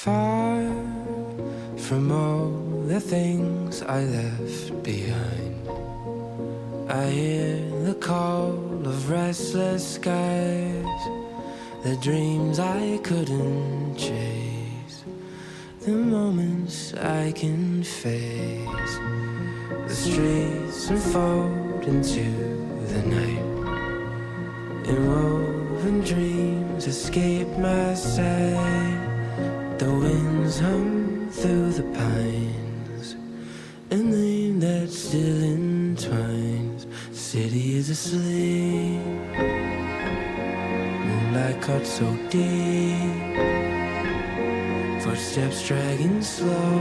Far from all the things I left behind, I hear the call of restless skies, the dreams I couldn't chase, the moments I can face. The streets unfold into the night, and woven dreams escape my sight. The winds hum through the pines, and name that still entwines. The city is asleep, moonlight cut so deep, footsteps dragging slow,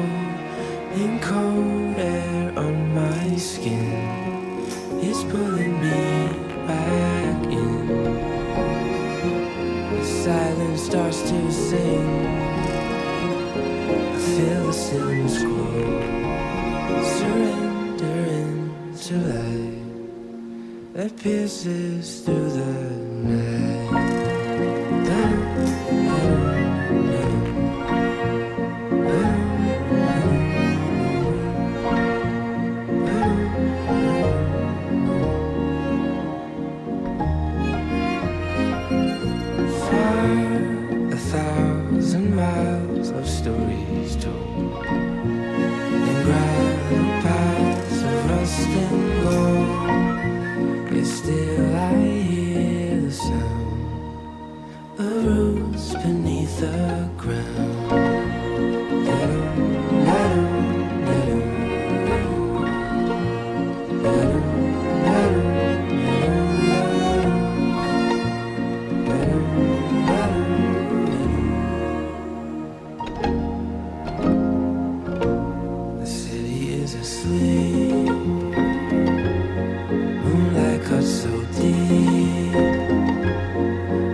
in cold air on my skin is pulling me back in. The silence starts to sing, feel the stillness grow, surrender into light that pierces through the night. Far 1,000 miles of stories told, and gravel paths of rust and gold. Yet still I hear the sound of roots beneath the ground.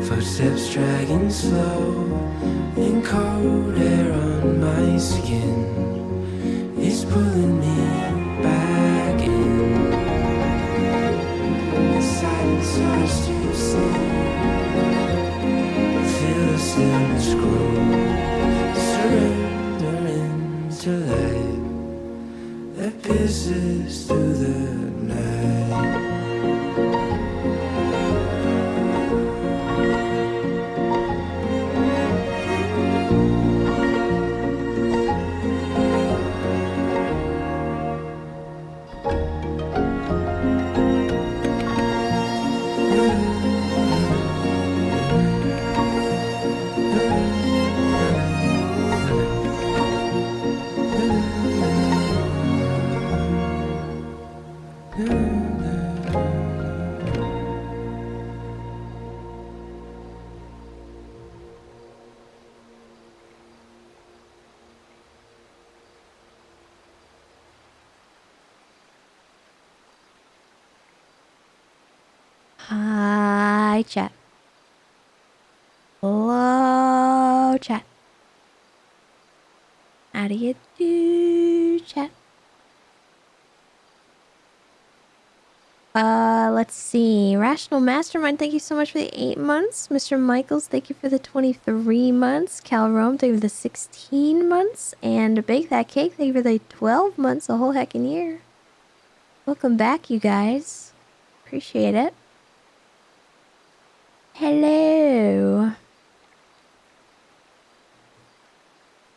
Footsteps dragging slow, and cold air on my skin is pulling me back in. The silence starts to sing, feel the stillness grow, surrender into light that pierces through the night. Hi, chat. Hello, chat. How do you do, chat? Let's see. Rational Mastermind, thank you so much for the 8 months. Mr. Michaels, thank you for the 23 months. Cal Rome, thank you for the 16 months. And Bake That Cake, thank you for the 12 months, a whole heckin' year. Welcome back, you guys. Appreciate it. Hello.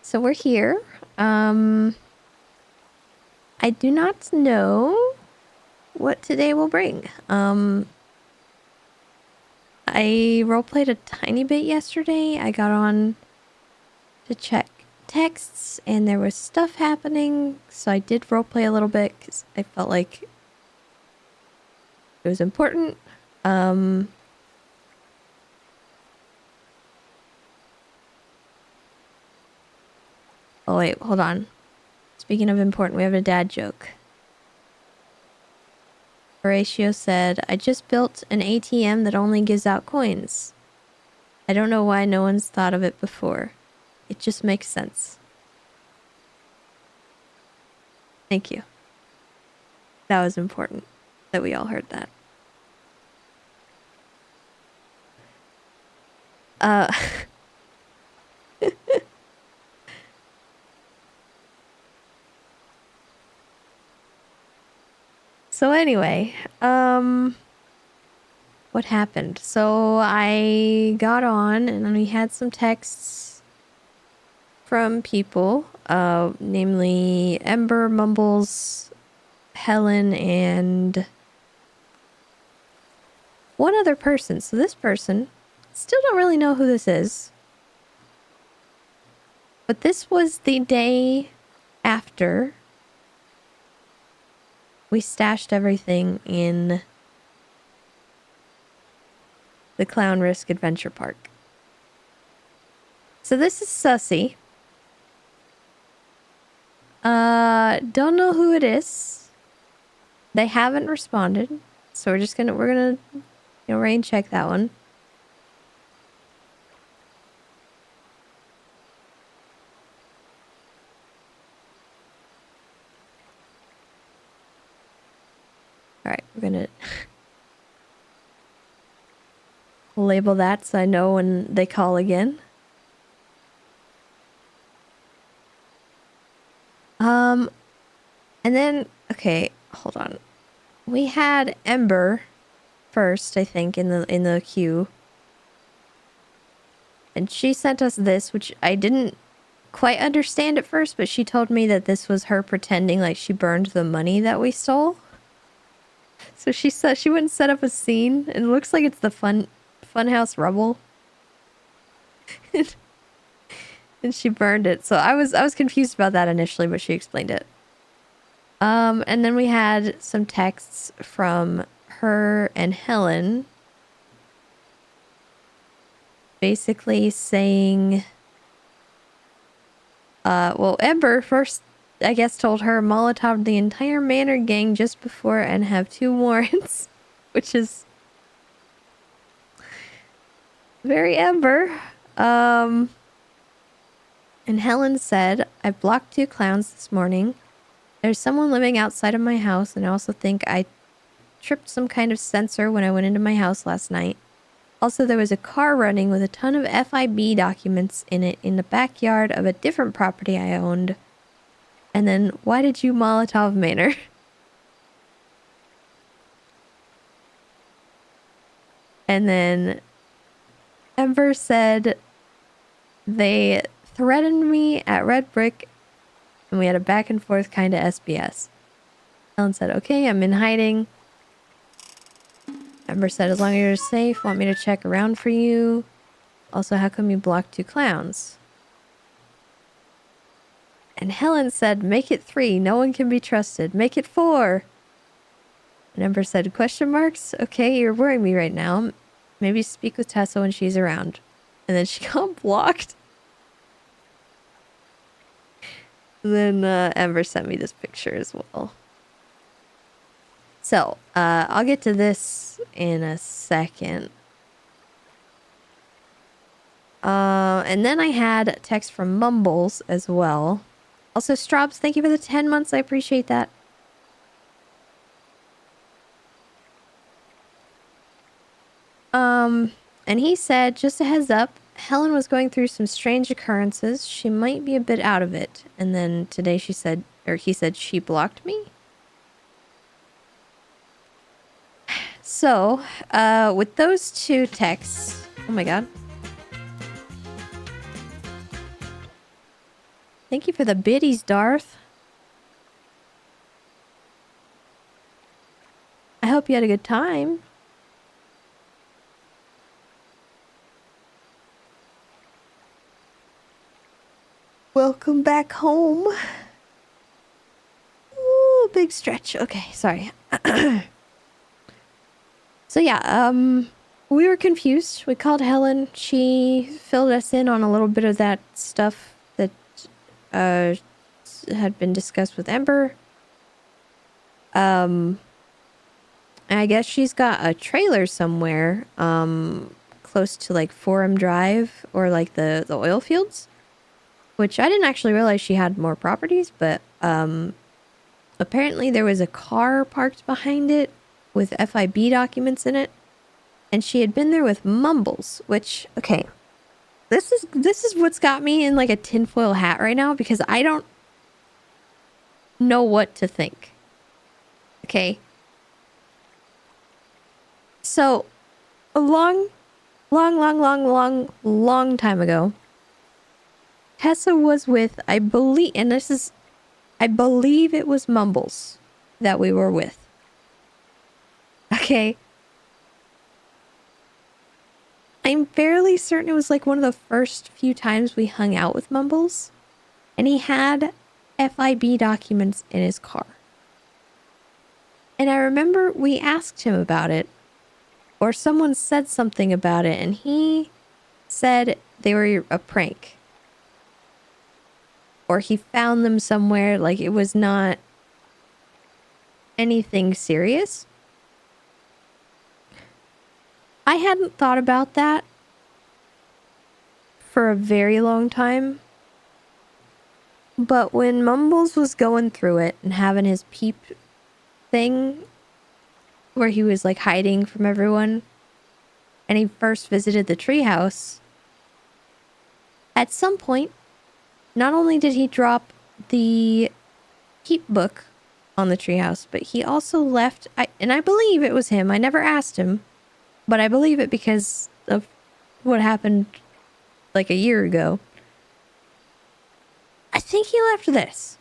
So we're here. I do not know what today will bring. I roleplayed a tiny bit yesterday. I got on to check texts and there was stuff happening. So I did roleplay a little bit because I felt like it was important. Oh wait, hold on. Speaking of important, we have a dad joke. Horatio said, I just built an ATM that only gives out coins. I don't know why no one's thought of it before. It just makes sense. Thank you. That was important that we all heard that. So anyway, what happened? So I got on and we had some texts from people, namely Ember, Mumbles, Helen, and one other person. So this person, still don't really know who this is. But this was the day after we stashed everything in the Clown Risk Adventure Park. So this is Sussy. Don't know who it is. They haven't responded. So we're gonna rain check that one. Alright, we're gonna label that so I know when they call again. And then, okay, hold on. We had Ember first, I think, in the queue. And she sent us this, which I didn't quite understand at first, but she told me that this was her pretending like she burned the money that we stole. So she said she wouldn't set up a scene, and it looks like it's the Funhouse rubble. And she burned it. So I was confused about that initially, but she explained it. And then we had some texts from her and Helen basically saying, well, Ember first, I guess, told her Molotov the entire Manor gang just before and have 2 warrants, which is very Ember. And Helen said, I blocked 2 clowns this morning. There's someone living outside of my house, and I also think I tripped some kind of sensor when I went into my house last night. Also, there was a car running with a ton of FIB documents in it in the backyard of a different property I owned. And then, why did you Molotov Manor? And then Ember said they threatened me at Red Brick and we had a back and forth kind of SBS. Helen said, okay, I'm in hiding. Ember said, as long as you're safe, want me to check around for you. Also, how come you blocked 2 clowns? And Helen said, make it 3. No one can be trusted. Make it 4. And Ember said, question marks? Okay, you're worrying me right now. Maybe speak with Tessa when she's around. And then she got blocked. Then Ember sent me this picture as well. So, I'll get to this in a second. And then I had a text from Mumbles as well. Also, Straubs, thank you for the 10 months. I appreciate that. And he said, just a heads up, Helen was going through some strange occurrences. She might be a bit out of it. And then today she said, or he said, she blocked me. So, with those 2 texts, oh my god. Thank you for the biddies, Darth. I hope you had a good time. Welcome back home. Ooh, big stretch. Okay, sorry. So yeah, we were confused. We called Helen. She filled us in on a little bit of that stuff that had been discussed with Ember. I guess she's got a trailer somewhere close to like Forum Drive or like the oil fields, which I didn't actually realize she had more properties, but apparently there was a car parked behind it with FIB documents in it, and she had been there with Mumbles, which, okay, this is what's got me in like a tinfoil hat right now, because I don't know what to think. Okay, So, a long time ago, Tessa was with, I believe it was Mumbles that we were with. Okay. I'm fairly certain it was like one of the first few times we hung out with Mumbles, and he had FIB documents in his car. And I remember we asked him about it, or someone said something about it, and he said they were a prank. Or he found them somewhere, like it was not anything serious. I hadn't thought about that for a very long time. But when Mumbles was going through it and having his peep thing where he was like hiding from everyone and he first visited the treehouse, at some point, not only did he drop the peep book on the treehouse, but he also left, and I believe it was him. I never asked him, but I believe it because of what happened like a year ago. I think he left this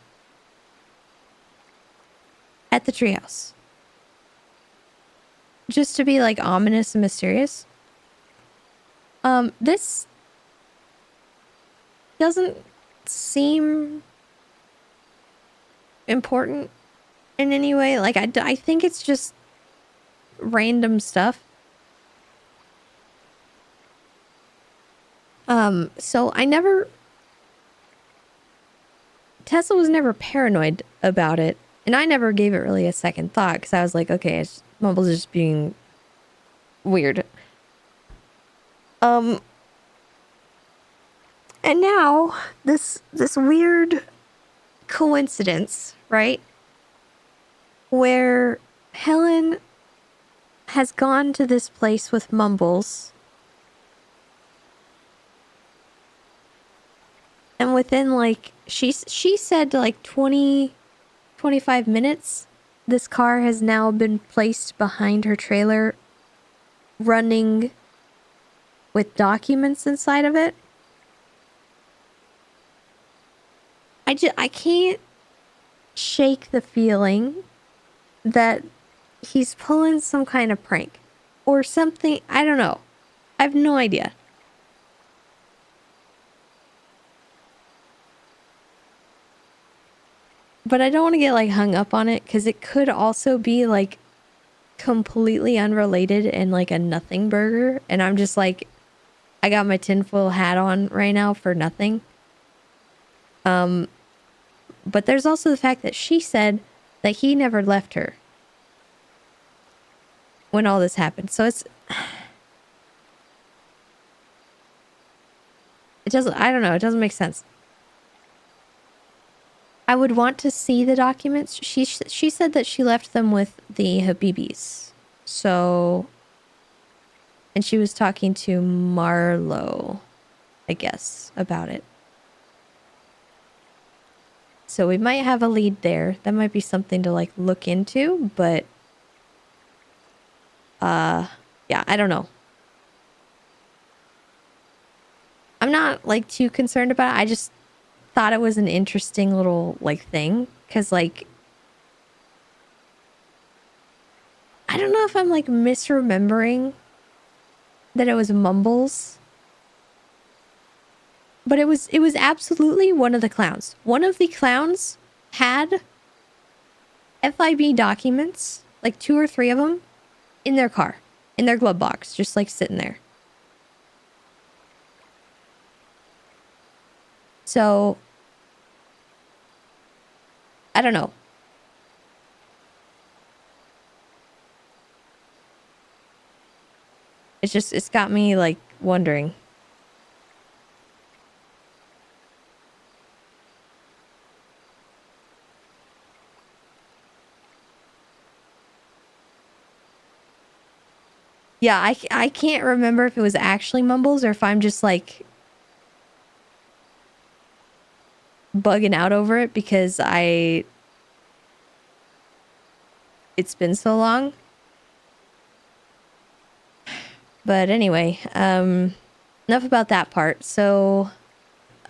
at the treehouse. Just to be like ominous and mysterious. This doesn't seem important in any way. Like, I think it's just random stuff. So Tessa was never paranoid about it, and I never gave it really a second thought, because I was like, okay, Mumbles is just being weird. And now, this weird coincidence, right? Where Helen has gone to this place with Mumbles, and within like she said like 25 minutes, this car has now been placed behind her trailer, running with documents inside of it. I can't shake the feeling that he's pulling some kind of prank or something. I don't know. I have no idea. But I don't want to get like hung up on it, because it could also be like completely unrelated and like a nothing burger. And I'm just like, I got my tinfoil hat on right now for nothing. But there's also the fact that she said that he never left her when all this happened. So it doesn't, I don't know, it doesn't make sense. I would want to see the documents. She said that she left them with the Habibis. So, and she was talking to Marlo, I guess, about it. So we might have a lead there. That might be something to like look into, but yeah, I don't know. I'm not like too concerned about it. I just thought it was an interesting little like thing, because like I don't know if I'm like misremembering that it was Mumbles, but it was absolutely one of the clowns. One of the clowns had FIB documents, like 2 or 3 of them, in their car, in their glove box, just like sitting there. So I don't know. It's got me like wondering. Yeah, I can't remember if it was actually Mumbles or if I'm just like bugging out over it because it's been so long. But anyway, enough about that part. So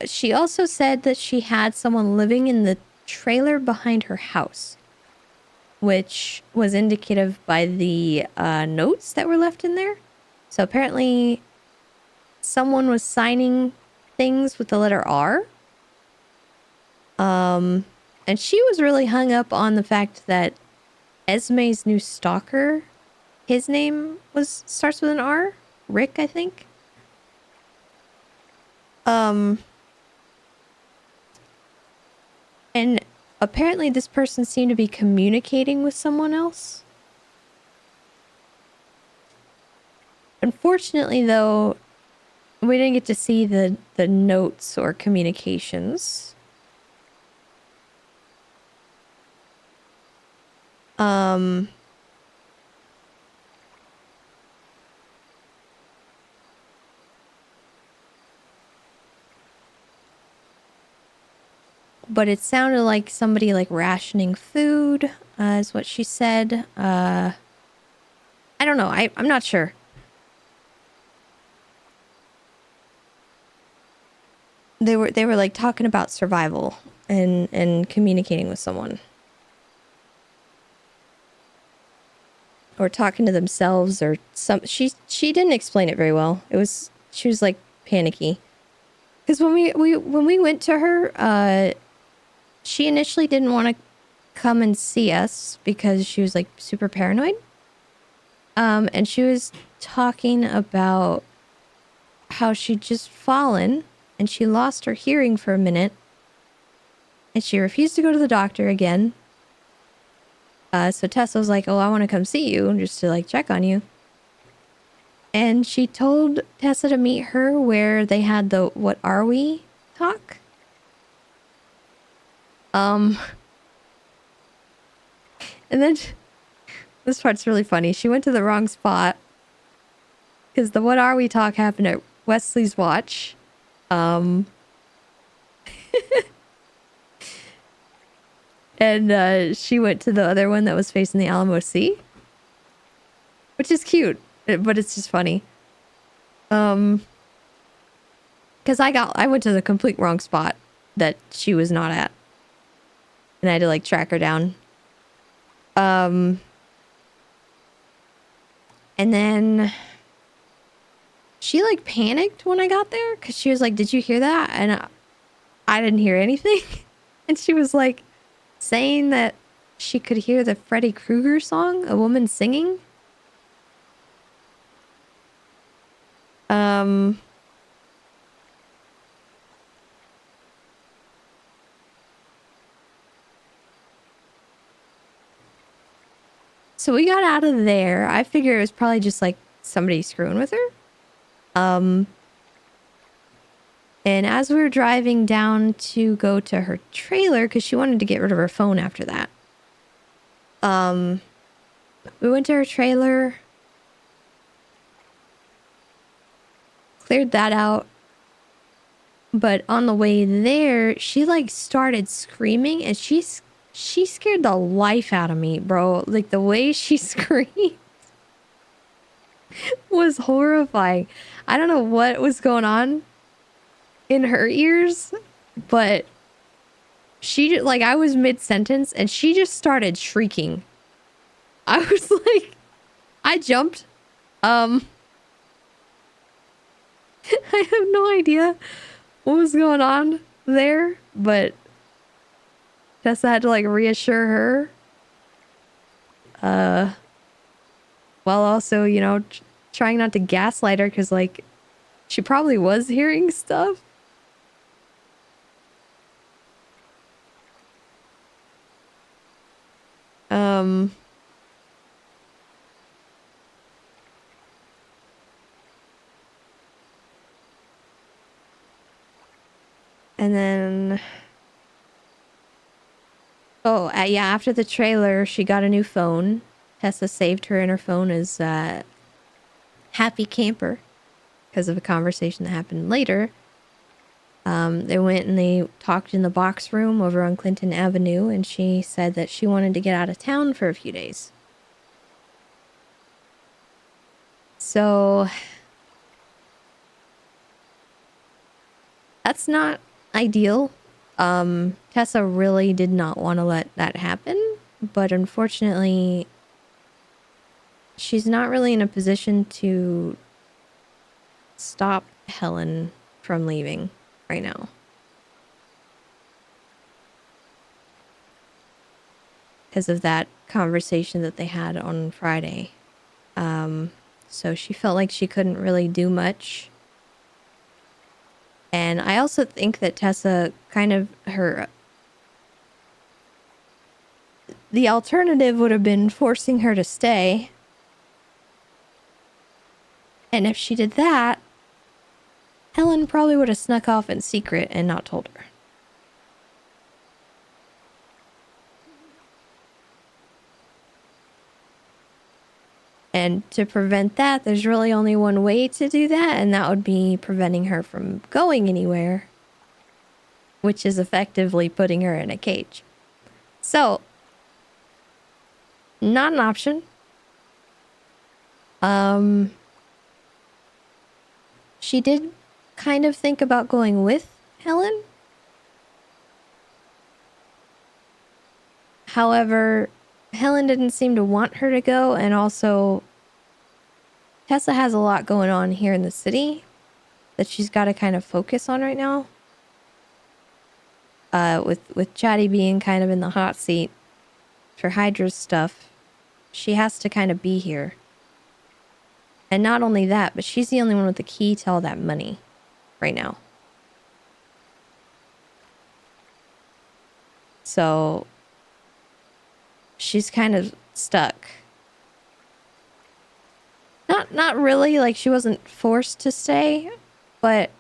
she also said that she had someone living in the trailer behind her house, which was indicative by the notes that were left in there. So apparently someone was signing things with the letter R. And she was really hung up on the fact that Esme's new stalker, his name starts with an R. Rick, I think. And apparently this person seemed to be communicating with someone else. Unfortunately, though, we didn't get to see the notes or communications. But it sounded like somebody like rationing food, is what she said. I don't know. I'm not sure. They were like talking about survival and communicating with someone. Or talking to themselves or some she didn't explain it very well. She was like panicky. Because when we went to her, she initially didn't want to come and see us because she was like super paranoid. And she was talking about how she'd just fallen and she lost her hearing for a minute. And she refused to go to the doctor again. So Tessa was like, oh, I want to come see you just to like check on you. And she told Tessa to meet her where they had the "What are we?" talk. And then this part's really funny. She went to the wrong spot because the "What are we?" talk happened at Wesley's watch. And she went to the other one that was facing the Alamo Sea, which is cute, but it's just funny. Because I went to the complete wrong spot that she was not at, and I had to like track her down. And then she like panicked when I got there because she was like, "Did you hear that?" And I didn't hear anything. And she was like saying that she could hear the Freddy Krueger song, a woman singing. So we got out of there. I figure it was probably just like somebody screwing with her. And as we were driving down to go to her trailer, because she wanted to get rid of her phone after that. We went to her trailer. Cleared that out. But on the way there, she like started screaming and she scared the life out of me, bro. Like the way she screamed was horrifying. I don't know what was going on in her ears, but she like I was mid-sentence and she just started shrieking. I was like, I jumped. I have no idea what was going on there, but Tessa had to like reassure her. While also, you know, trying not to gaslight her because like she probably was hearing stuff. And then, yeah, after the trailer, she got a new phone. Tessa saved her and her phone as Happy Camper because of a conversation that happened later. They went and they talked in the box room over on Clinton Avenue, and she said that she wanted to get out of town for a few days. So that's not ideal. Tessa really did not want to let that happen, but unfortunately, she's not really in a position to stop Helen from leaving right now. Because of that conversation that they had on Friday. So she felt like she couldn't really do much. And I also think that Tessa kind of the alternative would have been forcing her to stay. And if she did that, Helen probably would have snuck off in secret and not told her. And to prevent that, there's really only one way to do that, and that would be preventing her from going anywhere, which is effectively putting her in a cage. So, not an option. She did kind of think about going with Helen. However, Helen didn't seem to want her to go, and also Tessa has a lot going on here in the city that she's got to kind of focus on right now. With Chatty being kind of in the hot seat for Hydra's stuff, she has to kind of be here. And not only that, but she's the only one with the key to all that money right now. So she's kind of stuck. Not really, like she wasn't forced to stay, but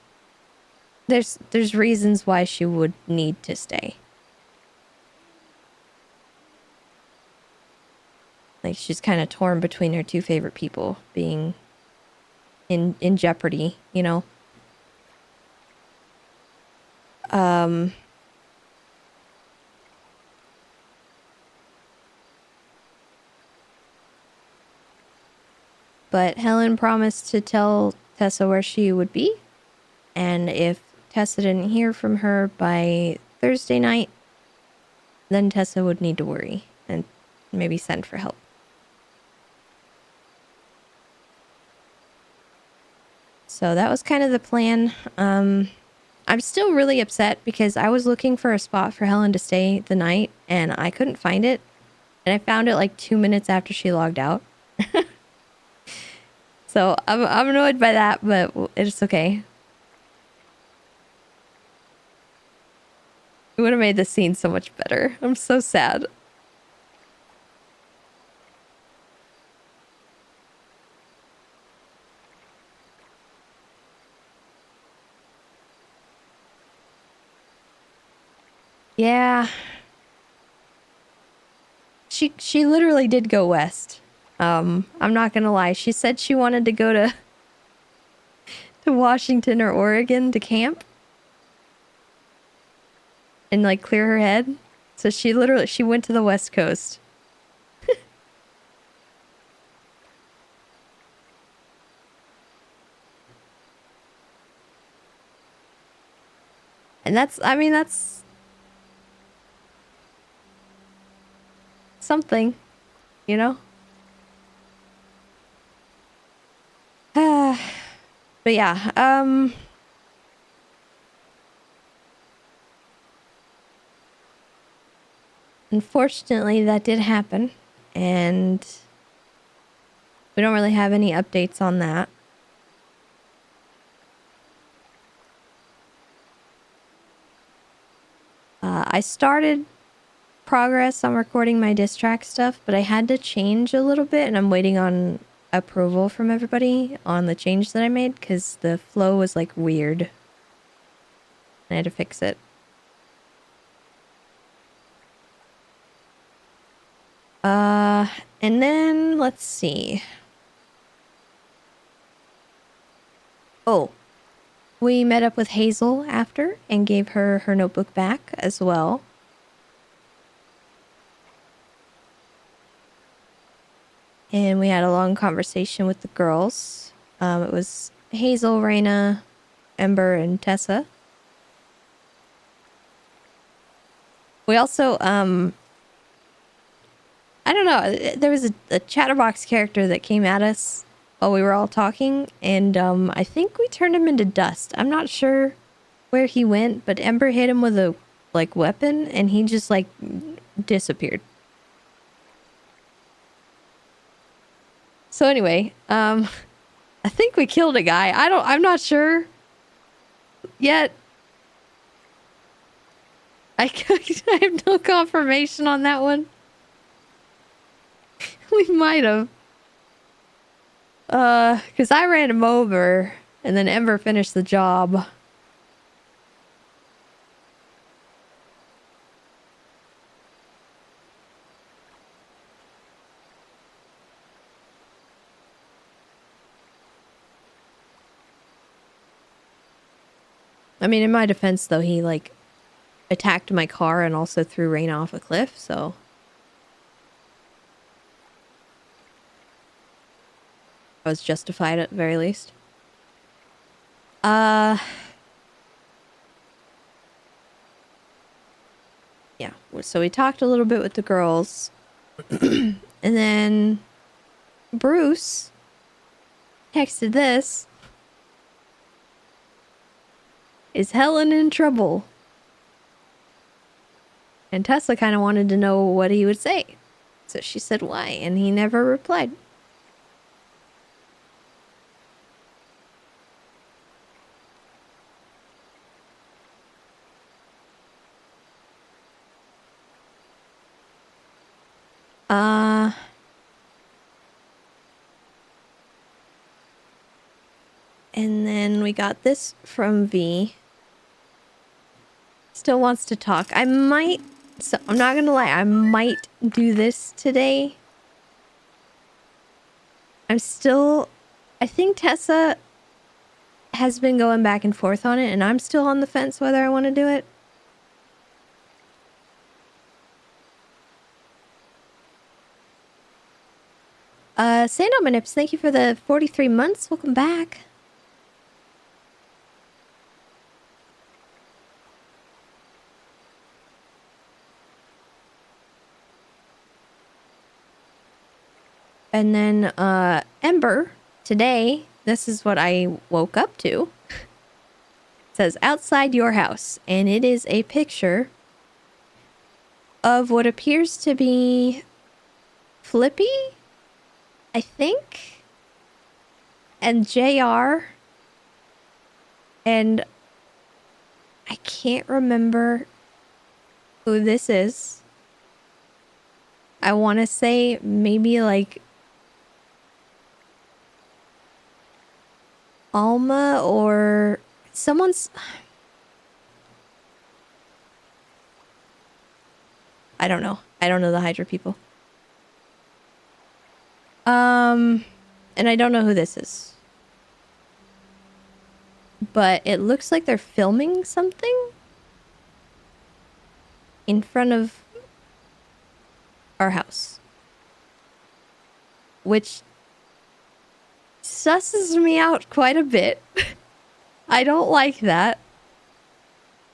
there's reasons why she would need to stay. Like she's kind of torn between her two favorite people being in jeopardy, you know. But Helen promised to tell Tessa where she would be, and if Tessa didn't hear from her by Thursday night, then Tessa would need to worry and maybe send for help. So that was kind of the plan. I'm still really upset because I was looking for a spot for Helen to stay the night and I couldn't find it. And I found it like 2 minutes after she logged out. So I'm annoyed by that, but it's okay. It would have made the scene so much better. I'm so sad. Yeah. She literally did go west. I'm not gonna lie. She said she wanted to go to Washington or Oregon to camp and like clear her head. So she went to the West Coast. And that's something, you know? But yeah, unfortunately that did happen, and we don't really have any updates on that. I started progress on recording my diss track stuff, but I had to change a little bit, and I'm waiting on approval from everybody on the change that I made because the flow was like weird. I had to fix it. And then let's see. Oh, we met up with Hazel after and gave her her notebook back as well. and we had a long conversation with the girls. It was Hazel, Raina, Ember, and Tessa. We also, I don't know, there was a chatterbox character that came at us while we were all talking, and I think we turned him into dust. I'm not sure where he went, but Ember hit him with a, like, weapon, and he just, like, disappeared. So anyway, I think we killed a guy. I'm not sure yet. I have no confirmation on that one. We might have. Because I ran him over, and then Ember finished the job. I mean, in my defense, though, he, like, attacked my car and also threw Rain off a cliff, so... I was justified at the very least. Yeah, so we talked a little bit with the girls. And then Bruce texted this. Is Helen in trouble? And Tessa kind of wanted to know what he would say. So she said why, and he never replied. And then we got this from V. Still wants to talk. I might, so I'm not gonna lie, I might do this today. I think Tessa has been going back and forth on it, and I'm still on the fence whether I want to do it. Sandomanips, thank you for the 43 months. Welcome back. And then, Ember, today, this is what I woke up to. It says, outside your house. And it is a picture of what appears to be Flippy, I think, and JR. And I can't remember who this is. I want to say maybe like Alma or someone's... I don't know. I don't know the Hydra people. And I don't know who this is. But it looks like they're filming something in front of our house. Which susses me out quite a bit. I don't like that.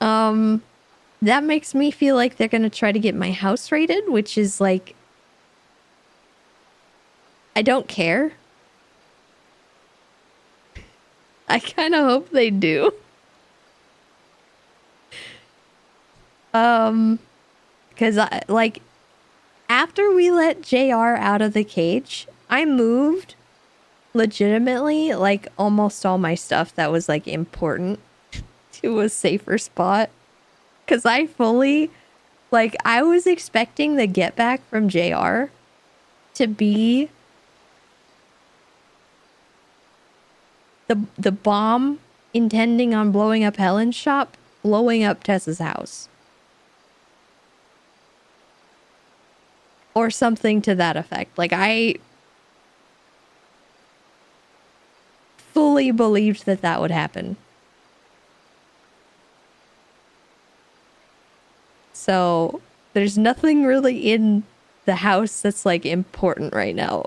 That makes me feel like they're gonna try to get my house raided, which is like... I don't care. I kind of hope they do. Because like, after we let JR out of the cage, I moved legitimately like almost all my stuff that was like important to a safer spot. Because I fully, like, I was expecting the get back from JR to be the bomb intending on blowing up Helen's shop, blowing up Tessa's house. Or something to that effect. Like, I fully believed that that would happen. So, there's nothing really in the house that's, like, important right now.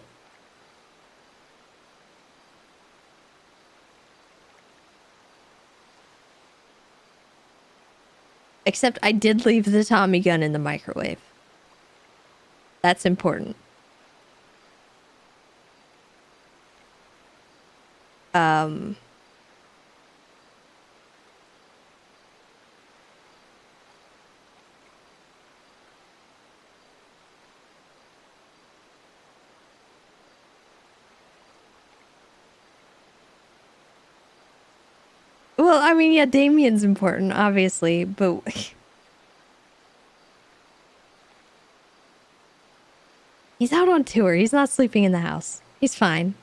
Except I did leave the Tommy gun in the microwave. That's important. Well, I mean, yeah, Damien's important, obviously, but he's out on tour. He's not sleeping in the house. He's fine.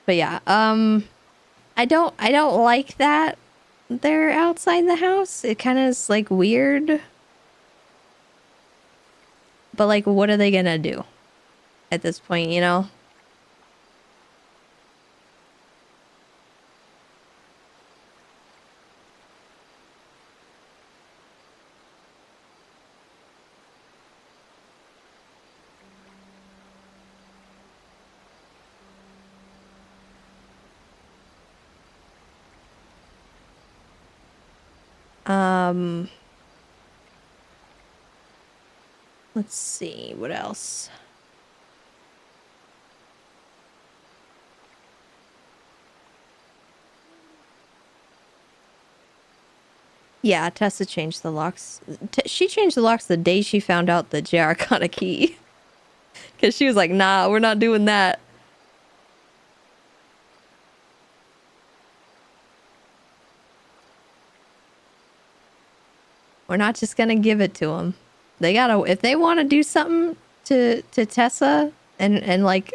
But yeah, I don't like that they're outside the house. It kind of is like weird. But like, what are they gonna do at this point, you know? Let's see, what else? Yeah, Tessa changed the locks. She changed the locks the day she found out that JR got a key. Because she was like, nah, we're not doing that. We're not just gonna give it to them. They gotta, if they want to do something to Tessa and like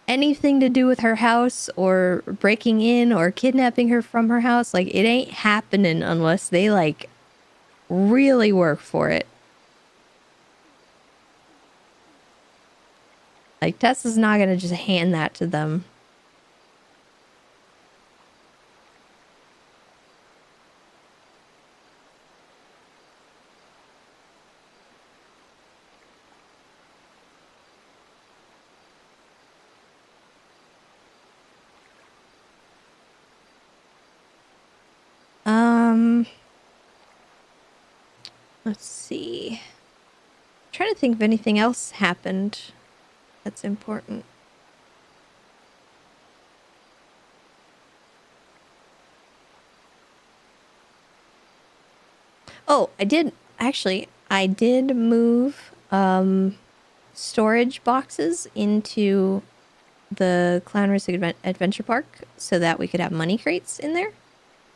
anything to do with her house or breaking in or kidnapping her from her house, like it ain't happening unless they like really work for it. Like Tessa's not gonna just hand that to them. Let's see. I'm trying to think if anything else happened that's important. Oh, I did move storage boxes into the Clown Risk Adventure Park so that we could have money crates in there.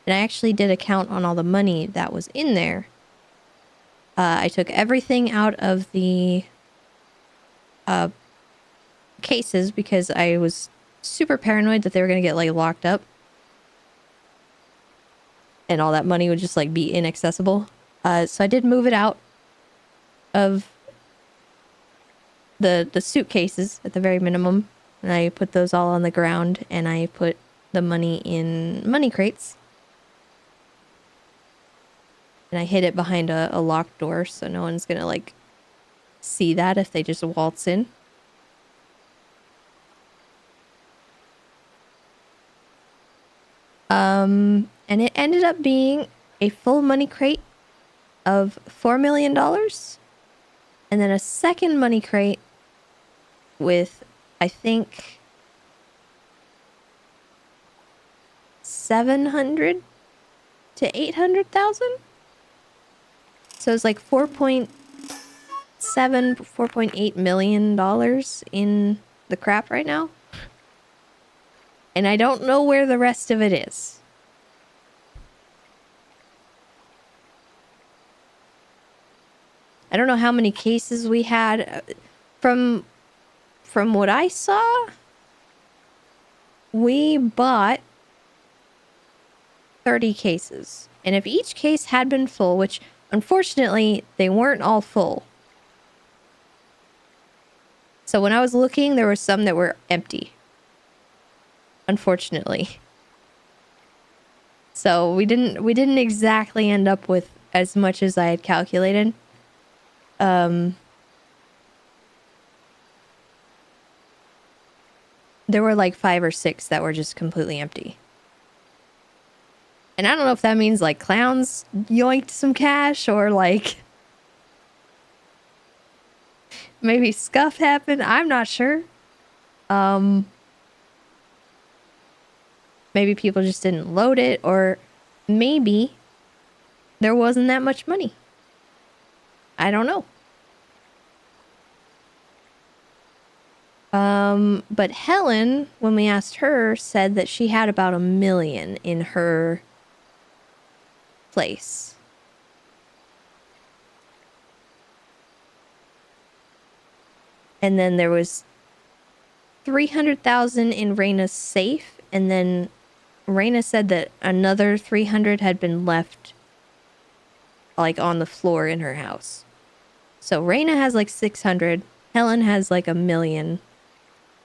And I actually did a count on all the money that was in there. I took everything out of the cases because I was super paranoid that they were going to get like locked up. And all that money would just like be inaccessible. So I did move it out of the suitcases at the very minimum. And I put those all on the ground and I put the money in money crates. And I hid it behind a locked door so no one's gonna like see that if they just waltz in. And it ended up being a full money crate of $4 million. And then a second money crate with, I think, 700 to 800,000. So it's like $4.7, $4.8 million in the crap right now. And I don't know where the rest of it is. I don't know how many cases we had. From what I saw, we bought 30 cases. And if each case had been full, which unfortunately they weren't all full. So when I was looking, there were some that were empty. Unfortunately. So we didn't exactly end up with as much as I had calculated. there were like 5 or 6 that were just completely empty. And I don't know if that means like clowns yoinked some cash or like maybe scuff happened. I'm not sure. Maybe people just didn't load it, or maybe there wasn't that much money. I don't know. But Helen, when we asked her, said that she had about $1 million in her place. And then there was 300,000 in Raina's safe, and then Raina said that another 300 had been left like on the floor in her house. So Raina has like 600, Helen has like $1 million.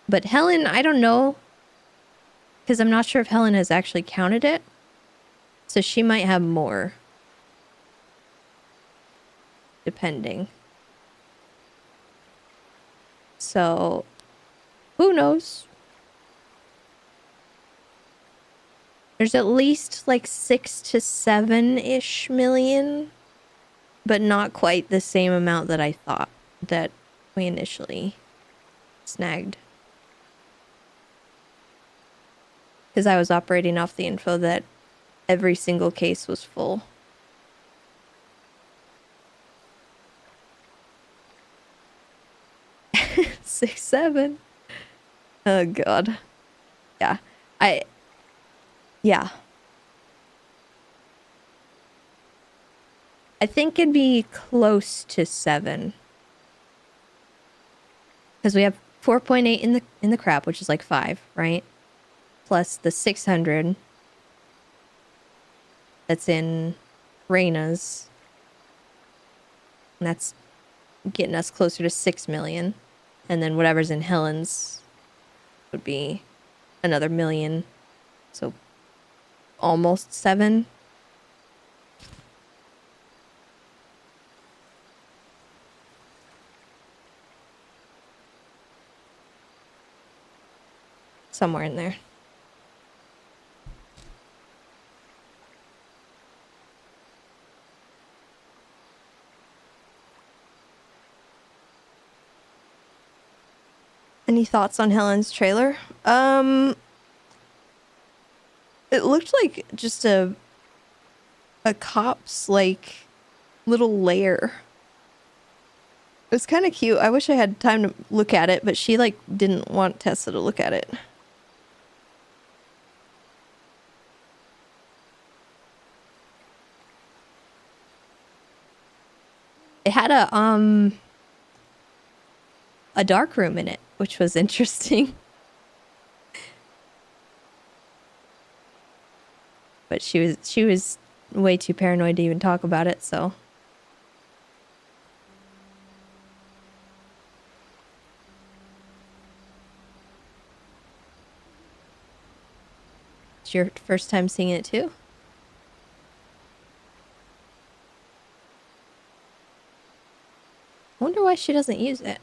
But Helen, I don't know, because I'm not sure if Helen has actually counted it. So she might have more. Depending. So, who knows? There's at least like 6 to 7-ish million, but not quite the same amount that I thought that we initially snagged. Because I was operating off the info that every single case was full. Six, 7. Oh god. Yeah. Yeah. I think it'd be close to 7. Because we have 4.8 in the crap, which is like 5, right? Plus the 600 that's in Raina's. And that's getting us closer to 6 million. And then whatever's in Helen's would be another million. So almost 7. Somewhere in there. Any thoughts on Helen's trailer? It looked like just a cop's like little lair. It was kind of cute. I wish I had time to look at it, but she like didn't want Tessa to look at it. It had a dark room in it, which was interesting. But she was way too paranoid to even talk about it, so. It's your first time seeing it too? I wonder why she doesn't use it.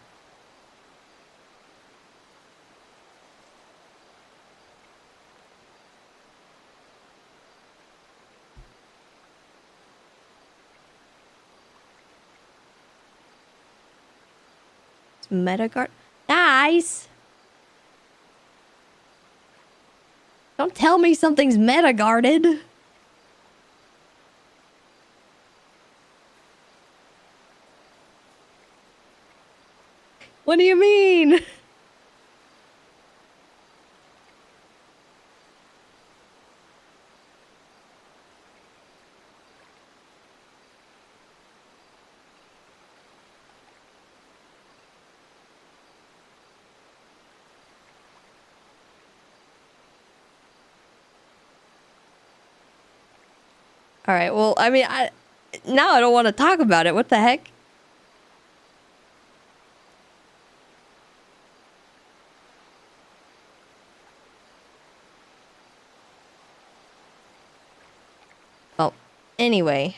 It's Metagard. Guys! Don't tell me something's meta-guarded. What do you mean? All right, well, I mean, now I don't want to talk about it. What the heck? Well, anyway,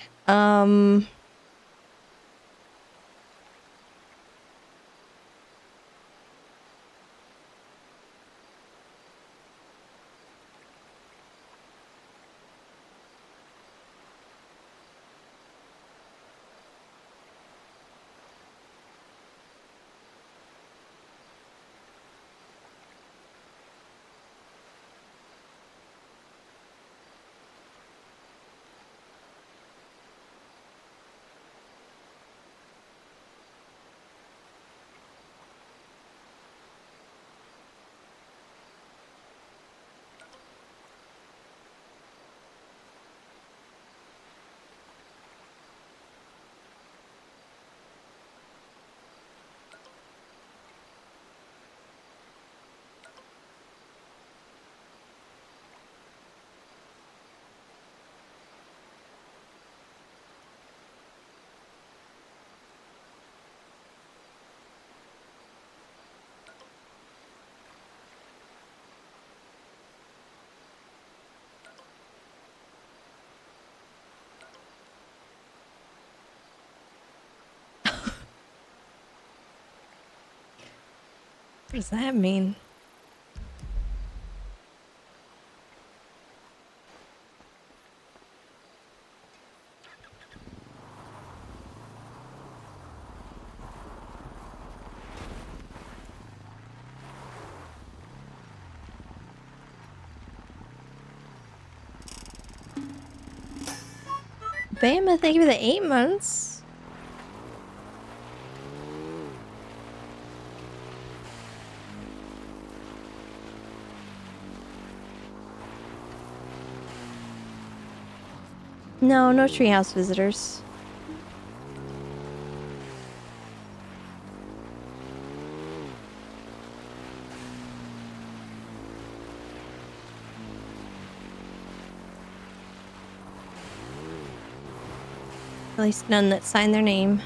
does that mean? Bama, thank you for the 8 months. No, no treehouse visitors. At least none that signed their name.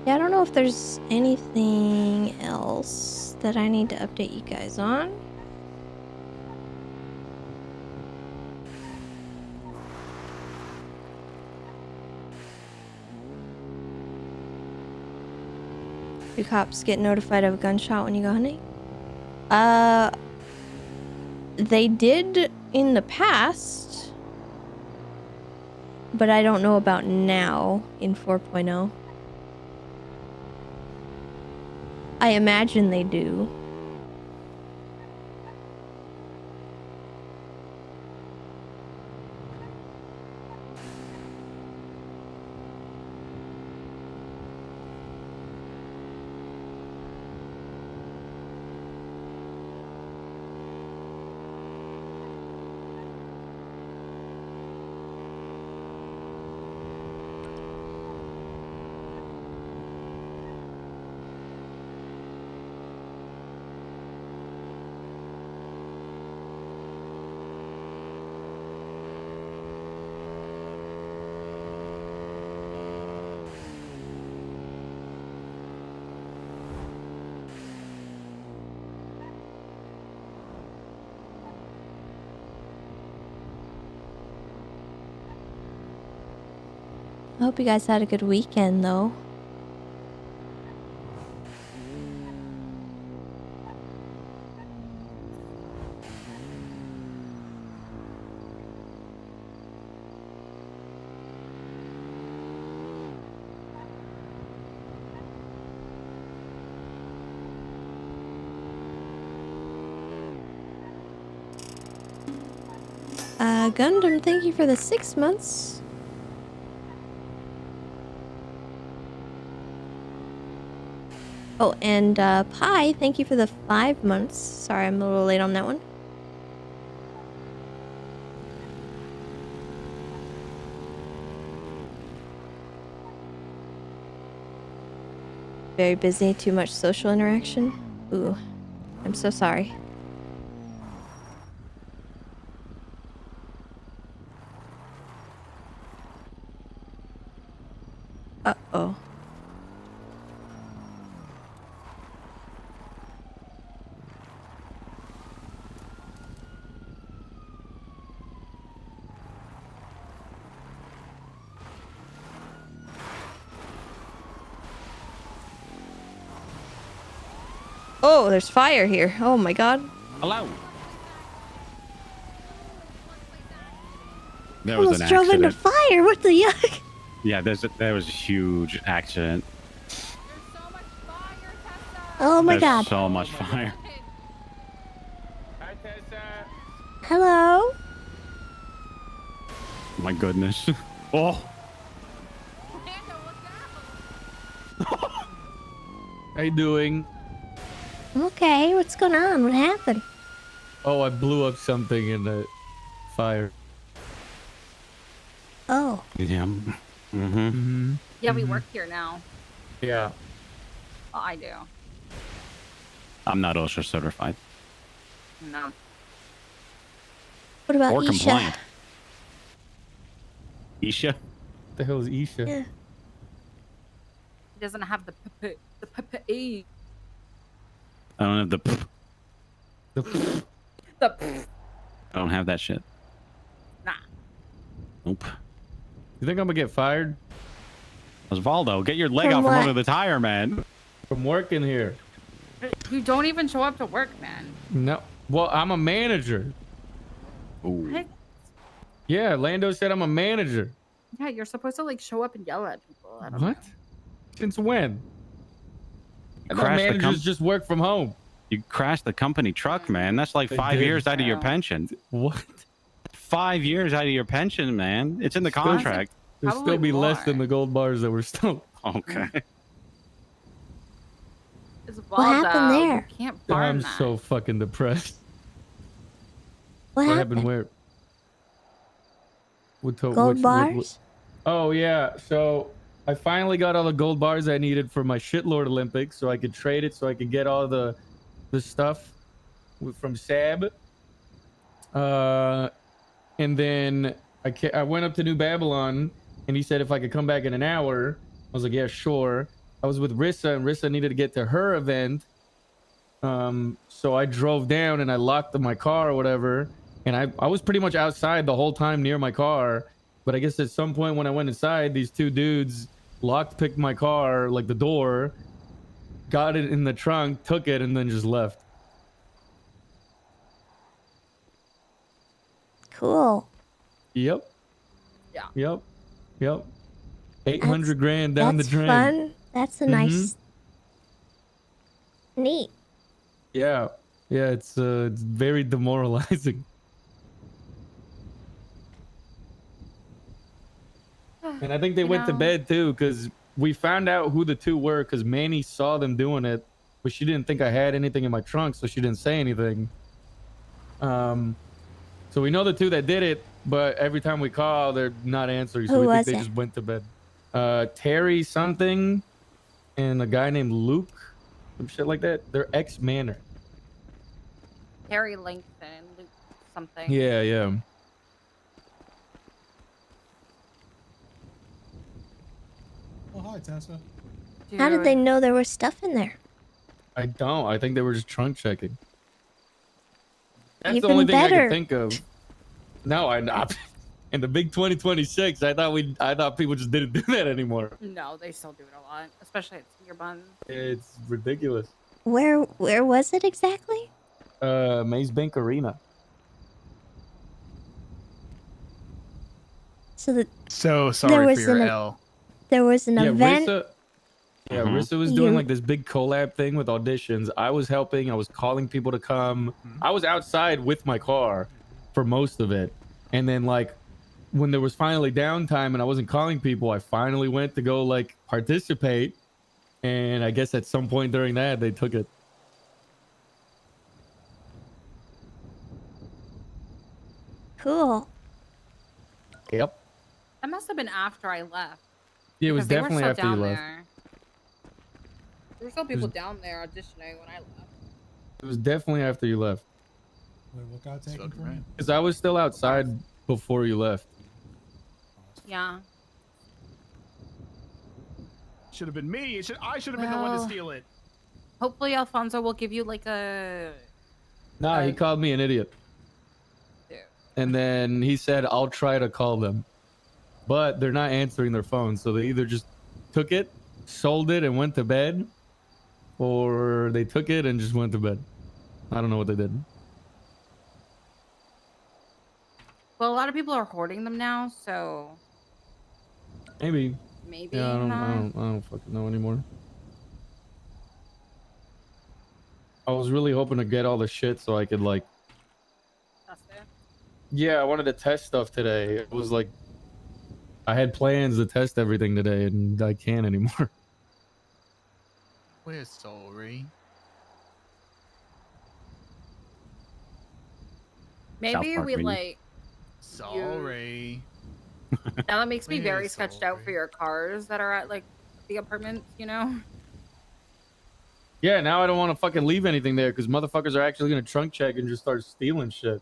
Yeah, I don't know if there's anything else that I need to update you guys on. Do cops get notified of a gunshot when you go hunting? They did in the past, but I don't know about now in 4.0. I imagine they do. I hope you guys had a good weekend, though. Gundam, thank you for the 6 months. Oh, and Pi, thank you for the 5 months. Sorry, I'm a little late on that one. Very busy, too much social interaction. Ooh, I'm so sorry. Uh-oh. Oh, there's fire here. Oh my god. Hello. There was Almost an drove into accident. fire. What the yuck? Yeah, there was a huge accident. Oh my There's god. so much fire. Hi, Tessa. Hello? My goodness. Oh. How you doing? I'm okay. What's going on? What happened? Oh, I blew up something in the fire. Oh, Yeah. Mm-hmm. Yeah, we work here now. Yeah. Well, I do. I'm not OSHA certified No. what about or Isha? compliant. Isha? The hell is Isha? Yeah. He doesn't have the p. I don't have the. The I don't have that shit. nah. Nope. You think I'm gonna get fired Osvaldo, get your leg From out from what? under the tire, man. from working here? You don't even show up to work, man. No. Well, I'm a manager. Ooh. What? Yeah, Lando said I'm a manager. Yeah, you're supposed to like show up and yell at people. I don't What? know. Since when? You My crashed the managers just work from home. You crashed the company truck, man. That's like I 5 did. years out of your Yeah. pension. What? 5 years out of your pension, man. It's in the contract. There'll Probably still be less than more. the gold bars that were stolen. Okay. It's What happened Valdo. there? You can't farm I'm that. so fucking depressed. What What happened? happened where? Gold bars? Oh yeah, so I finally got all the gold bars I needed for my shitlord Olympics, so I could trade it, so I could get all the stuff from Sab. And then I went up to New Babylon, and he said if I could come back in an hour. I was like, yeah, sure. I was with Rissa, and Rissa needed to get to her event. So I drove down and I locked my car or whatever. And I was pretty much outside the whole time near my car. But I guess at some point when I went inside, these two dudes picked my car, like the door, got it in the trunk, took it, and then just left. Cool. Yep. Yeah. Yep. 800 grand down That's the drain. fun. That's a nice. Neat. Yeah. Yeah, it's very demoralizing. And I think they went to bed too, because we found out who the two were, because Manny saw them doing it, but she didn't think I had anything in my trunk, so she didn't say anything. So we know the two that did it, but every time we call, they're not answering, so Who we think was they it? just went to bed. Terry something and a guy named Luke, some shit like that. They're ex-Manor. Harry Langston, Luke something. Yeah. Oh, hi, Tessa. How did they Dude. know there was stuff in there? I don't. I think they were just trunk checking. That's the Even only thing I better. could think of. No, I not. In the big 2026, I thought people just didn't do that anymore. No, they still do it a lot, especially at Senior Bun. It's ridiculous. Where was it exactly? Maze Bank Arena. So So There sorry was for your an- L. there was an event. Rissa was doing You- like this big collab thing with auditions. I was helping. I was calling people to come. I was outside with my car for most of it. And then like when there was finally downtime and I wasn't calling people, I finally went to go like participate. And I guess at some point during that, they took it. Cool. Yep. That must have been after I left. Yeah, it was because they were definitely still after you down left. there. There were still people down there auditioning when I left. It was definitely after you left. Wait, what got taken from you? Because I was still outside before you left. Yeah. Should have been me. I should have been the one to Well- steal it. Hopefully Alfonso will give you like a... Nah, he called me an idiot. Dude. And then he said, I'll try to call them. But they're not answering their phones. So they either just took it, sold it, and went to bed. Or they took it and just went to bed. I don't know what they did. Well, a lot of people are hoarding them now, so Maybe. maybe Yeah, I not. don't fucking know anymore. I was really hoping to get all the shit so I could like... That's it. Yeah, I wanted to test stuff today. It was like I had plans to test everything today, and I can't anymore. We're sorry. Maybe Park we menu. like. Sorry. Now that makes me We're very sketched out for sorry. your cars that are at like the apartments. You know. Yeah, now I don't want to fucking leave anything there because motherfuckers are actually gonna trunk check and just start stealing shit.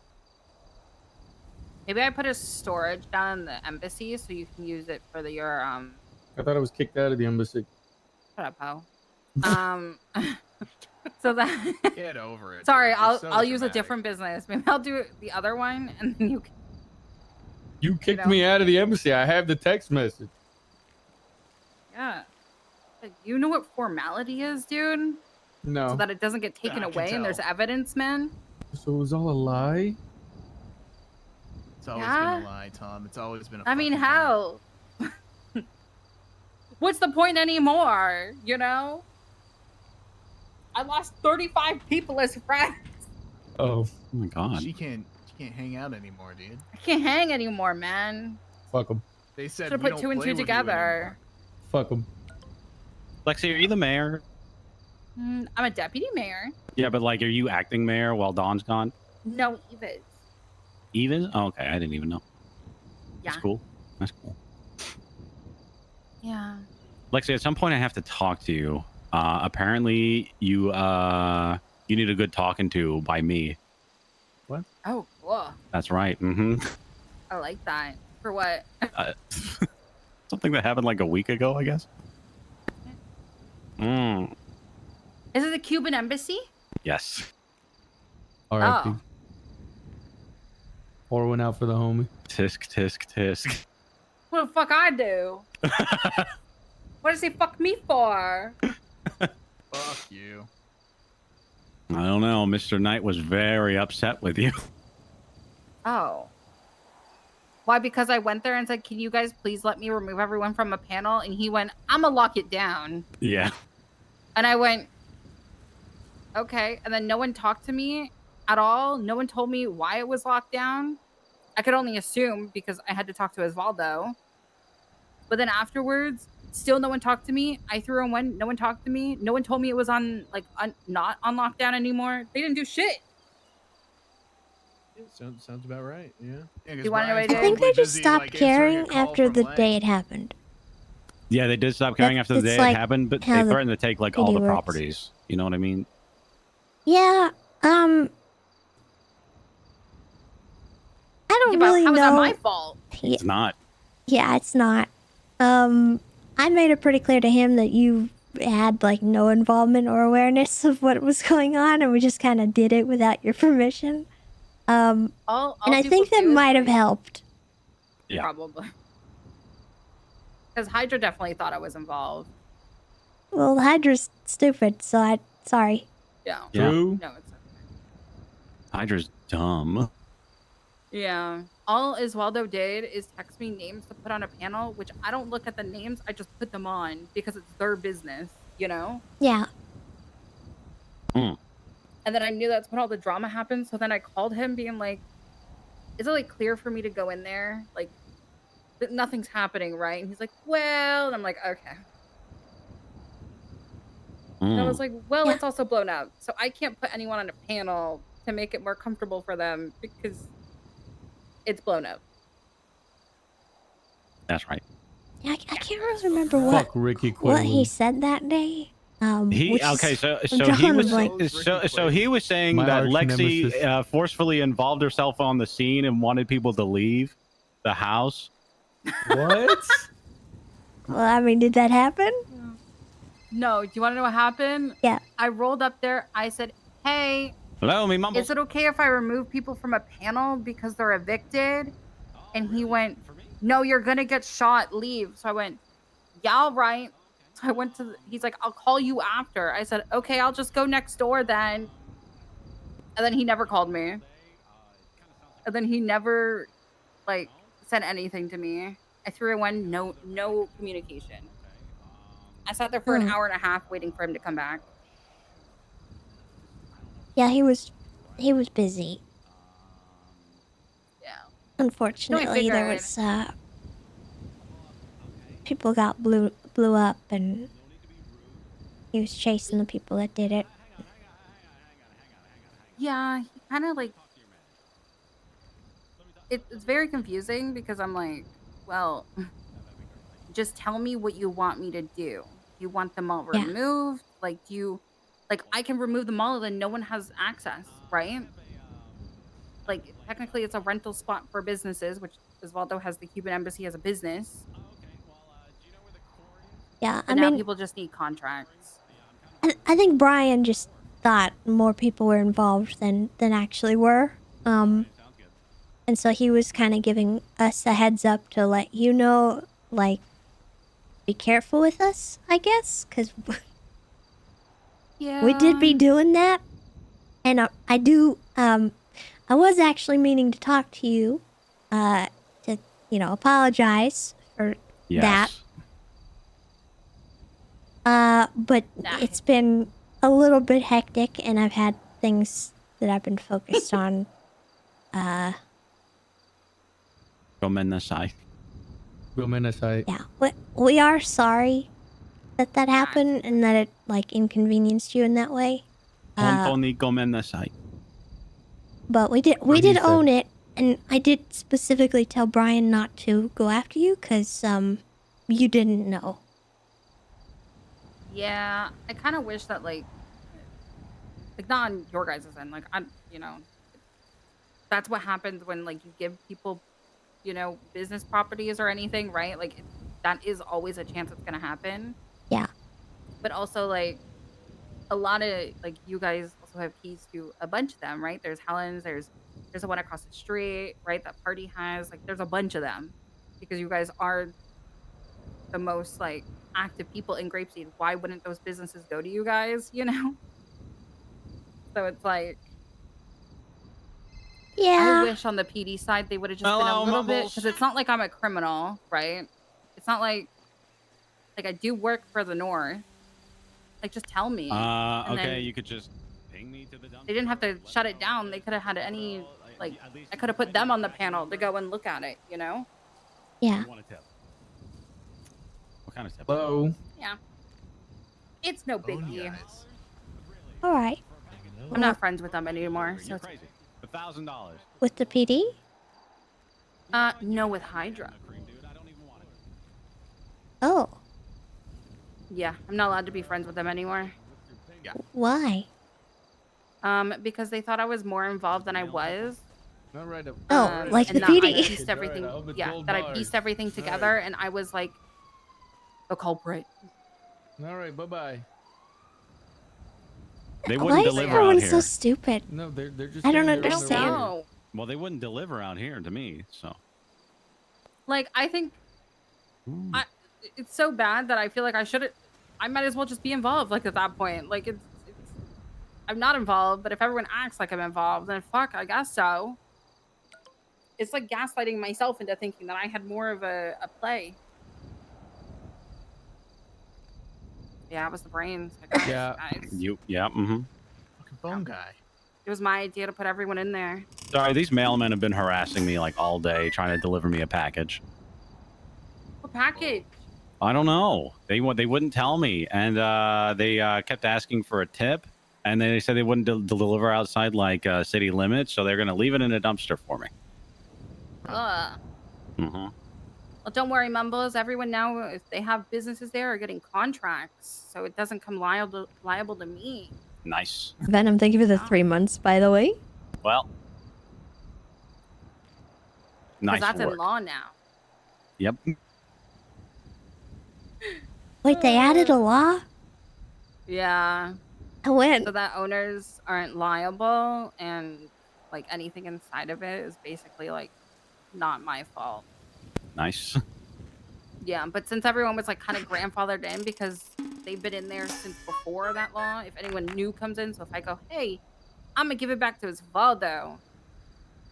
Maybe I put a storage down in the embassy so you can use it for your I thought I was kicked out of the embassy. Shut up, Ho. So that. Get over it. Sorry, dude. You're I'll so use a dramatic. different business. Maybe I'll do the other one, and then you can. You kicked know? me out of the embassy. I have the text message. Yeah. Like, you know what formality is, dude? No. So that it doesn't get taken I can away and there's tell. evidence, man. So it was all a lie? It's always Yeah. been a lie, Tom. It's always been a I mean, fucking lie. how? What's the point anymore? You know? I lost 35 people as friends. Oh, Oh my god. She can't hang out anymore, dude. I can't hang anymore, man. fuck them. They said Should have we put don't two and play two with you together. Fuck them. Lexi, are you the mayor? I'm a deputy mayor. Yeah, but like, are you acting mayor while Dawn's gone? No, Eva's. Even? Oh, okay, I didn't even know. Yeah. That's cool. That's cool. Yeah. Lexi, at some point I have to talk to you. Apparently you need a good talking to by me. Oh, cool. That's right. Mm-hmm. I like that. For what? Something that happened like a week ago, I guess. Mm. Is it the Cuban embassy? Yes. R.I.P. Oh. Or went out for the homie. Tisk, tisk, tisk. What the fuck I do? What does he fuck me for? Fuck you. I don't know. Mr. Knight was very upset with you. Oh. Why? Because I went there and said, can you guys please let me remove everyone from a panel? And he went, I'm gonna lock it down. Yeah. And I went, okay. And then no one talked to me at all. No one told me why it was locked down. I could only assume because I had to talk to Osvaldo. But then afterwards, still no one talked to me. I threw in one. No one talked to me. No one told me it was on, like, not on lockdown anymore. They didn't do shit. Sounds about right. Yeah. You wanna know what I I did? think they just stopped caring after the day it happened. Yeah, they did stop caring after the That's day like it happened, but how they the threatened to take like all PD the works. properties. You know what I mean? Yeah, I don't Yeah, but really how was that know. my fault? Yeah, It's not. yeah, it's not. I made it pretty clear to him that you had like no involvement or awareness of what was going on, and we just kind of did it without your permission. All And I people think that do is, might have like, helped. Yeah. Probably. Because Hydra definitely thought I was involved. Well, Hydra's stupid, so sorry. Yeah. Yeah. True. No, it's okay. Hydra's dumb. Yeah. All Osvaldo did is text me names to put on a panel, which I don't look at the names. I just put them on because it's their business, you know? Yeah. Mm. And then I knew that's when all the drama happened. So then I called him being like, is it like clear for me to go in there? Like, nothing's happening, right? And he's like, well, and I'm like, okay. And I was like, well, Yeah. it's also blown up. So I can't put anyone on a panel to make it more comfortable for them because it's blown up. That's right. Yeah, I can't really remember what Fuck Ricky what he Quinlan. said that day. He which is- okay, so I'm so he drawing a was blank. so he was saying My that arch Lexi nemesis. forcefully involved herself on the scene and wanted people to leave the house. What? Well, I mean, did that happen? No, do you want to know what happened? Yeah. I rolled up there. I said, hey, Hello, me mumbles. is it okay if I remove people from a panel because they're evicted? And he went, no, you're going to get shot. Leave. So I went, yeah, all right. So I went to, he's like, I'll call you after. I said, okay, I'll just go next door then. And then he never called me. And then he never, like, said anything to me. I threw in one, no communication. I sat there for an hour and a half waiting for him to come back. Yeah, he was busy. Yeah. Unfortunately, there figured. was people got blew up, and he was chasing the people that did it. Yeah, he kind of like it's very confusing because I'm like, well, just tell me what you want me to do. You want them all Yeah. removed? Like, do you like I can remove them all, then no one has access, right? Like, technically, it's a rental spot for businesses, which Osvaldo has the Cuban embassy as a business, Yeah, I but now mean, people just need contracts. I think Brian just thought more people were involved than actually were. And so he was kind of giving us a heads up to let you know, like, be careful with us, I guess, because we did be Yeah. doing that. And I was actually meaning to talk to you, to, apologize for that. Yes. But Nah. it's been a little bit hectic, and I've had things that I've been focused on. Gomennasai. Yeah, we are sorry that happened and that it, like, inconvenienced you in that way. Hontoni gomennasai. But we did own it, and I did specifically tell Brian not to go after you, because, you didn't know. Yeah, I kind of wish that like not on your guys' end. Like I'm, that's what happens when like you give people, business properties or anything, right? Like that is always a chance it's gonna happen. Yeah. But also like a lot of like you guys also have keys to a bunch of them, right? There's Helen's, there's the one across the street, right? That party has like there's a bunch of them because you guys are the most like active people in Grapeseed. Why wouldn't those businesses go to you guys? So it's like I Yeah. wish on the PD side they would have just been a Hello, little bit Mumbles. because it's not like I'm a criminal, right? It's not like I do work for the North. Like just tell me. And Okay, then you could just ping me to the dump. they didn't have to shut it down. They could have had any like I could have put them on the panel to go and look at it, Yeah. Want a tip? What kind of tip? Hello. Yeah. It's no Bone biggie. guys. All right. I'm not friends with them anymore. So You're it's, crazy. $1,000. With the PD? no with Hydra. Oh. Yeah, I'm not allowed to be friends with them anymore. Why? Because they thought I was more involved than I was. Not right up. Oh, like and the that I PD. pieced everything. All right, I'll bet Yeah, gold that I bars. pieced everything together, and I was like the culprit. All right, bye bye. They Why wouldn't is deliver out everyone here. so stupid? No, they're just. I don't saying they're on their understand. way. No, Well, they wouldn't deliver out here to me, so. like I think it's so bad that I feel like I might as well just be involved. Like at that point, like it's I'm not involved, but if everyone acts like I'm involved, then fuck, I guess so. It's like gaslighting myself into thinking that I had more of a play. Yeah, it was the brains. I guess, Yeah. guys. Yeah, mm-hmm. Fucking bone guy. It was my idea to put everyone in there. Sorry, these mailmen have been harassing me like all day trying to deliver me a package. What package? I don't know. They wouldn't tell me, and they kept asking for a tip, and they said they wouldn't deliver outside like city limits, so they're gonna leave it in a dumpster for me. Ugh. Mm-hmm. Well, don't worry, Mumbles. Everyone now, if they have businesses there, are getting contracts, so it doesn't come liable to me. Nice. Venom, thank you for the 3 months, by the way. Well, Because nice that's work. in law now. Yep. Wait, they added a law? Yeah. When? So that owners aren't liable, and like anything inside of it is basically like not my fault. Nice. Yeah, but since everyone was like kind of grandfathered in because they've been in there since before that law, if anyone new comes in, so if I go, hey, I'm gonna give it back to Osvaldo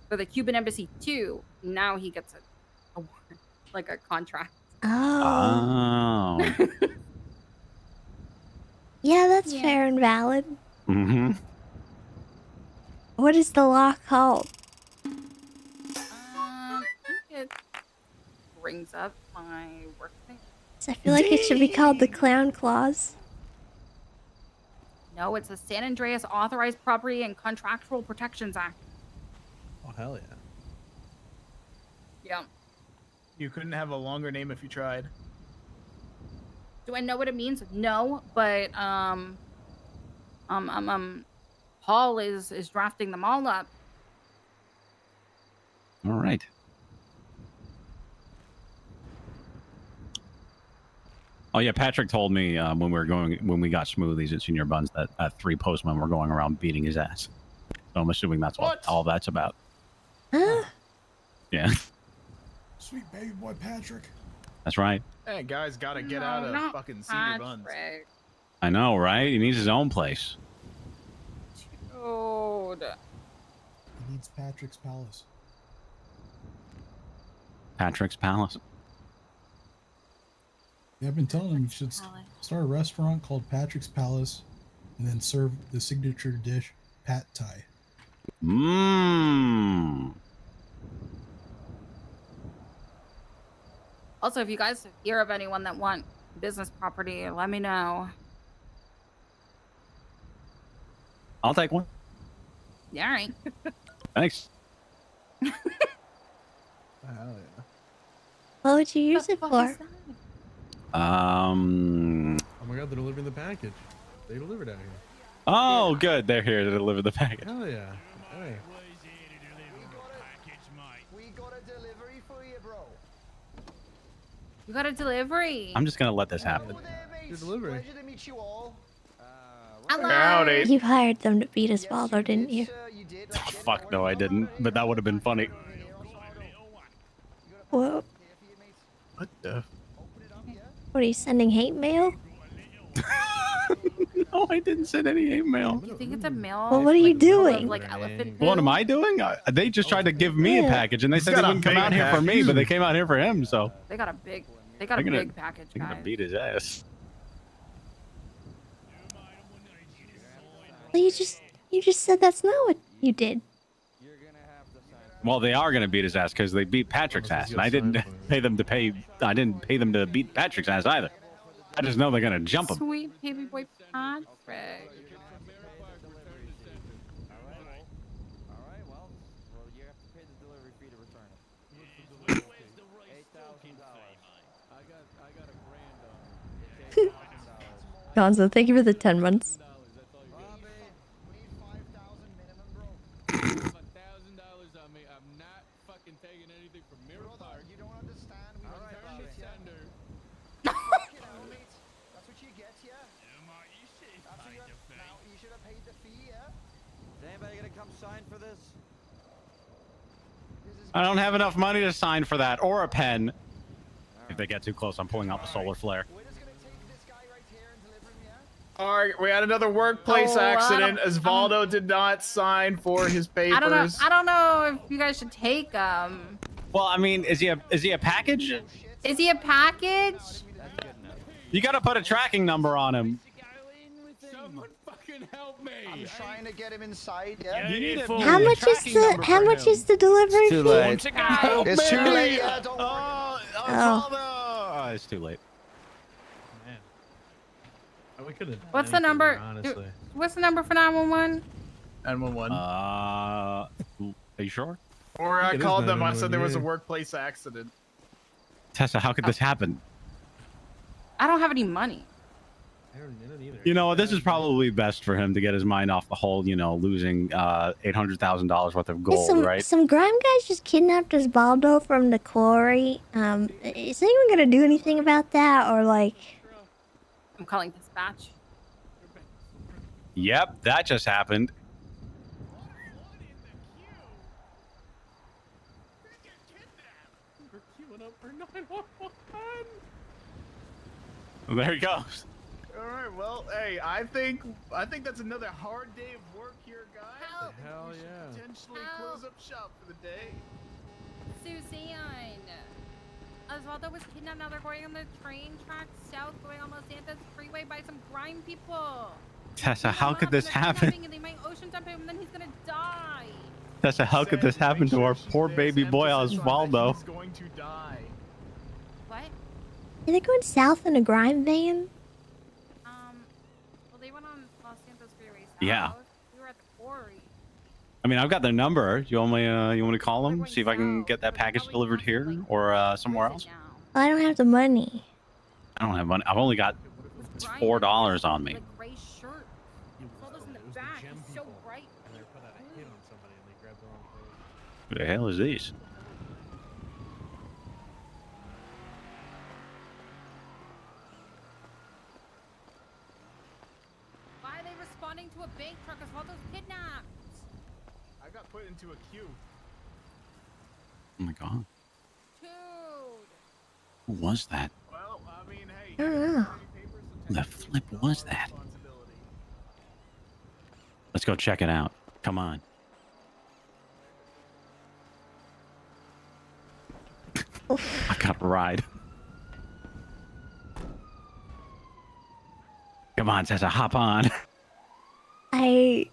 for the Cuban embassy too, now he gets like a contract. Oh. Oh. Yeah, that's Yeah. fair and valid. Mm-hmm. What is the law called? I think it brings up my work thing. I feel like it should be called the Clown Clause. No, it's the San Andreas Authorized Property and Contractual Protections Act. Oh hell yeah. Yeah. You couldn't have a longer name if you tried. Do I know what it means? No, but Paul is drafting them all up. All right. Oh yeah, Patrick told me when we got smoothies at Senior Buns that 3 postmen were going around beating his ass. So I'm assuming that's what all that's about. Huh? Yeah, Sweet baby boy Patrick. that's right. Hey, guys, gotta get out of not fucking Senior Buns. Patrick. I know, right? He needs his own place. Dude. He needs Patrick's Palace. Patrick's Palace. Yeah, I've been telling him he should Palace. start a restaurant called Patrick's Palace and then serve the signature dish, Pad Thai. Mmm. Also, if you guys hear of anyone that want business property, let me know. I'll take one. Yeah, all right. Thanks. Hell yeah. What would you use it fuck for? is that? Oh my god, they're delivering the package. They delivered out here. Oh, good. They're here to deliver the package. Hell yeah. Hey. We got a delivery for you, bro. You got a delivery. I'm just gonna let this happen. Hello there, mate. Your delivery. Pleasure to meet you all. Hello. Howdy. You hired them to beat us all, though, didn't you? Sir, you did. Oh, fuck no, I didn't. But that would have been funny. What? What the? What are you sending hate mail? No, I didn't send any hate mail. You think it's a mail? Well, what are you like, full of, doing? Like elephant What am poo? I doing? They just tried to give me a Yeah. package, and they said they got a wouldn't come big out here for me, but they came out here for him. So They got a big They're gonna- big package, they're gonna guys. beat his ass. Well, you just said that's not what you did. Well, they are gonna beat his ass because they beat Patrick's ass, and I didn't pay them to pay. I didn't pay them to beat Patrick's ass either. I just know they're gonna jump him. Sweet baby boy Patrick. Gonzo, thank you for the 10 months. I don't have enough money to sign for that, or a pen. If they get too close, I'm pulling out the solar flare. All right, we had another workplace accident. Osvaldo did not sign for his papers. I don't know if you guys should take him. Well, I mean, is he a package? Is he a package? You gotta put a tracking number on him. Someone fucking help me! I'm trying to get him inside, yeah? You need a How much is the delivery fee? It's too late, yeah, don't worry. Oh, it's too late. We could have. What's the number? Honestly. What's the number for 911? 911. Are you sure? Or I It is called them. I 911, said there was a yeah. workplace accident. Tessa, how could this happen? I don't have any money. I don't either. You know, this is probably best for him to get his mind off the whole, losing $800,000 worth of gold, some, right? some grime guys just kidnapped Osvaldo from the quarry. Is anyone gonna do anything about that, or like? I'm calling dispatch. Yep, that just happened. There he goes. All right, well, hey, I think that's another hard day of work here, guys. Help. Hell yeah. Potentially Help. close up shop for the day. Suzanne. Osvaldo was kidnapped. Now they're going on the train tracks south, going on Los Santos Freeway by some grime people. Tessa, He's how alive could and this they're happen? kidnapping and they might ocean dump him, and then he's gonna die. Tessa, how could this happen to our poor baby boy Emphasis on that Osvaldo? He's going to die. What? Are they going south in a grime van? Well, they went on Los Santos Freeway South. Yeah. We were at the quarry. I mean, I've got their number. You want me? You want to call them? See if I can get that package delivered here or somewhere else. I don't have the money. I don't have money. I've only got it's $4 on me. The gray shirt. Saw those in the back. He's so bright. And they put out a hit on somebody and they grabbed the wrong place. Who the hell is these? Why are they responding to a bank truck? Osvaldo's kidnapped. I got put into a queue. Oh my god. Dude. Who was that? Well, I mean, hey. I don't know. Who the flip was that? Let's go check it out. Come on. I've got a ride. Come on, Tessa, hop on. I...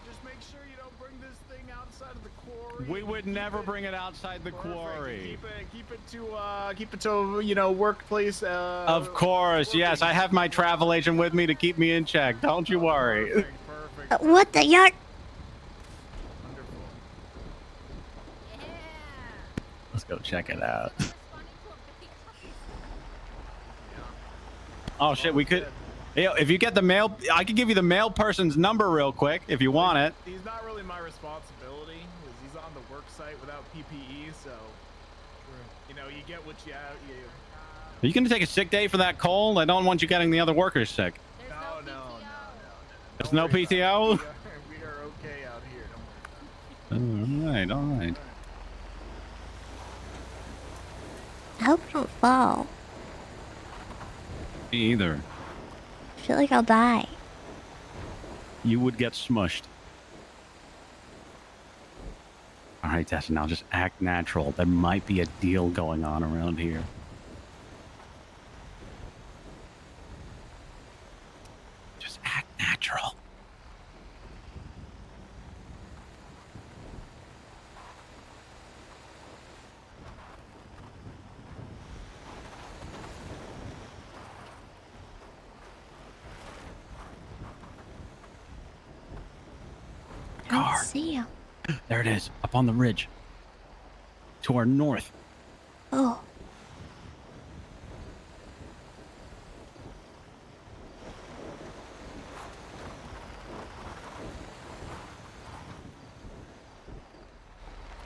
Just make sure you don't bring this thing outside of the quarry. We would never bring it outside the quarry. Keep it to you know, workplace. Of course, yes. I have my travel agent with me to keep me in check. Don't you worry. Perfect. what the yuck? Wonderful. Let's go check it out. Oh shit, we could. Hey, if you get the mail, I could give you the mail person's number real quick if you want it. He's not really my responsibility. 'Cause he's on the work site without PPE, so you know, you get what you have. Are you going to take a sick day for that cold? I don't want you getting the other workers sick. No. There's no PTO? We are okay out here. Don't worry. All right. I hope I don't fall. Me either. I feel like I'll die. You would get smushed. All right, Tessa, now just act natural. There might be a deal going on around here. Just act natural. I don't see him. There it is, up on the ridge. To our north. Oh.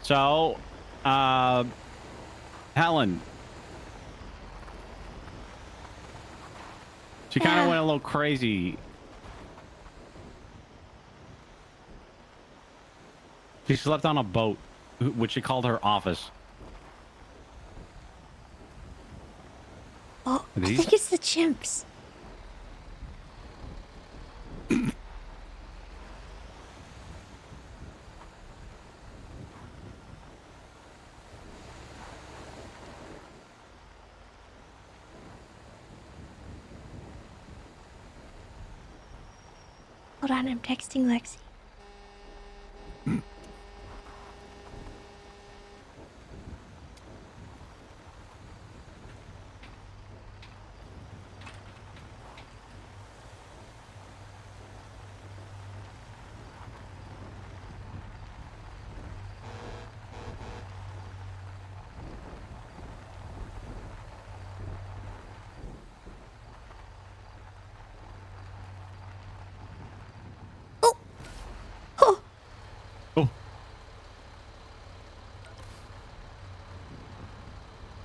So, Helen. She kind of went a little crazy. She slept on a boat, which she called her office. Oh, I These? think it's the chimps. Hold on, I'm texting Lexi.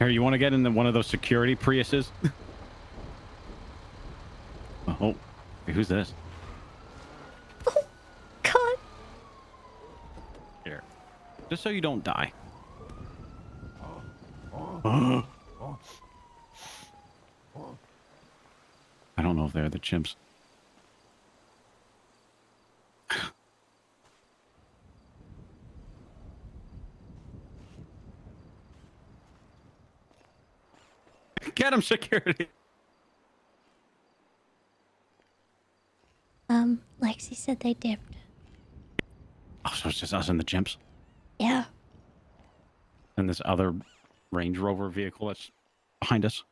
Here, you want to get in one of those security Priuses? Oh, hey, who's this? God. Here, just so you don't die. I don't know if they're the chimps. Get him, security. Lexi said they dipped. Oh, so it's just us and the chimps? Yeah. And this other Range Rover vehicle that's behind us.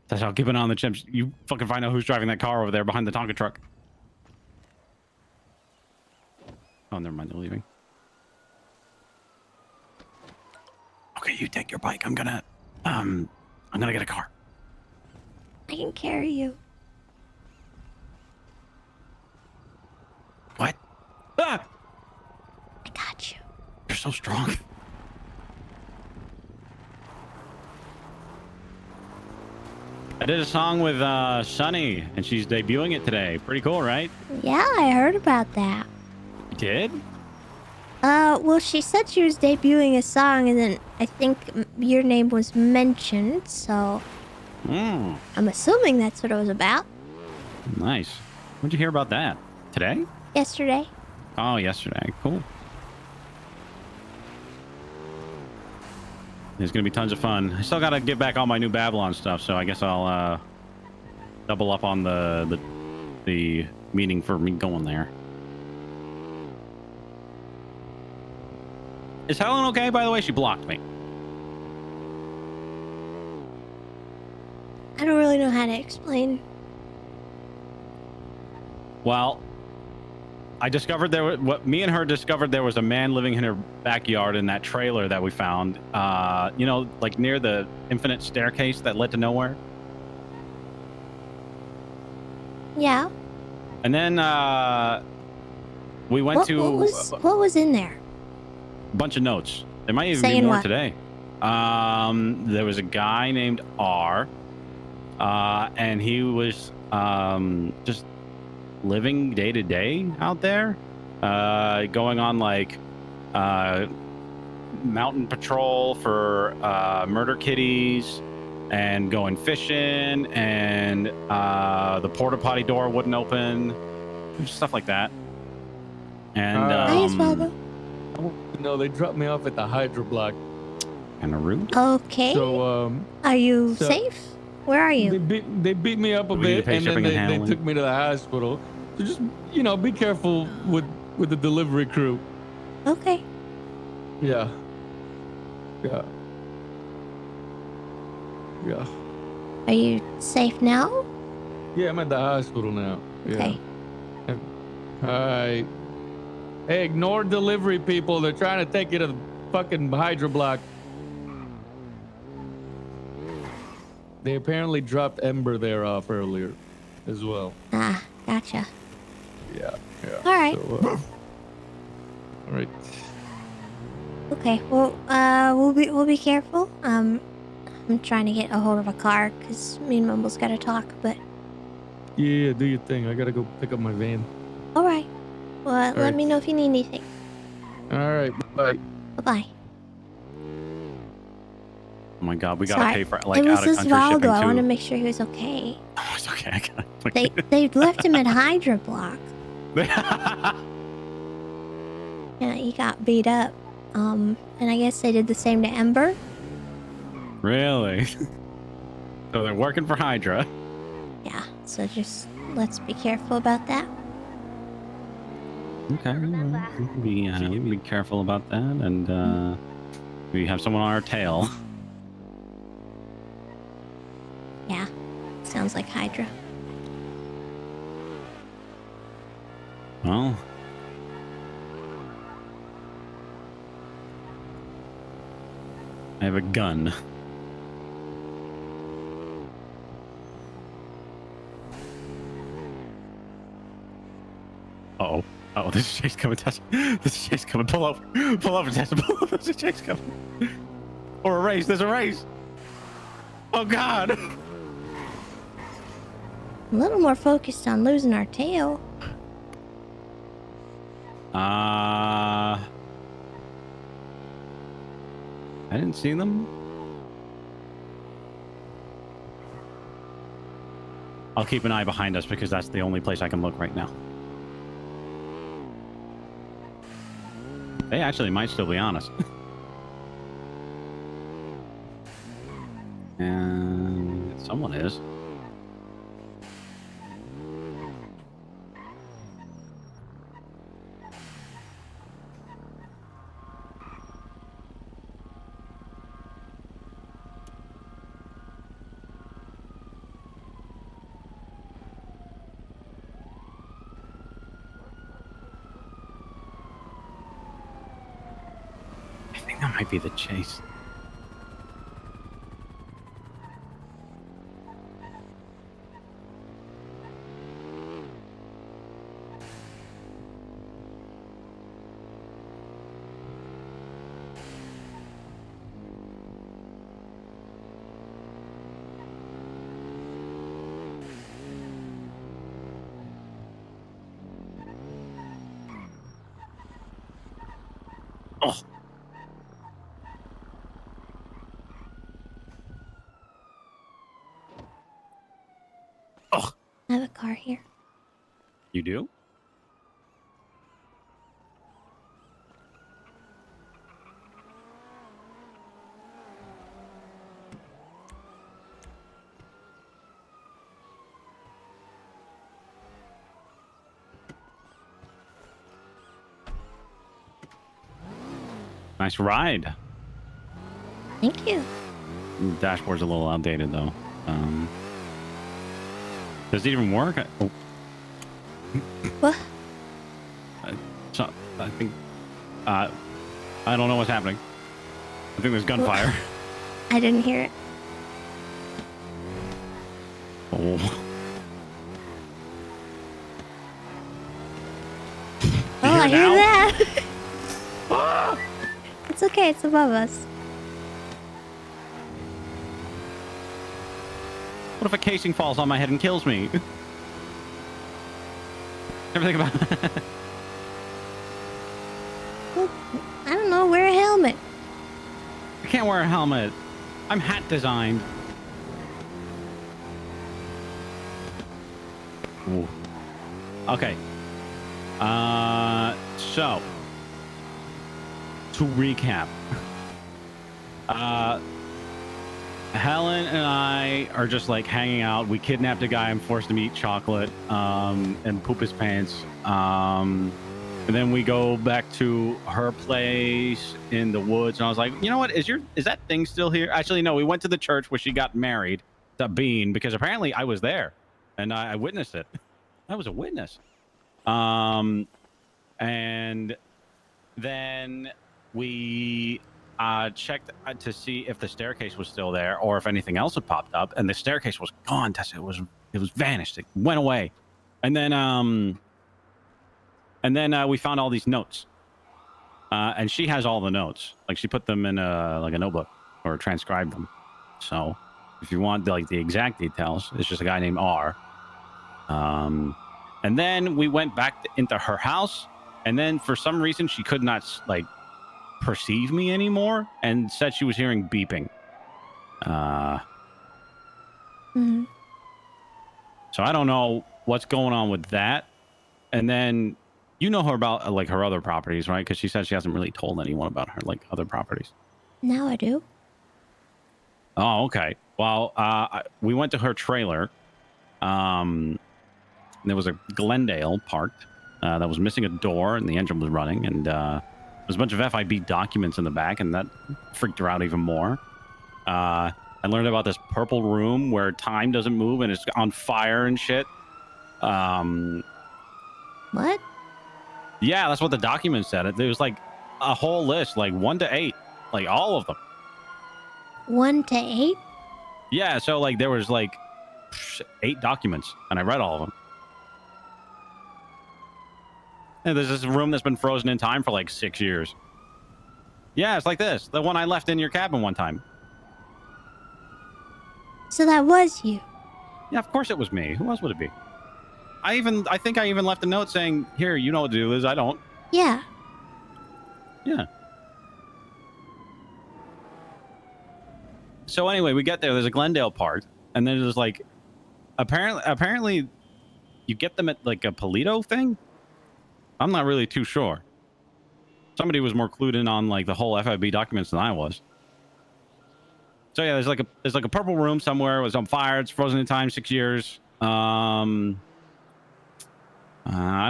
That's how. Keep an eye on the chimps. You fucking find out who's driving that car over there behind the Tonka truck. Oh, never mind. They're leaving. Okay, you take your bike. I'm gonna get a car. I can carry you. What? Ah! I got you. You're so strong. I did a song with Sunny, and she's debuting it today. Pretty cool, right? Yeah, I heard about that. You did? Well, she said she was debuting a song, and then I think your name was mentioned, so I'm assuming that's what it was about. Nice. When'd you hear about that? Today? Yesterday. Oh, yesterday. Cool. It's gonna be tons of fun. I still gotta get back all my new Babylon stuff, so I guess I'll double up on the meaning for me going there. Is Helen okay, by the way? She blocked me. I don't really know how to explain. Well, I discovered what me and her discovered there was a man living in her backyard in that trailer that we found. You know, like near the infinite staircase that led to nowhere. Yeah. And then we went to what was in there? a bunch of notes. There might even Saying be more what? today. There was a guy named R, and he was just living day to day out there, going on like mountain patrol for murder kitties and going fishing, and the porta potty door wouldn't open, just stuff like that. And Nice, Father. No, they dropped me off at the Hydro Block. kind of rude. Okay. So Are you so- safe? Where are you? they beat me up a Do we need to bit, pay and then shipping and they handling? took me to the hospital. So just be careful with the delivery crew. Okay. Yeah. Are you safe now? Yeah, I'm at the hospital now. Yeah. Okay. Hi. Hey, ignore delivery people. They're trying to take you to the fucking Hydro Block. They apparently dropped Ember there off earlier as well. Ah, gotcha. Yeah. All right. So, all right. Okay. Well, we'll be careful. I'm trying to get a hold of a car because me and Mumble's got to talk. But Yeah, do your thing. I gotta go pick up my van. all right. Well, let right. me know if you need anything. All right. Bye. Bye bye. Oh my god, we gotta pay for like it was out of country Osvaldo. shipping I want to too. make sure he was okay. Oh, it's okay. I got it. They left him at Hydra Block. Yeah, he got beat up. And I guess they did the same to Ember. Really? So they're working for Hydra. Yeah. So just let's be careful about that. Okay. Be careful about that, and we have someone on our tail. Yeah. Sounds like Hydra. Well. I have a gun. Uh-oh. Oh, there's a chase coming, Tessa. There's a chase coming. Pull over. Pull over, Tessa. Pull over. There's a chase coming. Or a race. There's a race. Oh, God. A little more focused on losing our tail. I didn't see them. I'll keep an eye behind us because that's the only place I can look right now. They actually might still be honest. And someone is. That might be the chase. Oh. Oh. I have a car here. You do? Nice ride. Thank you. The dashboard's a little outdated though. Does it even work? Oh. What? So, I think I don't know what's happening. I think there's gunfire. I didn't hear it. Oh. Oh, I hear now? that. It's okay. It's above us. What if a casing falls on my head and kills me? Ever think about that? Well, I don't know. Wear a helmet. I can't wear a helmet. I'm hat designed. Ooh. Okay. So to recap, Helen and I are just like hanging out. We kidnapped a guy and forced him to eat chocolate and poop his pants. And then we go back to her place in the woods. And I was like, you know what? Is that thing still here? Actually, no. We went to the church where she got married to Bean because apparently I was there and I witnessed it. I was a witness. And then we checked to see if the staircase was still there or if anything else had popped up, and the staircase was gone. Tessa, it was vanished. It went away. And then we found all these notes, and she has all the notes. Like she put them in a notebook or transcribed them. So if you want the exact details, it's just a guy named R. And then we went back into her house, and then for some reason she could not perceive me anymore and said she was hearing beeping. So I don't know what's going on with that. And then you know her about her other properties, right? Because she said she hasn't really told anyone about her other properties. Now I do. Oh, okay. Well, we went to her trailer. There was a Glendale parked that was missing a door and the engine was running, and there's a bunch of FIB documents in the back, and that freaked her out even more. I learned about this purple room where time doesn't move and it's on fire and shit. What? Yeah, that's what the document said. There was a whole list, 1 to 8, all of them. 1 to 8? Yeah, so there was 8 documents, and I read all of them. And there's this room that's been frozen in time for 6 years. Yeah, it's like this. The one I left in your cabin one time. So that was you. Yeah, of course it was me. Who else would it be? I think I even left a note saying, here, you know what to do, Liz. I don't. Yeah. Yeah. So anyway, we get there. There's a Glendale park, and then there's apparently you get them at a Polito thing. I'm not really too sure. Somebody was more clued in on the whole FIB documents than I was. So yeah, there's a purple room somewhere. It was on fire. It's frozen in time, 6 years. I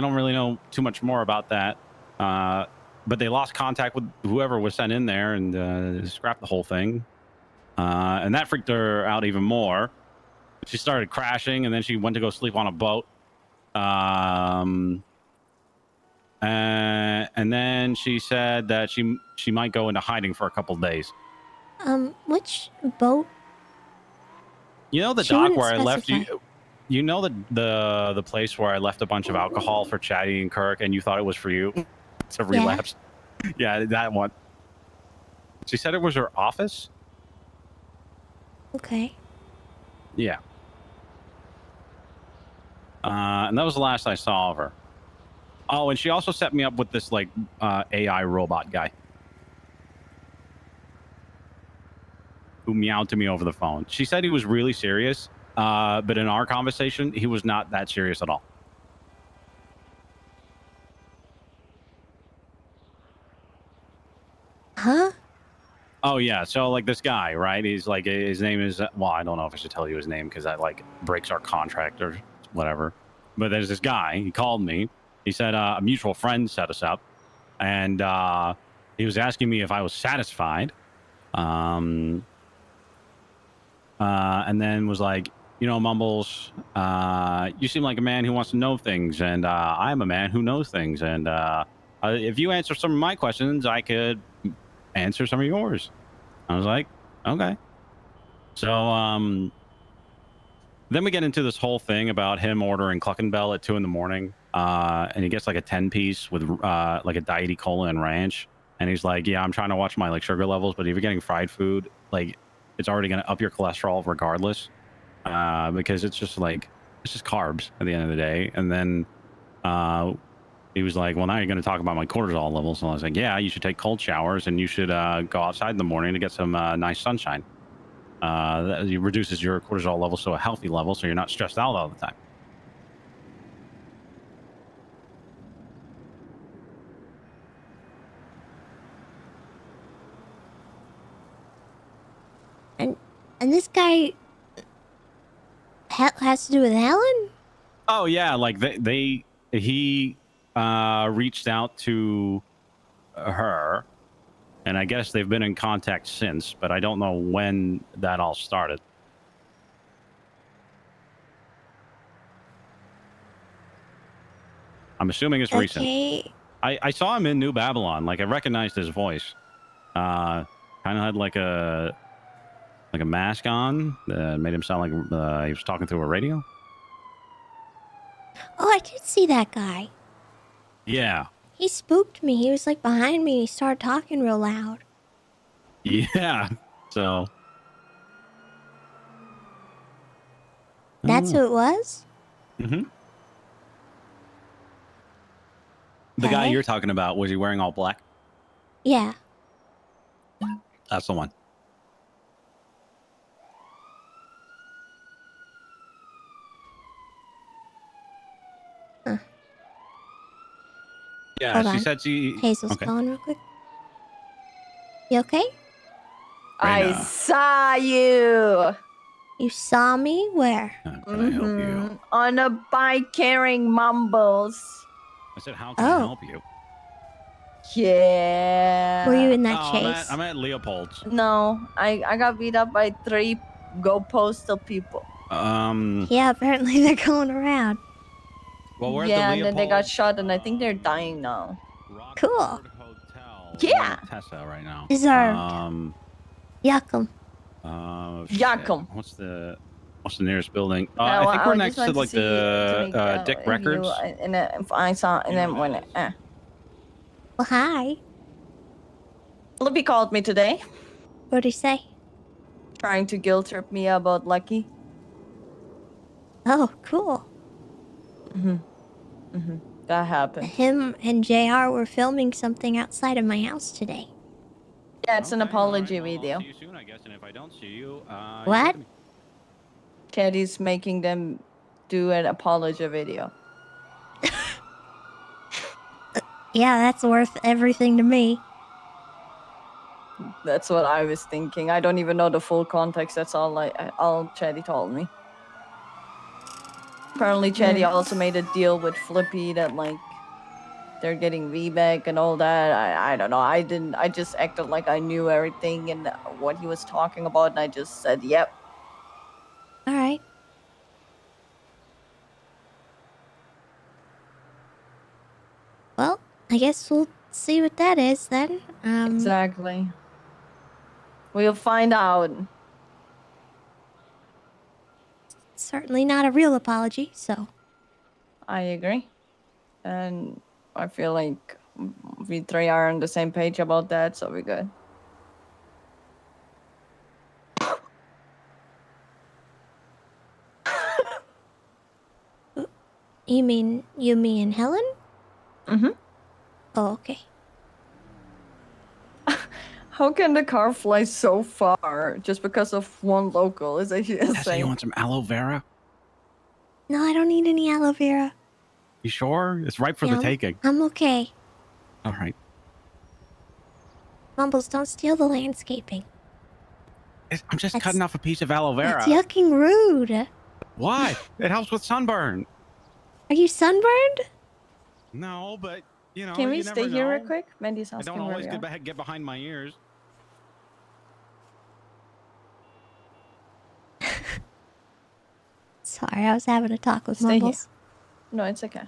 don't really know too much more about that. But they lost contact with whoever was sent in there and scrapped the whole thing. And that freaked her out even more. She started crashing, and then she went to go sleep on a boat. And then she said that she might go into hiding for a couple days. Which boat? You know the She dock wouldn't where I left you. specify. You know the place where I left a bunch of alcohol for Chatty and Kirk, and you thought it was for you to relapse. Yeah, that one. She said it was her office. Okay. Yeah. And that was the last I saw of her. Oh, and she also set me up with this like AI robot guy who meowed to me over the phone. She said he was really serious, but in our conversation, he was not that serious at all. Huh? Oh yeah, so like this guy, right? He's like his name is well, I don't know if I should tell you his name because that like breaks our contract or whatever. But there's this guy. He called me. He said a mutual friend set us up, and he was asking me if I was satisfied. And then was like, you know, Mumbles, you seem like a man who wants to know things, and I'm a man who knows things, and if you answer some of my questions, I could answer some of yours. I was like, okay. So then we get into this whole thing about him ordering Cluckenbell at 2 a.m. And he gets like a 10-piece with like a Diety Cola and ranch. And he's like, yeah, I'm trying to watch my like sugar levels, but if you're getting fried food, like it's already going to up your cholesterol regardless, because it's just carbs at the end of the day. And then he was like, well, now you're going to talk about my cortisol levels. And I was like, yeah, you should take cold showers and you should go outside in the morning to get some nice sunshine. That reduces your cortisol levels to a healthy level, so you're not stressed out all the time. And this guy has to do with Helen? Oh yeah, like he reached out to her, and I guess they've been in contact since, but I don't know when that all started. I'm assuming it's recent. I saw him in New Babylon. Like I recognized his voice. Kind of had like a mask on that made him sound like he was talking through a radio. Oh, I did see that guy. Yeah. He spooked me. He was like behind me and he started talking real loud. Yeah. So. That's who it was? Mm-hmm. The guy you're talking about, was he wearing all black? Yeah. That's the one. Huh. Yeah, Hold she on. said she... Hazel's calling real quick. You okay? I saw you. You saw me? Where? How can I help you? On a bike carrying Mumbles. I said, how can I help you? Yeah. Were you in that chase? I'm at Leopold's. No, I got beat up by 3 Go Postal people. Yeah, apparently they're going around. Well, we're yeah, at the and then they got shot, and I think they're dying now. Cool. Yeah. Tessa right now. Deserved. Yuckum. Yuckum. What's the nearest building? I think we're next to like the Dick Records. And if I saw, and then when Well, hi. Libby called me today. What'd he say? Trying to guilt trip me about Lucky. Oh, cool. That happened. Him and JR were filming something outside of my house today. Yeah, it's an apology video. See you soon, I guess. And if I don't see you, What? Caddy's making them do an apology video. Yeah, that's worth everything to me. That's what I was thinking. I don't even know the full context. That's all Chatty told me. Apparently, Chatty also made a deal with Flippy that like they're getting V-back and all that. I don't know. I just acted like I knew everything and what he was talking about, and I just said, "Yep." All right. Well, I guess we'll see what that is then. Exactly. We'll find out. Certainly not a real apology, so. I agree. And I feel like we three are on the same page about that, so we're good. You mean you, me, and Helen? Mm-hmm. Oh, okay. How can the car fly so far just because of one local? Is that Tessa, you insane? want some aloe vera? No, I don't need any aloe vera. You sure? It's ripe for the taking. I'm okay. All right. Mumbles, don't steal the landscaping. I'm just cutting off a piece of aloe vera. That's yucking rude. Why? It helps with sunburn. Are you sunburned? No, but you know, Can we you stay never here know. real quick? Mandy's I asking don't where always we are. get behind my ears. Sorry, I was having a talk with Stay here. Mumbles. No, it's okay.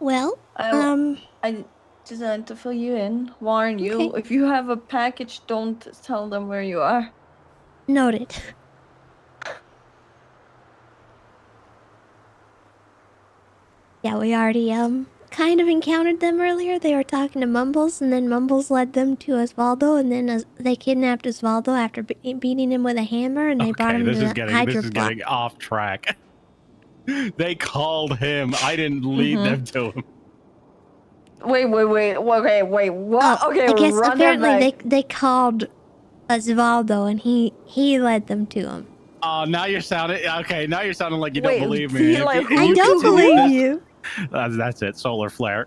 Well, I just wanted to fill you in, warn you. Okay. If you have a package, don't tell them where you are. Noted. Yeah, we already, kind of encountered them earlier. They were talking to Mumbles, and then Mumbles led them to Osvaldo, and then they kidnapped Osvaldo after beating him with a hammer, and they brought him to the Hydro this is block. getting off track. They called him. I didn't lead them to him. Wait, what? Oh, Okay, I guess run that apparently back. they called Osvaldo, and he led them to him. Oh, now you're sounding okay. Now you're sounding like you Wait, don't believe he, me. like, I don't believe you. That's it. Solar flare.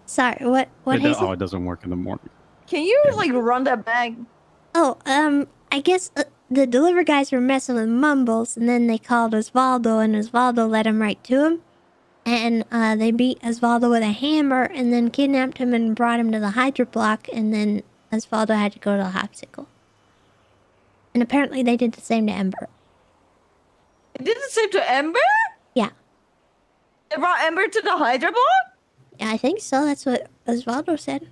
Sorry, what Hazel? Oh, it doesn't work in the morning. Can you like run that back? Oh, I guess the deliver guys were messing with Mumbles, and then they called Osvaldo, and Osvaldo led him right to him. And they beat Osvaldo with a hammer, and then kidnapped him and brought him to the Hydro block, and then Osvaldo had to go to the Hopsicle. And apparently they did the same to Ember. It did the same to Ember? Yeah. They brought Ember to the Hydra block? Yeah, I think so. That's what Osvaldo said.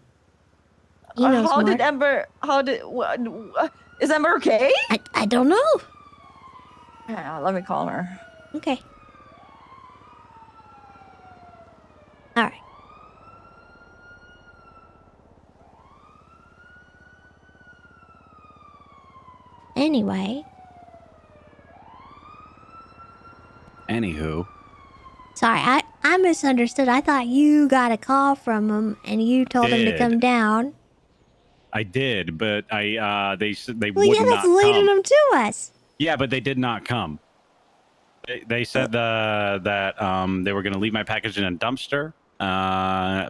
He knows How more. did Ember? Is Ember okay? I don't know. Yeah, let me call her. Okay. All right. Anyway. Anywho. Sorry, I misunderstood. I thought you got a call from him and you told him to come down. I did, but they said they Well, would yeah, not that's come. leading them to us. Yeah, but they did not come. They said that they were going to leave my package in a dumpster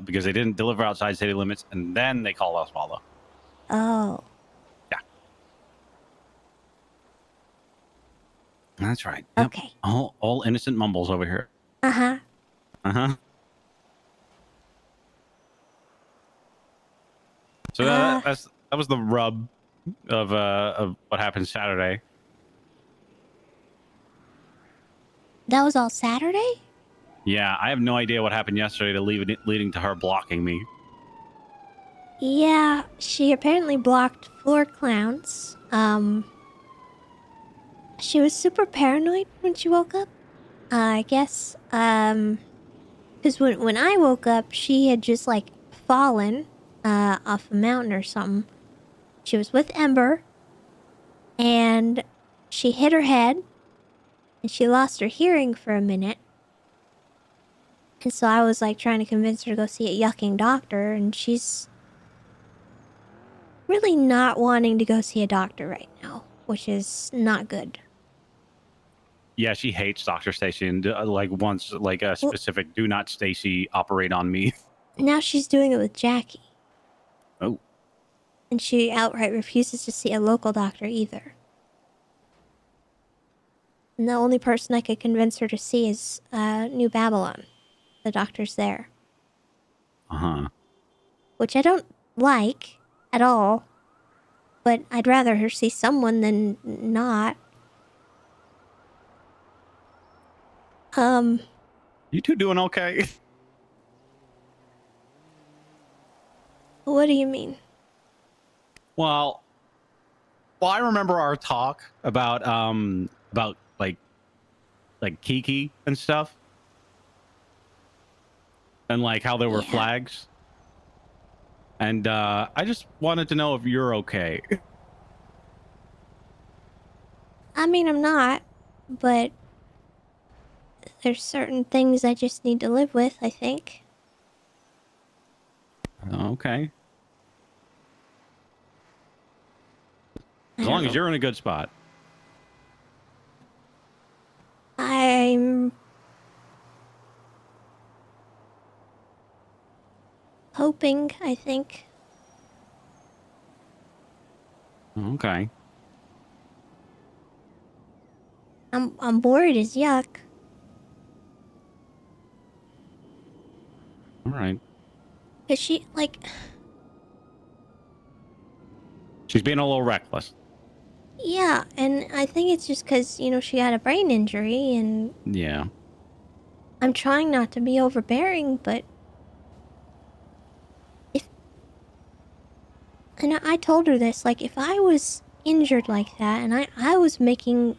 because they didn't deliver outside city limits, and then they called Osvaldo. Oh. Yeah. That's right. Yep. Okay. All innocent mumbles over here. Uh-huh. Uh-huh. So that was the rub of what happened Saturday. That was all Saturday? Yeah, I have no idea what happened yesterday leading to her blocking me. Yeah, she apparently blocked floor clowns. She was super paranoid when she woke up. I guess, because when I woke up, she had just, like, fallen, off a mountain or something. She was with Ember, and she hit her head, and she lost her hearing for a minute. And so I was, like, trying to convince her to go see a yucking doctor, and she's really not wanting to go see a doctor right now, which is not good. Yeah, she hates Dr. Stacy and wants like a specific "Do not Stacy operate on me." Now she's doing it with Jackie. Oh. And she outright refuses to see a local doctor either. And the only person I could convince her to see is New Babylon. The doctor's there. Uh-huh. Which I don't like at all. But I'd rather her see someone than not. You two doing okay? What do you mean? Well, I remember our talk about like Kiki and stuff, and like how there were Yeah. flags. And I just wanted to know if you're okay. I mean, I'm not, but there's certain things I just need to live with, I think. Okay. I As don't long as know. you're in a good spot. I'm hoping, I think. Okay. I'm bored as yuck. All right. Cause she, like, She's being a little reckless. yeah, and I think it's just cause, you know, she had a brain injury and Yeah. I'm trying not to be overbearing, but and I told her this, like, if I was injured like that and I was making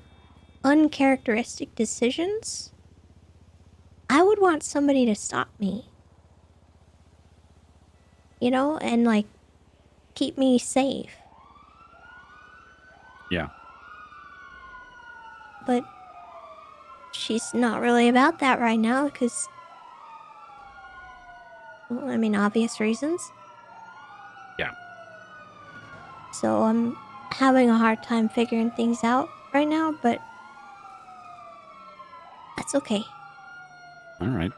uncharacteristic decisions, I would want somebody to stop me. You know, and like keep me safe. Yeah. But she's not really about that right now because, well, I mean, obvious reasons. Yeah. So I'm having a hard time figuring things out right now, but that's okay. All right.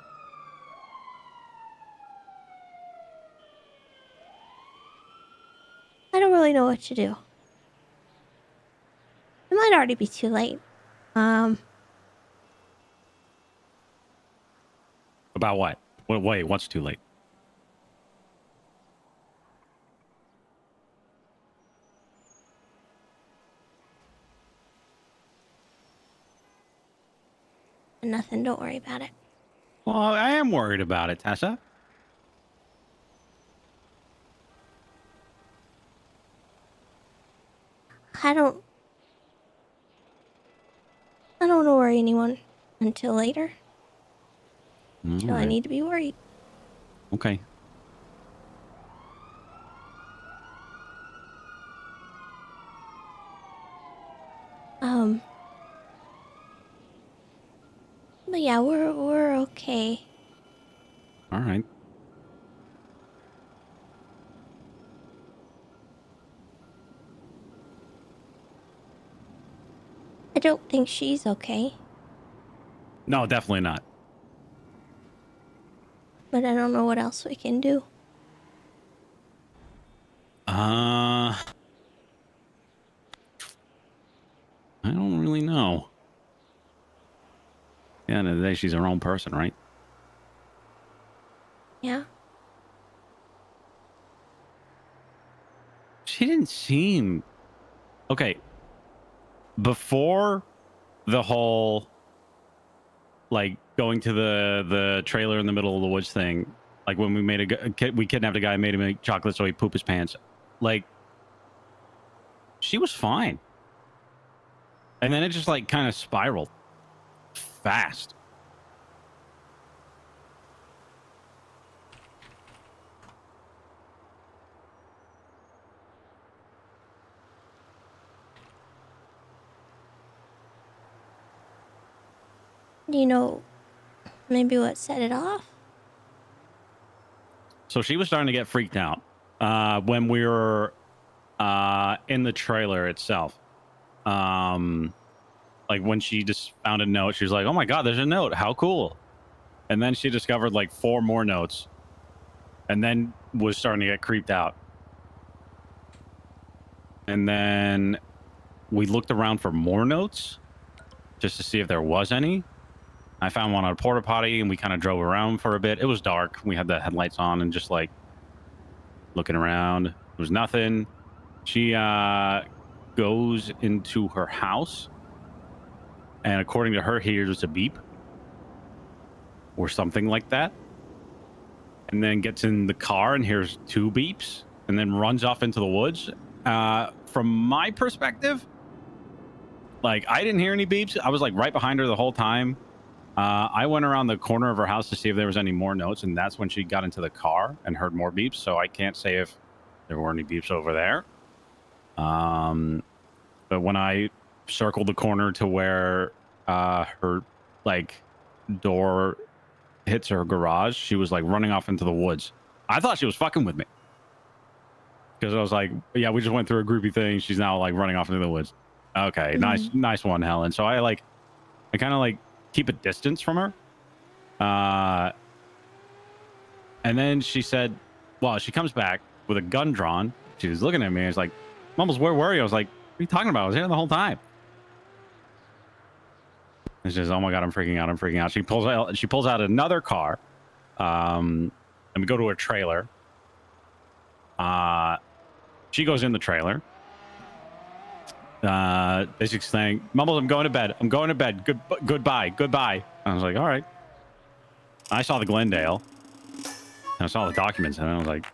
I don't really know what to do. It might already be too late. About what? Wait, what's too late? Nothing, don't worry about it. Well, I am worried about it, Tessa. I don't want to worry anyone until later. Until I need to be worried. Okay. But yeah, we're okay. All right. I don't think she's okay. No, definitely not. But I don't know what else we can do. I don't really know. At the end of the day, she's her own person, right? Yeah. She didn't seem okay. Before the whole like going to the trailer in the middle of the woods thing, like when we made we kidnapped a guy and made him eat chocolate so he poop his pants. Like she was fine. And then it just like kind of spiraled fast. Do you know maybe what set it off? So she was starting to get freaked out when we were in the trailer itself. Like when she just found a note, she was like, "Oh my god, there's a note! How cool!" And then she discovered like 4 more notes, and then was starting to get creeped out. And then we looked around for more notes just to see if there was any. I found one on a porta potty, and we kind of drove around for a bit. It was dark. We had the headlights on and just like looking around. There was nothing. She goes into her house, and according to her, hears a beep or something like that. and then gets in the car and hears 2 beeps and then runs off into the woods. From my perspective, like, I didn't hear any beeps. I was like right behind her the whole time. I went around the corner of her house to see if there was any more notes, and that's when she got into the car and heard more beeps. So I can't say if there were any beeps over there. But when I circled the corner to where her like door hits her garage, she was like running off into the woods. I thought she was fucking with me because I was like, yeah, we just went through a groupie thing. She's now like running off into the woods. Okay, nice one, Helen. So I kind of like keep a distance from her. And then she said, well, she comes back with a gun drawn. She was looking at me. I was like, Mumbles, where were you? I was like, what are you talking about? I was here the whole time. And she says, oh my God, I'm freaking out. I'm freaking out. She pulls out another car. And we go to a trailer. She goes in the trailer. Basically saying, Mumbles, I'm going to bed. I'm going to bed. Goodbye. I was like, all right. I saw the Glendale. And I saw the documents, and I was like,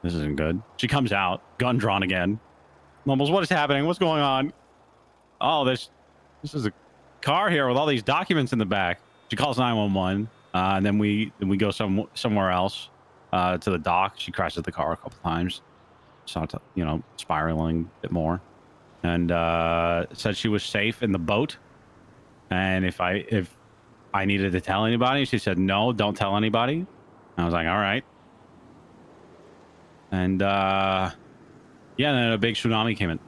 this isn't good. She comes out, gun drawn again. Mumbles, what is happening? What's going on? Oh, this is a car here with all these documents in the back. She calls 911, and then we go somewhere else to the dock. She crashes the car a couple times. Saw it, spiraling a bit more. And said she was safe in the boat. And if I needed to tell anybody, she said, no, don't tell anybody. I was like, all right. And yeah, then a big tsunami came in.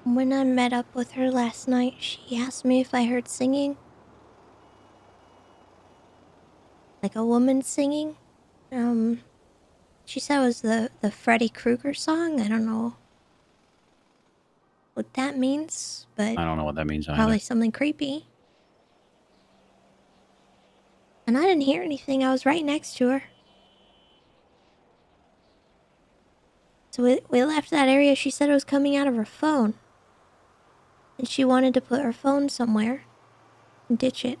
When I met up with her last night, she asked me if I heard singing. Like a woman singing. She said it was the Freddy Krueger song. I don't know what that means, but I don't know what that means either. probably something creepy. And I didn't hear anything. I was right next to her. So we left that area. She said it was coming out of her phone. And she wanted to put her phone somewhere and ditch it.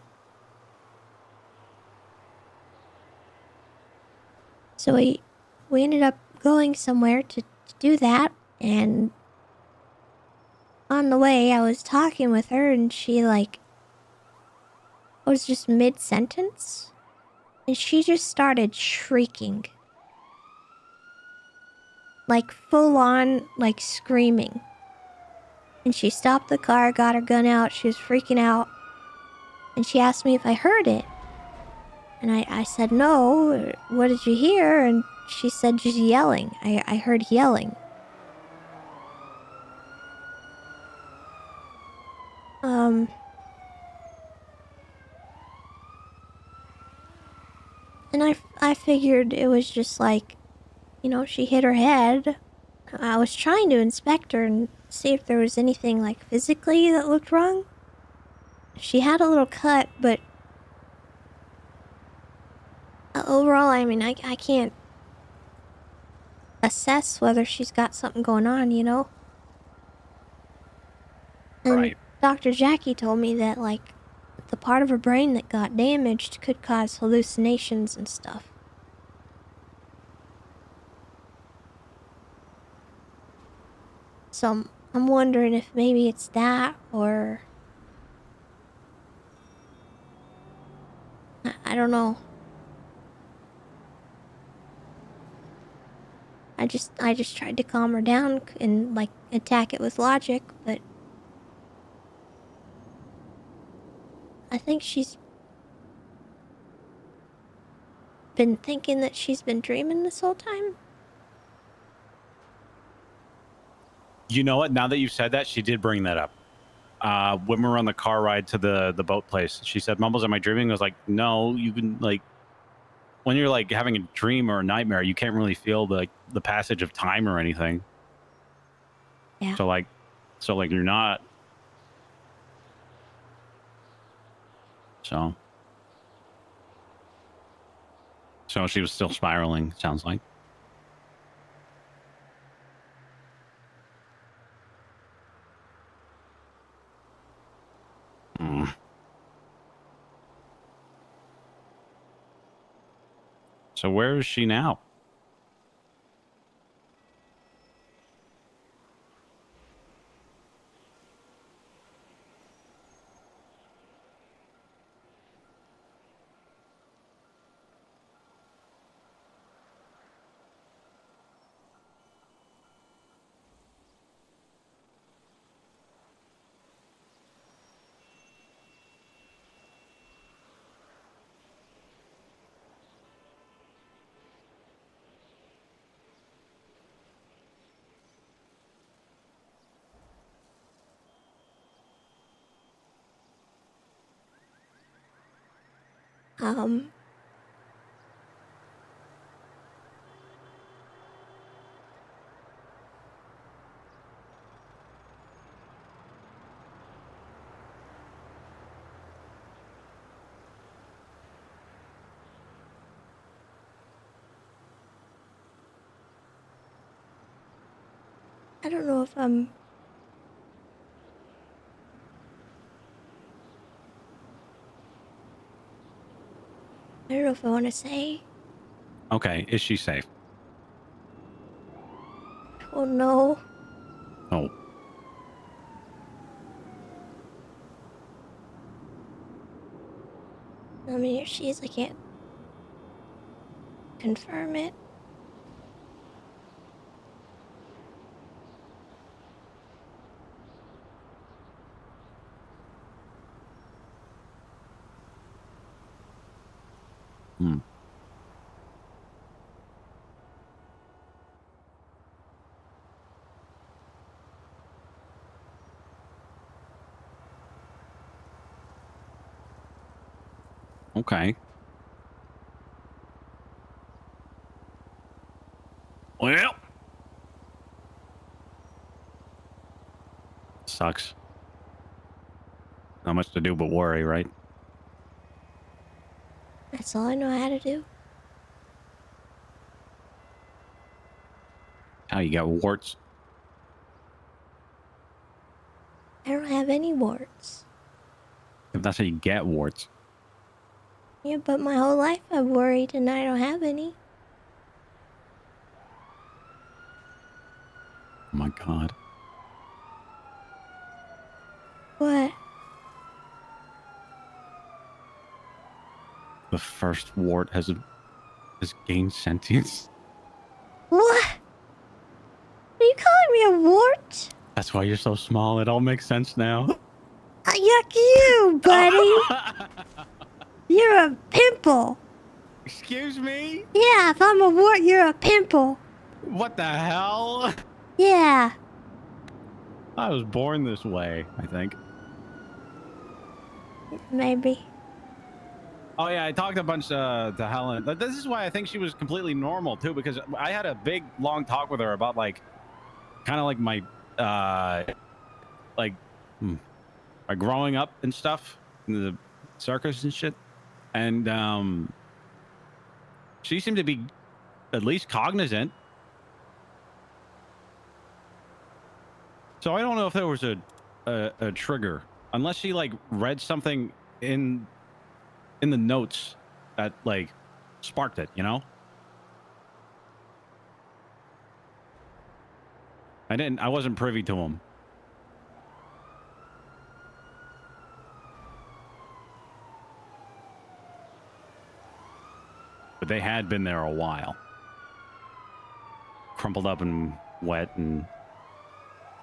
So we ended up going somewhere to do that. And on the way, I was talking with her and she was just mid-sentence. And she just started shrieking. Like full on, like screaming. And she stopped the car, got her gun out. She was freaking out. And she asked me if I heard it. And I said, no. What did you hear? And she said, just yelling. I heard yelling. And I figured it was just like, she hit her head. I was trying to inspect her and see if there was anything like physically that looked wrong. She had a little cut, but overall, I mean, I can't assess whether she's got something going on, And Right. Dr. Jackie told me that, like, the part of her brain that got damaged could cause hallucinations and stuff. So I'm wondering if maybe it's that, or I don't know. I just tried to calm her down and like attack it with logic, but I think she's been thinking that she's been dreaming this whole time. You know what? Now that you've said that, she did bring that up. When we were on the car ride to the boat place, she said, Mumbles, am I dreaming? I was like, no, you can, like, when you're like having a dream or a nightmare, you can't really feel the passage of time or anything. Yeah. So like you're not. So she was still spiraling, sounds like. So where is she now? Um, I don't know if I don't know if I want to say. Okay, is she safe? Oh no. Oh. I mean, if she is, I can't confirm it. Hmm. Okay. Well, sucks. Not much to do but worry, right? That's all I know how to do. How you got warts? I don't have any warts. If that's how you get warts. Yeah, but my whole life I've worried and I don't have any. Oh my god. What? The first wart has gained sentience. What? Are you calling me a wart? That's why you're so small. It all makes sense now. Yuck you, buddy. You're a pimple. Excuse me? Yeah, if I'm a wart, you're a pimple. What the hell? Yeah. I was born this way, I think. Maybe. Oh yeah, I talked a bunch to Helen. This is why I think she was completely normal too, because I had a big long talk with her about like kind of like my like my growing up and stuff in the circus and shit. And she seemed to be at least cognizant. So I don't know if there was a trigger, unless she like read something in the notes that like sparked it, you know? I wasn't privy to them. But they had been there a while. Crumpled up and wet and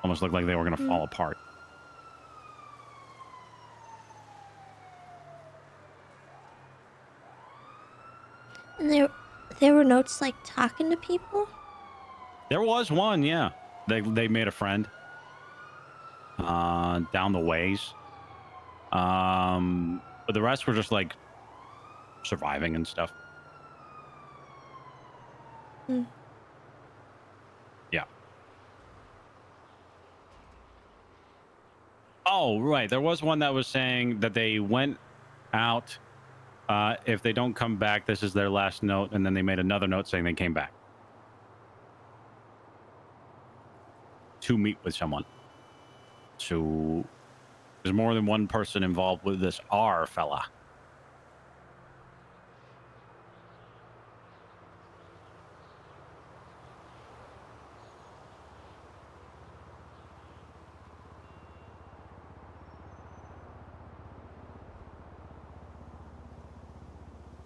almost looked like they were going to fall apart. And there were notes like talking to people? There was one, yeah. They made a friend. Down the ways. But the rest were just like surviving and stuff. Yeah. Oh, right. There was one that was saying that they went out. If they don't come back, this is their last note. And then they made another note saying they came back to meet with someone. So there's more than one person involved with this R fella.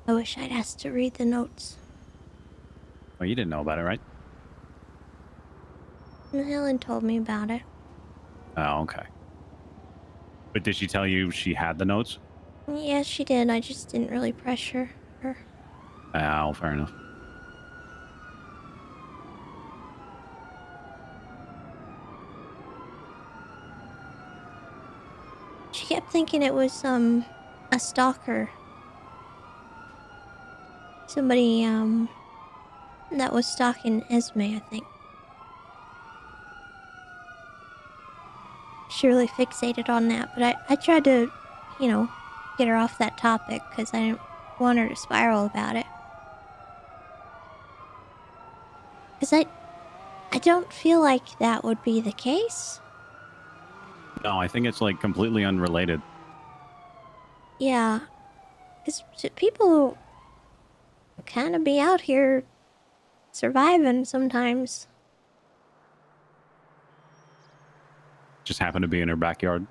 I wish I'd asked to read the notes. Well, you didn't know about it, right? Helen told me about it. Oh, okay. But did she tell you she had the notes? Yes, she did. I just didn't really pressure her. Oh, fair enough. She kept thinking it was, a stalker. Somebody, that was stalking Esme, I think. She really fixated on that, but I tried to, you know, get her off that topic because I didn't want her to spiral about it. Because I don't feel like that would be the case. No, I think it's like completely unrelated. Yeah. Because people kind of be out here surviving sometimes. Just happened to be in her backyard.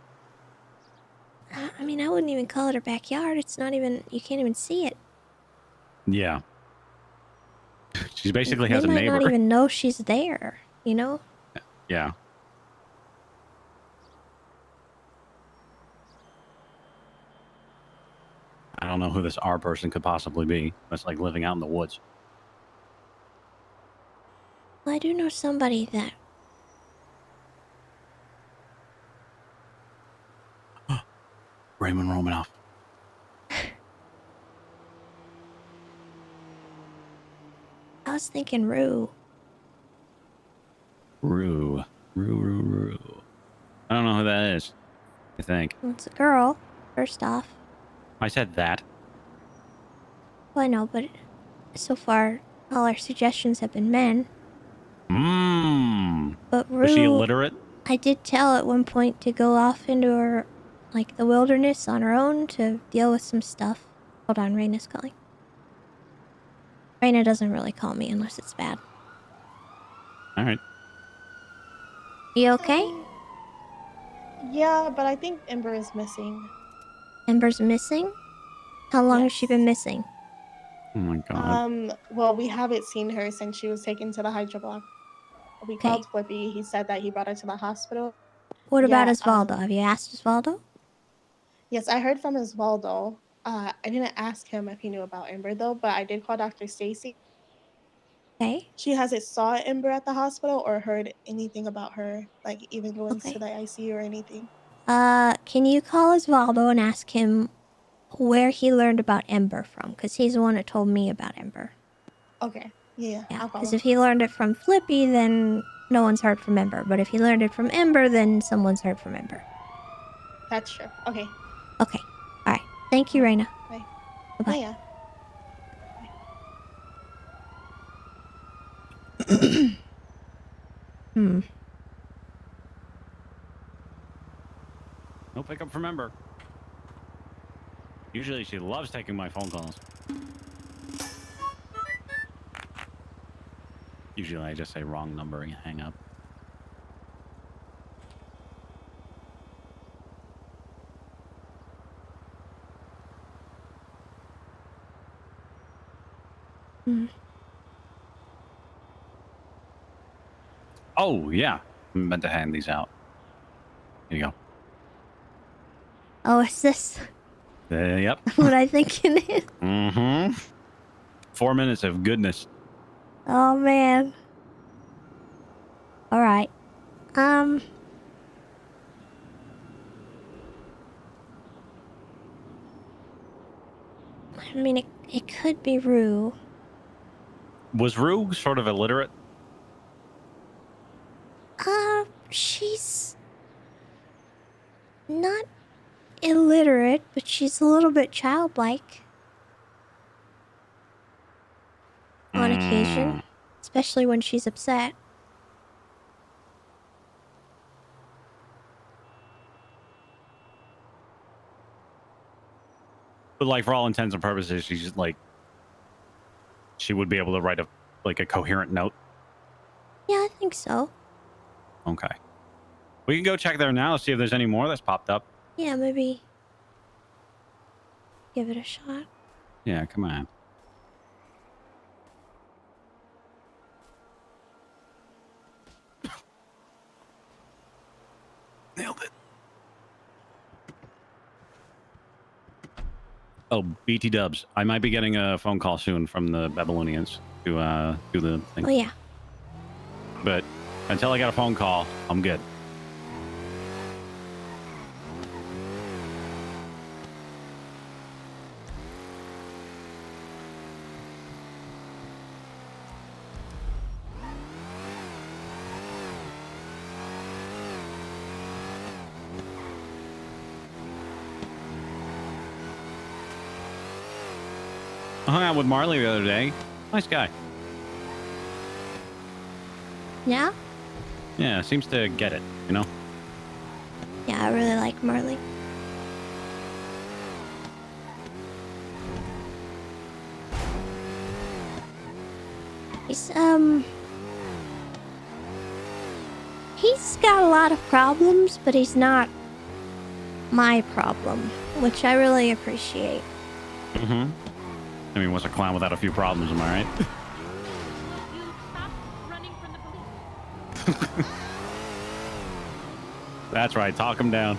I mean, I wouldn't even call it her backyard. It's not even, you can't even see it. Yeah. She basically They has a might neighbor. not even know she's there, you know? Yeah. I don't know who this R person could possibly be. It's like living out in the woods. Well, I do know somebody that... Raymond Romanoff. I was thinking Rue. Rue. Rue. I don't know who that is. I think. Well, it's a girl, first off. I said that. Well, I know, but so far, all our suggestions have been men. But Was she Rue, illiterate? I did tell at one point to go off into her, like, the wilderness on her own to deal with some stuff. Hold on, Raina's calling. Raina doesn't really call me unless it's bad. All right. You okay? Yeah, but I think Ember is missing. Ember's missing? How long has she been missing? Oh my god. Well, we haven't seen her since she was taken to the hydro block. We called Flippy. He said that he brought her to the hospital. What about Yeah, Osvaldo? Have you asked Osvaldo? Yes, I heard from Osvaldo. I didn't ask him if he knew about Ember though, but I did call Dr. Stacy. Okay. She hasn't saw Ember at the hospital or heard anything about her, like even going to the ICU or anything. Can you call Osvaldo and ask him where he learned about Ember from? Because he's the one that told me about Ember. Okay. Yeah, I'll call Because him. if he learned it from Flippy, then no one's heard from Ember. But if he learned it from Ember, then someone's heard from Ember. That's true. Okay. Okay. All right. Thank you, Raina. Bye. Bye-bye. Yeah. No pickup from Ember. Usually she loves taking my phone calls. Usually I just say wrong number and hang up. Oh, yeah. I meant to hand these out. Here you go. Oh, is this Yep. what I think it is? Mm-hmm. 4 minutes of goodness. Oh, man. All right. I mean, it could be Rue. Was Rue sort of illiterate? She's not illiterate, but she's a little bit childlike on occasion, especially when she's upset. But like for all intents and purposes, she's just like she would be able to write a coherent note. Yeah, I think so. Okay. We can go check there now, see if there's any more that's popped up. Yeah, maybe give it a shot. Yeah, come on. Nailed it. Oh, BT Dubs. I might be getting a phone call soon from the Babylonians to do the thing. Oh, yeah. But until I get a phone call, I'm good. I hung out with Marley the other day. Nice guy. Yeah? Yeah, seems to get it, you know? Yeah, I really like Marley. He's got a lot of problems, but he's not my problem, which I really appreciate. Mm-hmm. I mean, what's a clown without a few problems, am I right? That's right, talk him down.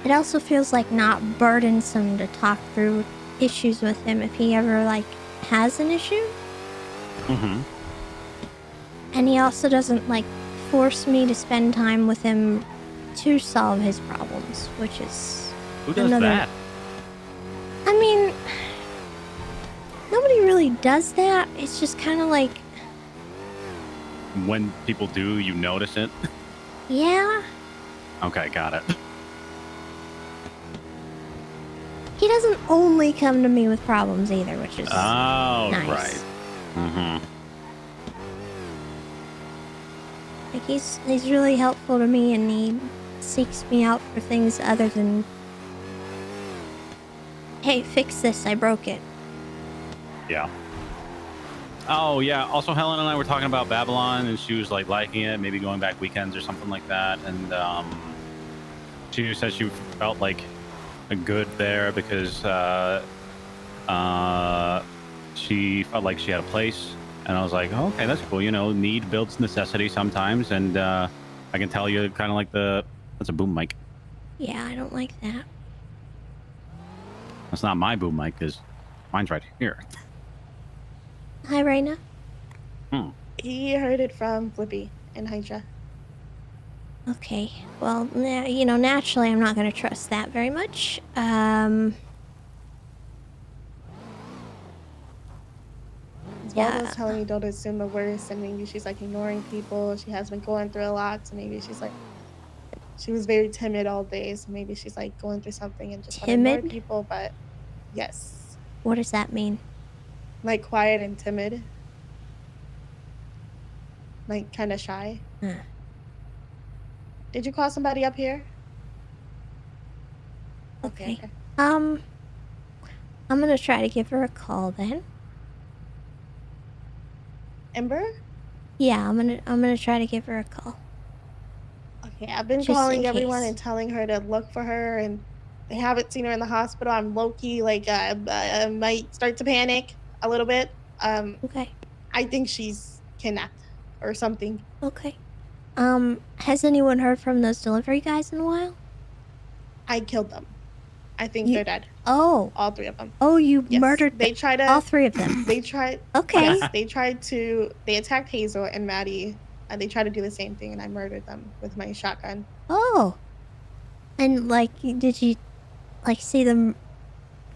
It also feels like not burdensome to talk through issues with him if he ever, like, has an issue. Mm-hmm. And he also doesn't, like, force me to spend time with him to solve his problems, which is Who does that? I mean, nobody really does that. It's just kind of like, When people do, you notice it? yeah. Okay, got it. He doesn't only come to me with problems either, which is Oh, nice. right. Mm-hmm. Like he's really helpful to me, and he seeks me out for things other than, hey, fix this, I broke it. Yeah. Oh, yeah. Also, Helen and I were talking about Babylon, and she was, like, liking it, maybe going back weekends or something like that. And she said she felt like a good there because she felt like she had a place. And I was like, oh, okay, that's cool. You know, need builds necessity sometimes. And I can tell you kind of like that's a boom mic. Yeah, I don't like that. That's not my boom mic because mine's right here. Hi, Raina. He heard it from Flippy and Hydra. Okay. Well, you know, naturally, I'm not going to trust that very much. Waldo's telling me don't assume the worst, and maybe she's like ignoring people. She has been going through a lot, so maybe she's like, she was very timid all day, so maybe she's like going through something and just want to ignore Timid? people. But yes, What does that mean? like quiet and timid, like kind of shy. Huh. Did you call somebody up here? Okay. I'm gonna try to give her a call then. Ember? Yeah, I'm gonna try to give her a call. Okay, I've been Just in calling everyone case. and telling her to look for her, and they haven't seen her in the hospital. I'm low key like I might start to panic a little bit. Okay. I think she's kidnapped or something. Okay. Has anyone heard from those delivery guys in a while? I killed them. I think they're dead. Oh. All three of them. Oh, you Yes. murdered They tried to all three of them. They tried. Okay. Yes, they attacked Hazel and Maddie, and they tried to do the same thing, and I murdered them with my shotgun. Oh. And like, did you like see them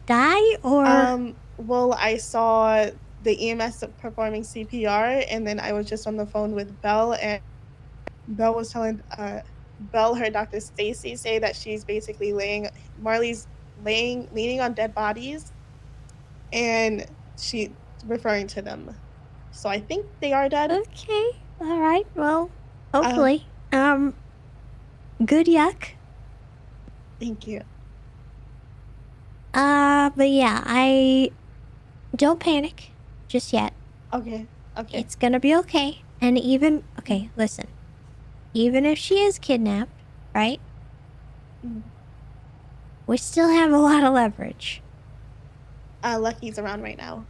die or? Well, I saw the EMS performing CPR, and then I was just on the phone with Belle, and Belle was telling Belle heard Dr. Stacy say that she's basically Marley's leaning on dead bodies, and she referring to them. So I think they are dead. Okay. All right. Well, hopefully. Good yuck. Thank you. But yeah, don't panic. just yet. Okay. Okay. It's gonna be okay. And even okay, listen. Even if she is kidnapped, right? Mhm. We still have a lot of leverage. Lucky's around right now.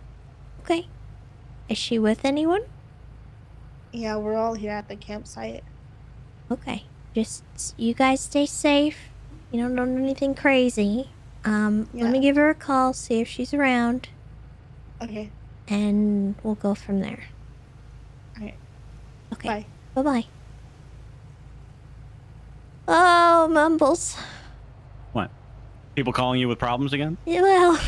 Okay. Is she with anyone? Yeah, we're all here at the campsite. Okay. Just you guys stay safe. You don't do anything crazy. Let me Yeah. give her a call, see if she's around, Okay. and we'll go from there. All right. Okay. Bye. Bye-bye. Oh, Mumbles. What? People calling you with problems again? Yeah, well,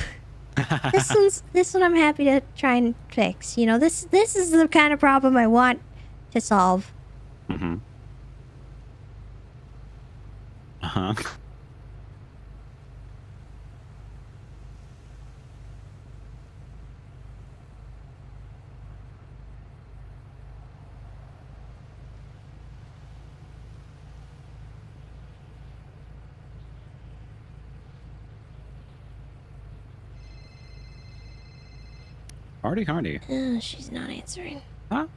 this one I'm happy to try and fix. You know, this is the kind of problem I want to solve. Mm-hmm. Uh-huh. Hardy. She's not answering. Huh?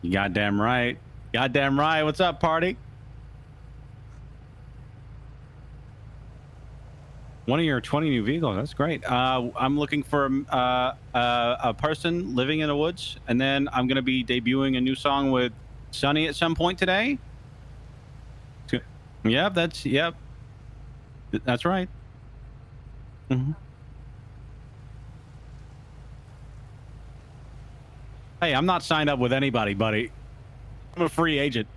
You goddamn right. Goddamn right. What's up, party? One of your 20 new vehicles. That's great. I'm looking for a person living in the woods, and then I'm going to be debuting a new song with Sunny at some point today. Yep, that's right. Mm-hmm. Hey, I'm not signed up with anybody, buddy. I'm a free agent.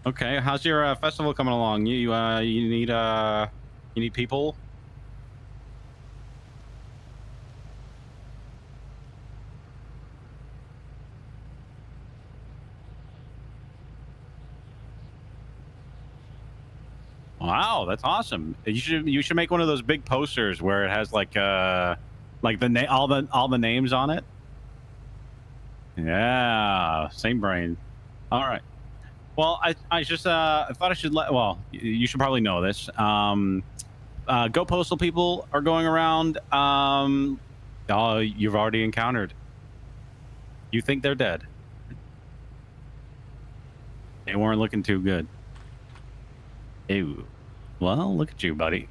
Okay. How's your festival coming along? You need people? Wow, that's awesome. You should make one of those big posters where it has like the all the names on it. Yeah, same brain. All right. Well, I just I thought I should you should probably know this. Go Postal people are going around. You've already encountered. You think they're dead. They weren't looking too good. Ew. Well, look at you, buddy.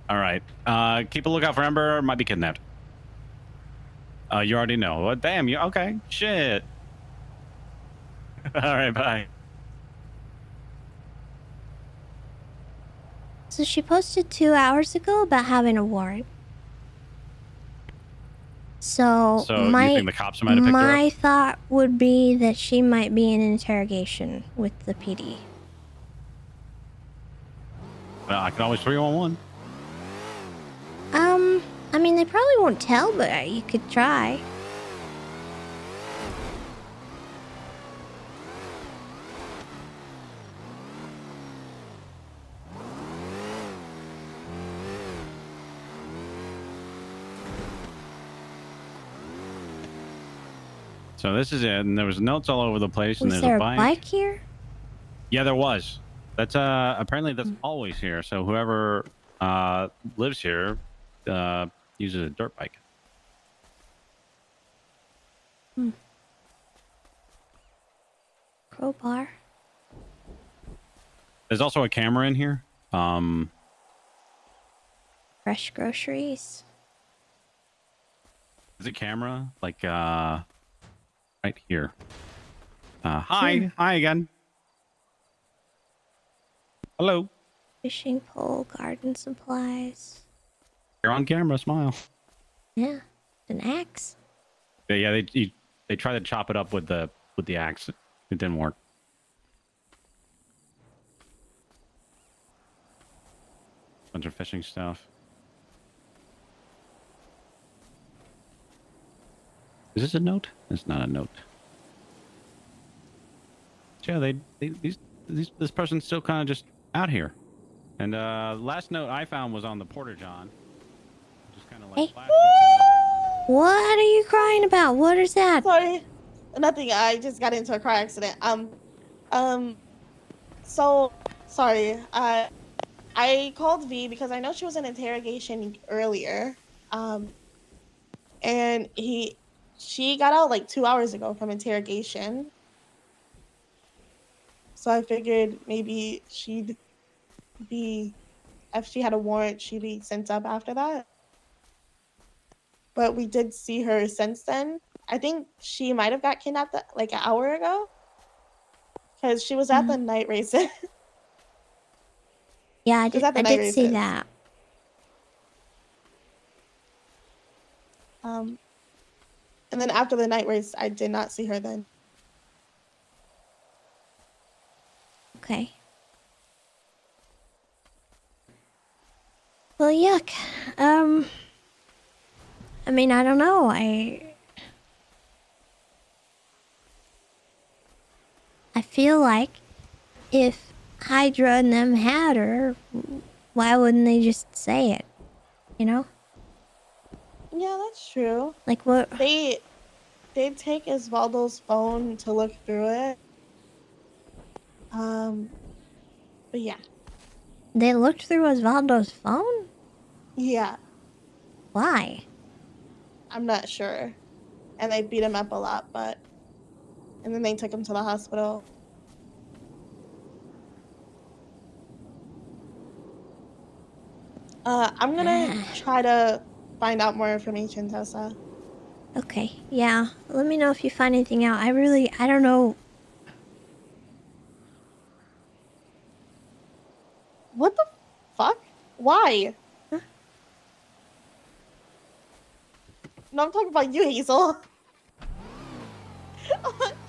All right. Keep a lookout for Ember. Might be kidnapped. You already know. What? Damn. You okay? Shit. All right. Bye. So she posted 2 hours ago about having a warrant. So you think the cops might have picked her up? My thought would be that she might be in interrogation with the PD. I can always 311. I mean, they probably won't tell, but you could try. So this is it, and there was notes all over the place, and Was there's there a bike. a bike here? Yeah, there was. That's apparently that's always here. So whoever lives here uses a dirt bike. Crowbar. There's also a camera in here. Fresh groceries. Is it camera? Like right here. Hi again. Hello. Fishing pole, garden supplies. You're on camera. Smile. Yeah, an axe. Yeah, they tried to chop it up with the axe. It didn't work. Bunch of fishing stuff. Is this a note? It's not a note. Yeah, this person's still kind of just out here. And last note I found was on the Porta John. Just kind of Hey. like flashed it What are you crying about? What is that? Sorry, nothing. I just got into a car accident. So sorry. I called V because I know she was in interrogation earlier. And she got out like 2 hours ago from interrogation. So I figured maybe she'd be, if she had a warrant, she'd be sent up after that. But we did see her since then. I think she might have got kidnapped like an hour ago because she was at the night races. Yeah, She was at the I night did see races. that. And then after the night race, I did not see her then. Okay. Well, yuck. I mean, I don't know. I feel like if Hydra and them had her, why wouldn't they just say it? You know? Yeah, that's true. Like what? They did take Osvaldo's phone to look through it. But yeah. They looked through Osvaldo's phone? Yeah, Why? I'm not sure. And they beat him up a lot, and then they took him to the hospital. I'm gonna try to find out more information, Tessa. Okay, yeah. Let me know if you find anything out. I don't know. What the fuck? Why? No, I'm talking about you, Hazel.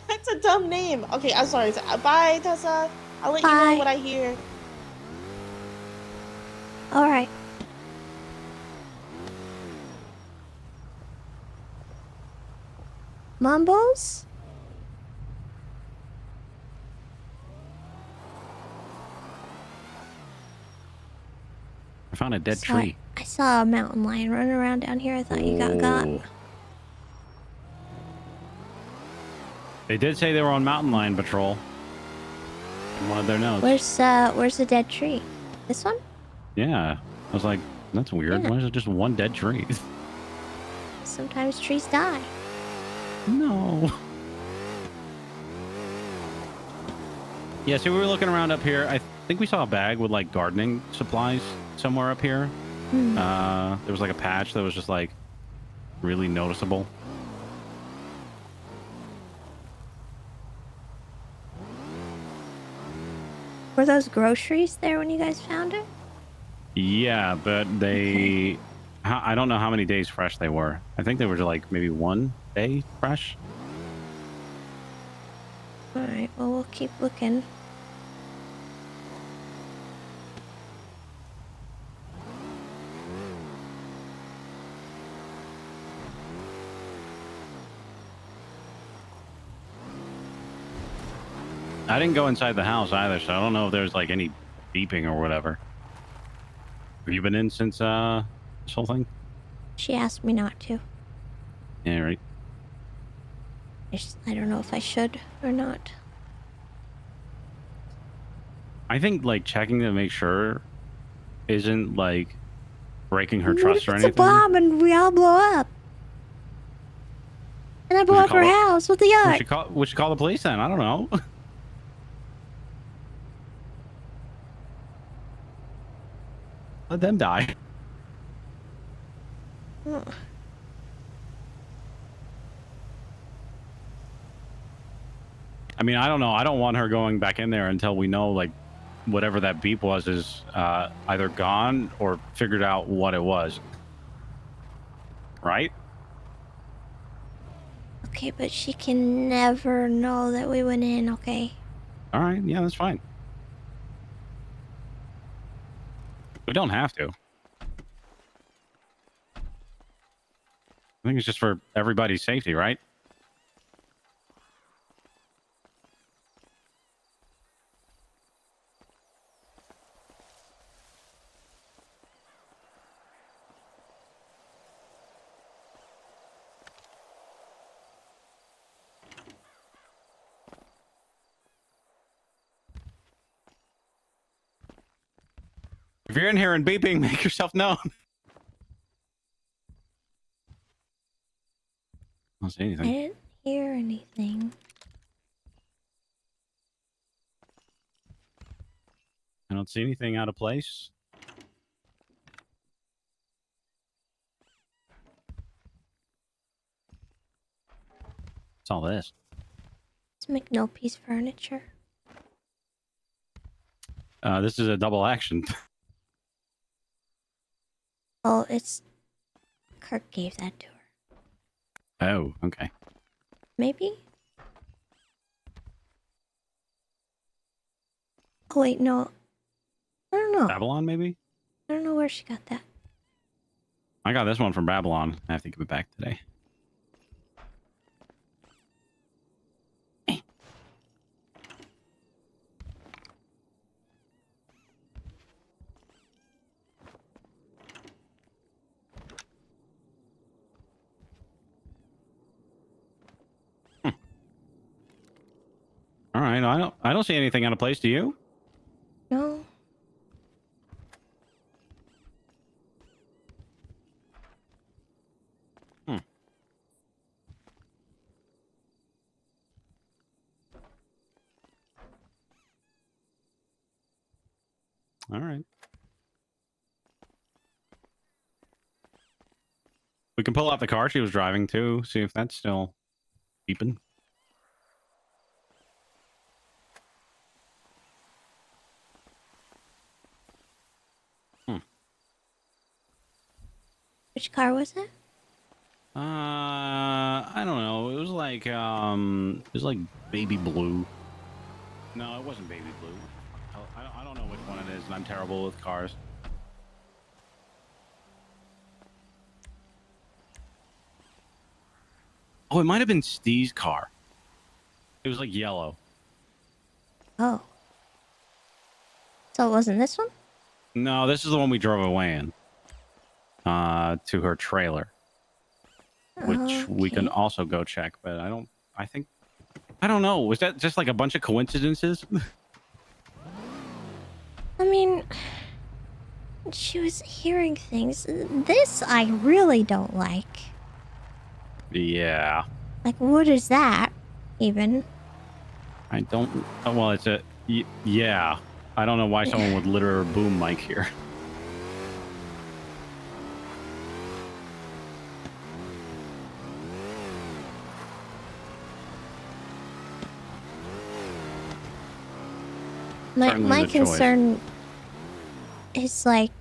That's a dumb name. Okay, I'm sorry. Bye, Tessa. I'll let you know what I hear. Alright. Mumbles? I found a dead tree. I saw a mountain lion running around down here. I thought you got. They did say they were on mountain lion patrol. In one of their notes. Where's the dead tree? This one? Yeah. I was like, that's weird. Yeah. Why is it just one dead tree? Sometimes trees die. No. Yeah, so we were looking around up here. I think we saw a bag with like gardening supplies somewhere up here. There was like a patch that was just like really noticeable. Were those groceries there when you guys found it? Yeah, but they... I don't know how many days fresh they were. I think they were like maybe 1 day fresh. Alright, well, we'll keep looking. I didn't go inside the house either, so I don't know if there's like any beeping or whatever. Have you been in since this whole thing? She asked me not to. Yeah, right. I don't know if I should or not. I think like checking to make sure isn't like breaking her trust or It's anything. a bomb and we all blow up. And I blow up her house. What the yuck? We should call the police then. I don't know. Let them die. I mean, I don't know. I don't want her going back in there until we know, like, whatever that beep was is either gone or figured out what it was. Right? Okay, but she can never know that we went in, okay? All right. Yeah, that's fine. We don't have to. I think it's just for everybody's safety, right? If you're in here and beeping, make yourself known. I don't see I anything. didn't hear anything. I don't see anything out of place. What's all this? It's McNulty's furniture. This is a double action. Oh, it's... Kirk gave that to her. Oh, okay. Maybe? Oh, wait, no. I don't know. Babylon, maybe? I don't know where she got that. I got this one from Babylon. I have to give it back today. All right, I don't see anything out of place. Do you? No. All right. We can pull out the car she was driving too. See if that's still beeping. Which car was it? I don't know. It was like baby blue. No, it wasn't baby blue. I don't know which one it is, and I'm terrible with cars. Oh, it might have been Steve's car. It was like yellow. Oh. So it wasn't this one? No, this is the one we drove away in. To her trailer. Which we can also go check, but I don't know. Was that just like a bunch of coincidences? I mean, she was hearing things. This I really don't like. Yeah. Like, what is that, even? I don't... well, it's a... yeah. I don't know why someone would litter a boom mic here. My concern is like,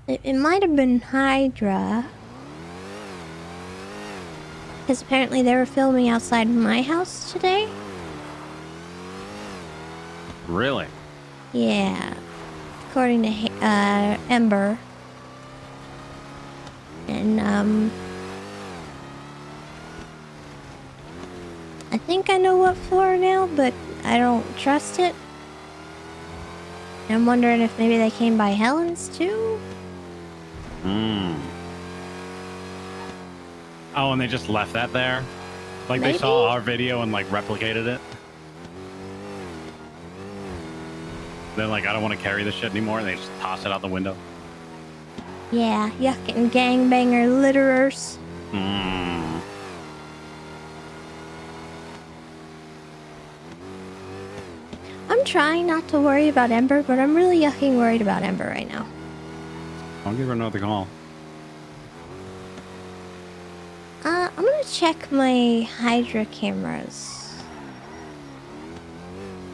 it might have been Hydra. Because apparently they were filming outside my house today. Really? Yeah. According to Ember. And, I think I know what floor now, but I don't trust it. I'm wondering if maybe they came by Helen's too? Oh, and they just left that there? Like Maybe? they saw our video and like replicated it? They're like, I don't want to carry this shit anymore, and they just toss it out the window? Yeah, yucking gangbanger litterers. I'm trying not to worry about Ember, but I'm really yucking worried about Ember right now. I'll give her another call. I'm gonna check my Hydra cameras.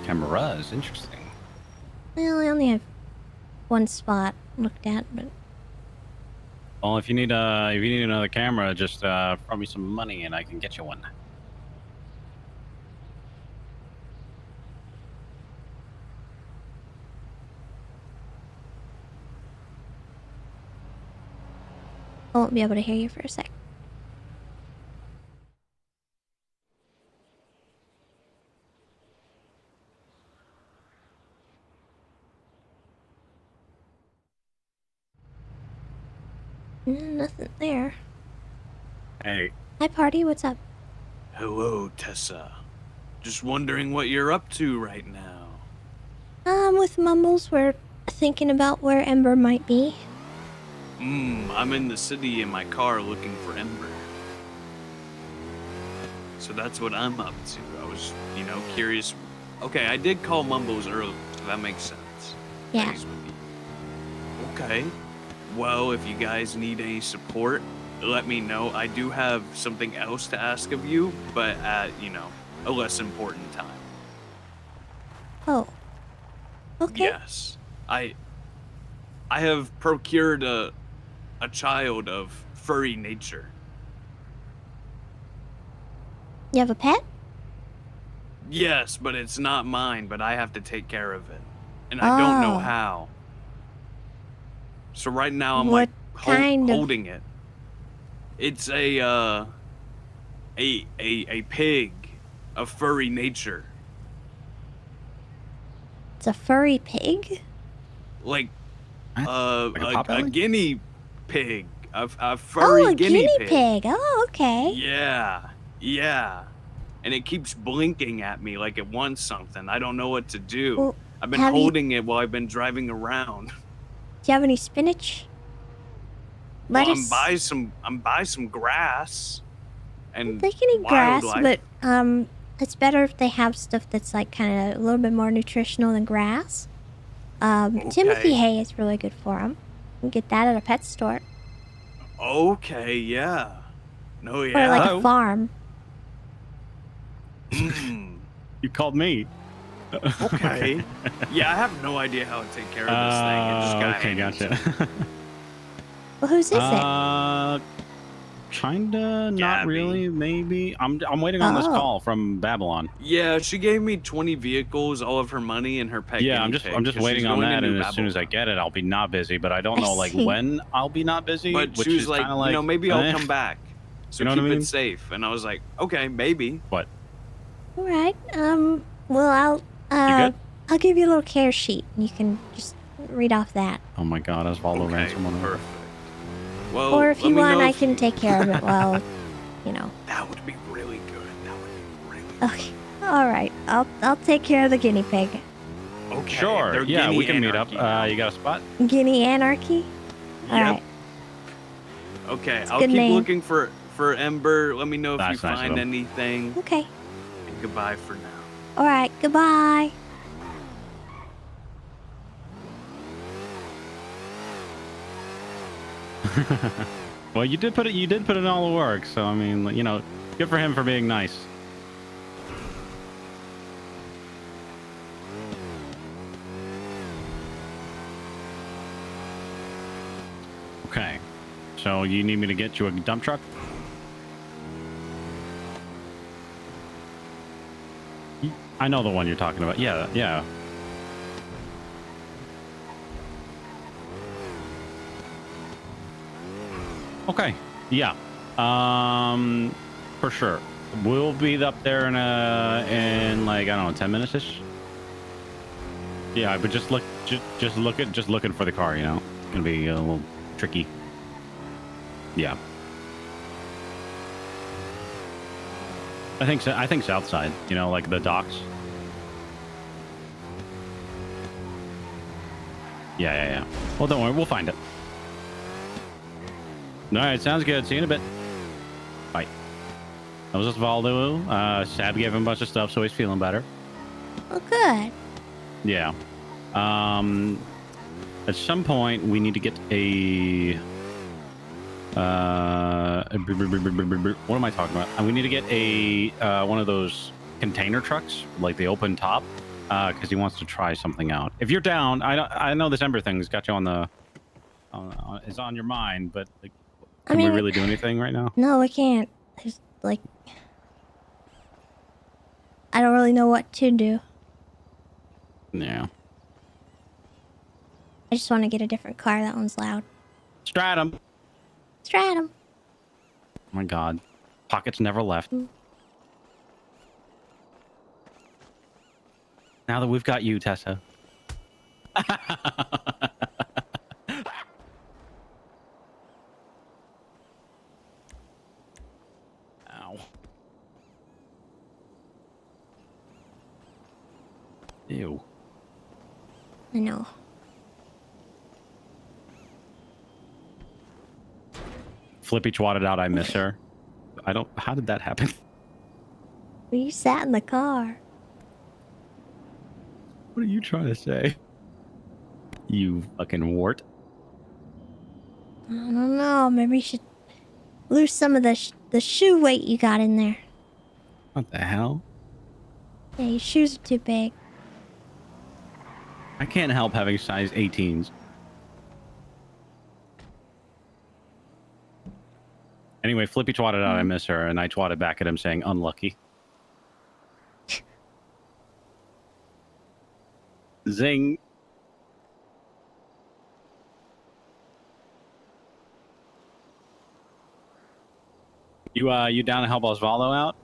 Cameras? Interesting. Well, I only have one spot looked at, but... Well, if you need another camera, just throw me some money and I can get you one. I won't be able to hear you for a sec. Nothing there. Hey. Hi, party. What's up? Hello, Tessa. Just wondering what you're up to right now. With Mumbles, we're thinking about where Ember might be? I'm in the city in my car looking for Ember. So that's what I'm up to. I was, curious. Okay, I did call Mumbles earlier, so that makes sense. Yeah. That he's with you. Okay. Well, if you guys need any support, let me know. I do have something else to ask of you, but at, a less important time. Oh. Okay. Yes. I have procured a child of furry nature. You have a pet? Yes, but it's not mine, but I have to take care of it. And I don't know Oh. how. So right now I'm What like kind of- holding it. It's a pig of furry nature. It's a furry pig? Like Like a a potbelly? guinea pig. A furry a guinea pig. Oh, okay. Yeah. And it keeps blinking at me like it wants something. I don't know what to do. Well, I've been have you- holding it while I've been driving around. Do you have any spinach? Well, Lettuce? I'm by some grass and They can eat grass, wildlife. but it's better if they have stuff that's like kind of a little bit more nutritional than grass. Timothy Okay. hay is really good for them. You can get that at a pet store Okay, yeah. No, or yeah. like a farm. You called me. Okay. Yeah, I have no idea how to take care of this thing. It just got Okay, handed to gotcha. me. Well, whose is it? Kinda, not Gabby. really, maybe. I'm waiting on this Oh. call from Babylon. Yeah, she gave me 20 vehicles, all of her money, and her pet Yeah, guinea I'm just pig, 'cause waiting she's on going to that, New and as soon as I Babylon. get it, I'll be not busy. But I don't know like see. when I'll be not busy. But which she was is like, kind of like, maybe I'll come back. So You know what keep I mean? it safe. And I was like, okay, maybe. What? All right. Well, You good? I'll give you a little care sheet, and you can just read off that. Oh my God, Osvaldo ran Okay, someone over. perfect. Well, Or if let you me want, know I if- can take care of it while, That would be really good. That would be really Okay. All right. I'll take care of the guinea pig. Okay. Sure. they're Yeah, guinea we can meet up. anarchy now. You got a spot? Guinea anarchy. All Yep. right. Okay, It's a I'll good keep name. looking for Ember. Let me know if That's you nice of find him. anything. Okay. And goodbye for now. All right. Goodbye. Well, you did put in all the work, so I mean, good for him for being nice. Okay, so you need me to get you a dump truck? I know the one you're talking about. Yeah. Okay. Yeah. For sure. We'll be up there in like, I don't know, 10 minutes ish. Yeah, but just looking for the car, It's gonna be a little tricky. Yeah. I think so. I think south side, like the docks. Yeah. Well, don't worry, we'll find it. All right, sounds good. See you in a bit. Bye. That was Osvaldo. Sab gave him a bunch of stuff, so he's feeling better. Oh, good. Yeah. At some point, we need to get a... what am I talking about? We need to get a one of those container trucks, like the open top, because he wants to try something out. If you're down, I know this Ember thing's got you on the... it's on your mind, but like, can we really do anything right now? No, I can't. There's like, I don't really know what to do. Yeah. I just want to get a different car. That one's loud. Stratum. Stratum. Oh my God. Pockets never left. Now that we've got you, Tessa. Ow. Ew. I know. Flippy twatted out, I miss her. I don't... How did that happen? Well, you sat in the car. What are you trying to say? You fucking wart. I don't know. Maybe you should lose some of the shoe weight you got in there. What the hell? Yeah, your shoes are too big. I can't help having size 18s. Anyway, Flippy twatted out, I miss her, and I twatted back at him saying, unlucky. Zing. You down to help Osvaldo out?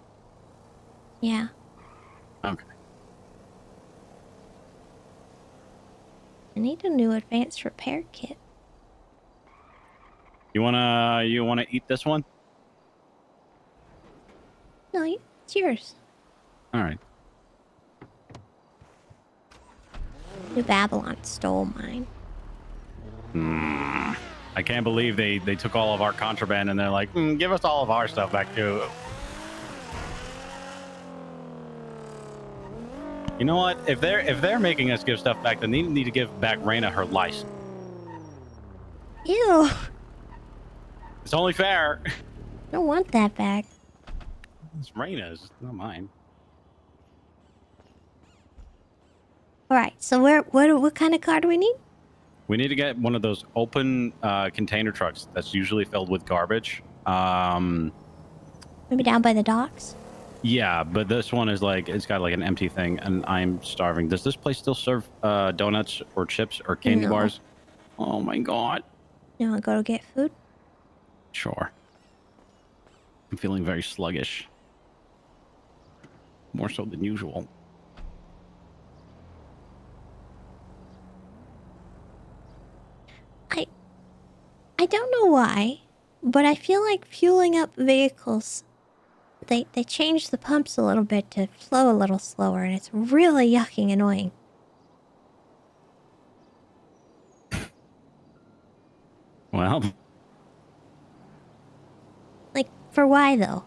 Yeah. Okay. I need a new advanced repair kit. You wanna eat this one? No, it's yours. All right. New Babylon stole mine. I can't believe they took all of our contraband and they're like, give us all of our stuff back too. You know what? If they're making us give stuff back, then they need to give back Raina her license. Ew. It's only fair. Don't want that back. It's Raina's, not mine. All right. So what kind of car do we need? We need to get one of those open container trucks that's usually filled with garbage. Maybe down by the docks. Yeah, but this one is like, it's got like an empty thing, and I'm starving. Does this place still serve donuts or chips or candy No. bars? Oh my god. You want to go to get food? Sure. I'm feeling very sluggish. More so than usual. I don't know why, but I feel like fueling up vehicles, they change the pumps a little bit to flow a little slower, and it's really yucking annoying. Well, Like, for why though?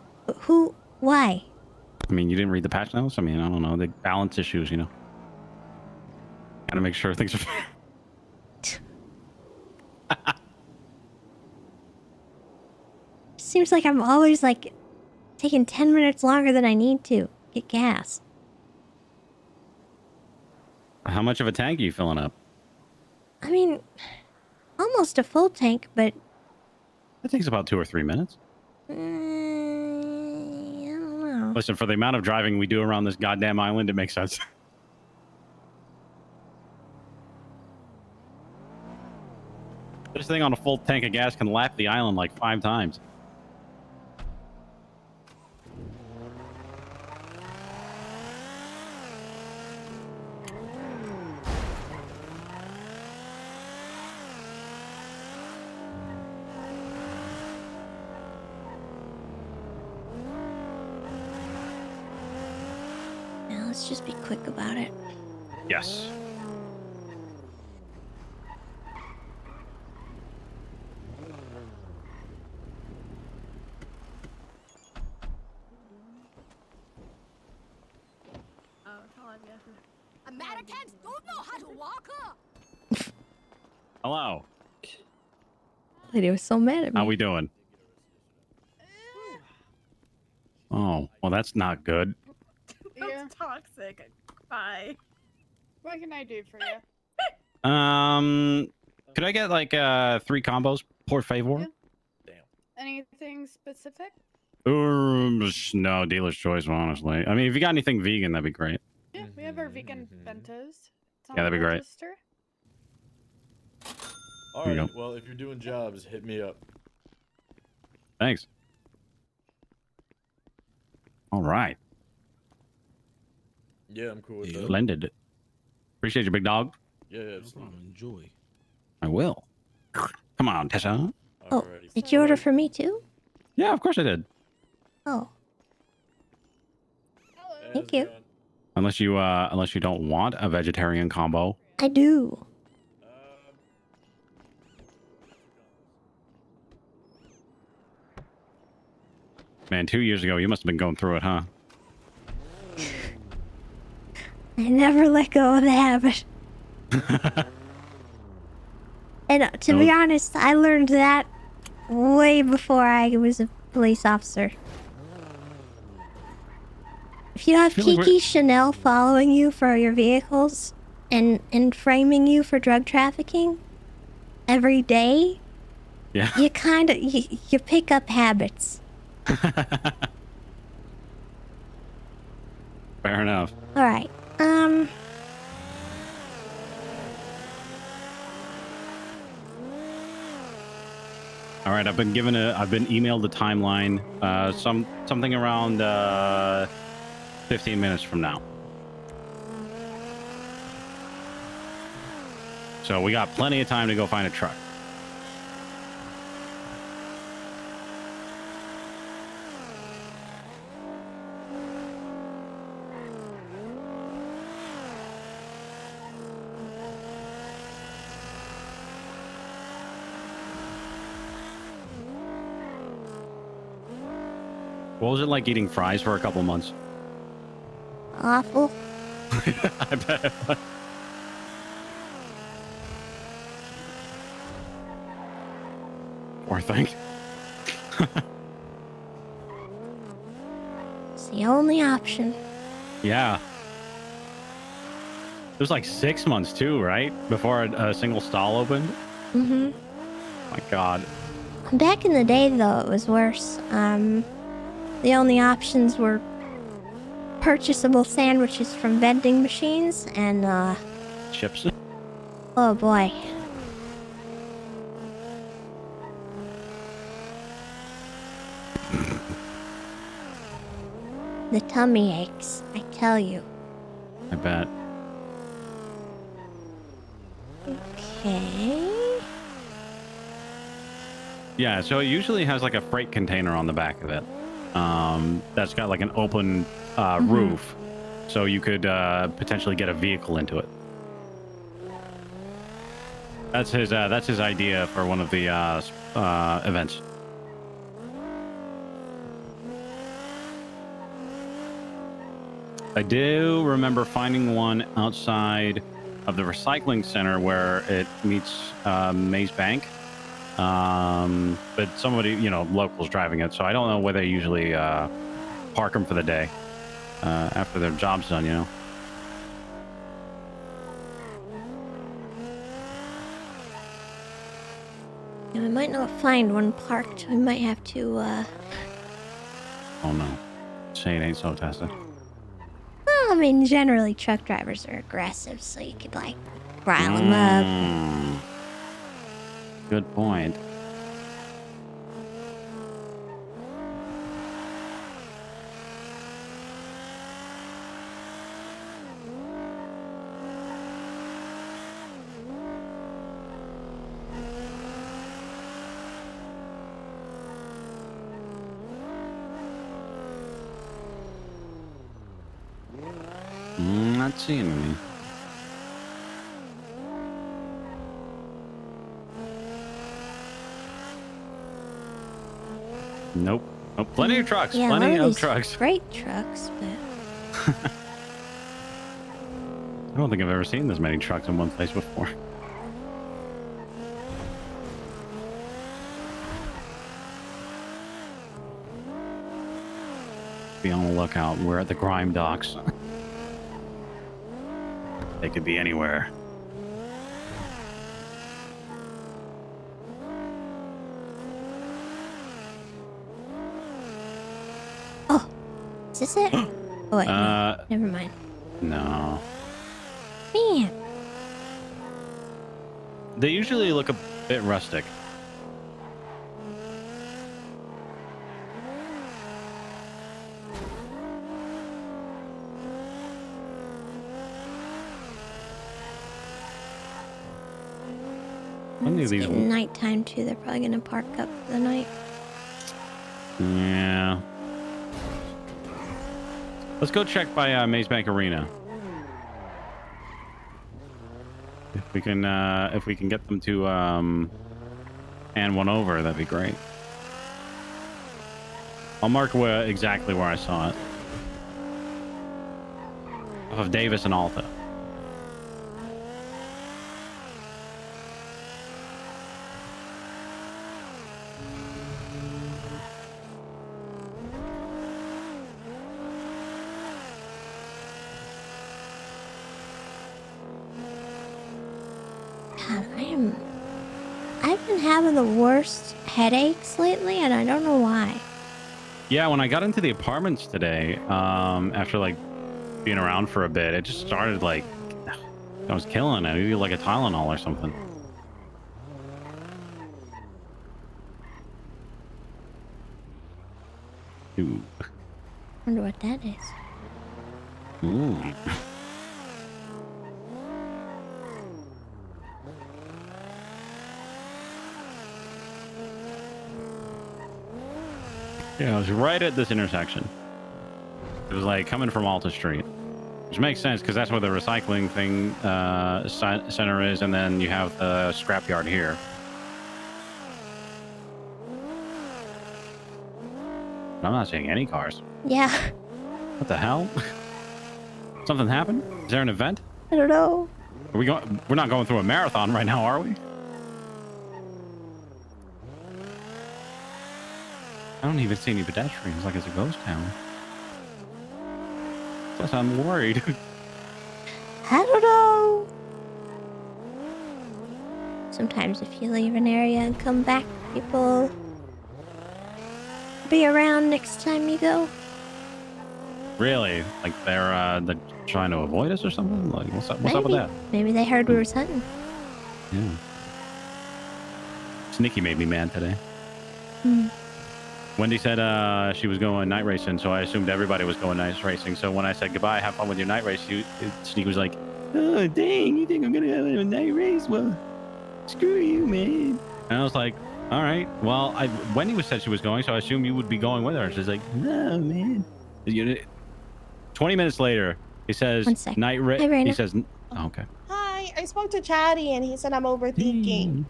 Why? I mean, you didn't read the patch notes? I mean, I don't know. The balance issues, you know. Gotta make sure things are fair. Seems like I'm always like taking 10 minutes longer than I need to get gas. How much of a tank are you filling up? I mean, almost a full tank, but It takes about 2 or 3 minutes. I don't know. Listen, for the amount of driving we do around this goddamn island, it makes sense. This thing on a full tank of gas can lap the island like 5 times. Now let's just be quick about it. Yes. Americans don't know how to walk up. Hello. Lady was so mad at me. How we doing? Oh, well, that's not good. That's toxic. Bye. What can I do for you? Could I get like 3 combos, por favor? Anything specific? No, dealer's choice, honestly. I mean, if you got anything vegan, that'd be great. Yeah, we have our vegan bentos. It's on Yeah, that'd the be great. register. All Here you right. go. Well, if you're doing jobs, hit me up. Thanks. All right. Yeah, I'm cool with that. Splendid. Appreciate you, big dog. Yeah, absolutely. Enjoy. I will. Come on, Tessa. Oh, did you order for me too? Yeah, of course I did. Oh. Thank you. Unless you don't want a vegetarian combo. I do. Man, 2 years ago, you must have been going through it, huh? I never let go of the habit. And to be honest, I learned that way before I was a police officer. If you have Kiki Chanel following you for your vehicles and framing you for drug trafficking every day, yeah, you kind of you pick up habits. Fair enough. All right. All right, I've been emailed the timeline. Something around 15 minutes from now. So we got plenty of time to go find a truck. What was it like eating fries for a couple months? Awful. I bet it was. Poor thing. It's the only option. Yeah. It was like 6 months too, right? Before a single stall opened. Mm-hmm. My God. Back in the day, though, it was worse. The only options were purchasable sandwiches from vending machines and, chips. Oh, boy. The tummy aches, I tell you. I bet. Okay. Yeah, so it usually has like a freight container on the back of it. That's got like an open roof, so you could potentially get a vehicle into it. That's his idea for one of the events. I do remember finding one outside of the recycling center where it meets Maze Bank. But somebody, locals driving it, so I don't know where they usually park them for the day after their job's done, Yeah, we might not find one parked. We might have to, Oh no. Say it ain't so, Tessa. Well, I mean, generally truck drivers are aggressive, so you could, like, rile them up. Good point. Not seeing any. Nope. Oh, plenty of trucks. Yeah, Plenty of these trucks. Freight trucks, but I don't think I've ever seen this many trucks in one place before. Be on the lookout. We're at the Grime Docks. They could be anywhere. Oh, is this it? Oh wait, no. Never mind. No. Man. They usually look a bit rustic. It's getting nighttime too. They're probably gonna park up for the night. Yeah. Let's go check by Maze Bank Arena. If we can get them to hand one over, that'd be great. I'll mark exactly where I saw it. Off of Davis and Alta. I've been having the worst headaches lately, and I don't know why. Yeah, when I got into the apartments today, after like being around for a bit, it just started like I was killing it. I needed like a Tylenol or something. Ooh. Wonder what that is. Ooh. Yeah, I was right at this intersection. It was like coming from Alta Street, which makes sense because that's where the recycling thing center is, and then you have the scrapyard here. But I'm not seeing any cars. Yeah. What the hell? Something happened? Is there an event? I don't know. Are we going? We're not going through a marathon right now, are we? I don't even see any pedestrians, like it's a ghost town. Guess I'm worried. I don't know. Sometimes if you leave an area and come back, people be around next time you go. Really? Like they're trying to avoid us or something? Like what's up? What's up with that? Maybe they heard we were hunting. Yeah. Sneaky made me mad today. Hmm. Wendy said she was going night racing, so I assumed everybody was going night racing. So when I said goodbye, have fun with your night race, Sneaky was like, "Oh dang, you think I'm gonna have a night race? Well, screw you, man." And I was like, "All right, well, Wendy said she was going, so I assumed you would be going with her." She's like, "No, man." 20 minutes later, he says, "Night race." He says, oh, "Okay." Hi, I spoke to Chatty and he said I'm overthinking.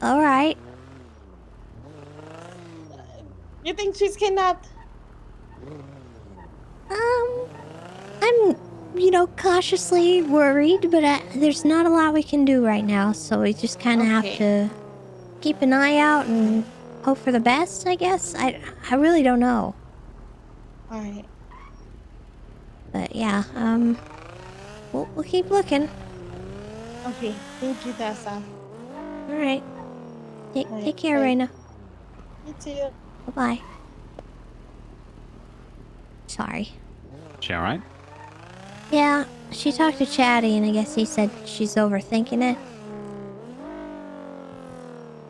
All right. You think she's kidnapped? I'm, cautiously worried, but there's not a lot we can do right now, so we just kind of have to keep an eye out and hope for the best, I guess. I really don't know. All right. But yeah, we'll keep looking. Okay, thank you, Tessa. All right. Take care, bye. Raina. You too. Bye-bye. Sorry. She all right? Yeah, she talked to Chatty, and I guess he said she's overthinking it.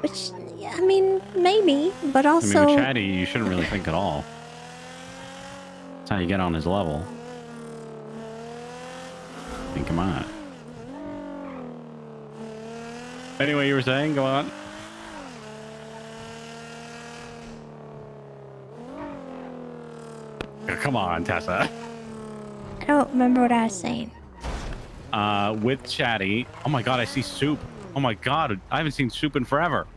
Which, I mean, maybe, but also... I mean, with Chatty, you shouldn't really think at all. That's how you get on his level. I mean, come on. Anyway, you were saying? Go on. Come on, Tessa. I don't remember what I was saying. With Chatty. Oh my god, I see Soup. Oh my god, I haven't seen Soup in forever.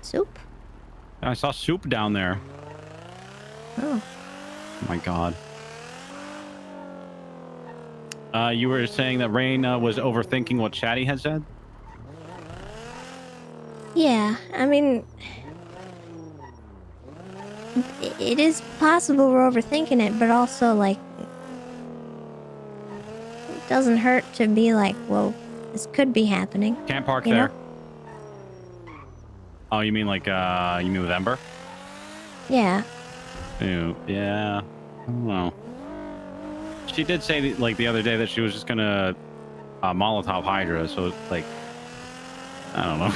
Soup? I saw Soup down there. Oh. Oh my god. You were saying that Rain was overthinking what Chatty had said? Yeah, I mean... It is possible we're overthinking it, but also, like... It doesn't hurt to be like, well, this could be happening. Can't park you there. know? Oh, you mean like, you mean with Ember? Yeah. Ew, yeah. I don't know. She did say, like, the other day that she was just gonna Molotov Hydra, so, like, I don't know.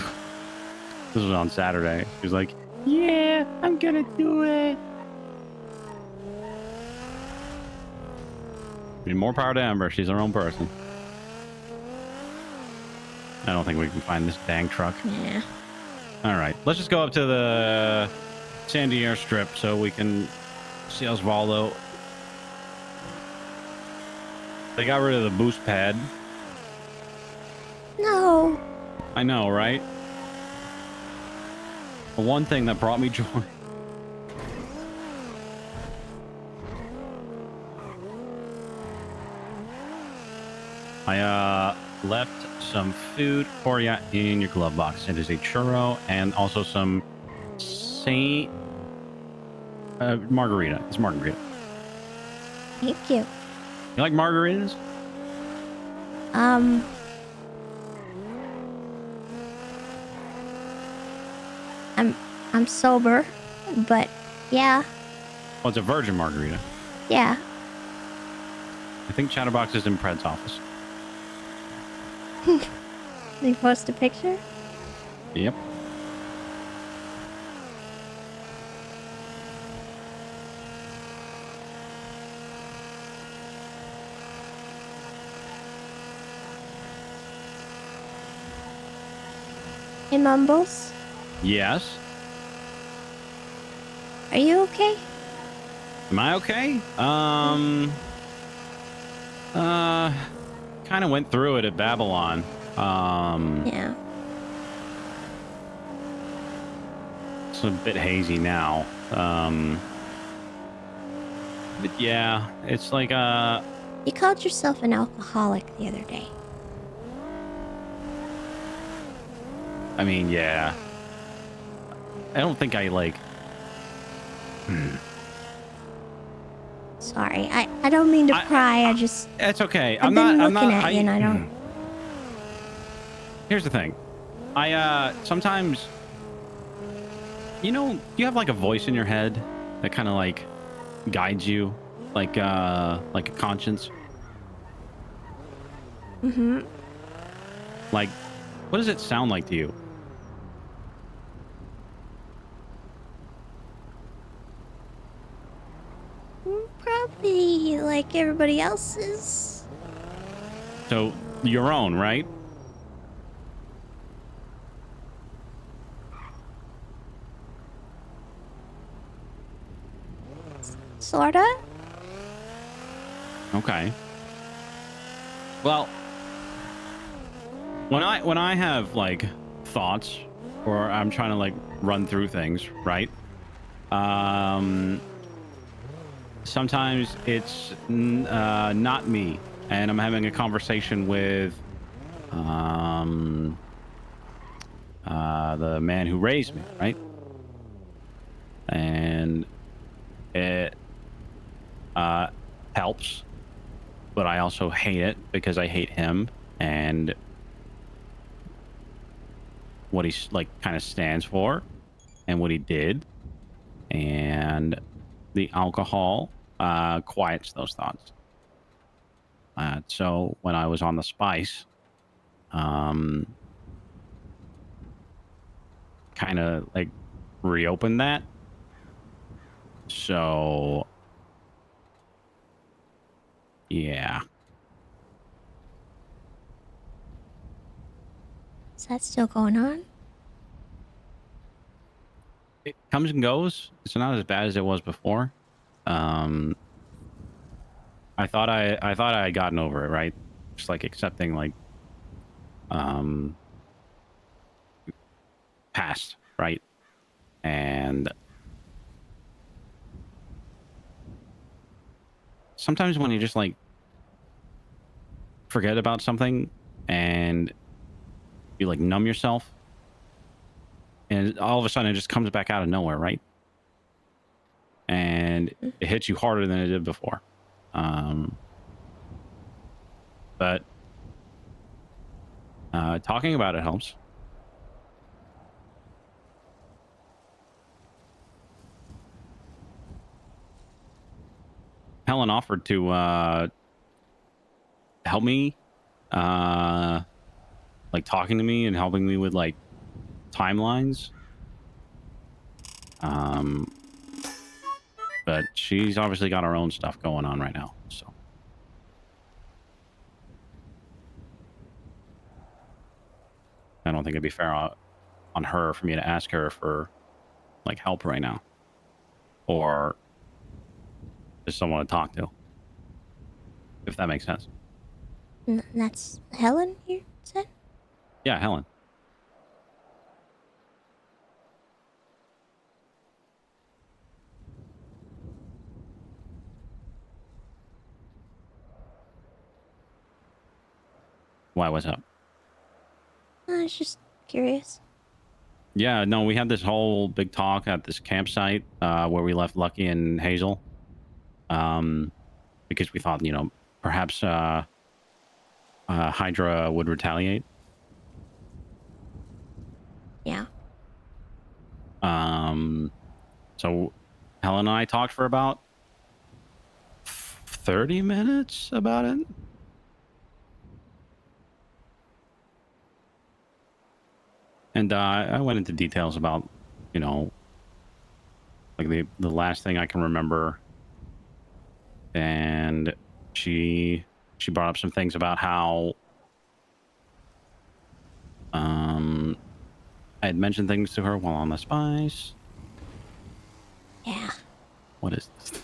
This was on Saturday. She was like, yeah, I'm gonna do it. I mean, more power to Ember. She's her own person. I don't think we can find this dang truck. Yeah. All right, let's just go up to the Sandy Airstrip so we can see Osvaldo. They got rid of the boost pad. No. I know, right? The one thing that brought me joy. I left some food for you in your glove box. It is a churro and also some Saint margarita. It's margarita. Thank you. You like margaritas? I'm sober, but yeah, Well, it's a virgin margarita. yeah. I think Chatterbox is in Pred's office. They post a picture? Yep. Hey, Mumbles, Yes. are you okay? Am I okay? Kind of went through it at Babylon. Yeah. It's a bit hazy now. But yeah, it's like You called yourself an alcoholic the other day. I mean, yeah. I don't think I like. Sorry, I don't mean to pry. I just It's okay. I've been looking at you, and I don't. Here's the thing. I sometimes, you have like a voice in your head that kind of like guides you, like a conscience. Mm-hmm. Like, what does it sound like to you? Probably like everybody else's. So your own, right? Sorta. Okay. Well, when I have like thoughts, or I'm trying to like run through things, right? Sometimes it's not me, and I'm having a conversation with the man who raised me, right? And it helps, but I also hate it because I hate him and what he's like kind of stands for and what he did. And the alcohol quiets those thoughts. So when I was on the spice, kind of like reopened that. So yeah. Is that still going on? It comes and goes. It's not as bad as it was before. I thought I had gotten over it, right? Just like accepting like past, right? And sometimes when you just like forget about something and you like numb yourself and all of a sudden it just comes back out of nowhere, right? And it hits you harder than it did before. But talking about it helps. Helen offered to help me, like talking to me and helping me with like timelines. But she's obviously got her own stuff going on right now, so I don't think it'd be fair on her for me to ask her for like help right now, or just someone to talk to, if that makes sense. That's Helen, you said? Yeah, Helen. Why? What's up? I was just curious. Yeah, no, we had this whole big talk at this campsite where we left Lucky and Hazel. Because we thought, perhaps Hydra would retaliate. Yeah. So Helen and I talked for about 30 minutes about it. And I went into details about, like the last thing I can remember. And she brought up some things about how I had mentioned things to her while on the spice. Yeah. What is this?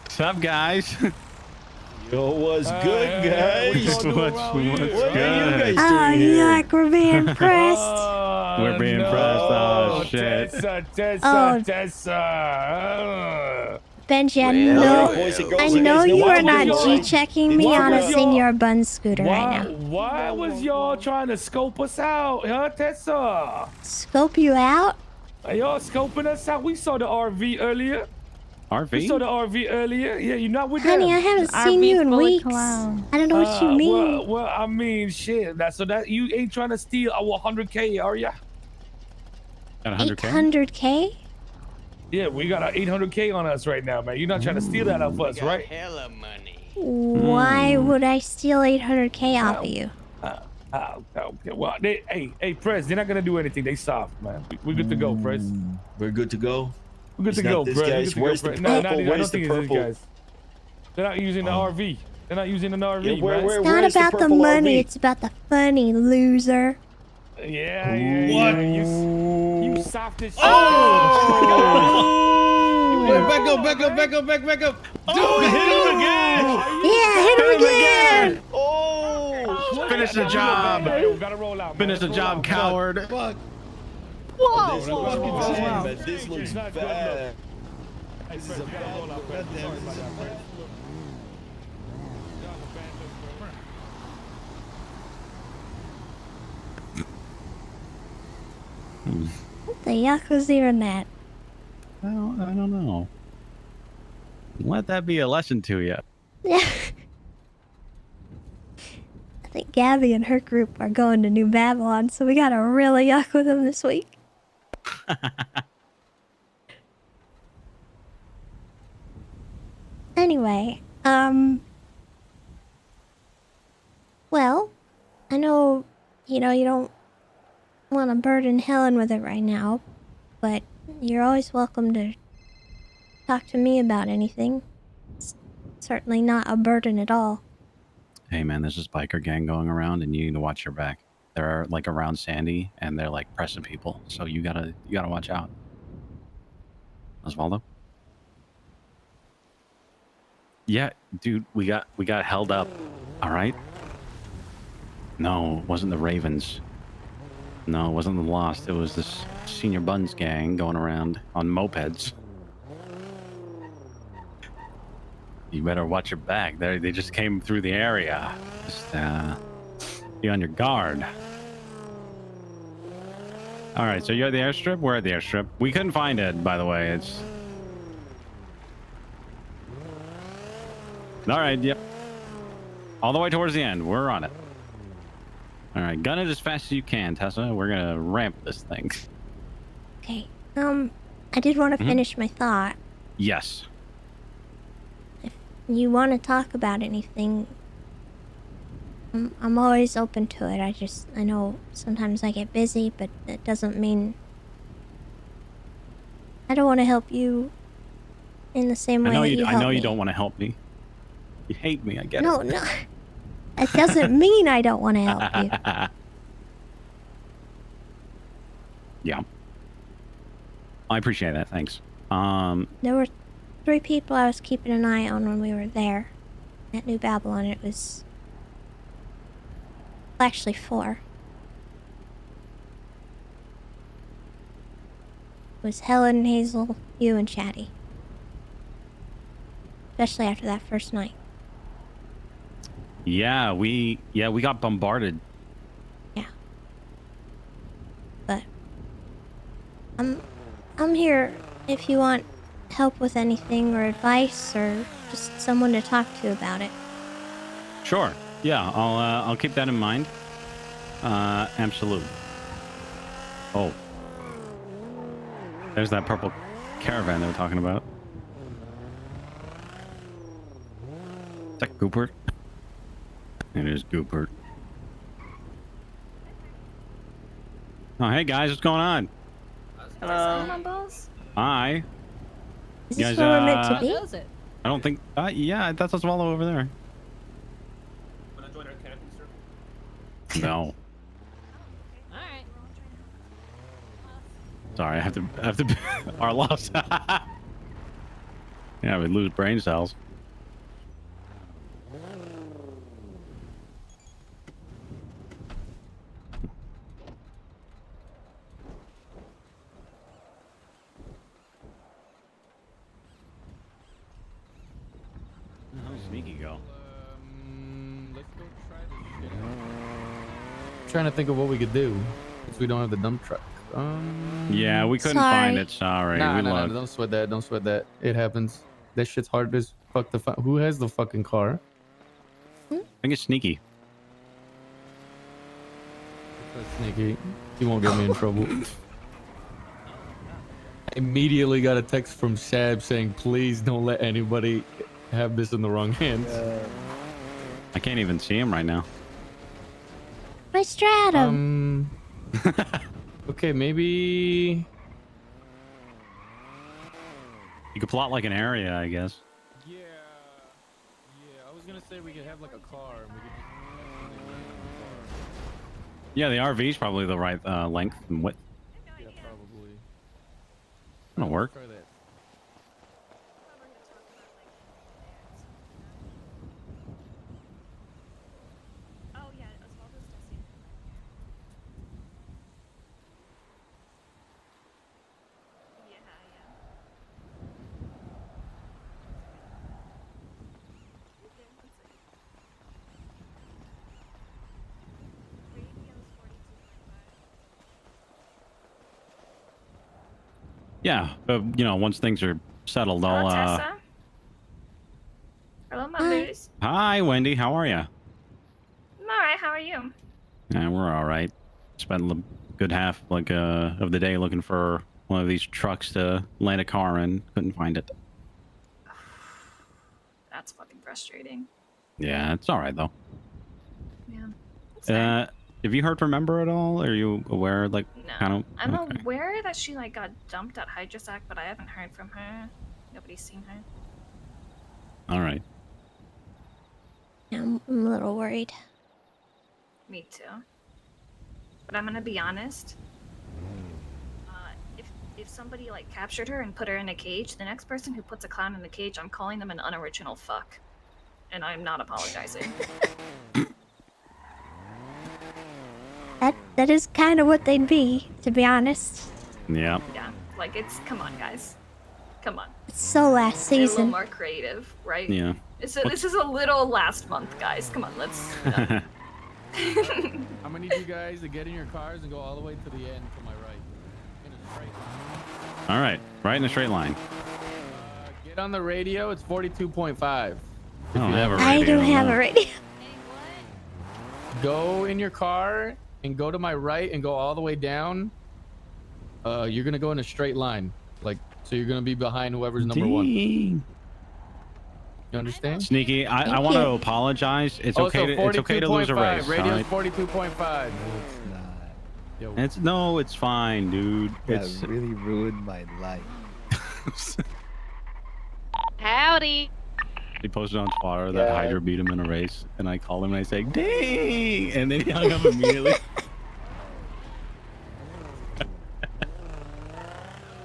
What's up, guys? Yo, what's good, guys? What's good? What are you guys Oh, doing here? yuck, we're being pressed. We're being pressed. Oh, shit. Tessa. Benji, Well, boys and girls, I you know guys know you what are to not do, right? G-checking me on a Senior Bun scooter right now. Why was y'all trying to scope us out, huh, Tessa? Scope you out? Are y'all scoping us out? We saw the RV earlier. RV? We saw the RV earlier. Yeah, you're not with them. Honey, I haven't seen you in weeks. I don't know what you mean. Well, I mean, shit. So that you ain't trying to steal our 100K, are ya? Got 100K? 800K? Yeah, we got our 800K on us right now, man. You're not trying to steal that off us, right? Hella money. Why would I steal 800K off of you? Okay. Well, hey, Prez, they're not gonna do anything. They soft, man. We're good to go, Prez. We're good to go. We're good It's to not go, this, Prez. guys. Where's the No, purple? I don't Where's the think it's these purple? guys. They're not using the RV. They're not using an RV, Yeah, where- man. It's not about the money, it's about the funny, loser. Yeah. You soft as shit. Oh! Back up. Dude, hit him again! Yeah, hit him again! Oh! Finish the job. Gotta roll out, man. Finish the job, coward. Fuck. Whoa! This looks bad, man. This looks It's not good bad. This is a bad look. Goddamn, this is a bad What the yuck was even that? I don't know. Let that be a lesson to you. Yeah. I think Gabby and her group are going to New Babylon, so we gotta really yuck with them this week. Anyway, well, I know, you don't want to burden Helen with it right now, but you're always welcome to talk to me about anything. It's certainly not a burden at all. Hey, man, there's this biker gang going around, and you need to watch your back. They're like around Sandy, and they're like pressing people, so you gotta watch out. Osvaldo? Yeah, dude, we got held up. All right. No, it wasn't the Ravens. No, it wasn't the Lost. It was this Senior Buns gang going around on mopeds. You better watch your back. They just came through the area. Just be on your guard. All right, so you're at the airstrip? We're at the airstrip. We couldn't find it, by the way. It's... All right, yep. All the way towards the end. We're on it. All right, gun it as fast as you can, Tessa. We're going to ramp this thing. Okay, I did want to finish my thought. Yes. If you want to talk about anything, I'm always open to it. I know sometimes I get busy, but that doesn't mean I don't want to help you in the same way that you help me. I know you don't want to help me. You hate me, I get it. No. That doesn't mean I don't want to help you. Yeah. I appreciate that, thanks. There were 3 people I was keeping an eye on when we were there at New Babylon. It was actually 4. was Helen and Hazel, you and Chatty. Especially after that first night. Yeah, we got bombarded. Yeah. But I'm here if you want help with anything or advice or just someone to talk to about it. Sure. Yeah, I'll keep that in mind. Absolutely. Oh. There's that purple caravan they were talking about. Is that Goopert? It is Goopert. Oh, hey guys, what's going on? Hello. Hi. Is You this guys, where we're meant to be? I don't think... yeah, that's us all over there. Wanna join our camping circle? No. Alright. Sorry, I have to... Our loss. Yeah, we lose brain cells. How does Sneaky go? Let's go try this shit out. Trying to think of what we could do since we don't have the dump truck. Yeah, we couldn't find it. Sorry. Nah, we no, looked. don't sweat that. Don't sweat that. It happens. That shit's hard as fuck to find. Who has the fucking car? I think it's Sneaky. That's Sneaky. He won't get me in trouble. I immediately got a text from Shab saying, please don't let anybody have this in the wrong hands. I can't even see him right now. My stratum. Okay, maybe... You could plot like an area, I guess. Yeah, I was gonna say we could have like a car and we could Yeah, the RV is probably the right length and width. yeah, probably. That'll work. Try that. Oh yeah, Osvaldo's testing. Yeah, but you know, once things are settled, I'll. Tessa? Hello, members. Hi, Wendy. How are you? I'm alright, how are you? Yeah, we're all right. Spent a good half of the day looking for one of these trucks to land a car in. Couldn't find it. That's fucking frustrating. Yeah, it's all right though. Yeah. Have you heard from Ember at all? Are you aware, like, No. kind of? I'm Okay. aware that she like got dumped at Hydrasac, but I haven't heard from her. Nobody's seen her. All right. Yeah, I'm a little worried. Me too. But I'm gonna be honest. If somebody like captured her and put her in a cage, the next person who puts a clown in the cage, I'm calling them an unoriginal fuck, and I'm not apologizing. That is kind of what they'd be, to be honest. Yeah. Yeah, like it's come on, guys, come on. It's so last Be a little season. more creative, right? Yeah. This is a little last month, guys. Come on, let's. I'm gonna need you guys to get in your cars and go all the way to the end to my right. In a straight line. All right. Right in a straight line. Get on the radio. It's 42.5. I don't have a radio. I don't have a radio. Go in your car and go to my right and go all the way down. You're gonna go in a straight line, like so. You're gonna be behind whoever's number one. You understand? Sneaky, I want to apologize. It's okay to lose a race. Radio's all right? 42.5. It's fine, dude. It's really ruined my life. Howdy. He posted on Twitter that Hydra beat him in a race, and I called him and I say, "Dang!" and then he hung up immediately.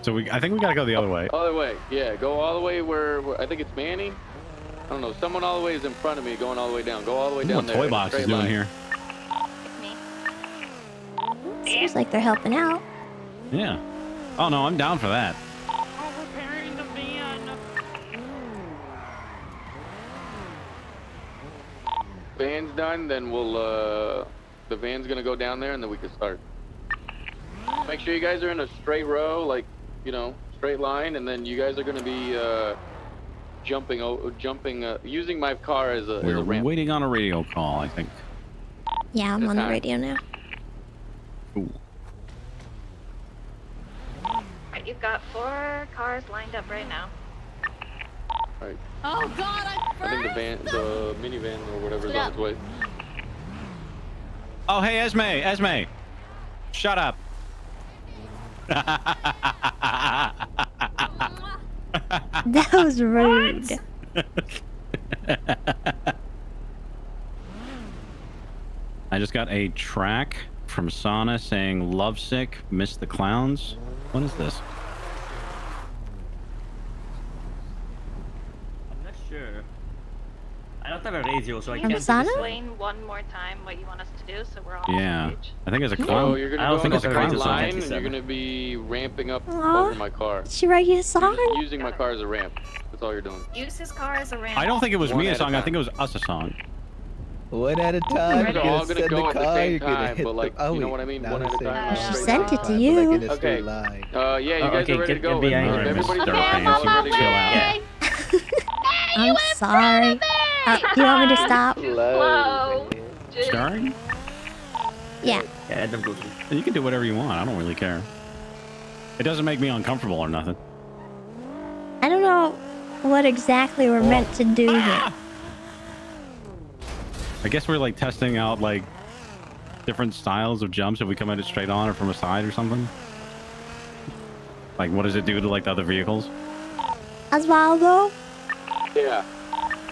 So I think we gotta go the other way. Other way, yeah. Go all the way where I think it's Manny. I don't know. Someone all the way is in front of me, going all the way down. Go all the way down What there. Toy Box is doing here? Seems like they're helping out. Yeah. Oh no, I'm down for that. Oh, repairing the van. Van's done, then we'll the van's gonna go down there, and then we can start. Make sure you guys are in a straight row, like, you know, straight line, and then you guys are gonna be jumping, using my car as a We're ramp. waiting on a radio call, I think. Yeah, I'm on the radio now. Cool. Alright, you've got 4 cars lined up right now. Alright. Oh God, I think the minivan or whatever is on its way. Oh, hey, Esme. Shut up. That was rude. I just got a track from Sana saying lovesick, miss the clowns. What is this? I'm not sure. I don't have a radio, so I Can can't you do just this. explain one more time what you want us to do so we're all on the Yeah, same page? I think it's a So clown. you're gonna I go don't think on it's a the clown straight song. line, and you're gonna be ramping up Aw. over my car. Did she write you a You're song? just using my car as a ramp. That's all you're doing. Use his car as a ramp. I don't think it was One me a at a song. I time. think it was us a song. One at a time. They're all gonna go at the same time, but like, Oh, you know wait, what I mean? not One the at a same time. She straight sent line. it to you. Like in a Okay. straight line. Yeah, you guys okay, are ready to get go. behind All right, Everybody's Mr. ready. Pants, Y'all ready to chill go. out. I'm sorry. Do you want me to stop? Slow. Scarring? Yeah. Yeah, let them go through. You can do whatever you want. I don't really care. It doesn't make me uncomfortable or nothing. I don't know what exactly we're meant to do here. I guess we're like testing out like different styles of jumps if we come at it straight on or from a side or something. Like, what does it do to like the other vehicles? Osvaldo, Yeah,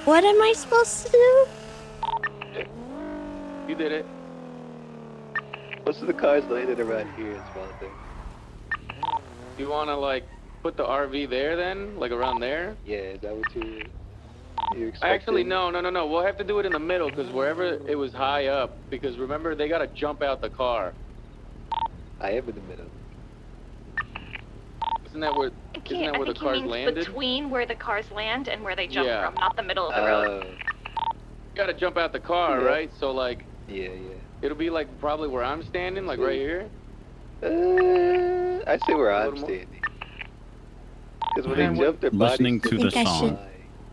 what am I supposed to do? you did it. Most of the cars landed around here as well, I think. You wanna like put the RV there then, like around there? Yeah, is that what you're expecting? Actually, no. We'll have to do it in the middle because wherever it was high up, because remember they gotta jump out the car. I am in the middle. Isn't that where I the think he cars means landed? between where the cars land and where they jump Yeah. from, not the middle of the road. You gotta jump out the car, Yeah. right? So like, Yeah. it'll be like probably where I'm standing, like right here. I'd say where A I'm little more. standing. Because when Man, they jump, their Listening bodies to flip the I think I song. should- high.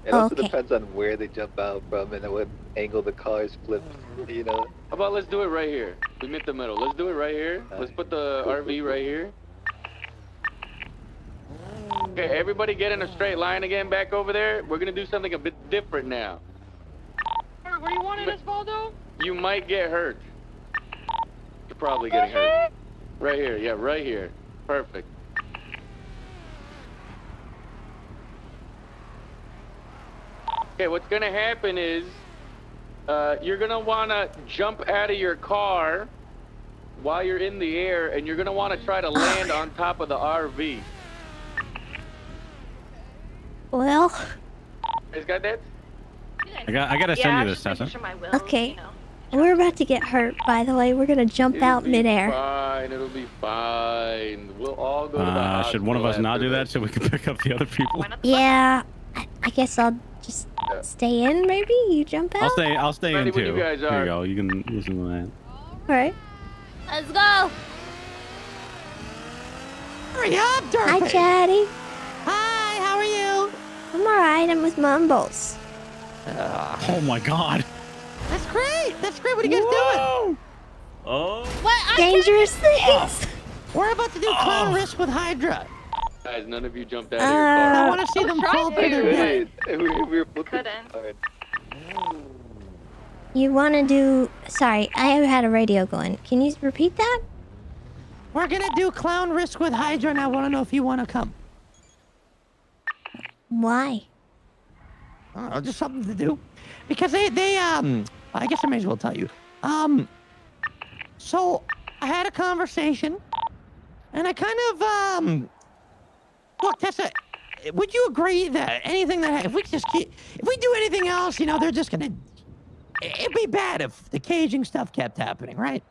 It also Okay. depends on where they jump out from and at what angle the cars flip, you know. How about let's do it right here? We meet the middle. Let's do it right here. Let's put the RV right here. Okay, everybody get in a straight line again back over there. We're gonna do something a bit different now. Where you wanted us, Valdo? You might get hurt. You're probably getting hurt. Right here, yeah, right here. Perfect. Okay, what's gonna happen is, you're gonna wanna jump out of your car while you're in the air, and you're gonna wanna try to land on top of the RV. Well, You guys got that? I gotta send you this, just making Tessa. sure my will, okay. you know. We're about to get hurt, by the way. We're gonna jump out midair. Fine, it'll be fine. We'll all go to the hospital. Should one of us not after do that this. so we can pick up the other people? Yeah, I guess I'll just stay in. Maybe you jump out. I'll stay Ready in when too. you guys Here are. you go. You can listen to that. All right. Let's go. Hurry up, Derpy. Hi, Chatty. Hi, how are you? I'm all right. I'm with Mumbles. Oh my God. That's great. That's great. What are you guys doing? Oh. What? Dangerous things. We're about to do clown risk with Hydra. Guys, none of you jumped out I of your car. want to see them fall through their Wait, bed. we were flipping. Couldn't. Alright. You want to do... Sorry, I had a radio going. Can you repeat that? We're gonna do clown risk with Hydra, and I want to know if you want to come. Why? I don't know, just something to do. Because they I guess I may as well tell you. So I had a conversation, and I kind of, look, Tessa, would you agree that anything that, if we do anything else, you know, they're just gonna, it'd be bad if the caging stuff kept happening, right?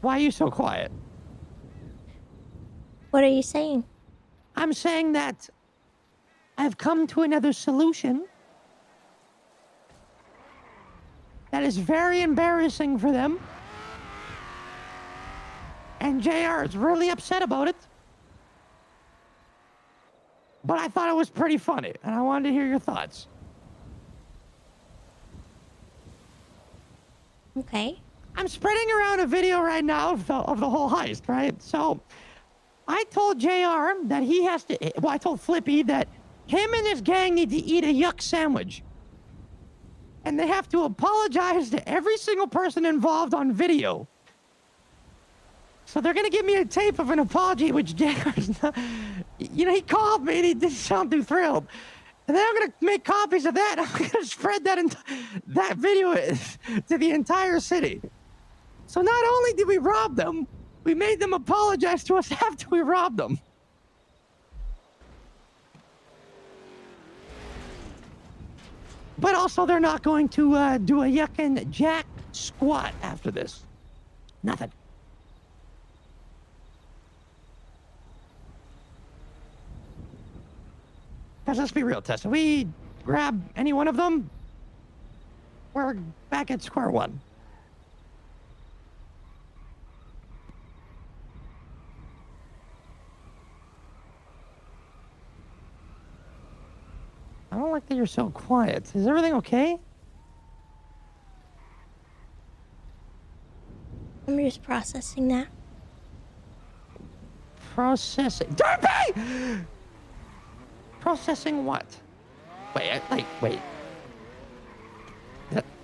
Why are you so quiet? What are you saying? I'm saying that I've come to another solution that is very embarrassing for them. And JR is really upset about it. But I thought it was pretty funny, and I wanted to hear your thoughts. Okay. I'm spreading around a video right now of the whole heist, right? So I told JR that he has to, well, I told Flippy that him and his gang need to eat a yuck sandwich. And they have to apologize to every single person involved on video. So they're going to give me a tape of an apology, which JR's not, he called me and he didn't sound too thrilled. And then I'm going to make copies of that. I'm going to spread that video to the entire city. So not only did we rob them, we made them apologize to us after we robbed them. But also, they're not going to do a yuckin' jack squat after this. Nothing. Guys, let's be real, Tessa. We grab any one of them, we're back at square one. I don't like that you're so quiet. Is everything okay? I'm just processing that. Processing. Derpy! Processing what? Wait.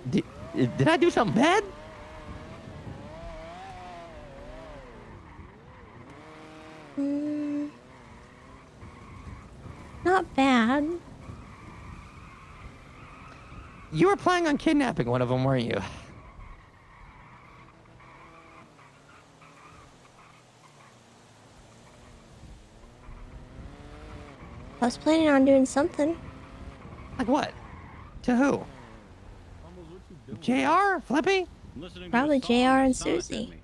Did I do something bad? Not bad. You were planning on kidnapping one of them, weren't you? I was planning on doing something. Like what? To who? JR? Flippy? Probably JR and Susie.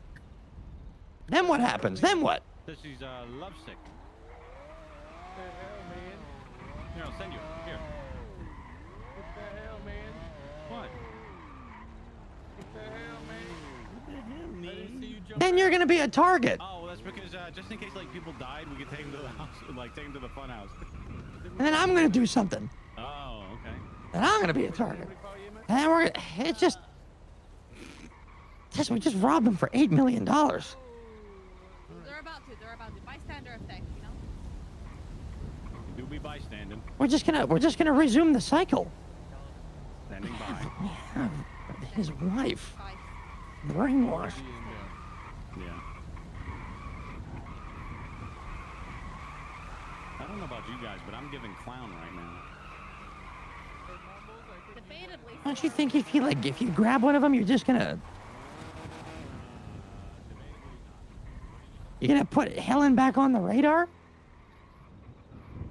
Then what happens? Then what? That she's lovesick. Here, I'll send you. Here. What the hell, man? What? What the hell, man? I didn't see you jump Then you're gonna be a target. Oh, well, that's because just in case like people died, we could take them to the house, like take them to the fun house. And then I'm gonna do something. Oh, okay. And I'm gonna be a target. And then we're gonna, it's just, we just robbed them for $8 million. They're about to. Bystander effect, you know? Do be bystanding. We're just gonna resume the cycle. Standing by. We have his wife brainwashed. Yeah. I don't know about you guys, but I'm giving clown right now. Don't you think if you grab one of them, you're gonna put Helen back on the radar?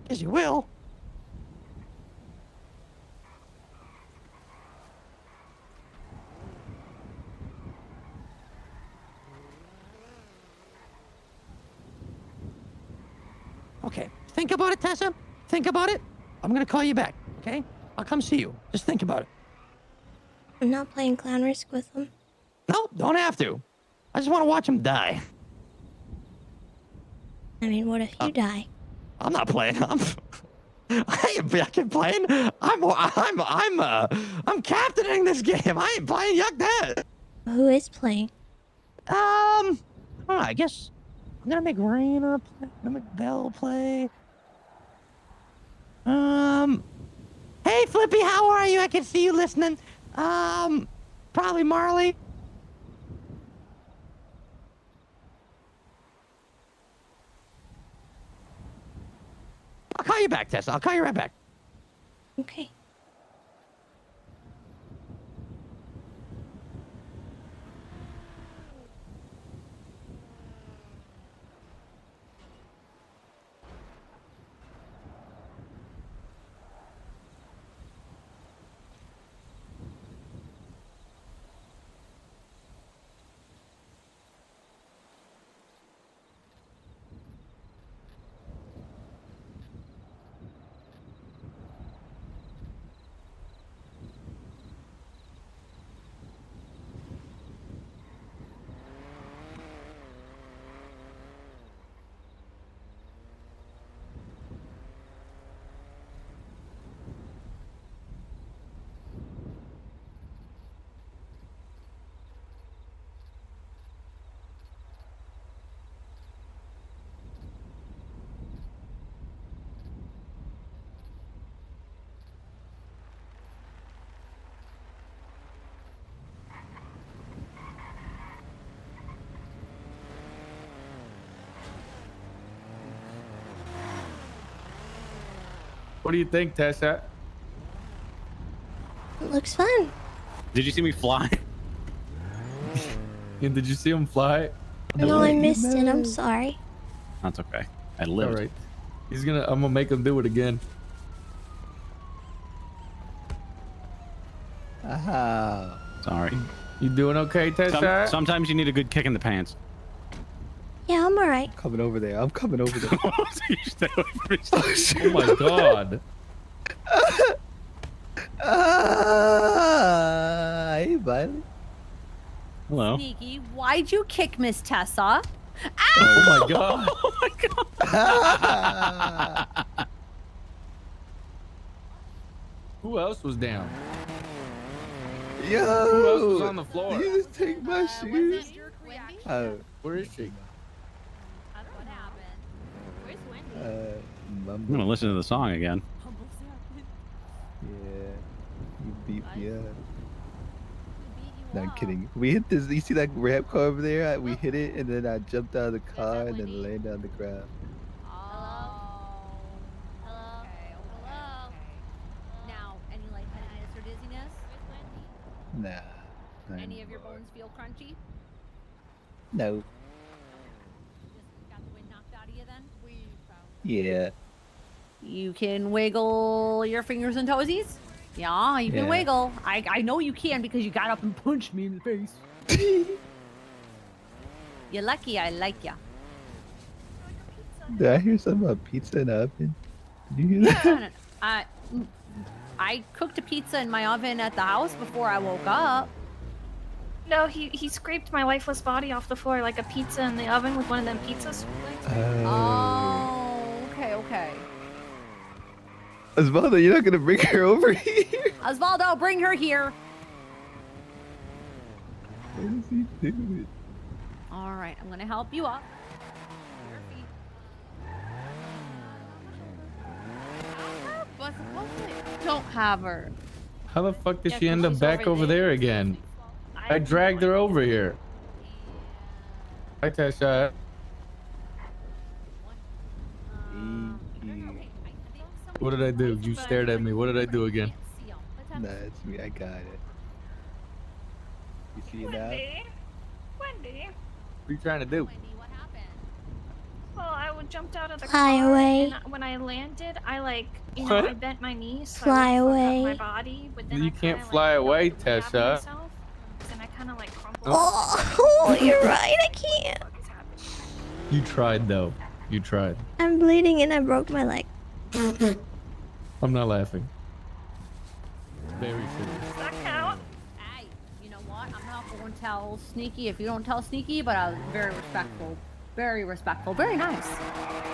Because you will. Okay, think about it, Tessa. Think about it. I'm gonna call you back, okay? I'll come see you. Just think about it. I'm not playing Clown Risk with them. No, don't have to. I just want to watch him die. I mean, what if you die? I'm not playing. I ain't fucking playing. I'm captaining this game. I ain't playing. Yuck that. Who is playing? I don't know, I guess I'm gonna make Raina play. I'm gonna make Belle play. Hey Flippy, how are you? I can see you listening. Probably Marley. I'll call you back, Tessa. I'll call you right back. Okay. What do you think, Tessa? It looks fun. Did you see me fly? And did you see him fly? No, I missed it. I'm sorry. That's okay. I lived. All right. I'm gonna make him do it again. Sorry. You doing okay, Tessa? Sometimes you need a good kick in the pants. Yeah, I'm alright. Coming over there. I'm coming over there. Oh my god. Hey, buddy. Hello. Sneaky, why'd you kick Miss Tessa? Oh my god. Oh my god. Who else was down? Yo. Who else was on the floor? You just take my shoes. Oh. Where is she? I'm gonna listen to the song again. Yeah. You beat me up. No, I'm kidding. We hit this. You see that ramp car over there? We hit it, and then I jumped out of the car and then landed on the ground. Now, any lightheadedness or dizziness? Nah. Any of your bones feel crunchy? No. Got the wind knocked out of you then? Yeah. You can wiggle your fingers and toesies? Yeah, you can Yeah. wiggle. I know you can because you got up and punched me in the face. You're lucky I like ya. Did I hear something about pizza in the oven? Did you hear that? I cooked a pizza in my oven at the house before I woke up. No, he scraped my lifeless body off the floor like a pizza in the oven with one of them pizza legs. Oh, okay. Osvaldo, you're not gonna bring her over here? Osvaldo, bring her here. What is he doing? All right, I'm gonna help you up. Your feet. But supposedly don't have her. How the fuck did Yeah, she 'cause end up she's back over over there again? I dragged her over here. Hi, Tessa. What did I do? You stared at me. What did I do again? Nah, it's me. I got it. You see it now? Wendy. What are you trying to do? Well, I jumped out of the Fly car, away. and when I landed, I I What? bent my knees. So Fly I wouldn't fuck away. up my body, but then You can't fly away, Tessa. and I kind of crumpled. Oh, you're right. I can't. You tried though. You tried. I'm bleeding and I broke my leg. I'm not laughing. Very serious. Does that count? Hey, you know what? I'm not going to tell Sneaky if you don't tell Sneaky, but I was very respectful. Very respectful. Very nice.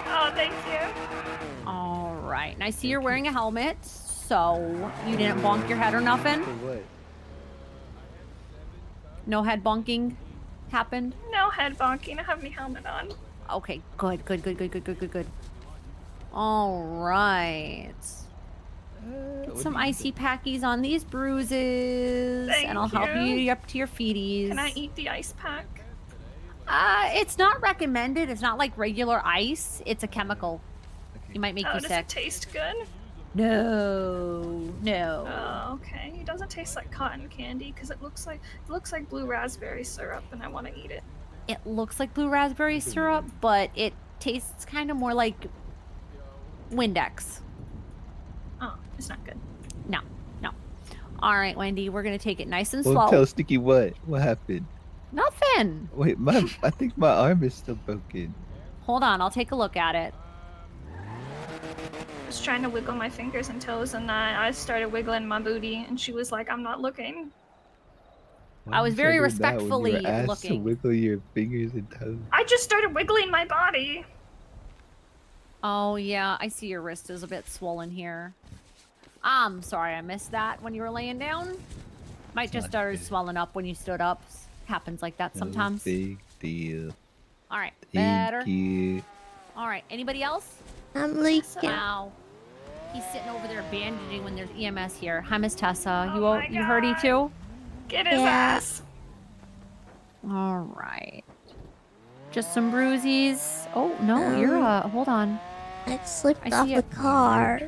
Oh, thank you. All right. And I see you're wearing a helmet, so you didn't bonk your head or nothing? For what? No head bonking happened? No head bonking. I have my helmet on. Okay, good. All right. Get some icy packies on these bruises, Thank and I'll help you. you up to your feeties. Can I eat the ice pack? It's not recommended. It's not like regular ice. It's a chemical. It might make you Does sick. it taste good? No. Oh, okay. It doesn't taste like cotton candy because it looks like blue raspberry syrup, and I want to eat it. It looks like blue raspberry syrup, but it tastes kind of more like Windex. Oh, it's not good. No. All right, Wendy, we're gonna take it nice and Well, slow. tell Sticky what? What happened? Nothing. Wait, I think my arm is still broken. Hold on, I'll take a look at it. I was trying to wiggle my fingers and toes, and I started wiggling my booty, and she was like, "I'm not looking." I was very Why did you say that when you were respectfully asked looking. to wiggle your fingers and toes. I just started wiggling my body. Oh yeah, I see your wrist is a bit swollen here. I'm sorry I missed that when you were laying down. Might just started swelling up when you stood up. Happens like that No sometimes. big deal. All right, Thank better. you. All right, anybody else? I'm leaking. Ow. He's sitting over there bandaging when there's EMS here. Hi, Miss Tessa. Oh You hurty too? Get his Yeah. ass. All right. Just some bruisies. Oh no, you're hold on. I slipped I off see the it. car.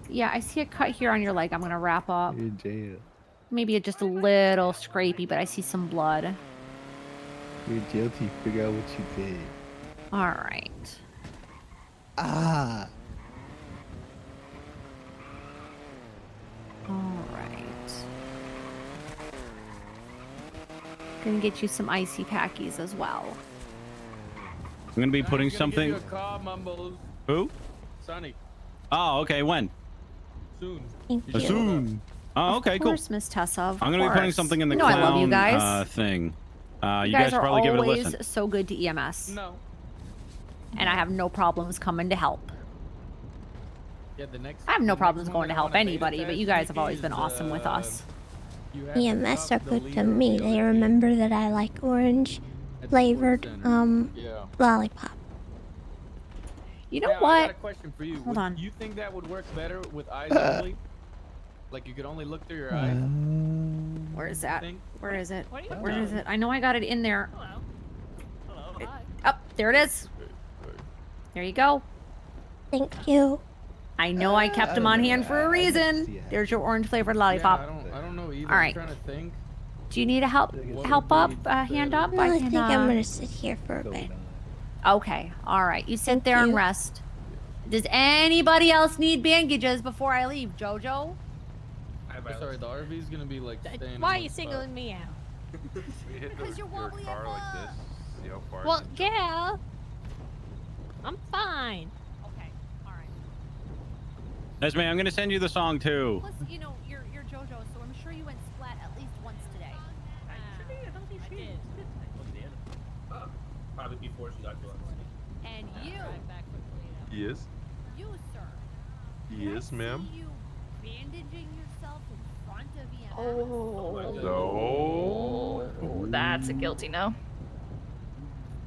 Yeah, I see a cut here on your leg. I'm gonna wrap up. You're in jail. Maybe just a little scrapey, but I see some blood. You're in jail till you figure out what you did. All right. Ah. All right. Gonna get you some icy packies as well. I'm gonna be putting Sonny's gonna give something. you a call, Mumbles. Who? Sonny. Oh, okay. When? Soon. Thank You should hold Soon. Oh, okay, Of cool. course, Miss Tessa. Of I'm gonna be putting course. something in the You know I love you clown guys. thing. You You guys are probably give it a always listen. so good to EMS. No. And I have no problems coming to help. Yeah, the next. I have no the next problems one going to that I help wanna beta anybody, but test, you guys have Nikki, always been is, awesome with us. you have to EMS are talk to the good to leader of me. the They other remember that I like orange flavored Yeah. lollipop. You know Yeah, I what? got a question for you. Hold on. You think that would work better with eyes only? Like you could only look through your eyes? Where is that? think? Where is it? What are you Where is doing? it? I know I got it in there. Hello. Hi. Up, there it is. There you go. Thank you. I know I kept them on hand for a reason. There's your orange flavored lollipop. Yeah, I don't know either. All right. I'm trying to think. Do you need a help up? Hand up? No, I can, think I'm gonna sit here for a bit. Okay. All right. You sit Thank there and you. rest. Does anybody else need bandages before I leave, Jojo? Sorry, the RV's gonna be like staying. Why are in you one singling me out? We hit Because you're wobbly your car like this. See how far. Well, yeah. I'm fine. Okay. All right. Esme, I'm gonna send you the song too. Plus, you know, you're JoJo, so I'm sure you went splat at least once today. I did. Probably before she got to us. And you, Yes. you, sir. Yes, ma'am. You bandaging yourself in front of EMS. No. Oh, that's a guilty no.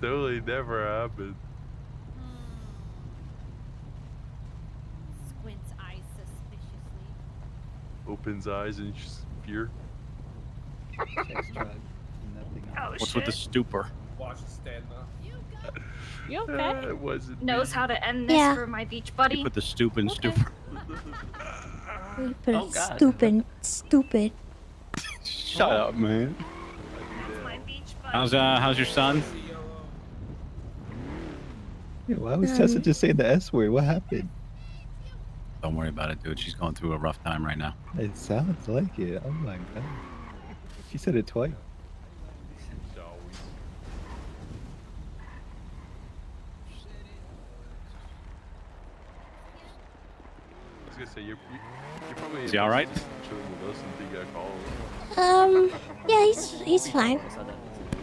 Totally never happened. Squints eyes suspiciously. Opens eyes in fear. Sex, drugs, nothing else. What's with the stupor? Watch it stand up. You okay? It wasn't. Knows how to end this Yeah. for my beach buddy. You put the stupor in stupor. You put Oh, it God. stupid. Shut up, man. My beach buddy. How's your son? Yeah, why was Tessa just saying the S word? What happened? Don't worry about it, dude. She's going through a rough time right now. It sounds like it. Oh my god. She said it twice. I was gonna say you're probably. Is he all right? Chilling with us until you got called. Yeah, he's fine.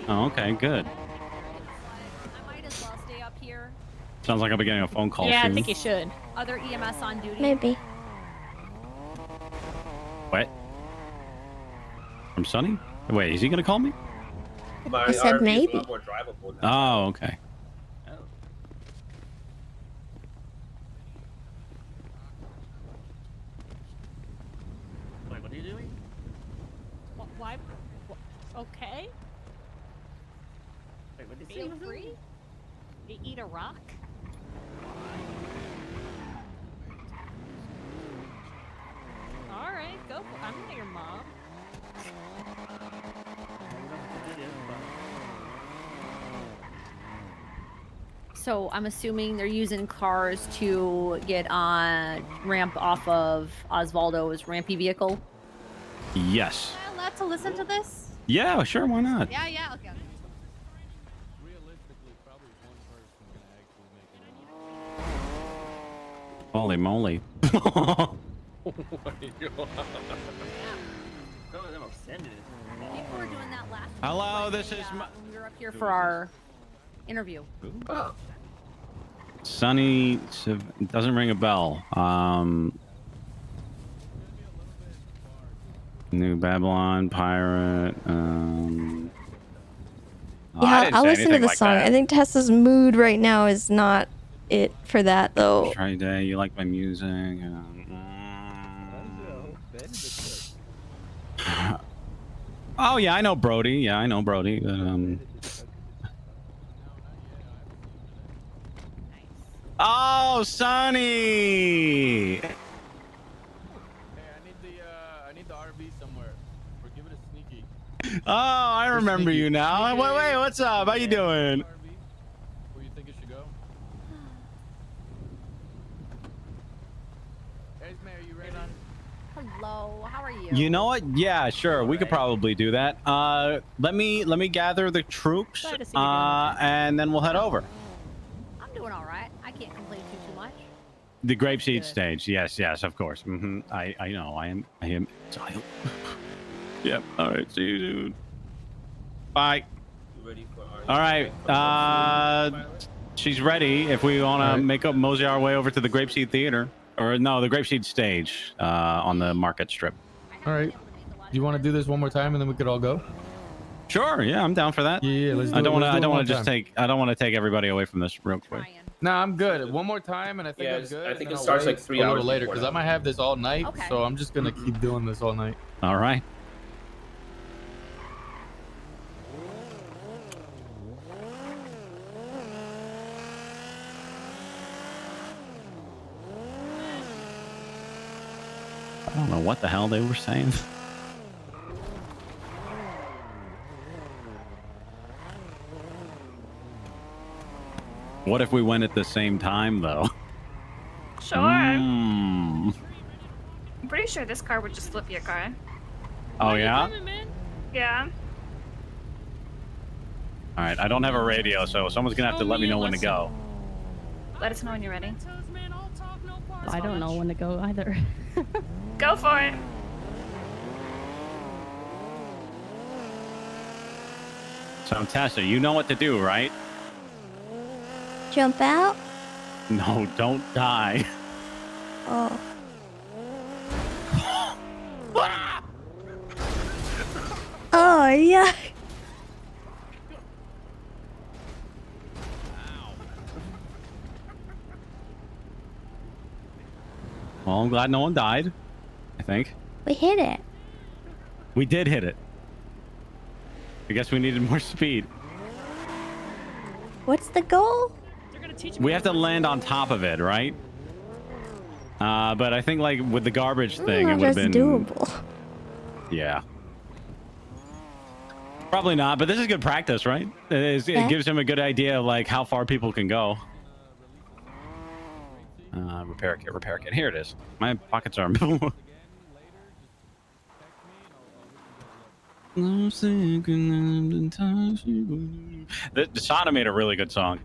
Oh, okay, good. I might as well stay up here. Sounds like I'll be getting a phone call Yeah, soon. I think you should. Other EMS on duty. Maybe. What? From Sonny? Wait, is he gonna call me? I said maybe. Oh, okay. Wait, what are you doing? Why? Okay. Wait, what did you Feel say? free. You eat a rock. All right, go. I'm not your mom. So I'm assuming they're using cars to get on ramp off of Osvaldo's rampy vehicle. Yes. Am I allowed to listen to this? Yeah, sure. Why not? Yeah, yeah, okay. Holy moly. Oh my god. People were doing that last Hello, this is when we were up here for our interview. Sonny. Doesn't ring a bell. New Babylon Pirate. Yeah, I'll listen to the song. I think Tessa's mood right now is not it for that though. Try day. You like my music? Oh yeah, I know Brody. Yeah, I know Brody. But, Oh, Sonny. Hey, I need the RV somewhere. Or give it a sneaky. Oh, I remember sneaky. you now. Sneaky. Wait, what's up? How you doing? Where you think it should go? Esme, are you ready? Hello, how are you? You know what? Yeah, sure. We could probably do that. Let me gather the troops, Glad to see you doing okay. and then we'll head over. I'm doing all right. I can't complain too much. The grapeseed stage. Yes, of course. I know. I am. Yep. All right. See you soon. Bye. All right. She's ready. If we want to make up mosey our way over to the Grapeseed Theater, or no, the Grapeseed Stage on the Market Strip. All right. Do you want to do this one more time and then we could all go? Sure. Yeah, I'm down for that. Yeah. Let's do I don't want to. I don't want want to I don't want to take everybody away from this real quick. Nah, I'm good. One more time, and I think Yeah, I'm good. I think and it I'll starts wait like 3 a little hours later before because I that. might have this all night. Okay. So I'm just gonna keep doing this all night. All right. I don't know what the hell they were saying. What if we went at the same time, though? Sure. Mm. I'm pretty sure this car would just flip your car. Oh, yeah? Yeah. All right. I don't have a radio, so someone's going to have to let me know when to go. Let us know when you're ready. I don't know when to go either. Go for it. So, Tessa, you know what to do, right? Jump out? No, don't die. Oh. Oh, yeah. Well, I'm glad no one died, I think. We hit it. We did hit it. I guess we needed more speed. What's the goal? We have to land on top of it, right? But I think like with the garbage thing, it would have been doable. Yeah. Probably not, but this is good practice, right? It gives him a good idea of like how far people can go. Repair kit. Here it is. My pockets are. The Sana made a really good song.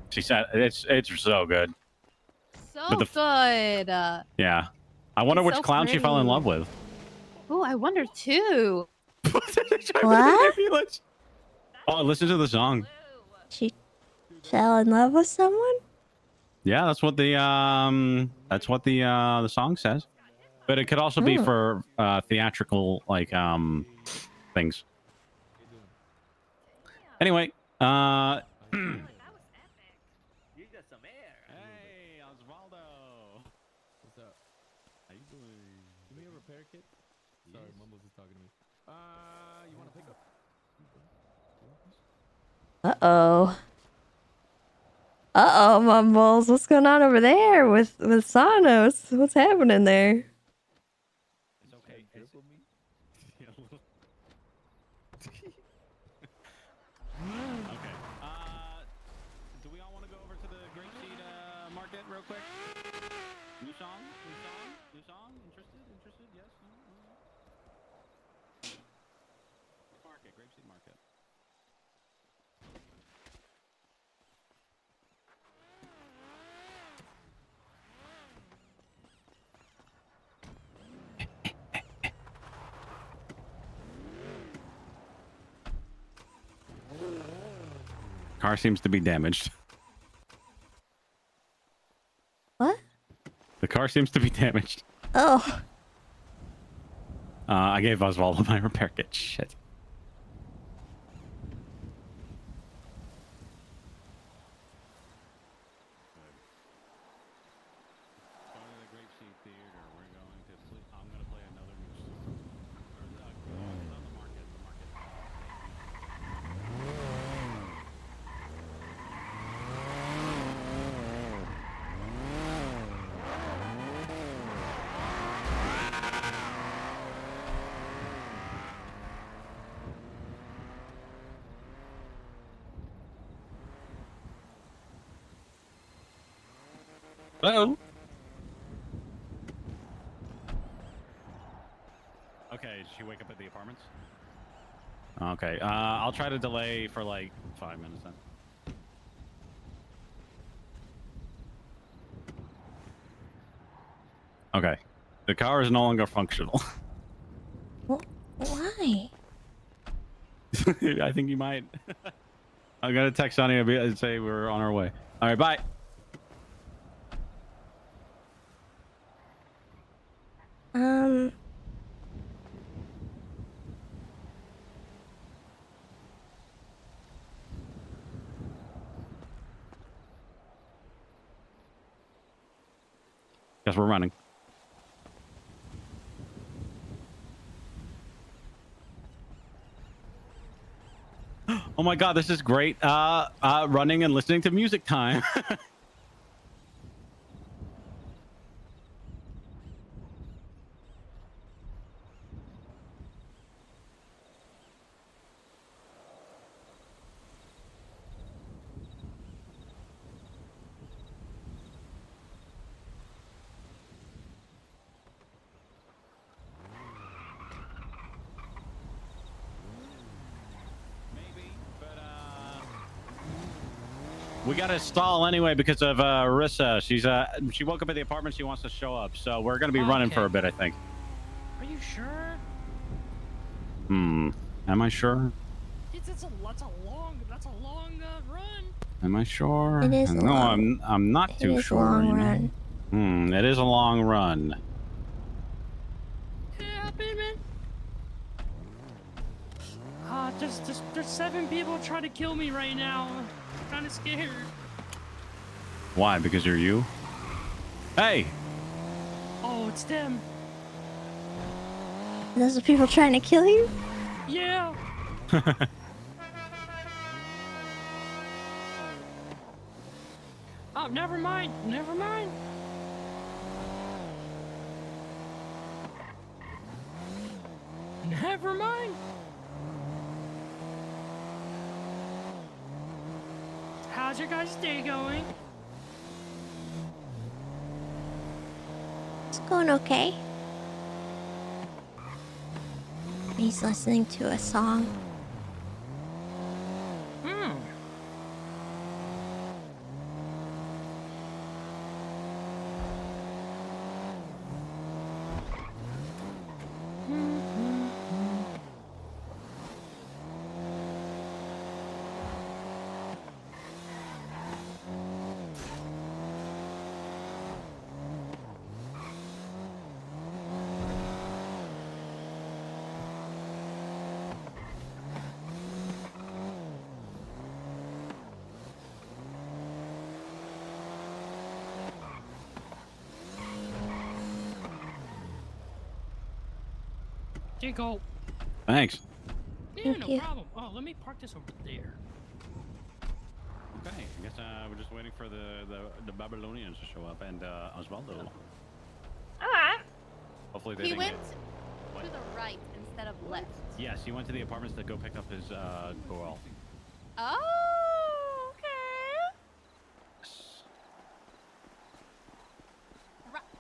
She said it's so good. So But the good. Yeah. I wonder It's which so clown she fell in pretty. love with. Oh, I wonder too. What? Oh, listen to the song. She fell in love with someone? Yeah, that's what the song says. But it could also be for theatrical like things. Anyway, Hey, Osvaldo. What's up? How you doing? Give me a repair kit. Sorry, Mumbles is talking to me. You want to pick up? Uh-oh. Uh-oh, Mumbles. What's going on over there with Sanos? What's happening there? It's okay. Okay. Do we all want to go over to the Grapeseed Market real quick? New song? Interested? Yes? No? Market, Grapeseed Market. Car seems to be damaged. What? The car seems to be damaged. Oh. I gave Osvaldo my repair kit. Shit. Hello. Okay, did she wake up at the apartments? Okay, I'll try to delay for like 5 minutes then. Okay, the car is no longer functional. Why? I think you might. I'm gonna text Sonny and say we're on our way. All right, bye. Guess we're running. Oh my god, this is great. Running and listening to music time. We gotta stall anyway because of Rissa. She woke up at the apartment. She wants to show up, so we're gonna be running for a bit, I think. Are you sure? Am I sure? That's a long run. Am I sure? It is a No, long- I'm not it too is a sure. long you know? run. It is a long run. Yeah, man. There's 7 people trying to kill me right now. I'm kind of scared. Why? Because you're you? Hey! Oh, it's them. Those are people trying to kill you? Yeah. Oh, never mind. Never mind. Never mind. How's your guys' day going? It's going okay. He's listening to a song. Here you go. Thanks. Yeah, Thank no you. problem. Oh, let me park this over there. Okay, I guess we're just waiting for the Babylonians to show up and Osvaldo. Alright. Hopefully they He didn't went get... to the right instead of left. Yes, he went to the apartments to go pick up his girl. Oh, okay.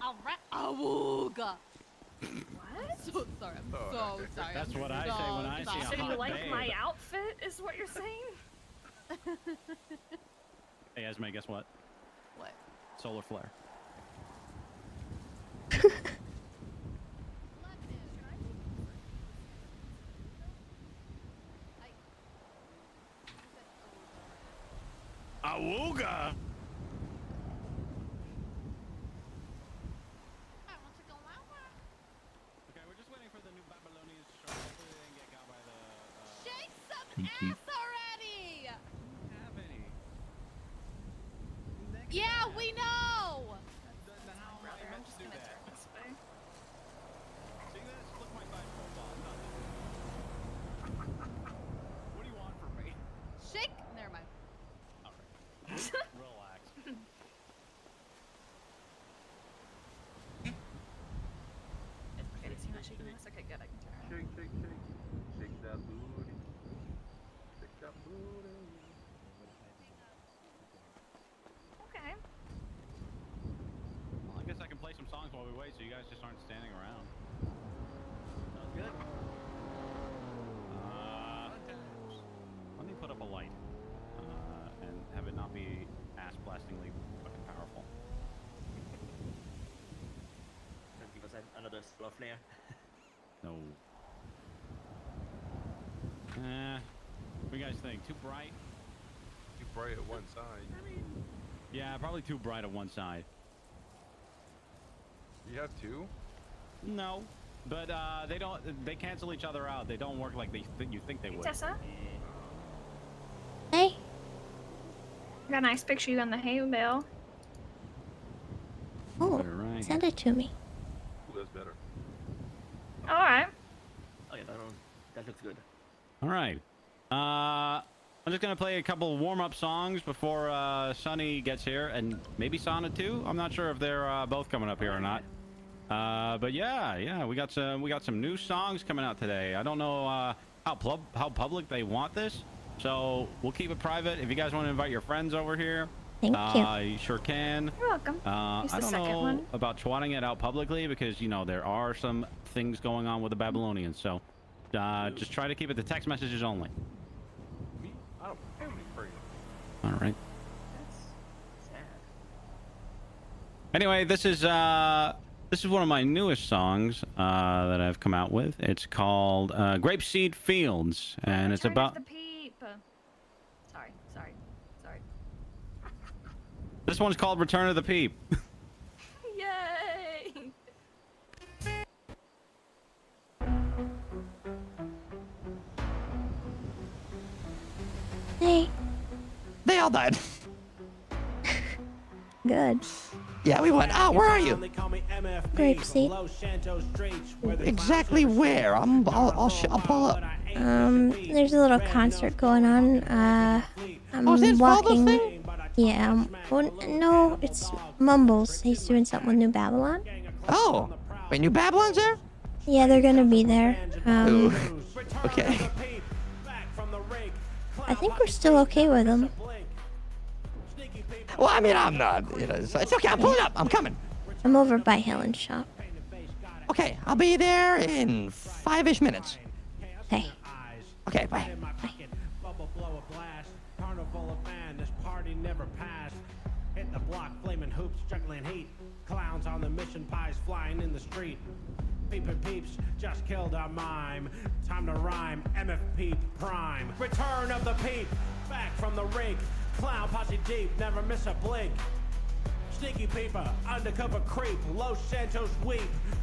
Alright. Awooga. What? So sorry. I'm so sorry. That's I'm what I say when I see a So you hot like babe. my outfit, is what you're saying? Hey, Esme, guess what? What? Solar flare. Awooga! Okay, we're just waiting for the new Babylonians to show up. Hopefully they didn't get got by the... Shake some Thank you. ass already! have any. Yeah, we know! Brother, I'm just gonna turn this way. See this? Look my side profile. Nothing. What do you want from me? Shake? Never mind. Alright. Relax. Okay, does he not shaking this? Okay, good, I can turn around. Shake, shake, shake. Shake that booty. Shake that booty. Okay. another slow flare. No. What do you guys think? Too bright? Too bright at one side. Yeah, probably too bright on one side. You have two? No, but they don't. They cancel each other out. They don't work like you think they would. Tessa? Hey. I got a nice picture of you on the hay bale. Oh, Right. send it to me. Ooh, that's better. Alright. Oh yeah, that looks good. All right. I'm just gonna play a couple warm-up songs before Sunny gets here, and maybe Sana too. I'm not sure if they're both coming up here or not. But yeah, we got some new songs coming out today. I don't know how public they want this, so we'll keep it private. If you guys want to invite your friends over here, Thank you. you sure can. You're welcome. Here's I the don't second know one. about twatting it out publicly because there are some things going on with the Babylonians, so just try to keep it to text messages only. I don't have any prayer. All right. That's sad. Anyway, this is one of my newest songs that I've come out with. It's called Grapeseed Fields, and it's Return about. of the Peep. Sorry. This one's called Return of the Peep. Yay! Hey. They all died. Good. Yeah, we went. Oh, where are you? Grapeseed. Exactly where? I'll pull up. There's a little concert going on. I'm is it Waldo's walking. thing? Yeah. No, it's Mumbles. He's doing something with New Babylon. Oh, wait, New Babylon's there? Yeah, they're gonna be there. Ooh. Okay. I think we're still okay with them. Well, I mean, I'm not. It's okay. I'm pulling up. I'm coming. I'm over by Helen's shop. Okay, I'll be there in 5-ish minutes. Okay. Okay, bye. Carnival of man, this party never passed. Hit the block, flaming hoops, juggling heat. Clowns on the mission, pies flying in the street. Peepin' peeps just killed our mime. Time to rhyme, MF Peep Prime. Return of the peep, back from the rink. Clown posse deep, never miss a blink. Sneaky peeper, undercover creep, Los Santos weep.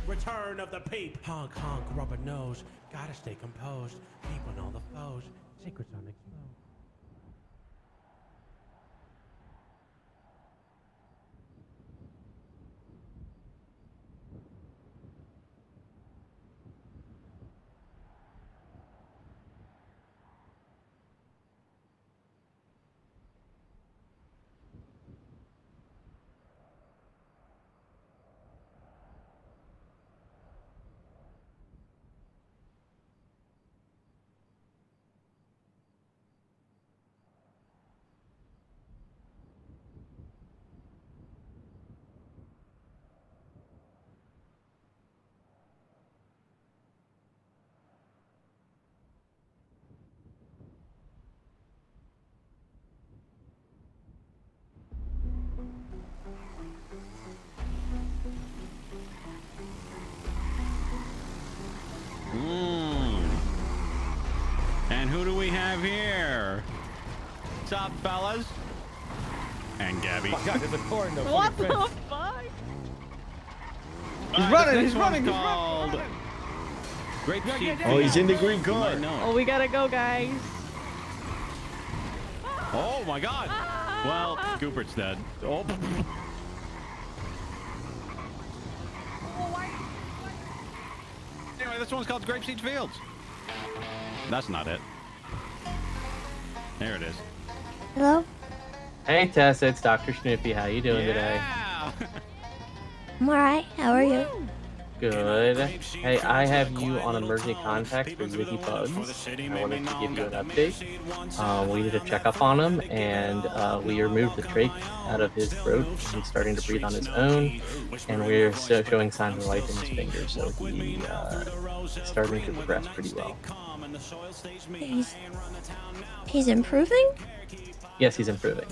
Return of the peep. Honk, honk, rubber nose. Gotta stay composed. Peep on all the foes. Secrets unexposed. And who do we have here? What's up, fellas? And Gabby. Oh my God, there's a car in the What fucking the fence. fuck? He's running, he's running, he's running. Grapeseed. Oh, he's in the green You car. might know it. Oh, we gotta go, guys. Oh my God. Well, Goopert's dead. Oh. Anyway, this one's called Grapeseed Fields. That's not it. There it is. Hello? Hey Tessa, it's Dr. Snoopy. How you doing today? I'm alright. How are you? Good. Hey, I have you on emergency contact for Nakkida Vods. I wanted to give you an update. We did a checkup on him, and we removed the trach out of his throat. He's starting to breathe on his own, and we're still showing signs of life in his fingers, so he's starting to progress pretty well. He's improving? Yes, he's improving.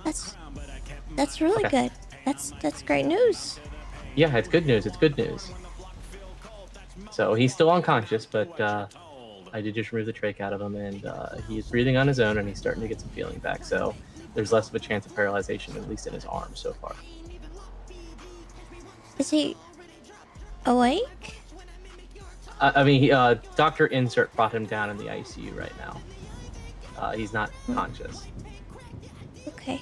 That's really Okay. good. That's great news. Yeah, it's good news. It's good news. So he's still unconscious, but I did just remove the trach out of him, and he's breathing on his own, and he's starting to get some feeling back. So there's less of a chance of paralyzation, at least in his arm so far. Is he awake? I mean, Dr. Insert brought him down in the ICU right now. He's not conscious. Okay.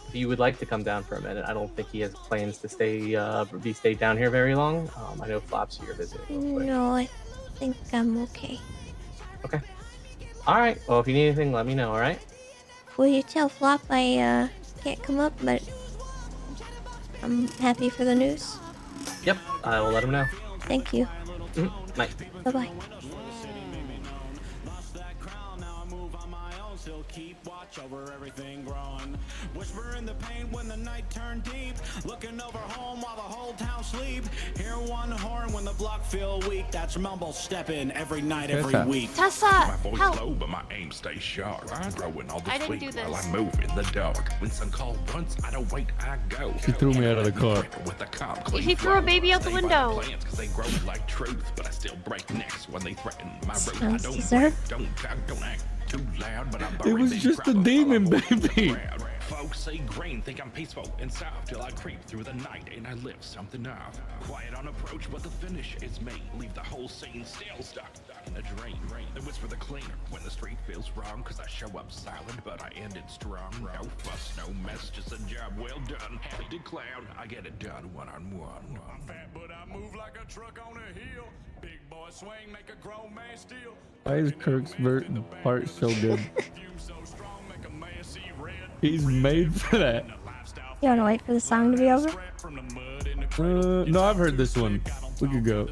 If you would like to come down for a minute, I don't think he has plans to stay down here very long. I know Flop's here visiting real quick. No, I think I'm okay. Okay. All right. Well, if you need anything, let me know. All right. Will you tell Flop I can't come up, but I'm happy for the news? Yep. I will let him know. Thank you. Night. Bye bye. Over everything growing, whispering the pain when the night turned deep, looking over home while the whole town sleep, hear one horn when the block feel weak, that's mumble stepping every night, every week. Tessa, My voice help. low, but my aim stays sharp. I'm growing all I this didn't weight do while I this. move in the dark. When some call once, I don't wait, I go. She threw me out of the car. With a calm, He threw a baby out the window. Cause they grow like truth, but I still break necks when they threaten my road. I Sounds don't deserved. break, don't talk, don't act too loud, but I'm It was just a demon, baby. Folks say green, think I'm peaceful and soft till I creep through the night and I lift something off. Quiet on approach, but the finish is me. Leave the whole scene still stuck in a dream. Then whisper the cleaner when the street feels wrong, cause I show up silent, but I ended strong. No fuss, no mess, just a job well done. Head to cloud, I get it done one-on-one. I'm fat, but I move like a truck on a hill. Big boy swing, make a grown man steal. Why is Kirk's part so good? He's made for that. You wanna wait for the song to be over? No, I've heard this one. We could go.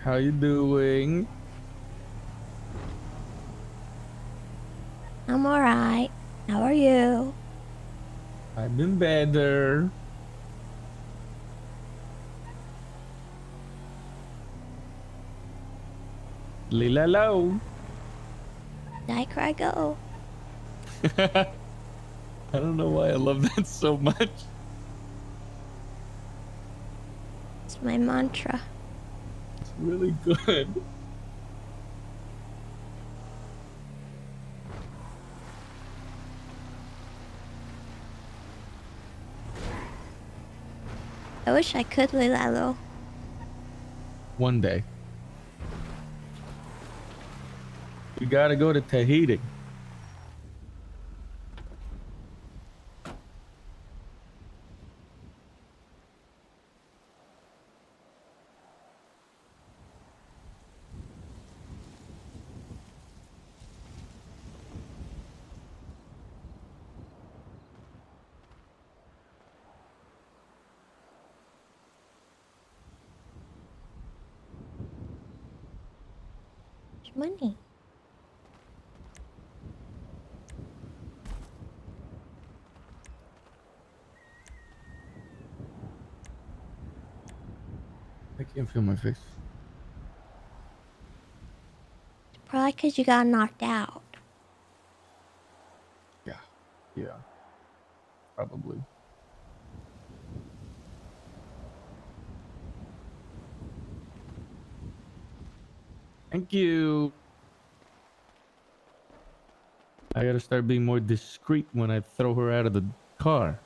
How you doing? I'm alright. How are you? I've been better. Lila low. Die, cry, go. I don't know why I love that so much. It's my mantra. It's really good. I wish I could, Lilalo. One day. We gotta go to Tahiti. Money. I can't feel my face. Probably because you got knocked out. Yeah. Probably. Thank you. I gotta start being more discreet when I throw her out of the car.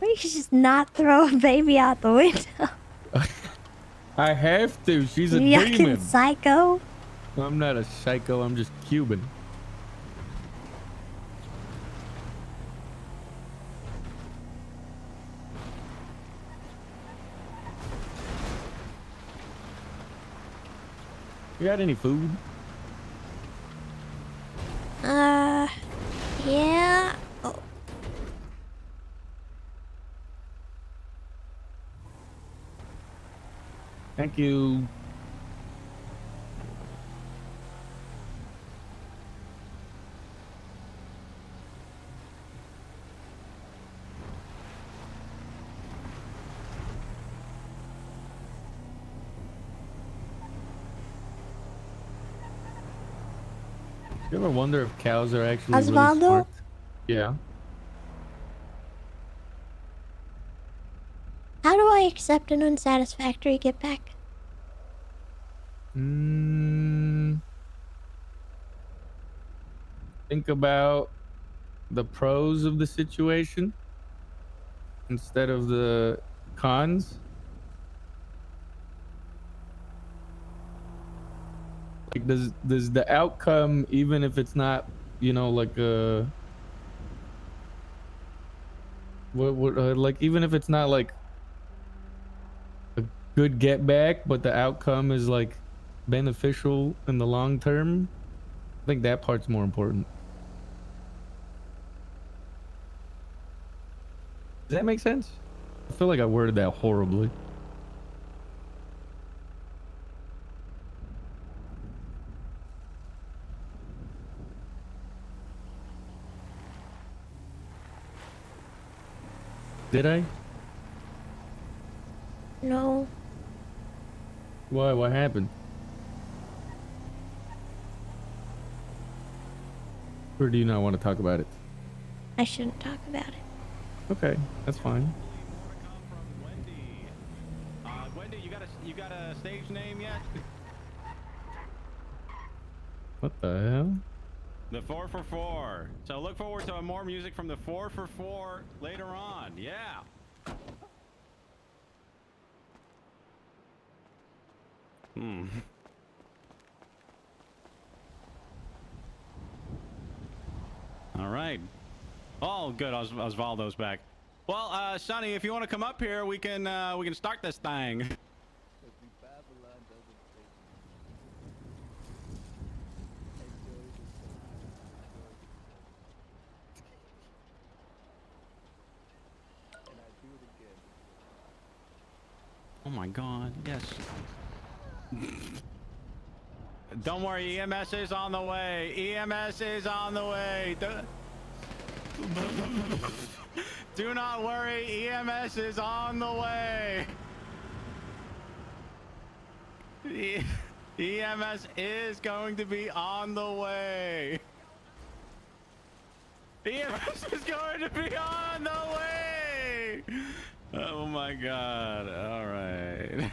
Or you should just not throw a baby out the window. I have to. She's a You yucking demon. psycho. I'm not a psycho. I'm just Cuban. You got any food? Yeah. Oh. Thank you. You ever wonder if cows are actually really Osvaldo? smart? Yeah. How do I accept an unsatisfactory get back? Think about the pros of the situation instead of the cons. Like, does the outcome, even if it's not, you know, like a like, even if it's not like a good get back, but the outcome is like beneficial in the long term, I think that part's more important. Does that make sense? I feel like I worded that horribly. Did I? No. Why? What happened? Or do you not want to talk about it? I shouldn't talk about it. Okay, that's fine. Wendy, you got a stage name yet? What the hell? The 444. So look forward to more music from the 444 later on. Yeah. All right. Oh, good. Osvaldo's back. Well, Sonny, if you want to come up here, we can start this thing. Oh my God! Yes. Don't worry, EMS is on the way. EMS is on the way. Do not worry, EMS is on the way. EMS is going to be on the way. EMS is going to be on the way. Oh my God. All right.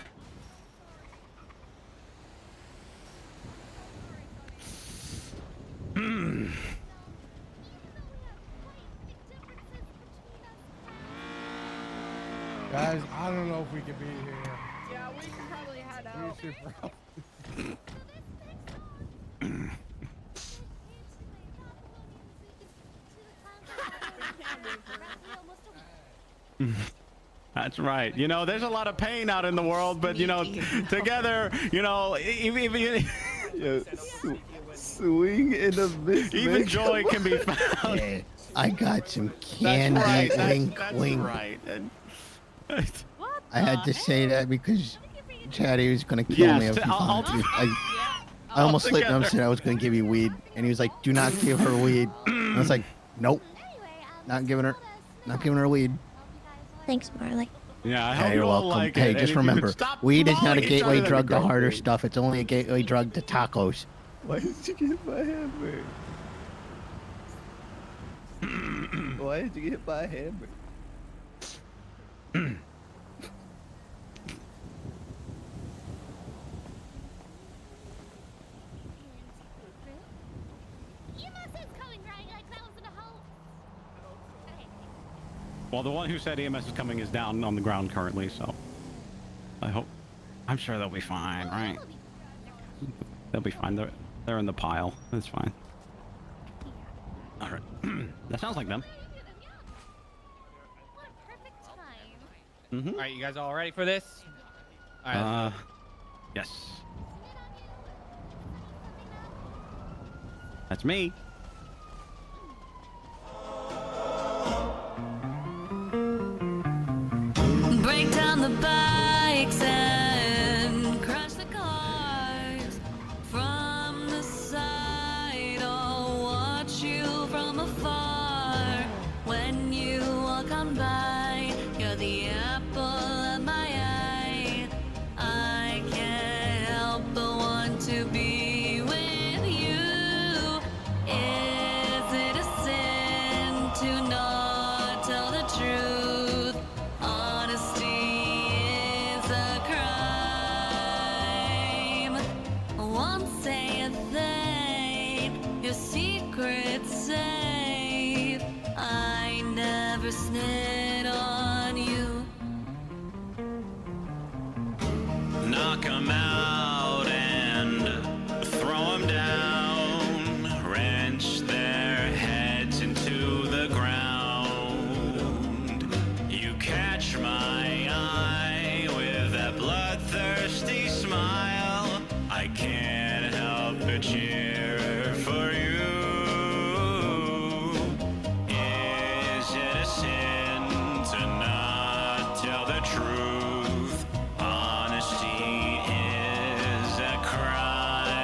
Guys, I don't know if we can be here. Yeah, we should probably head out. We should probably. That's right. You know, there's a lot of pain out in the world, but you know, together, you know, even Swing in the mist. even joy can be found. Yeah, I got some candy. That's right. Wink, That's wink. right. And, I had to say that because Chatty was gonna kill me if he found you. I almost slipped and said I was gonna give you weed, and he was like, "Do not give her weed." And I was like, "Nope, not giving her weed." Thanks, Marley. yeah, I Hey, hope you're you all welcome. like Hey, it. just And if you could remember, stop weed is not a mauling each gateway other, that'd drug be to great. harder stuff. It's only a gateway drug to tacos. Why did you get hit by a hammer? Why did you get hit by a hammer? Well, the one who said EMS is coming is down on the ground currently, so I'm sure they'll be fine, right? They'll be fine. They're in the pile. That's fine. All right. That sounds like them. All right, you guys all ready for this? All right. Yes. That's me. Break down the bikes and crash the cars from the side. I'll watch you from afar. When you walk on by, you're the apple of my eye. I can't help but want to be with you. knock 'em out and throw 'em down, wrench their heads into the ground. You catch my eye with that bloodthirsty smile. I can't help but cheer for you. Is it a sin to not tell the truth? Honesty is a crime.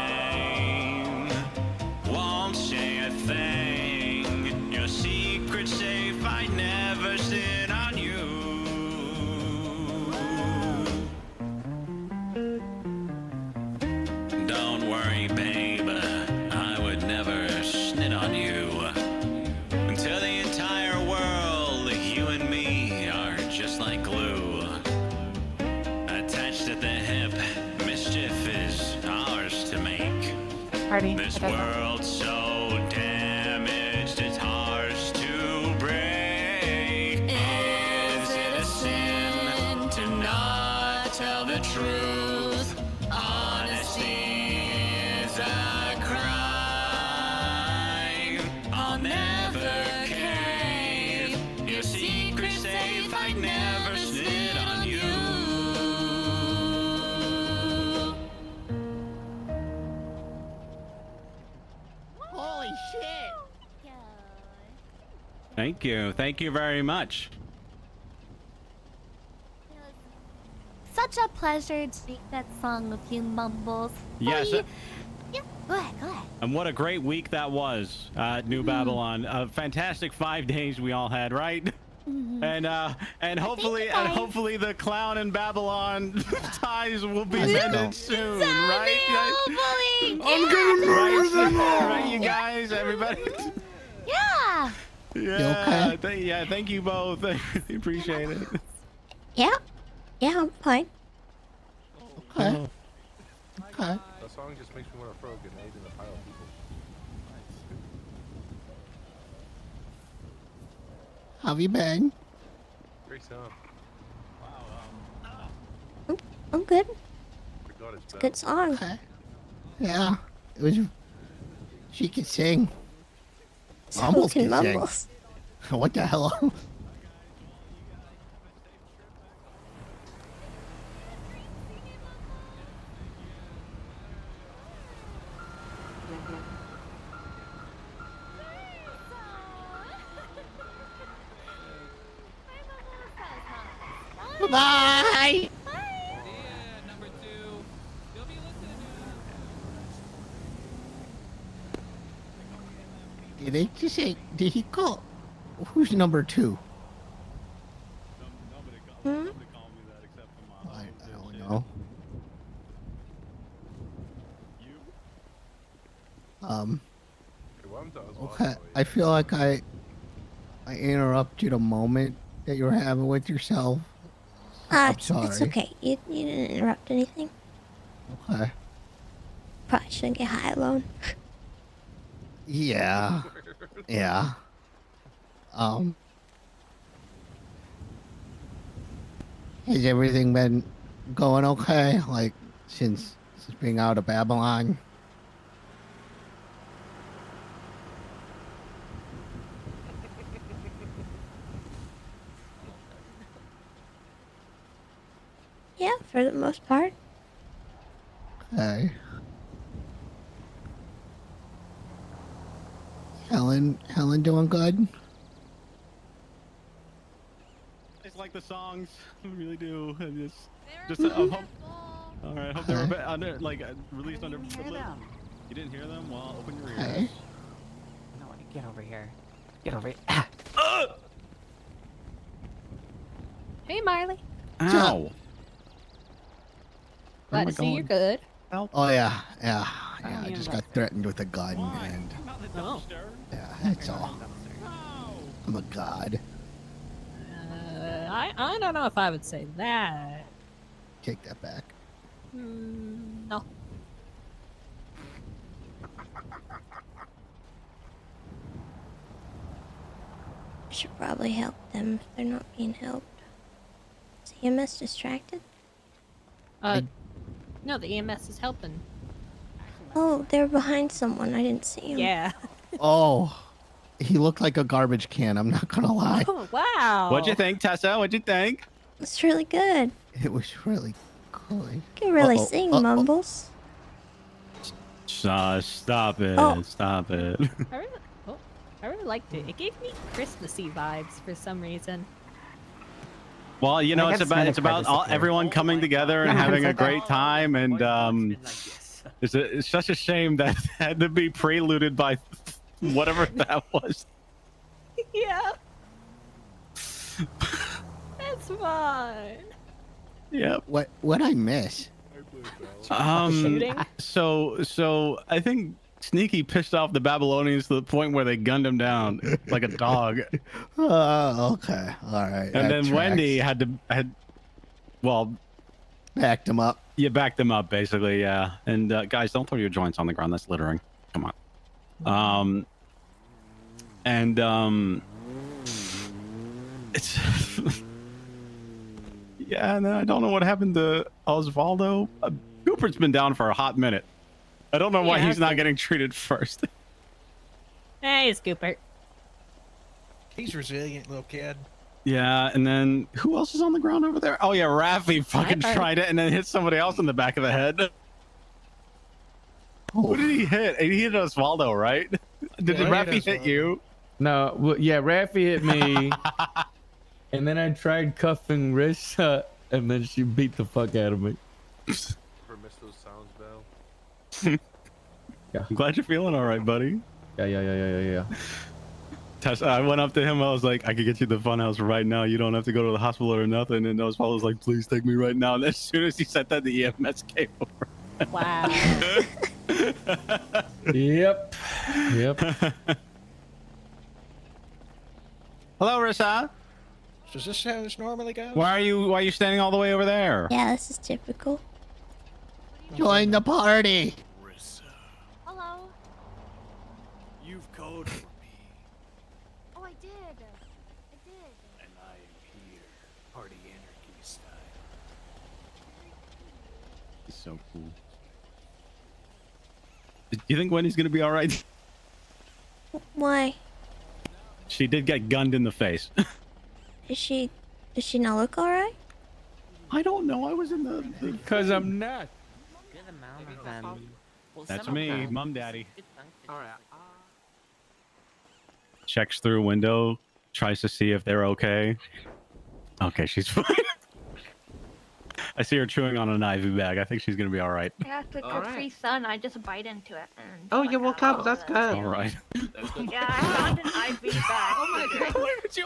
Won't say a thing. Your secret's safe. I never sit on you. Don't worry, babe. I would never snit on you. Until the entire world, you and me are just like glue. Attached at the hip, mischief is ours to make. Party. This world's so damaged, it's ours to break. Is it a sin to not tell the truth? Honesty is a crime. I'll never cave. Your secret's safe. I'd never sit on you. Holy shit! Thank you. Thank you very much. Such a pleasure to make that song with you, Mumbles. Yes. Yeah, go ahead, go ahead. And what a great week that was at New Babylon. A fantastic 5 days we all had, right? And hopefully the clown and Babylon ties will be mended soon, right? Hopefully. I'm gonna murder them all. Right, you guys, everybody. Yeah. Yeah. Yeah. Thank you both. I really appreciate it. Yeah. Yeah, I'm fine. Okay. Okay. That song just makes me want to throw a grenade in a pile of people. How have you been? Great song. I'm good. Forgot it's It's a good song. Okay. Yeah. It was. She could sing. So Mumbles can could sing. Mumbles. What the hell? Bye. Did they just say? Did he call? Who's number 2? Hmm? I don't know. Okay. I feel like I interrupted a moment that you were having with yourself. I'm sorry. It's okay. You didn't interrupt anything. Okay. Probably shouldn't get high alone. Yeah. Yeah. Has everything been going okay? Like since being out of Babylon? Yeah, for the most part. Okay. Helen doing good? I just like the songs. I really do. I just hope. All right. Hope they were under released under. You didn't hear them? Well, open your ears. Okay. No, get over here. Get over here. Hey, Miley. Ow. Glad to see you're good. Oh yeah. I just got threatened with a gun and Oh. yeah, that's all. I'm a god. I don't know if I would say that. Take that back. No. I should probably help them if they're not being helped. Is EMS distracted? No, the EMS is helping. Oh, they're behind someone. I didn't see him. Yeah. Oh, he looked like a garbage can. I'm not gonna lie. Oh, wow. What'd you think, Tessa? What'd you think? It's really good. It was really cool. You can really sing, Mumbles. Stop it. Oh. Stop it. I really liked it. It gave me Christmassy vibes for some reason. Well, you know, it's about everyone coming together and having a great time, and it's such a shame that it had to be preluded by whatever that was. Yeah. That's fine. Yep. What I miss? Shooting? So I think Sneaky pissed off the Babylonians to the point where they gunned him down like a dog. Okay. All right. And then tracks. Wendy had backed him up. You backed them up, basically, yeah. And guys, don't throw your joints on the ground. That's littering. Come on. It's yeah. And then I don't know what happened to Osvaldo. Cooper's been down for a hot minute. I don't know why he's not getting treated first. Hey, Scooper. He's resilient, little kid. Yeah, and then who else is on the ground over there? Oh yeah, Raffy fucking tried it and then hit somebody else in the back of the head. Who did he hit? He hit Osvaldo, right? Did Raffy hit you? No, well, yeah, Raffy hit me. And then I tried cuffing Rissa, and then she beat the fuck out of me. Ever miss those sounds, Bell? Yeah. I'm glad you're feeling all right, buddy. Yeah. Tess, I went up to him. I was like, I could get you to the funhouse right now. You don't have to go to the hospital or nothing. And Osvaldo was like, please take me right now. And as soon as he said that, the EMS came over. Wow. Yep. Hello, Rissa. Is this how this normally goes? Why are you standing all the way over there? Yeah, this is typical. Join the party. Hello. You've called for me, Oh, I did. and I am here. Party anarchy style. He's so cool. Do you think Wendy's gonna be all right? Why? She did get gunned in the face. Does she not look alright? I don't know. I was in the Because I'm not. That's me, Mum Daddy. Alright. Checks through window, tries to see if they're okay. Okay, she's fine. I see her chewing on an IV bag. I think she's gonna be all right. Yeah, it's a Capri Sun. I just bite into it. And Oh, you woke up. That's good. All right. Yeah, I found an IV bag. Oh my god. Where did you?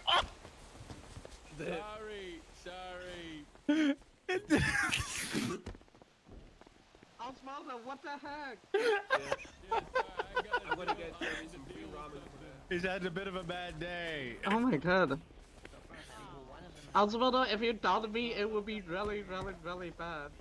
Sorry. Osvaldo, what the heck? I'm gonna get Jerry some free ramen for that. He's had a bit of a bad day. Oh my god. Osvaldo, if you doubted me, it would be really, really, really bad.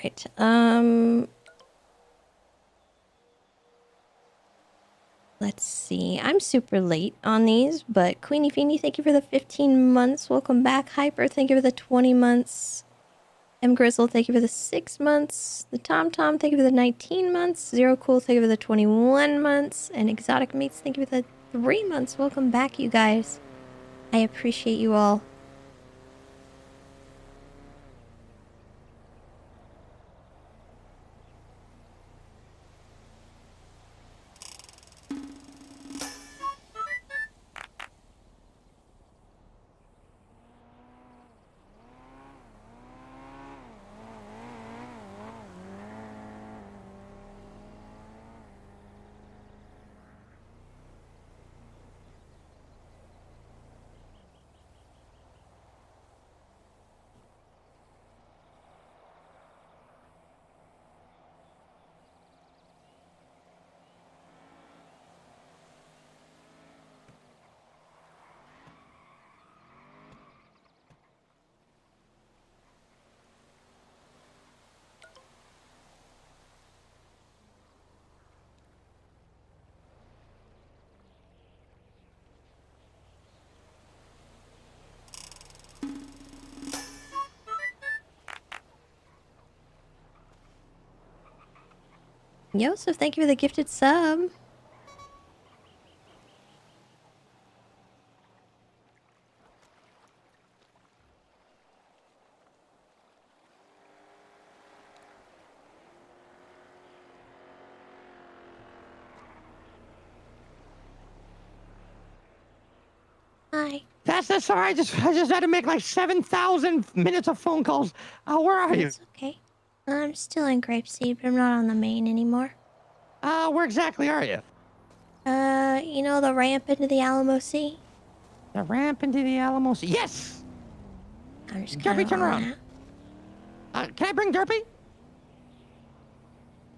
right. Let's see. I'm super late on these, but Queenie Feenie, thank you for the 15 months. Welcome back. Hyper, thank you for the 20 months. M Grizzle, thank you for the 6 months. The Tom Tom, thank you for the 19 months. Zero Cool, thank you for the 21 months. And Exotic Meats, thank you for the 3 months. Welcome back, you guys. I appreciate you all. Yosef, thank you for the gifted sub. Hi. That's all right. I just had to make like 7,000 minutes of phone calls. Where are you? That's okay. I'm still in Grapeseed, but I'm not on the main anymore. Where exactly are you? You know the ramp into the Alamo Sea? The ramp into the Alamo Sea. Yes! I'm just Derpy, turn around. Can I bring Derpy?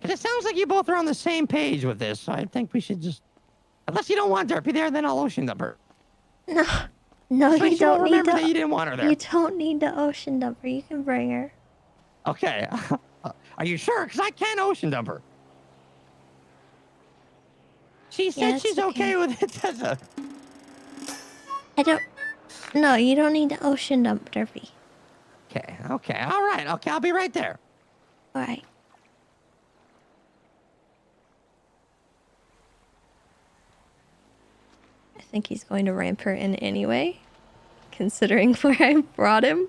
Because it sounds like you both are on the same page with this, so I think we should just... Unless you don't want Derpy there, then I'll ocean dump her. No. No, so you don't need remember to... that you didn't want her there. You don't need to ocean dump her. You can bring her. Okay. Are you sure? Because I can ocean dump her. She said she's okay with it, Tessa. I don't... No, you don't need to ocean dump Derpy. Okay, all right. Okay, I'll be right there. All right. I think he's going to ramp her in anyway, considering where I brought him.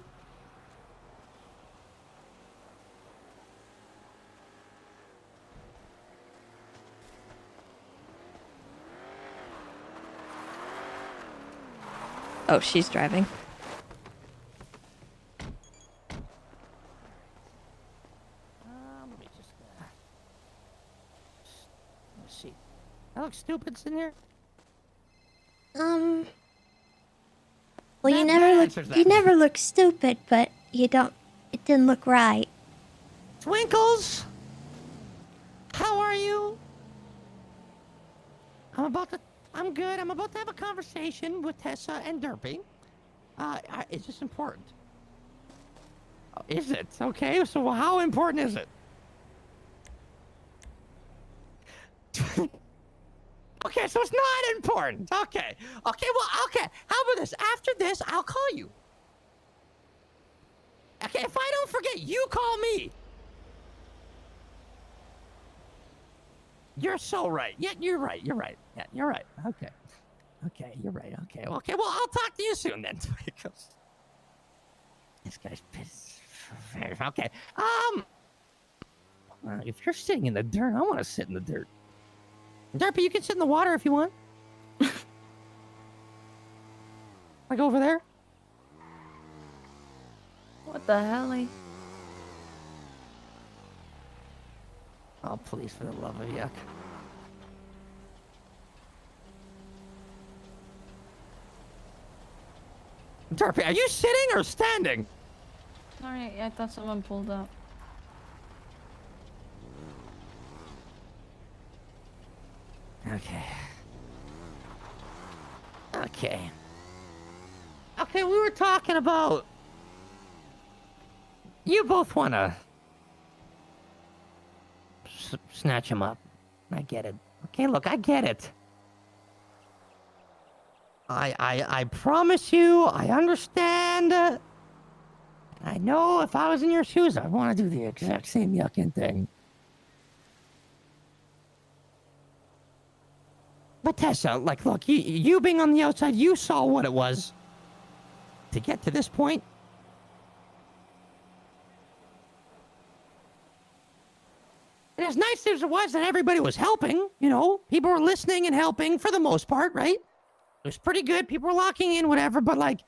Oh, she's driving. Let's see. I look stupid in here. Well, you never look stupid, but it didn't look right. Twinkles, how are you? I'm good. I'm about to have a conversation with Tessa and Derpy. Is this important? Oh, is it? Okay, so how important is it? Okay, so it's not important. Okay. How about this? After this, I'll call you. Okay, if I don't forget, you call me. You're so right. Yeah, you're right. Yeah, you're right. Okay, you're right. Okay, well, I'll talk to you soon then. This guy's pissed. Okay. If you're sitting in the dirt, I want to sit in the dirt. Derpy, you can sit in the water if you want. Like over there. What the hell? Oh, please, for the love of yuck. Derpy, are you sitting or standing? Alright, I thought someone pulled up. Okay, we were talking about... You both wanna... snatch him up. I get it. Okay, look, I get it. I promise you, I understand. I know if I was in your shoes, I'd want to do the exact same yucking thing. But Tessa, like, look, you being on the outside, you saw what it was to get to this point. And as nice as it was that everybody was helping, you know, people were listening and helping for the most part, right? It was pretty good. People were locking in, whatever. But like, it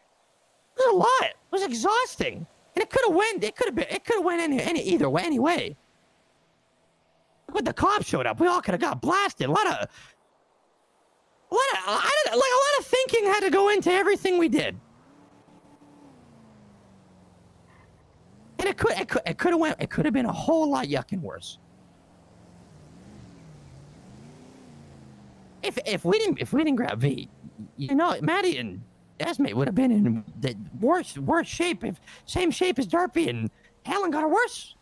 was a lot. It was exhausting, and it could have went. It could have went either way. Anyway, when the cops showed up, we all could have got blasted. A lot of thinking had to go into everything we did, and it could have been a whole lot yucking worse. If we didn't grab V, you know, Maddie and Esme would have been in the worst shape, same shape as Darpy, and Helen got worse.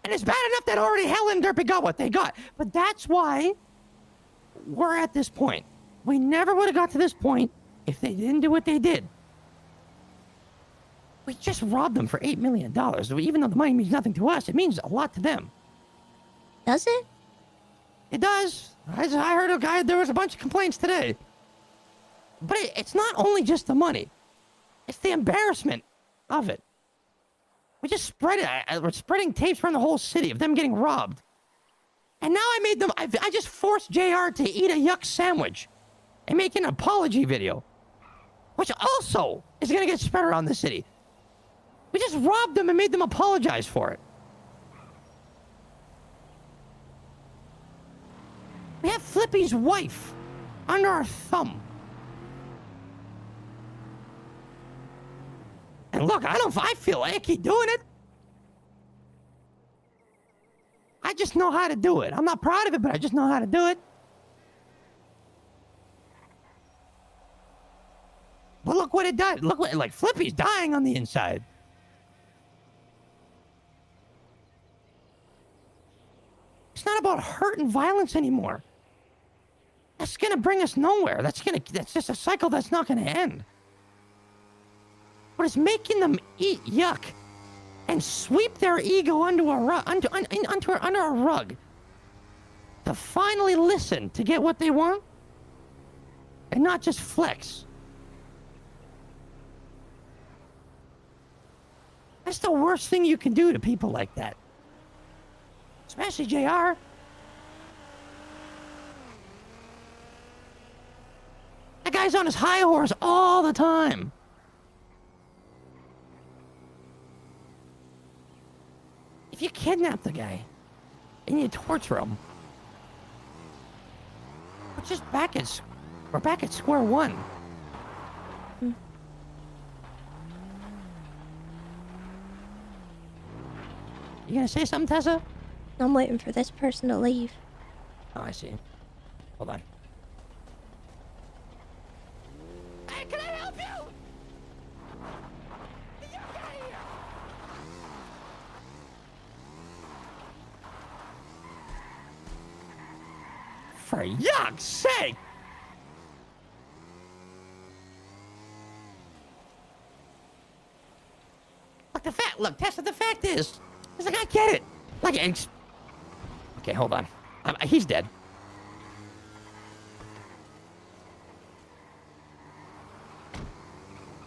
And it's bad enough that already Helen and Darpy got what they got. But that's why we're at this point. We never would have got to this point if they didn't do what they did. We just robbed them for $8 million. Even though the money means nothing to us, it means a lot to them. Does it? It does. I heard a guy, there was a bunch of complaints today. But it's not only just the money. It's the embarrassment of it. We just spread it. We're spreading tapes from the whole city of them getting robbed. And now I just forced JR to eat a yuck sandwich and make an apology video, which also is going to get spread around the city. We just robbed them and made them apologize for it. We have Flippy's wife under our thumb. And look, I feel icky doing it. I just know how to do it. I'm not proud of it, but I just know how to do it. But look what it does. Look what, like, Flippy's dying on the inside. It's not about hurt and violence anymore. That's gonna bring us nowhere. That's just a cycle that's not gonna end. But it's making them eat yuck and sweep their ego under a rug to finally listen to get what they want and not just flex. That's the worst thing you can do to people like that. Especially JR. That guy's on his high horse all the time. If you kidnap the guy and you torture him, we're back at square one. You gonna say something, Tessa? I'm waiting for this person to leave. Oh, I see. Hold on. Hey, can I help you? Get your guy here! For yuck's sake! Look, Tessa, the fact is like, I get it. Like, okay, hold on. He's dead.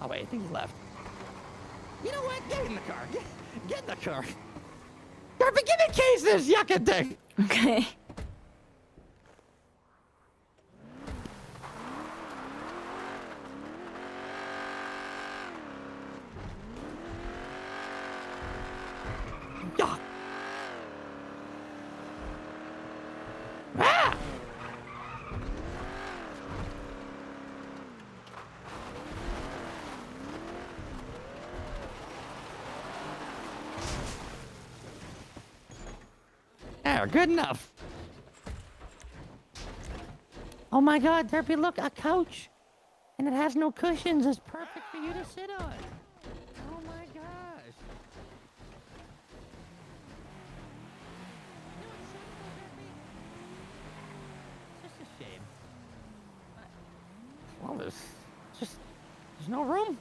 Oh, wait, I think he left. You know what? Get in the car. Get in the car. Darby, give me keys this yucca thing. Okay. Yeah. Ah! There, good enough. Oh my God, Derpy, look, a couch. And it has no cushions. It's perfect for you to sit on. Oh my gosh. There's no room?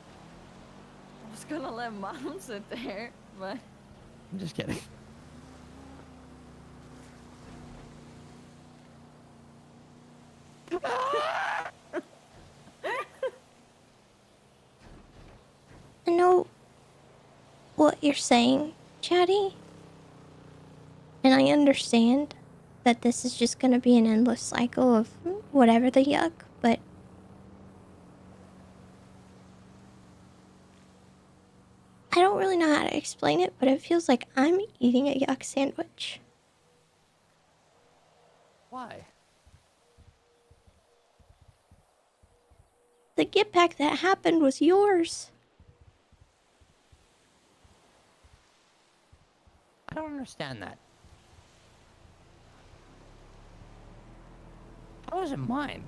I was gonna let Mom sit there, but... I'm just kidding. I know what you're saying, Chatty. And I understand that this is just gonna be an endless cycle of whatever the yuck, but... I don't really know how to explain it, but it feels like I'm eating a yuck sandwich. Why? The get back that happened was yours. I don't understand that. How is it mine?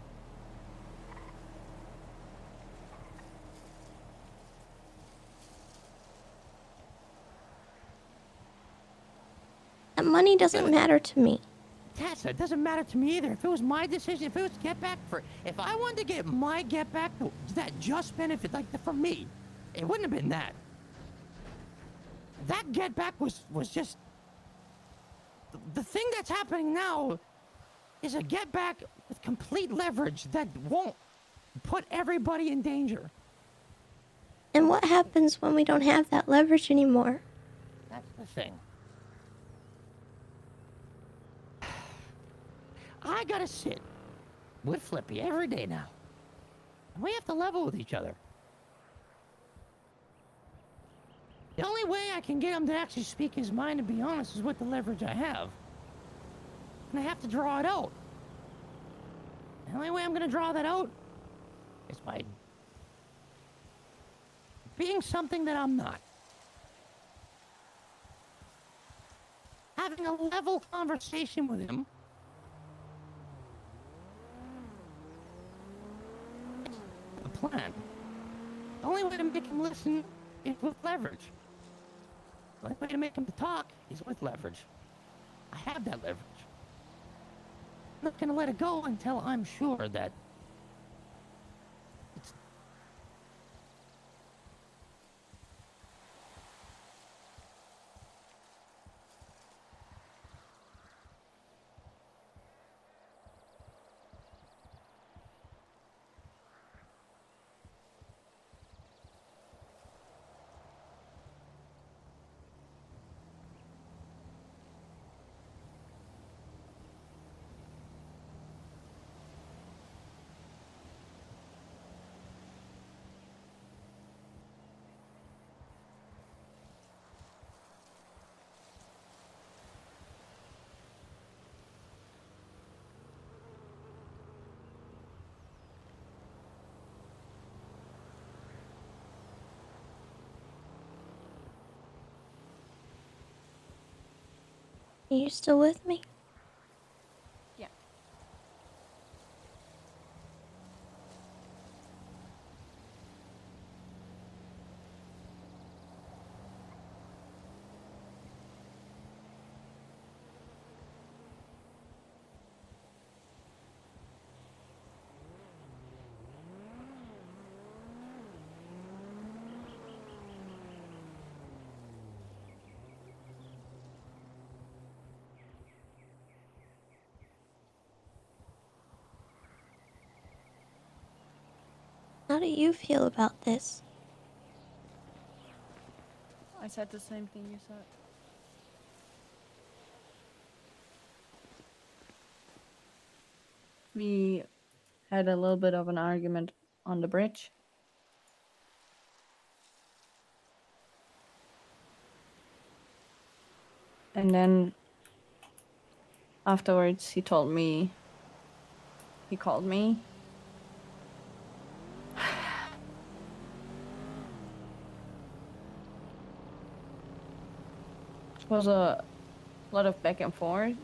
That money doesn't matter to me. Tessa, it doesn't matter to me either. If it was my decision, if it was get back for, if I wanted to get my get back that just benefit, like for me, it wouldn't have been that. That get back was just the thing that's happening now is a get back with complete leverage that won't put everybody in danger. And what happens when we don't have that leverage anymore? That's the thing. I gotta sit with Flippy every day now. And we have to level with each other. The only way I can get him to actually speak his mind and be honest is with the leverage I have. And I have to draw it out. The only way I'm gonna draw that out is by being something that I'm not. Having a level conversation with him. The plan. The only way to make him listen is with leverage. The only way to make him talk is with leverage. I have that leverage. I'm not gonna let it go until I'm sure that it's... Are you still with me? Yeah. How do you feel about this? I said the same thing you said. We had a little bit of an argument on the bridge. And then afterwards he called me. It was a lot of back and forth.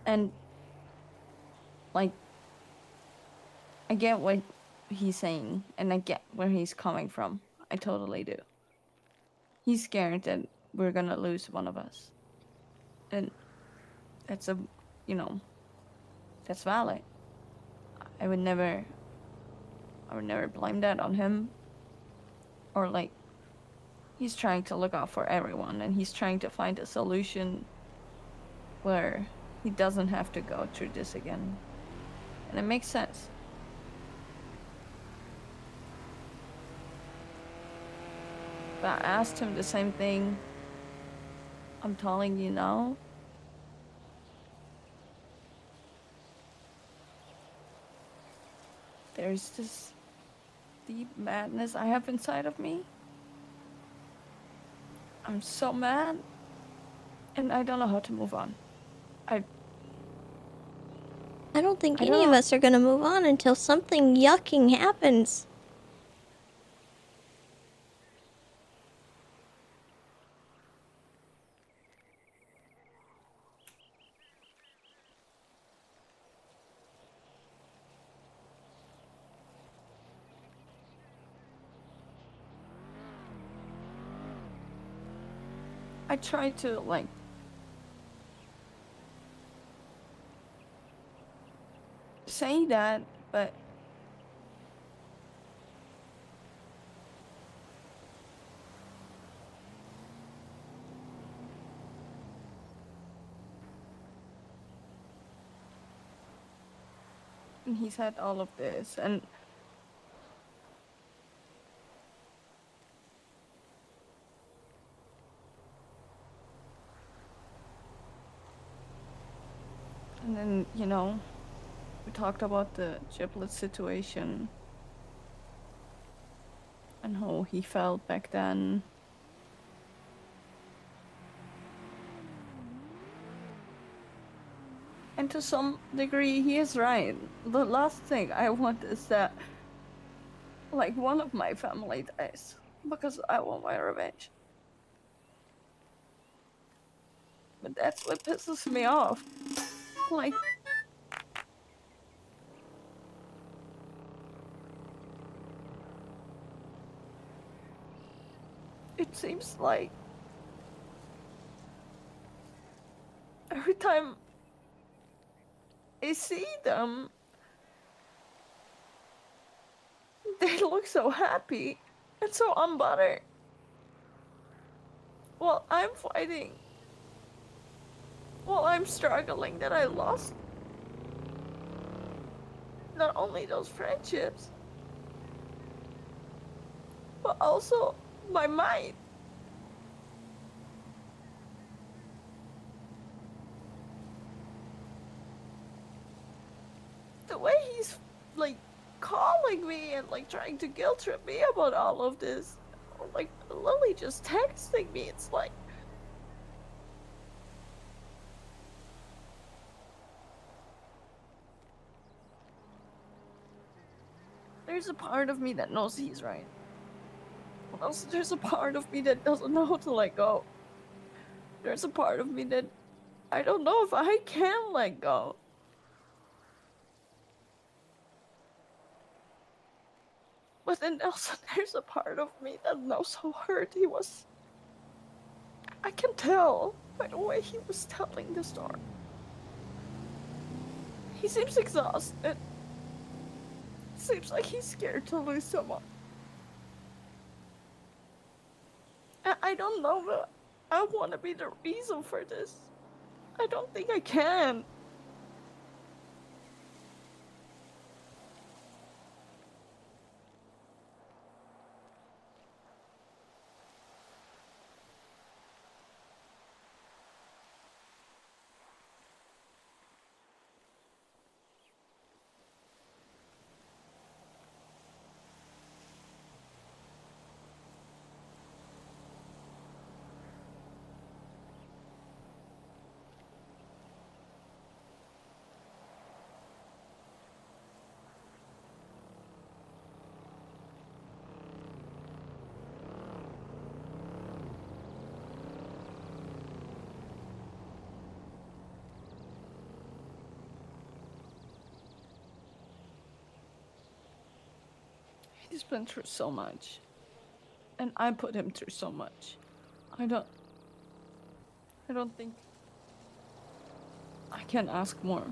And like, I get what he's saying and I get where he's coming from. I totally do. He's scared that we're gonna lose one of us. And that's a that's valid. I would never blame that on him. Or like, he's trying to look out for everyone, and he's trying to find a solution where he doesn't have to go through this again. And it makes sense. But I asked him the same thing I'm telling you now. There's this deep madness I have inside of me. I'm so mad, and I don't know how to move on. I don't think any of us are gonna move on until something yucking happens. I try to, like, say that, but he said all of this, and then, we talked about the giblet situation and how he felt back then. And to some degree, he is right. The last thing I want is that, like, one of my family dies because I want my revenge. But that's what pisses me off. Like, it seems like every time I see them, they look so happy and so unbothered. While I'm fighting, while I'm struggling, that I lost not only those friendships, but also my mind. The way he's, like, calling me and, like, trying to guilt trip me about all of this. Or, like, Lily just texting me, it's like... There's a part of me that knows he's right. But also there's a part of me that doesn't know how to let go. There's a part of me that I don't know if I can let go. But then also there's a part of me that knows how hurt he was. I can tell by the way he was telling the story. He seems exhausted. Seems like he's scared to lose someone. I don't know, but I want to be the reason for this. I don't think I can. He's been through so much. And I put him through so much. I don't think I can't ask more.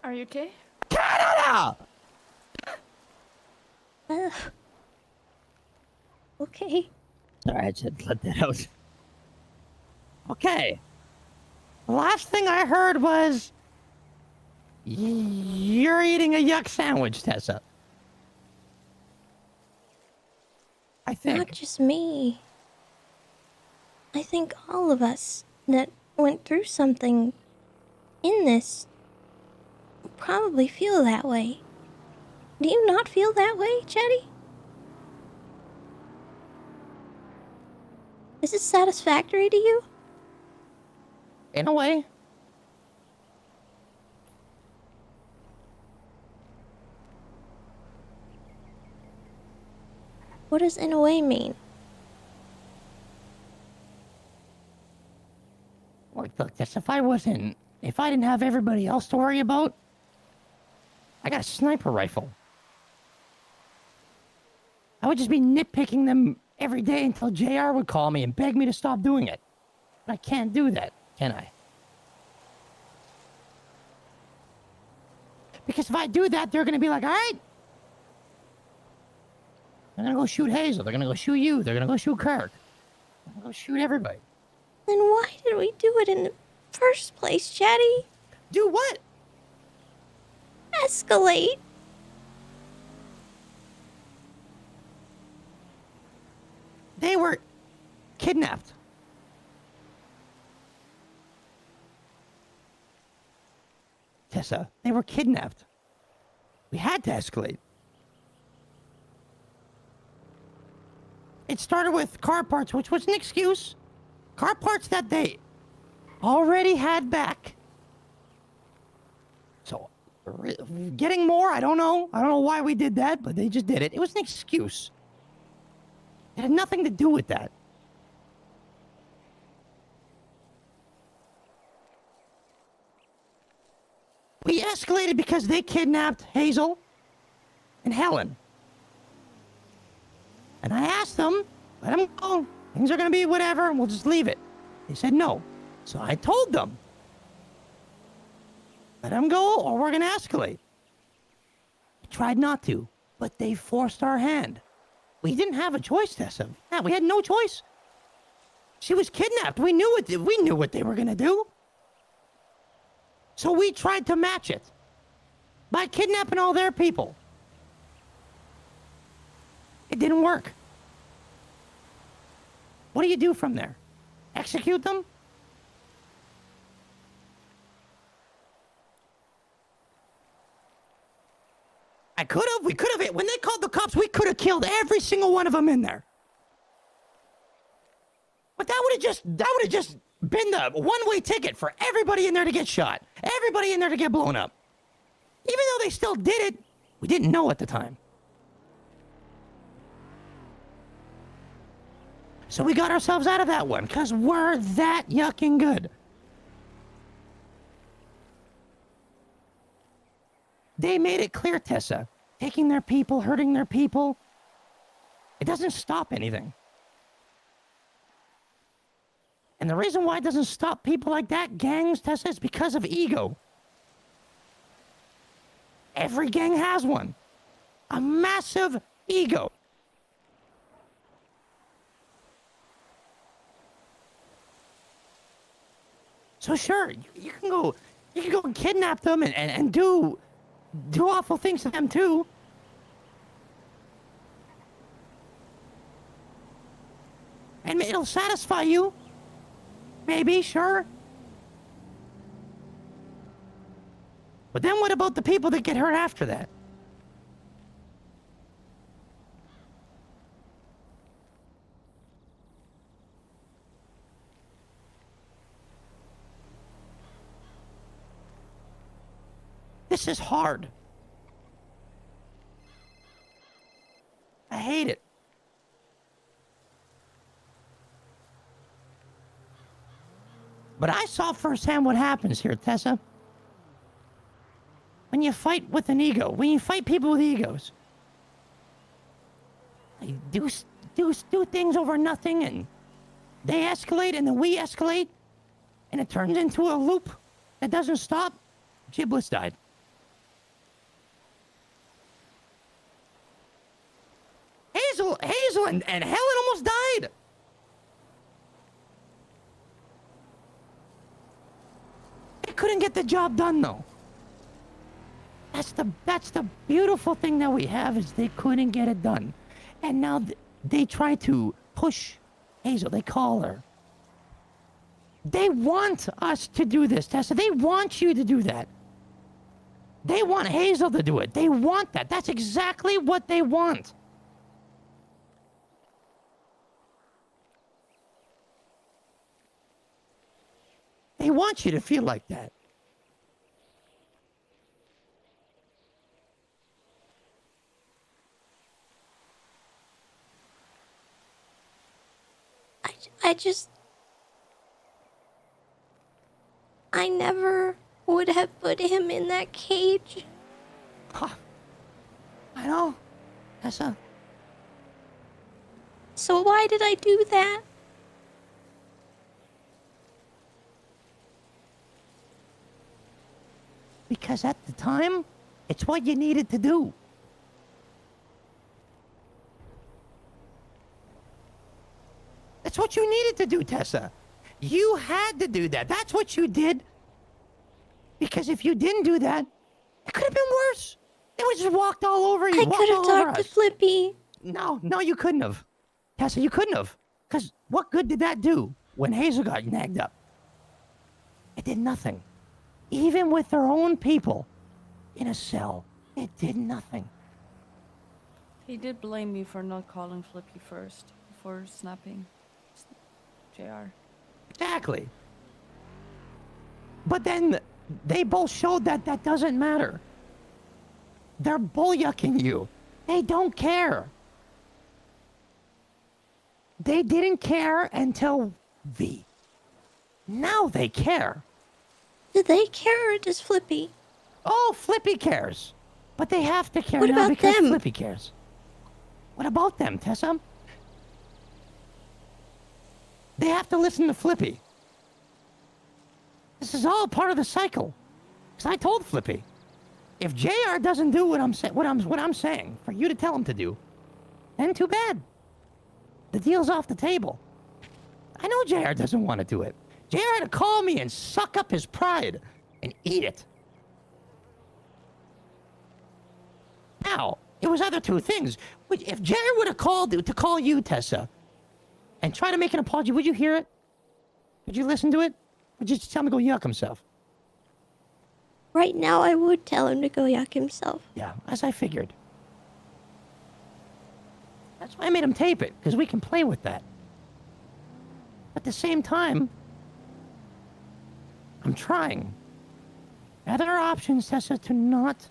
Are you okay? Canada! Okay. Sorry, I just let that out. Okay. The last thing I heard was you're eating a yuck sandwich, Tessa. I think. Not just me. I think all of us that went through something in this probably feel that way. Do you not feel that way, Chetty? Is this satisfactory to you? In a way. What does in a way mean? Look, Tess, if I didn't have everybody else to worry about, I got a sniper rifle. I would just be nitpicking them every day until JR would call me and beg me to stop doing it. But I can't do that, can I? Because if I do that, they're gonna be like, all right. They're gonna go shoot Hazel. They're gonna go shoot you. They're gonna go shoot Kirk. They're gonna go shoot everybody. Then why did we do it in the first place, Chatty? Do what? Escalate. They were kidnapped. Tessa, they were kidnapped. We had to escalate. It started with car parts, which was an excuse. Car parts that they already had back. So, getting more, I don't know. I don't know why we did that, but they just did it. It was an excuse. It had nothing to do with that. We escalated because they kidnapped Hazel and Helen. And I asked them, let them go. Things are going to be whatever, we'll just leave it. They said no. So I told them, let them go or we're going to escalate. We tried not to, but they forced our hand. We didn't have a choice, Tessa. Yeah, we had no choice. She was kidnapped. We knew what they were going to do. So we tried to match it by kidnapping all their people. It didn't work. What do you do from there? Execute them? We could have. When they called the cops, we could have killed every single one of them in there. But that would have just been the one-way ticket for everybody in there to get shot. Everybody in there to get blown up. Even though they still did it, we didn't know at the time. So we got ourselves out of that one, because we're that yucking good. They made it clear, Tessa. Taking their people, hurting their people, it doesn't stop anything. And the reason why it doesn't stop people like that, gangs, Tessa, is because of ego. Every gang has one. A massive ego. So sure, you can go and kidnap them and do awful things to them too. And it'll satisfy you. Maybe, sure. But then what about the people that get hurt after that? This is hard. I hate it. But I saw firsthand what happens here, Tessa. When you fight with an ego, when you fight people with egos, they do things over nothing, and they escalate, and then we escalate, and it turns into a loop that doesn't stop. Giblets died. Hazel and Helen almost died. They couldn't get the job done, though. That's the beautiful thing that we have, is they couldn't get it done. And now they try to push Hazel. They call her. They want us to do this, Tessa. They want you to do that. They want Hazel to do it. They want that. That's exactly what they want. They want you to feel like that. I never would have put him in that cage. I know. Tessa. So why did I do that? Because at the time, it's what you needed to do. That's what you needed to do, Tessa. You had to do that. That's what you did. Because if you didn't do that, it could have been worse. They would just walked all over you. I could have talked to Flippy. No, you couldn't have. Tessa, you couldn't have. Because what good did that do when Hazel got nagged up? It did nothing. Even with their own people in a cell, it did nothing. He did blame me for not calling Flippy first before snapping JR. Exactly. But then they both showed that that doesn't matter. They're bullyucking you. They don't care. They didn't care until V. Now they care. Do they care or does Flippy? Oh, Flippy cares. But they have to care What now about because them? Flippy cares. What about them, Tessa? They have to listen to Flippy. This is all part of the cycle. Because I told Flippy, if JR doesn't do what I'm saying for you to tell him to do, then too bad. The deal's off the table. I know JR doesn't want to do it. JR had to call me and suck up his pride and eat it. Now, it was other two things. If JR would have called to call you, Tessa, and try to make an apology, would you hear it? Would you listen to it? Would you just tell him to go yuck himself? Right now, I would tell him to go yuck himself. Yeah, as I figured. That's why I made him tape it, because we can play with that. At the same time, I'm trying. Other options, Tessa, to not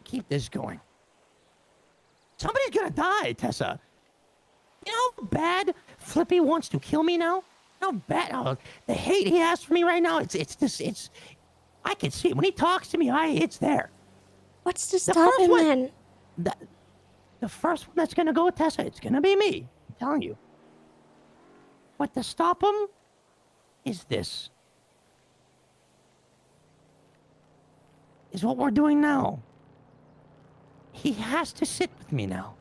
keep this going. Somebody's gonna die, Tessa. You know how bad Flippy wants to kill me now? How bad? Oh, the hate he has for me right now, it's I can see it. When he talks to me, it's there. What's to stop him then? The first one that's gonna go, Tessa, it's gonna be me. I'm telling you. But to stop him is this. Is what we're doing now. He has to sit with me now.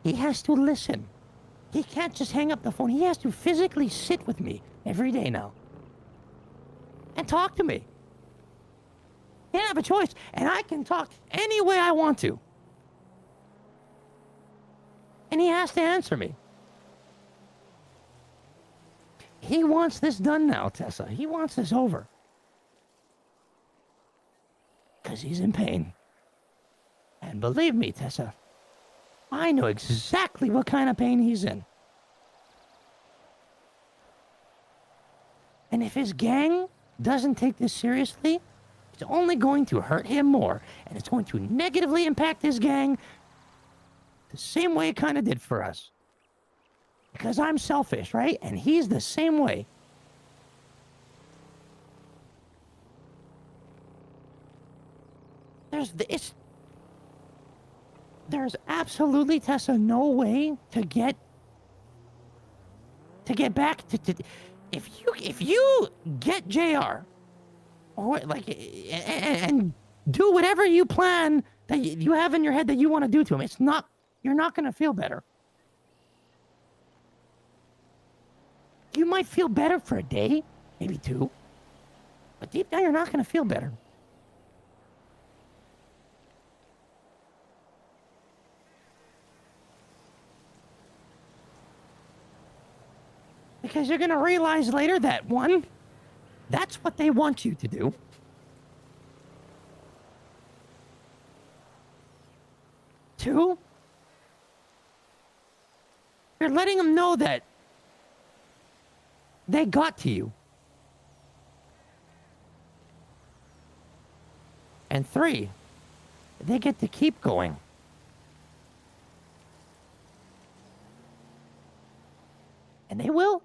He has to listen. He can't just hang up the phone. He has to physically sit with me every day now. And talk to me. He doesn't have a choice. And I can talk any way I want to. And he has to answer me. He wants this done now, Tessa. He wants this over. Because he's in pain. And believe me, Tessa, I know exactly what kind of pain he's in. And if his gang doesn't take this seriously, it's only going to hurt him more. And it's going to negatively impact his gang the same way it kind of did for us. Because I'm selfish, right? And he's the same way. There's absolutely, Tessa, no way to get back to if you get JR or like and do whatever you plan that you have in your head that you want to do to him, you're not going to feel better. You might feel better for a day, maybe 2, but deep down you're not going to feel better. Because you're going to realize later that, 1, that's what they want you to do. 2, you're letting them know that they got to you. And 3, they get to keep going. And they will.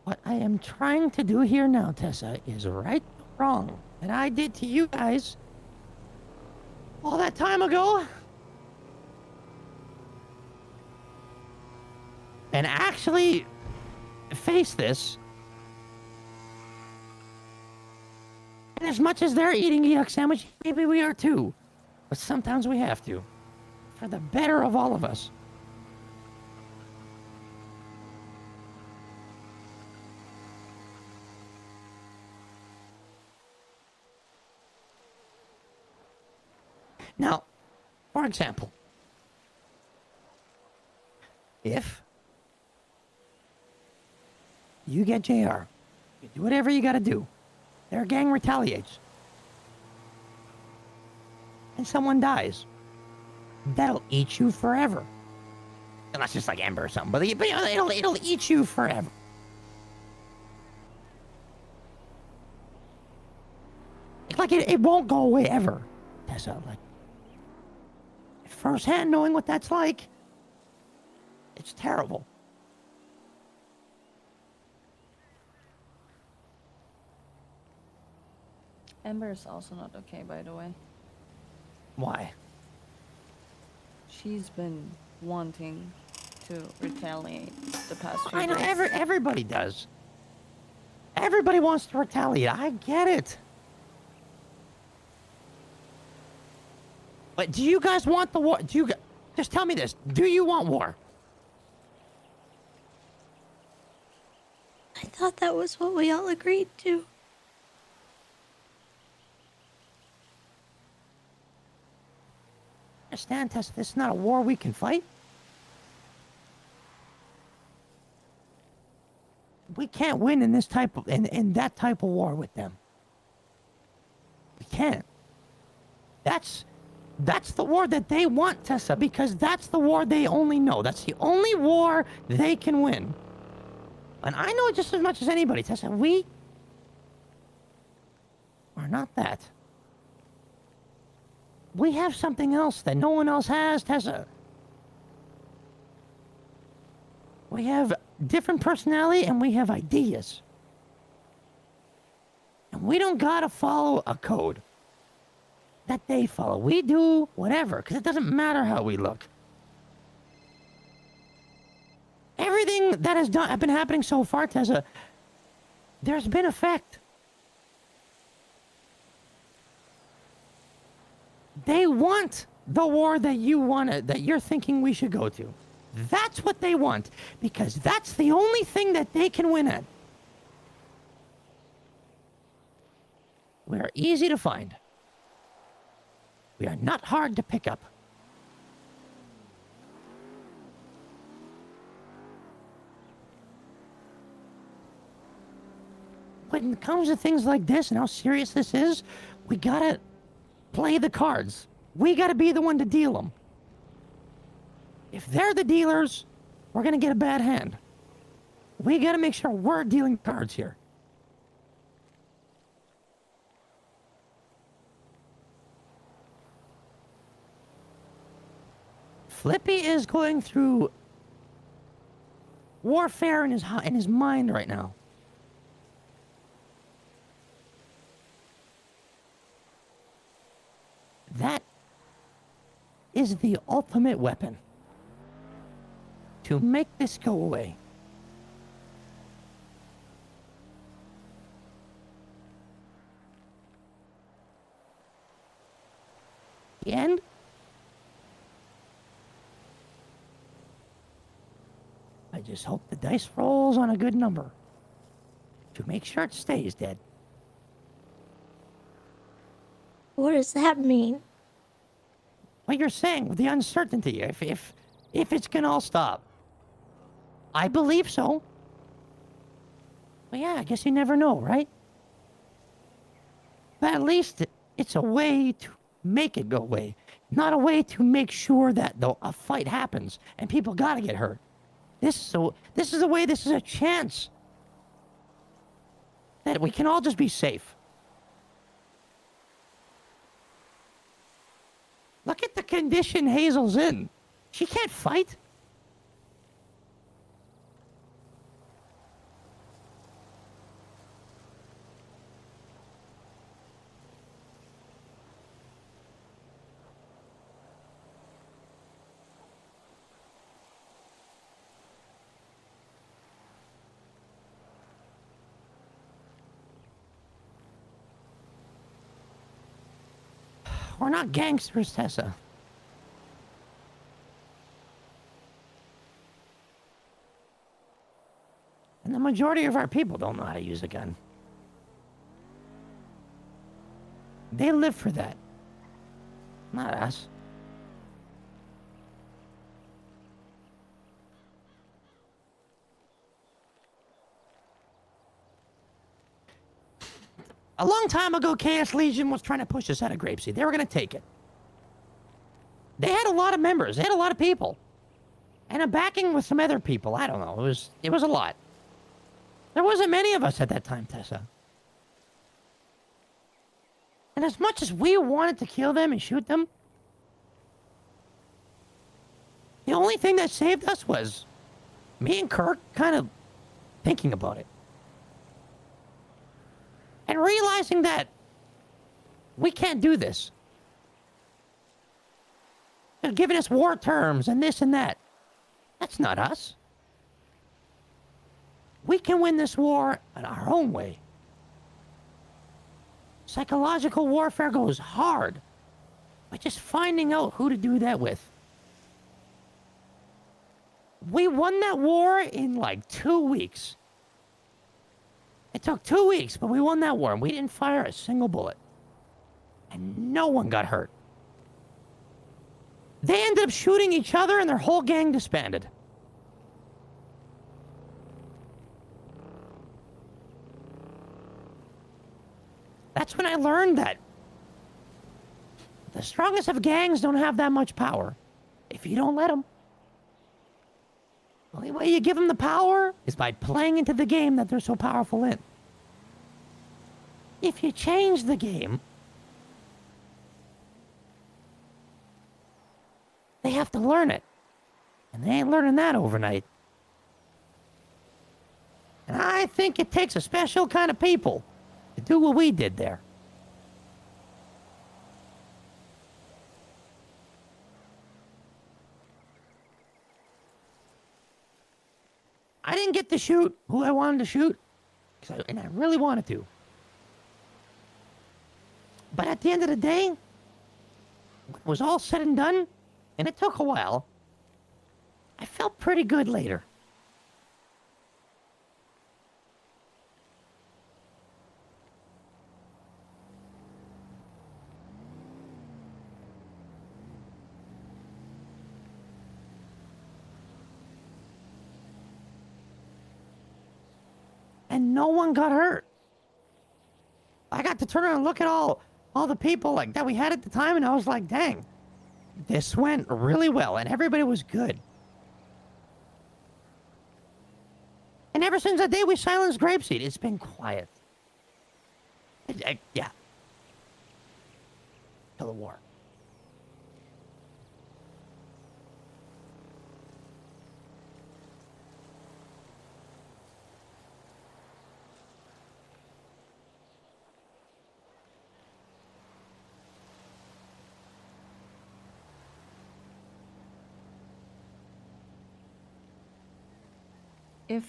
What I am trying to do here now, Tessa, is right the wrong that I did to you guys all that time ago. And actually face this. And as much as they're eating a yuck sandwich, maybe we are too. But sometimes we have to. For the better of all of us. Now, for example, if you get JR, you do whatever you gotta do, their gang retaliates, and someone dies, that'll eat you forever. Unless it's like Ember or something, but it'll eat you forever. Like it won't go away ever. Tessa, like, firsthand knowing what that's like, it's terrible. Ember is also not okay, by the way. Why? She's been wanting to retaliate the past few I know, days. everybody does. Everybody wants to retaliate. I get it. But do you guys want the war? Just tell me this. Do you want war? I thought that was what we all agreed to. Understand, Tessa, this is not a war we can fight. We can't win in this type of in that type of war with them. We can't. That's the war that they want, Tessa, because that's the war they only know. That's the only war they can win. And I know just as much as anybody, Tessa, we are not that. We have something else that no one else has, Tessa. We have different personality and we have ideas. And we don't gotta follow a code that they follow. We do whatever, because it doesn't matter how we look. Everything that has been happening so far, Tessa, there's been effect. They want the war that you're thinking we should go to. That's what they want, because that's the only thing that they can win at. We are easy to find. We are not hard to pick up. When it comes to things like this and how serious this is, we gotta play the cards. We gotta be the one to deal them. If they're the dealers, we're gonna get a bad hand. We gotta make sure we're dealing cards here. Flippy is going through warfare in his mind right now. is the ultimate weapon to make this go away. The end? I just hope the dice rolls on a good number to make sure it stays dead. What does that mean? What you're saying with the uncertainty, if it's gonna all stop. I believe so. But yeah, I guess you never know, right? But at least it's a way to make it go away, not a way to make sure that a fight happens and people gotta get hurt. This is a chance that we can all just be safe. Look at the condition Hazel's in. She can't fight. We're not gangsters, Tessa. And the majority of our people don't know how to use a gun. They live for that. Not us. A long time ago, Chaos Legion was trying to push us out of Grapeseed. They were going to take it. They had a lot of members. They had a lot of people. And a backing with some other people. I don't know. It was a lot. There wasn't many of us at that time, Tessa. And as much as we wanted to kill them and shoot them, the only thing that saved us was me and Kirk kind of thinking about it. And realizing that we can't do this. They're giving us war terms and this and that. That's not us. We can win this war in our own way. Psychological warfare goes hard by just finding out who to do that with. We won that war in like 2 weeks. It took 2 weeks, but we won that war, and we didn't fire a single bullet. And no one got hurt. They ended up shooting each other, and their whole gang disbanded. That's when I learned that the strongest of gangs don't have that much power if you don't let them. The only way you give them the power is by playing into the game that they're so powerful in. If you change the game, they have to learn it. And they ain't learning that overnight. And I think it takes a special kind of people to do what we did there. I didn't get to shoot who I wanted to shoot, and I really wanted to. But at the end of the day, when it was all said and done, and it took a while, I felt pretty good later. And no one got hurt. I got to turn around and look at all the people like that we had at the time, and I was like, dang, this went really well, and everybody was good. And ever since that day we silenced Grapeseed, it's been quiet. Yeah. Till the war. if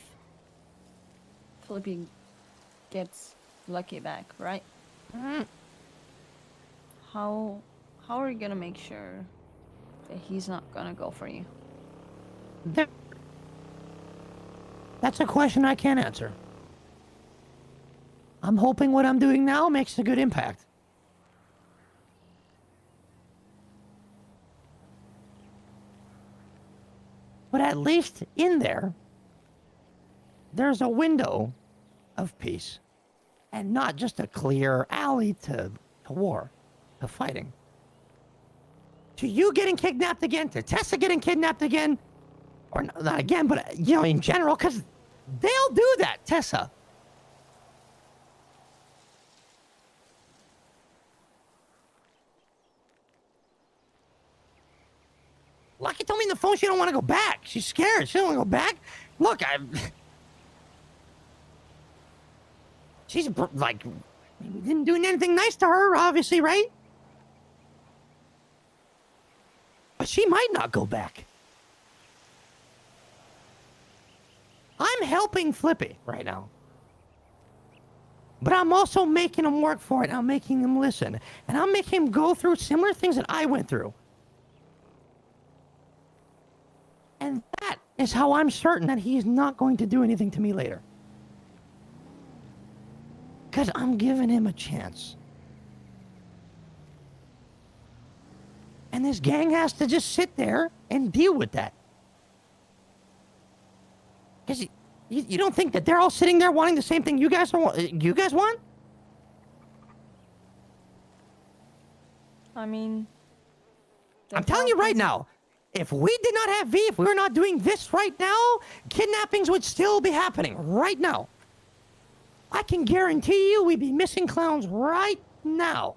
Flippy gets Lucky back, right? How are you gonna make sure that he's not gonna go for you? That's a question I can't answer. I'm hoping what I'm doing now makes a good impact. But at least in there, there's a window of peace. And not just a clear alley to war, to fighting. To you getting kidnapped again, to Tessa getting kidnapped again, or not again, but, you know, in general, because they'll do that, Tessa. Lucky told me on the phone she don't want to go back. She's scared. She don't want to go back. Look, she's like, we didn't do anything nice to her, obviously, right? But she might not go back. I'm helping Flippy right now. But I'm also making him work for it. I'm making him listen. And I'm making him go through similar things that I went through. And that is how I'm certain that he's not going to do anything to me later. Because I'm giving him a chance. And this gang has to just sit there and deal with that. Because you don't think that they're all sitting there wanting the same thing you guys want? I mean, I'm telling you right now, if we did not have V, if we were not doing this right now, kidnappings would still be happening right now. I can guarantee you we'd be missing clowns right now.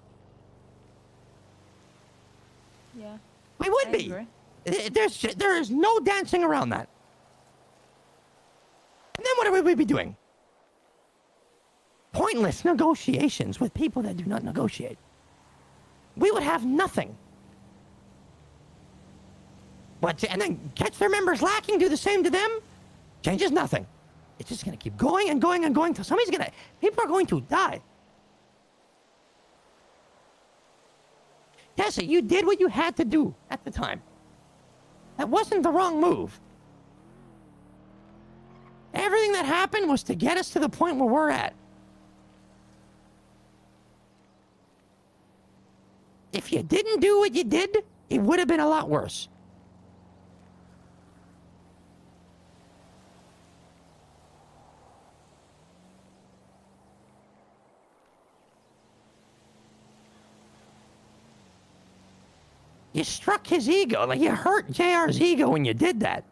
Yeah. We would be. There is no dancing around that. And then what would we be doing? Pointless negotiations with people that do not negotiate. We would have nothing. And then catch their members lacking, do the same to them, changes nothing. It's just going to keep going and going and going till people are going to die. Tessa, you did what you had to do at the time. That wasn't the wrong move. Everything that happened was to get us to the point where we're at. If you didn't do what you did, it would have been a lot worse. You struck his ego. Like, you hurt JR's ego when you did that.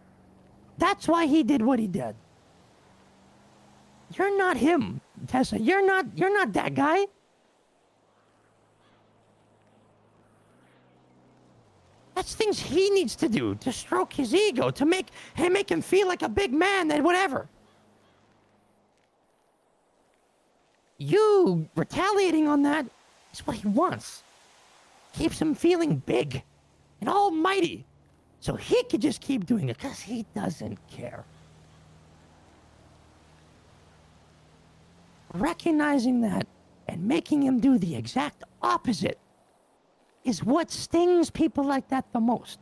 That's why he did what he did. You're not him, Tessa. You're not that guy. That's things he needs to do to stroke his ego, to make him feel like a big man, that whatever. You retaliating on that is what he wants. Keeps him feeling big and almighty. So he could just keep doing it because he doesn't care. Recognizing that and making him do the exact opposite is what stings people like that the most.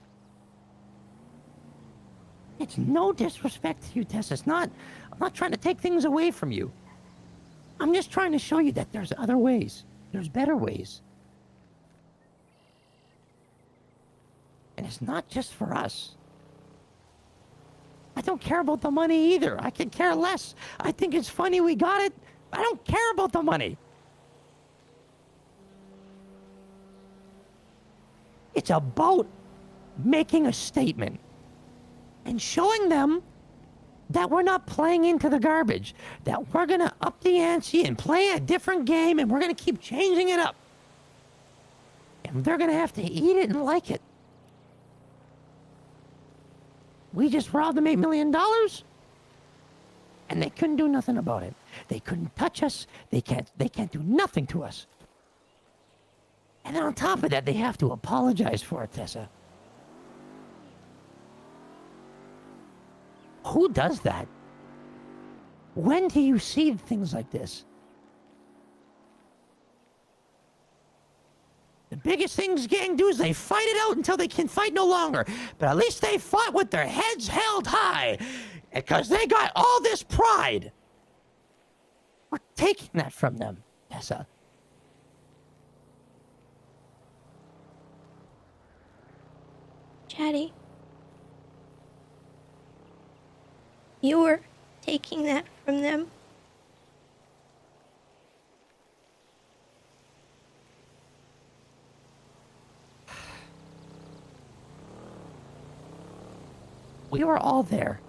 It's no disrespect to you, Tess. I'm not trying to take things away from you. I'm just trying to show you that there's other ways. There's better ways. And it's not just for us. I don't care about the money either. I could care less. I think it's funny we got it. I don't care about the money. It's about making a statement and showing them that we're not playing into the garbage, that we're going to up the ante and play a different game, and we're going to keep changing it up. And they're going to have to eat it and like it. We just robbed them $8 million, and they couldn't do nothing about it. They couldn't touch us. They can't do nothing to us. And then on top of that, they have to apologize for it, Tessa. Who does that? When do you see things like this? The biggest things gang do is they fight it out until they can fight no longer. But at least they fought with their heads held high. Because they got all this pride. We're taking that from them, Tessa. Chatty. You're taking that from them. We were all there.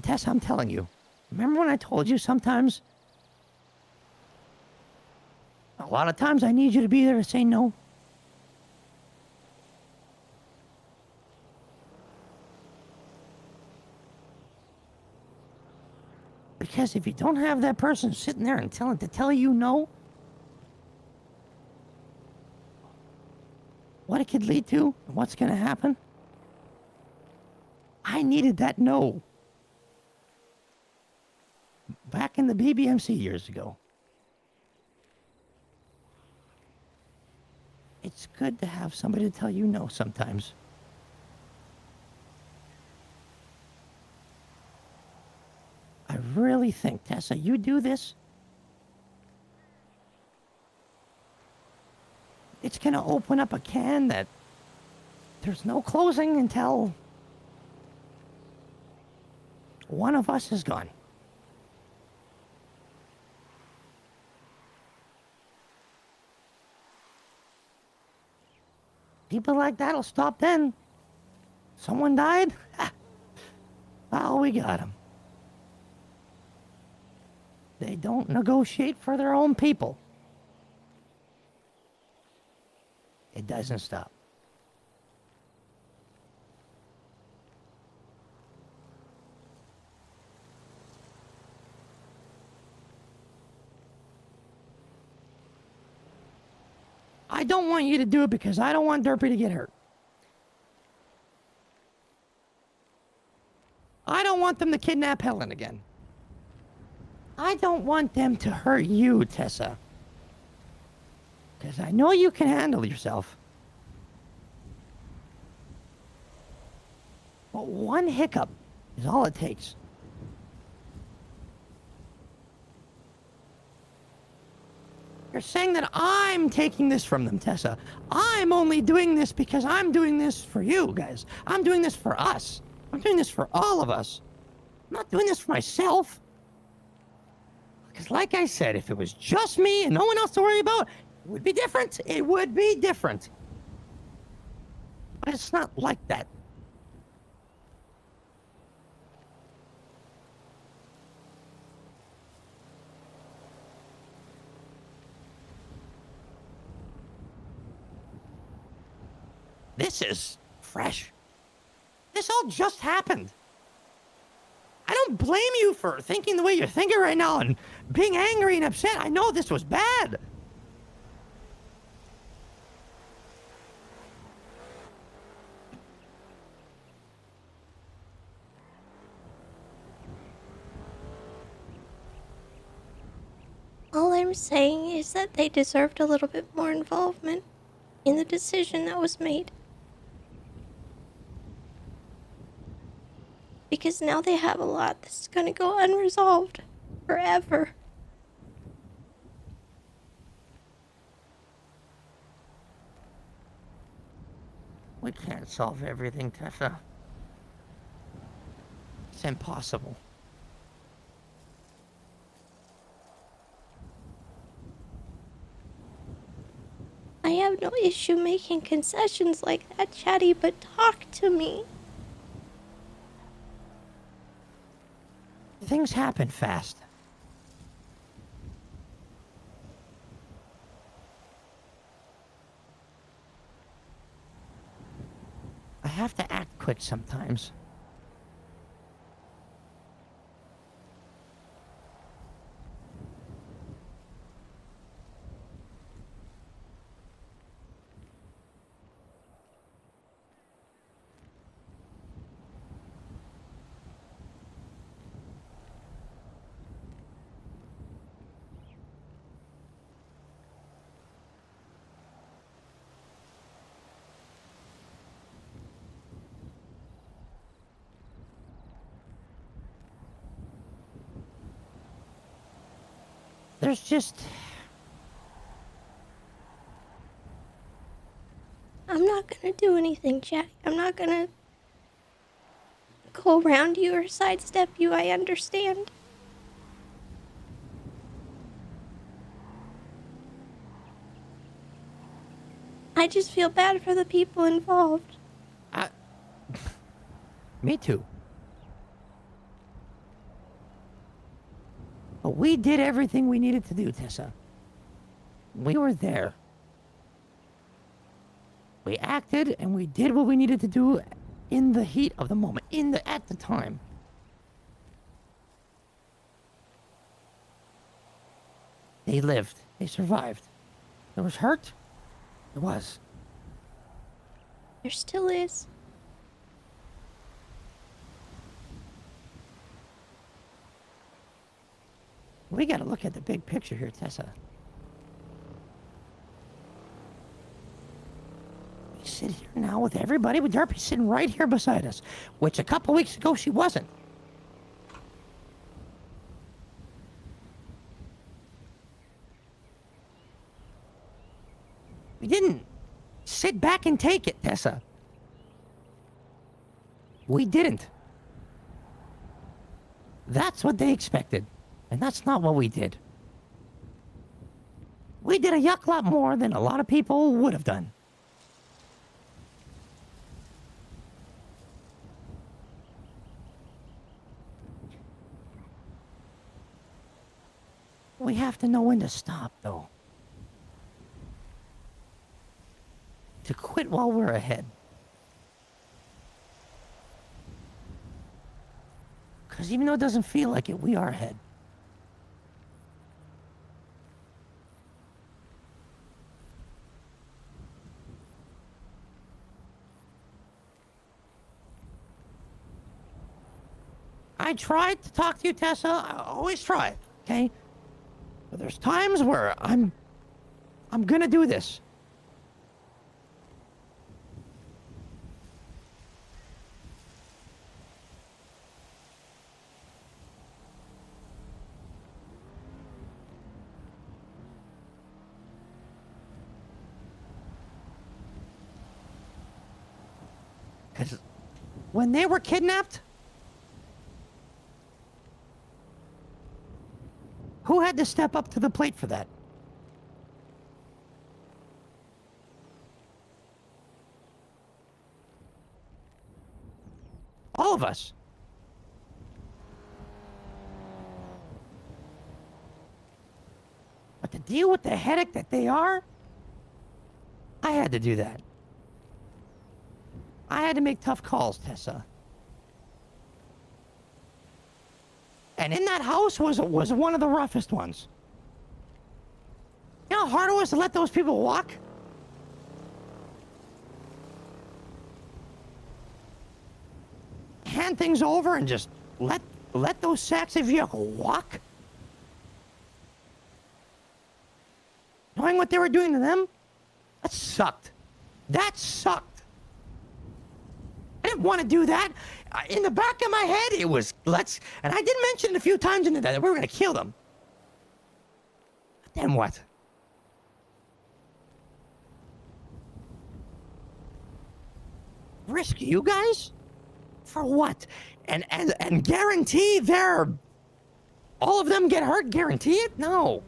Tess, I'm telling you. Remember when I told you sometimes? A lot of times I need you to be there to say no. Because if you don't have that person sitting there and tell you no, what it could lead to, and what's going to happen, I needed that no. Back in the BBMC years ago. It's good to have somebody to tell you no sometimes. I really think, Tessa, you do this, it's going to open up a can that there's no closing until one of us is gone. People like that'll stop then. Someone died? Well, we got him. They don't negotiate for their own people. It doesn't stop. I don't want you to do it because I don't want Derpy to get hurt. I don't want them to kidnap Helen again. I don't want them to hurt you, Tessa. Because I know you can handle yourself. But one hiccup is all it takes. You're saying that I'm taking this from them, Tessa. I'm only doing this because I'm doing this for you guys. I'm doing this for us. I'm doing this for all of us. I'm not doing this for myself. Because like I said, if it was just me and no one else to worry about, it would be different. It would be different. But it's not like that. This is fresh. This all just happened. I don't blame you for thinking the way you're thinking right now and being angry and upset. I know this was bad. All I'm saying is that they deserved a little bit more involvement in the decision that was made. Because now they have a lot that's gonna go unresolved forever. We can't solve everything, Tessa. It's impossible. I have no issue making concessions like that, Chatty, but talk to me. Things happen fast. I have to act quick sometimes. There's just... I'm not gonna do anything, Chatty. I'm not gonna go around you or sidestep you. I understand. I just feel bad for the people involved. Me too. But we did everything we needed to do, Tessa. We were there. We acted and we did what we needed to do in the heat of the moment, at the time. They lived. They survived. There was hurt. There was. There still is. We gotta look at the big picture here, Tessa. We sit here now with everybody, with Darby sitting right here beside us, which a couple weeks ago she wasn't. We didn't sit back and take it, Tessa. We didn't. That's what they expected. And that's not what we did. We did a yuck lot more than a lot of people would have done. We have to know when to stop, though. To quit while we're ahead. Because even though it doesn't feel like it, we are ahead. I tried to talk to you, Tessa. I always try, okay? But there's times where I'm gonna do this. Because when they were kidnapped, who had to step up to the plate for that? All of us. But to deal with the headache that they are, I had to do that. I had to make tough calls, Tessa. And in that house was one of the roughest ones. You know how hard it was to let those people walk? Hand things over and just let those sacks of vehicle walk? Knowing what they were doing to them? That sucked. That sucked. I didn't want to do that. In the back of my head, it was, and I did mention it a few times in that we were going to kill them. But then what? Risk you guys? For what? And guarantee all of them get hurt? Guarantee it? No.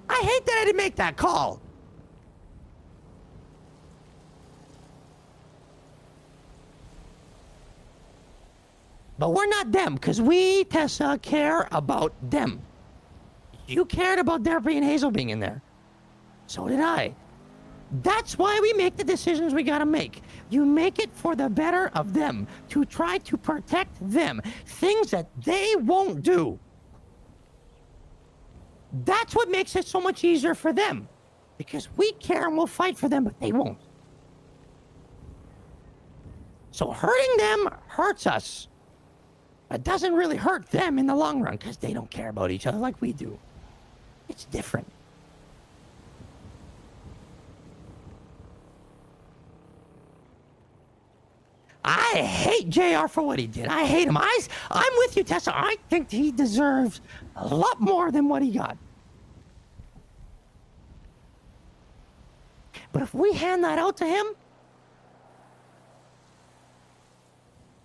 I hate that I didn't make that call. But we're not them, because we, Tessa, care about them. You cared about Darby and Hazel being in there. So did I. That's why we make the decisions we gotta make. You make it for the better of them, to try to protect them. Things that they won't do. That's what makes it so much easier for them. Because we care and we'll fight for them, but they won't. So hurting them hurts us. It doesn't really hurt them in the long run because they don't care about each other like we do. It's different. I hate JR for what he did. I hate him. I'm with you, Tessa. I think he deserves a lot more than what he got. But if we hand that out to him,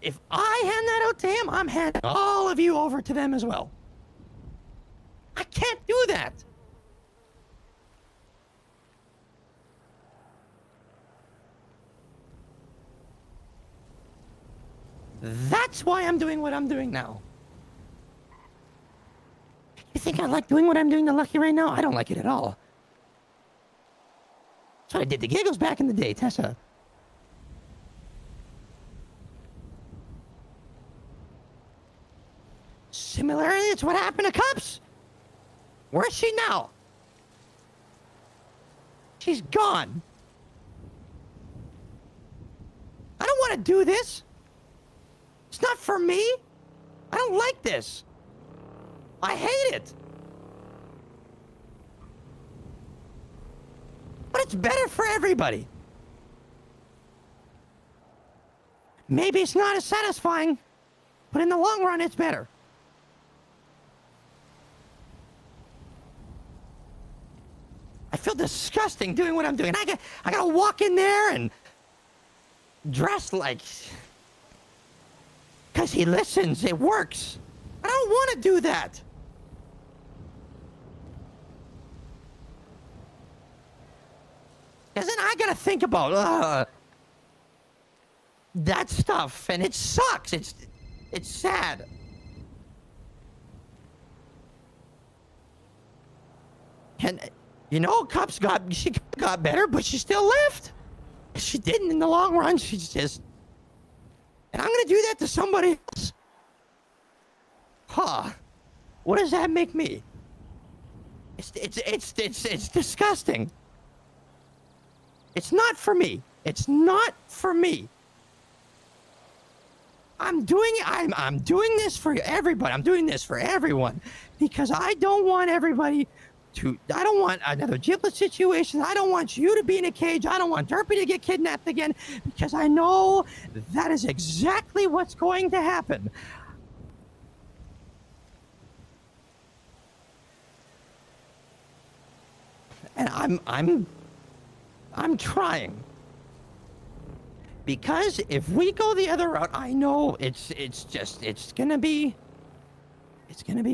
if I hand that out to him, I'm handing all of you over to them as well. I can't do that. That's why I'm doing what I'm doing now. You think I like doing what I'm doing to Lucky right now? I don't like it at all. That's what I did to Giggles back in the day, Tessa. Similarly, it's what happened to Cups. Where's she now? She's gone. I don't want to do this. It's not for me. I don't like this. I hate it. But it's better for everybody. Maybe it's not as satisfying, but in the long run, it's better. I feel disgusting doing what I'm doing. I gotta walk in there and dress like... Because he listens, it works. I don't want to do that. Because then I gotta think about that stuff, and it sucks. It's sad. And you know, she got better, but she still left. She didn't in the long run. She's just. And I'm gonna do that to somebody else. Huh? What does that make me? It's disgusting. It's not for me. It's not for me. I'm doing this for everybody. I'm doing this for everyone because I don't want everybody to. I don't want another giblet situation. I don't want you to be in a cage. I don't want Derpy to get kidnapped again because I know that is exactly what's going to happen. And I'm trying. Because if we go the other route, I know it's gonna be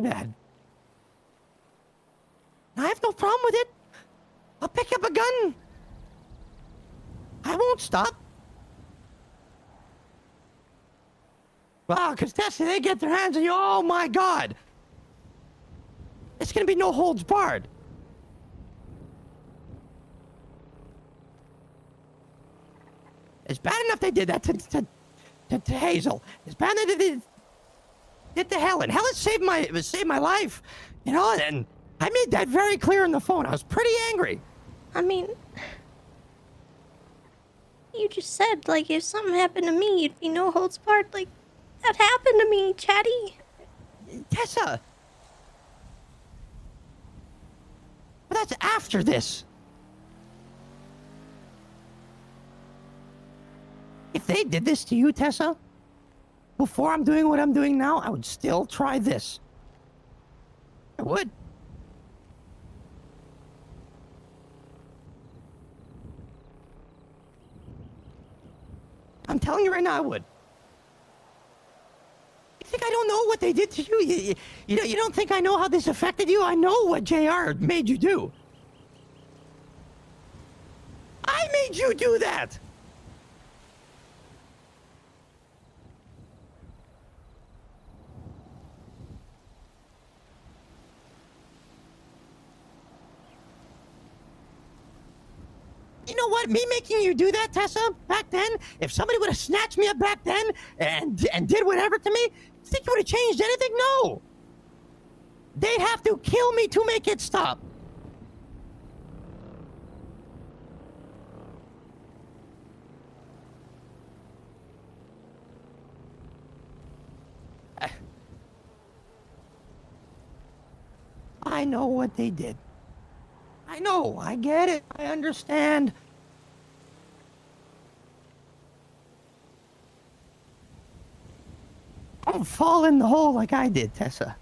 bad. I have no problem with it. I'll pick up a gun. I won't stop. Wow, because Tessa, they get their hands on you. Oh my God. It's gonna be no holds barred. It's bad enough they did that to Hazel. It's bad that they did to Helen. Helen saved my life, you know, and I made that very clear on the phone. I was pretty angry. I mean, you just said, like, if something happened to me, you'd be no holds barred. Like, that happened to me, Chatty. Tessa. But that's after this. If they did this to you, Tessa, before I'm doing what I'm doing now, I would still try this. I would. I'm telling you right now, I would. You think I don't know what they did to you? You don't think I know how this affected you? I know what JR made you do. I made you do that! You know what? Me making you do that, Tessa, back then, if somebody would have snatched me up back then and did whatever to me, think you would have changed anything? No. They'd have to kill me to make it stop. I know what they did. I know, I get it, I understand. Don't fall in the hole like I did, Tessa.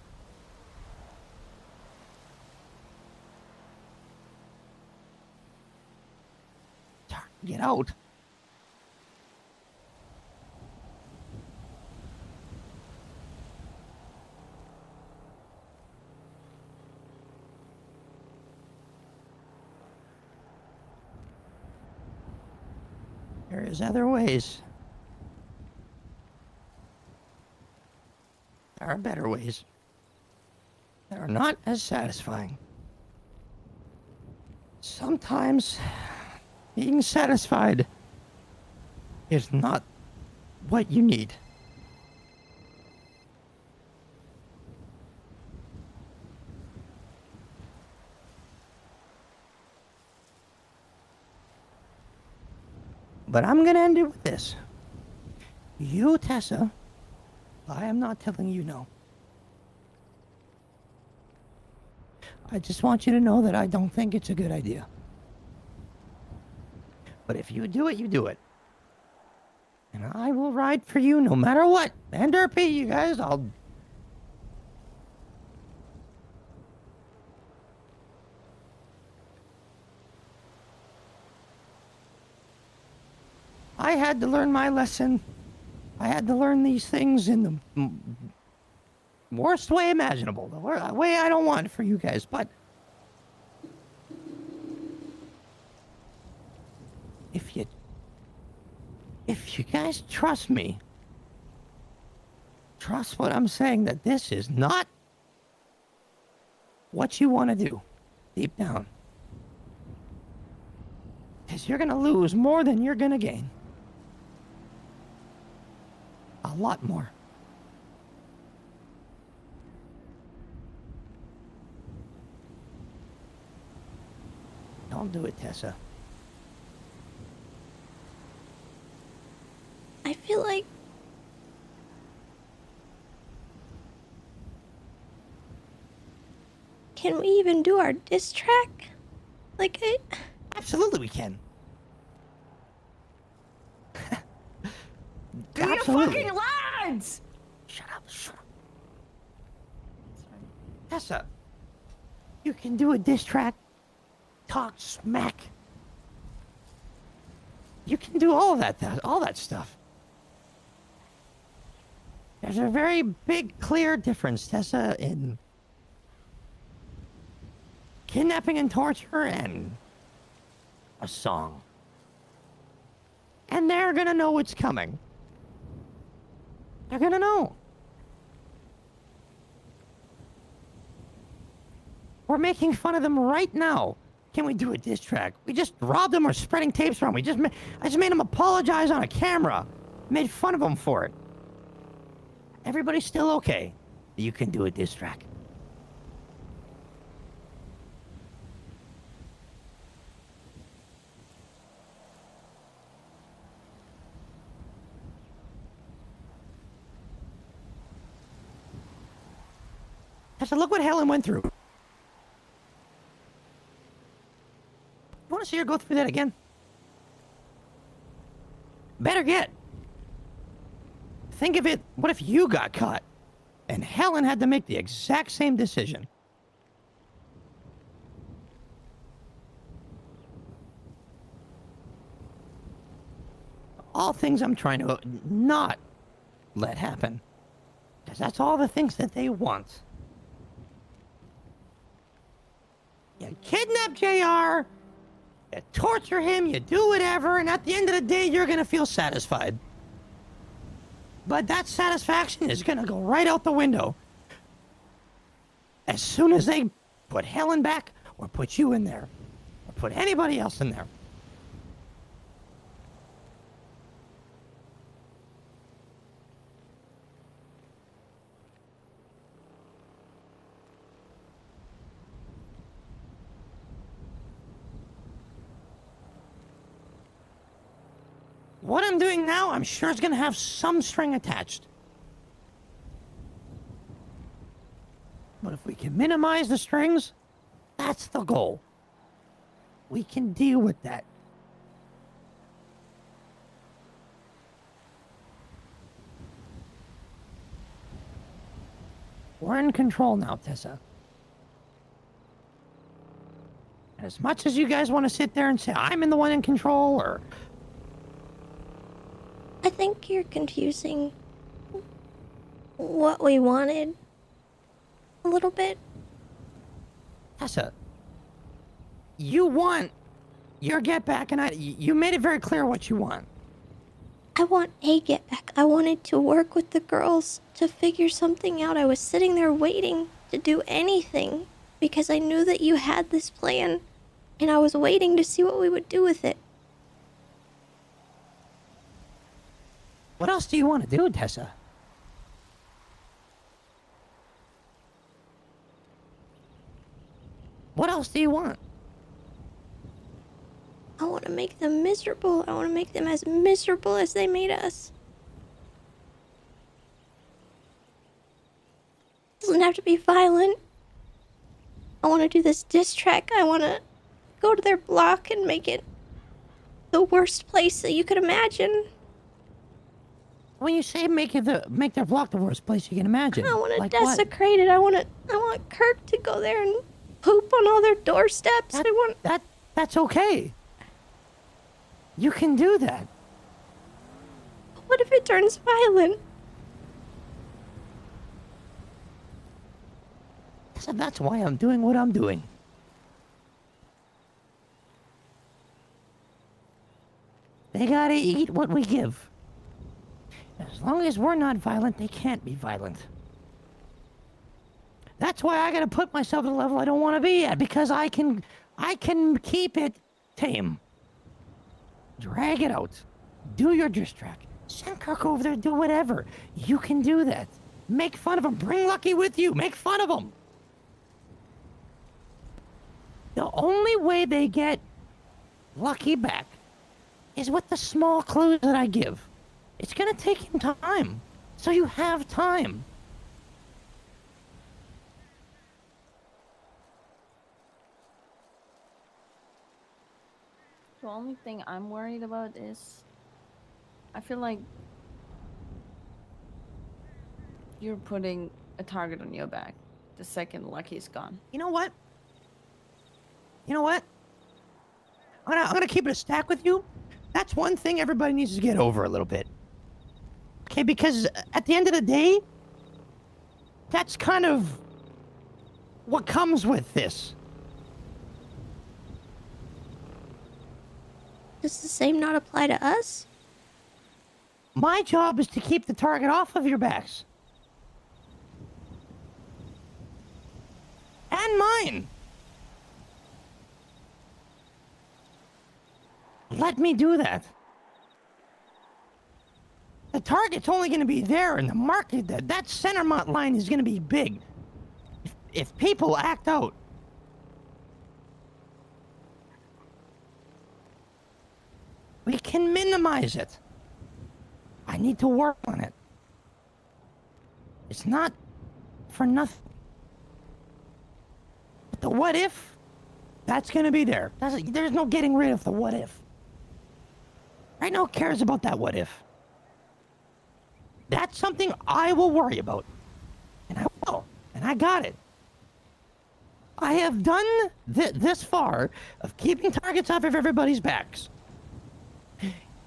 Get out. There is other ways. There are better ways that are not as satisfying. Sometimes being satisfied is not what you need. But I'm gonna end it with this. You, Tessa, I am not telling you no. I just want you to know that I don't think it's a good idea. But if you do it, you do it. And I will ride for you no matter what. And Derpy, you guys, I had to learn my lesson. I had to learn these things in the worst way imaginable. The way I don't want for you guys, but if you guys trust me, trust what I'm saying, that this is not what you want to do deep down. Because you're going to lose more than you're going to gain. A lot more. Don't do it, Tessa. I feel like can we even do our diss track? Like, Absolutely we can. Do your Absolutely. fucking lines! Shut up. Tessa, you can do a diss track, talk smack. You can do all of that stuff. There's a very big, clear difference, Tessa, in kidnapping and torture and a song. And they're gonna know what's coming. They're gonna know. We're making fun of them right now. Can we do a diss track? We just robbed them or spreading tapes around. I just made them apologize on a camera. Made fun of them for it. Everybody's still okay. You can do a diss track. Tessa, look what Helen went through. You want to see her go through that again? Better yet, think of it, what if you got caught and Helen had to make the exact same decision? All things I'm trying to not let happen. Because that's all the things that they want. You kidnap JR, you torture him, you do whatever, and at the end of the day, you're gonna feel satisfied. But that satisfaction is gonna go right out the window as soon as they put Helen back, or put you in there, or put anybody else in there. What I'm doing now, I'm sure is going to have some string attached. But if we can minimize the strings, that's the goal. We can deal with that. We're in control now, Tessa. And as much as you guys want to sit there and say I'm the one in control, or... I think you're confusing what we wanted a little bit. Tessa, you want your get back, and you made it very clear what you want. I want a get back. I wanted to work with the girls to figure something out. I was sitting there waiting to do anything because I knew that you had this plan, and I was waiting to see what we would do with it. What else do you want to do, Tessa? What else do you want? I want to make them miserable. I want to make them as miserable as they made us. It doesn't have to be violent. I want to do this diss track. I want to go to their block and make it the worst place that you could imagine. When you say make their block the worst place you can imagine, I want to like what? desecrate it. I want Kirk to go there and poop on all their doorsteps. That's okay. You can do that. What if it turns violent? So that's why I'm doing what I'm doing. They gotta eat what we give. As long as we're not violent, they can't be violent. That's why I gotta put myself at a level I don't want to be at, because I can keep it tame. Drag it out. Do your diss track. Send Kirk over there, do whatever. You can do that. Make fun of him. Bring Lucky with you. Make fun of him. The only way they get Lucky back is with the small clues that I give. It's gonna take him time. So you have time. The only thing I'm worried about is I feel like you're putting a target on your back the second Lucky's gone. You know what? I'm gonna keep it a stack with you. That's one thing everybody needs to get over a little bit. Okay, because at the end of the day, that's kind of what comes with this. Does the same not apply to us? My job is to keep the target off of your backs. And mine. Let me do that. The target's only going to be there, and the market, that center line is going to be big. If people act out. We can minimize it. I need to work on it. It's not for nothing. But the what if, that's going to be there. There's no getting rid of the what if. Right now, cares about that what if. That's something I will worry about. And I will. And I got it. I have done this far of keeping targets off of everybody's backs.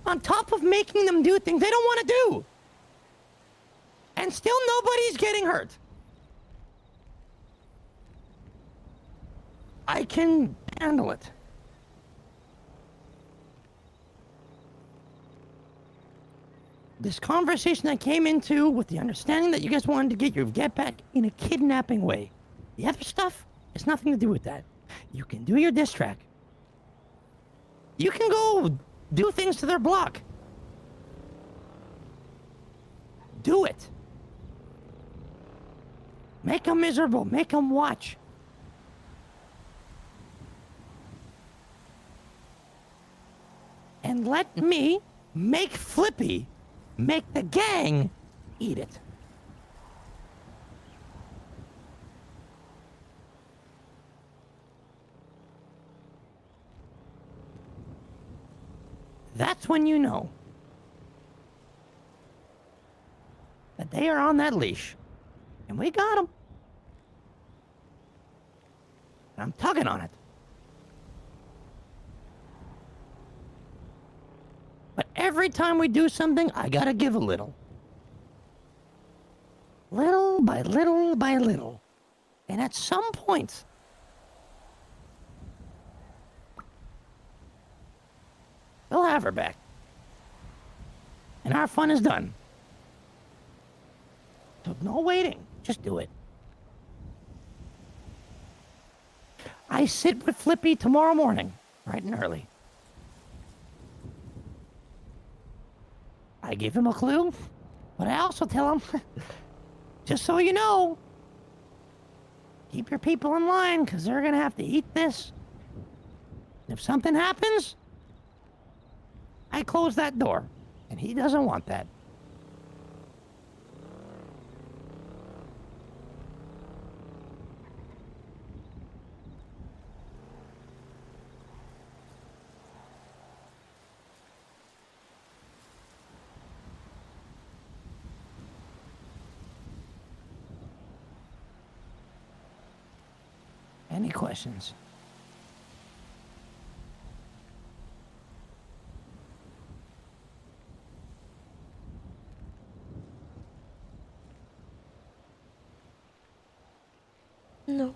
On top of making them do things they don't want to do. And still nobody's getting hurt. I can handle it. This conversation I came into with the understanding that you guys wanted to get your get back in a kidnapping way. The other stuff has nothing to do with that. You can do your diss track. You can go do things to their block. Do it. Make them miserable. Make them watch. And let me make Flippy make the gang eat it. That's when you know that they are on that leash. And we got them. I'm tugging on it. But every time we do something, I gotta give a little. Little by little by little. And at some point, we'll have her back. And our fun is done. So no waiting. Just do it. I sit with Flippy tomorrow morning, bright and early. I give him a clue, but I also tell him, just so you know, keep your people in line, because they're going to have to eat this. And if something happens, I close that door, and he doesn't want that. Any questions? No.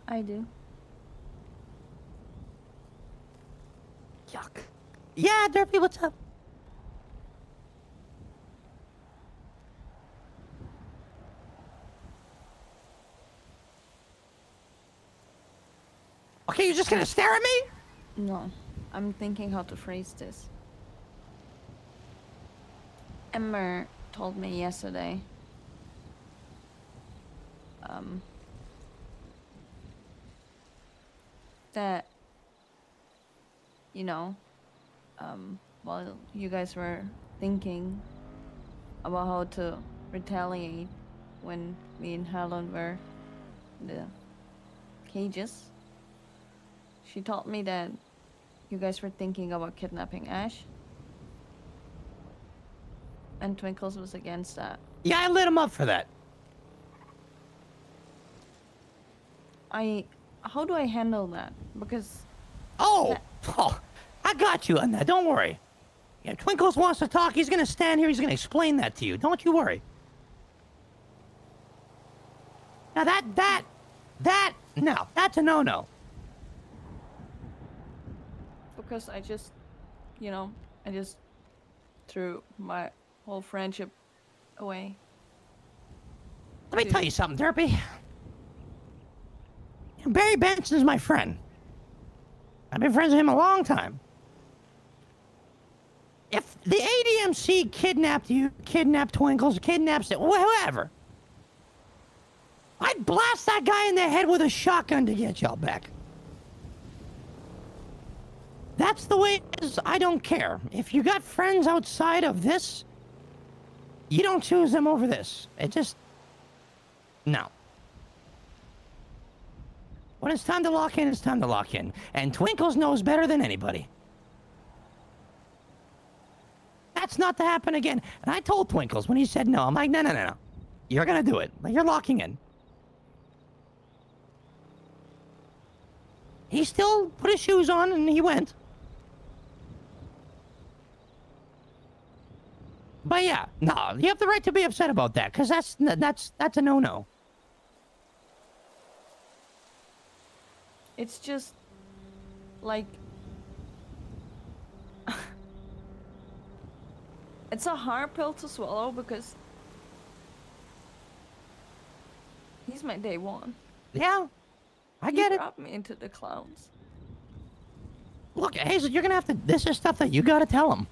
I do. Yuck. Yeah, Derpy, what's up? Okay, you're just gonna stare at me? No, I'm thinking how to phrase this. Emmer told me yesterday that, you know, while you guys were thinking about how to retaliate when me and Helen were in the cages, she told me that you guys were thinking about kidnapping Ash. And Twinkles was against that. Yeah, I lit him up for that. How do I handle that? Because... Oh, I got you on that. Don't worry. Yeah, Twinkles wants to talk. He's going to stand here. He's going to explain that to you. Don't you worry. Now no, that's a no-no. Because I just, I just threw my whole friendship away. Let me tell you something, Derpy. Barry Benson is my friend. I've been friends with him a long time. If the ADMC kidnapped you, kidnapped Twinkles, kidnaps it, whoever, I'd blast that guy in the head with a shotgun to get y'all back. That's the way it is. I don't care. If you got friends outside of this, you don't choose them over this. It just... No. When it's time to lock in, it's time to lock in. And Twinkles knows better than anybody. That's not to happen again. And I told Twinkles when he said no, I'm like, no. You're gonna do it. Like, you're locking in. He still put his shoes on and he went. But yeah, no, you have the right to be upset about that, because that's a no-no. It's just like it's a hard pill to swallow because he's my day one. Yeah, I get it. He brought me into the clowns. Look, Hazel, you're gonna have to. This is stuff that you gotta tell him.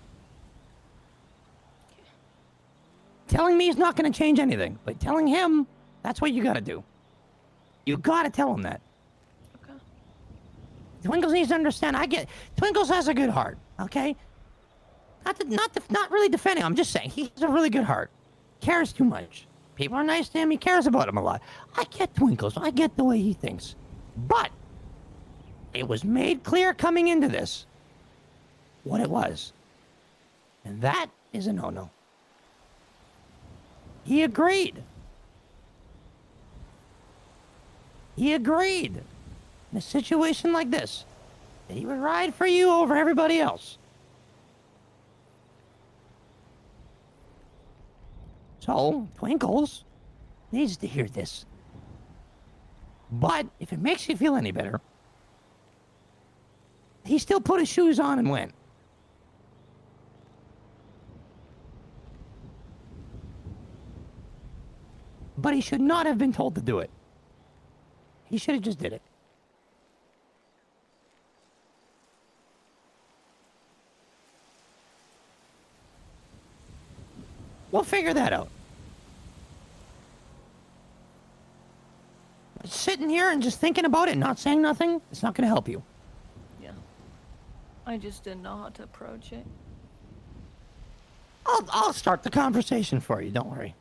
Telling me is not gonna change anything, but telling him, that's what you gotta do. You gotta tell him that. Okay. Twinkles needs to understand. I get. Twinkles has a good heart. Okay. Not really defending. I'm just saying he has a really good heart. Cares too much. People are nice to him. He cares about him a lot. I get Twinkles. I get the way he thinks. But it was made clear coming into this what it was. And that is a no-no. He agreed. he agreed in a situation like this that he would ride for you over everybody else. So, Twinkles needs to hear this. But if it makes you feel any better, he still put his shoes on and went. But he should not have been told to do it. He should have just did it. We'll figure that out. Sitting here and just thinking about it and not saying nothing, it's not going to help you. Yeah. I just didn't know how to approach it. I'll start the conversation for you, don't worry.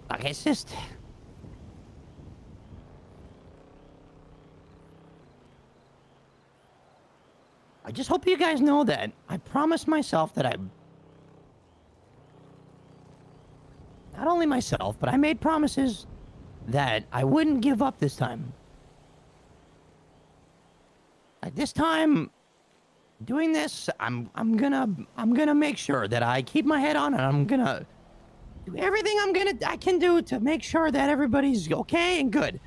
Like, it's just... I just hope you guys know that I promised myself that not only myself, but I made promises that I wouldn't give up this time. Like this time, doing this, I'm gonna make sure that I keep my head on, and I'm gonna do everything I can do to make sure that everybody's okay and good.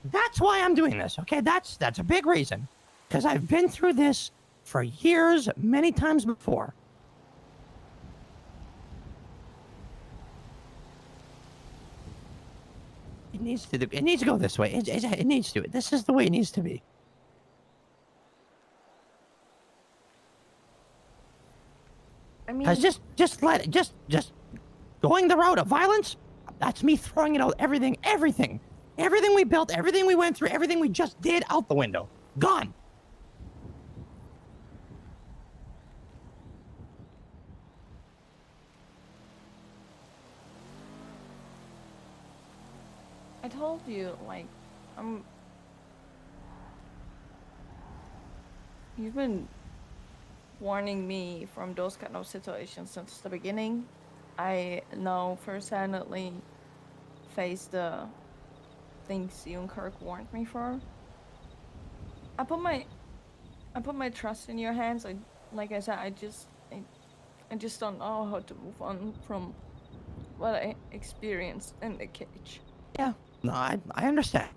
That's why I'm doing this, okay? That's a big reason. Because I've been through this for years, many times before. It needs to go this way. It needs to. This is the way it needs to be. I mean, Because just let it, just going the route of violence, that's me throwing it out, everything we built, everything we went through, everything we just did out the window. Gone. I told you, like, you've been warning me from those kind of situations since the beginning. I know firsthand face the things you and Kirk warned me for. I put my trust in your hands. Like I said, I just don't know how to move on from what I experienced in the cage. Yeah, no, I understand.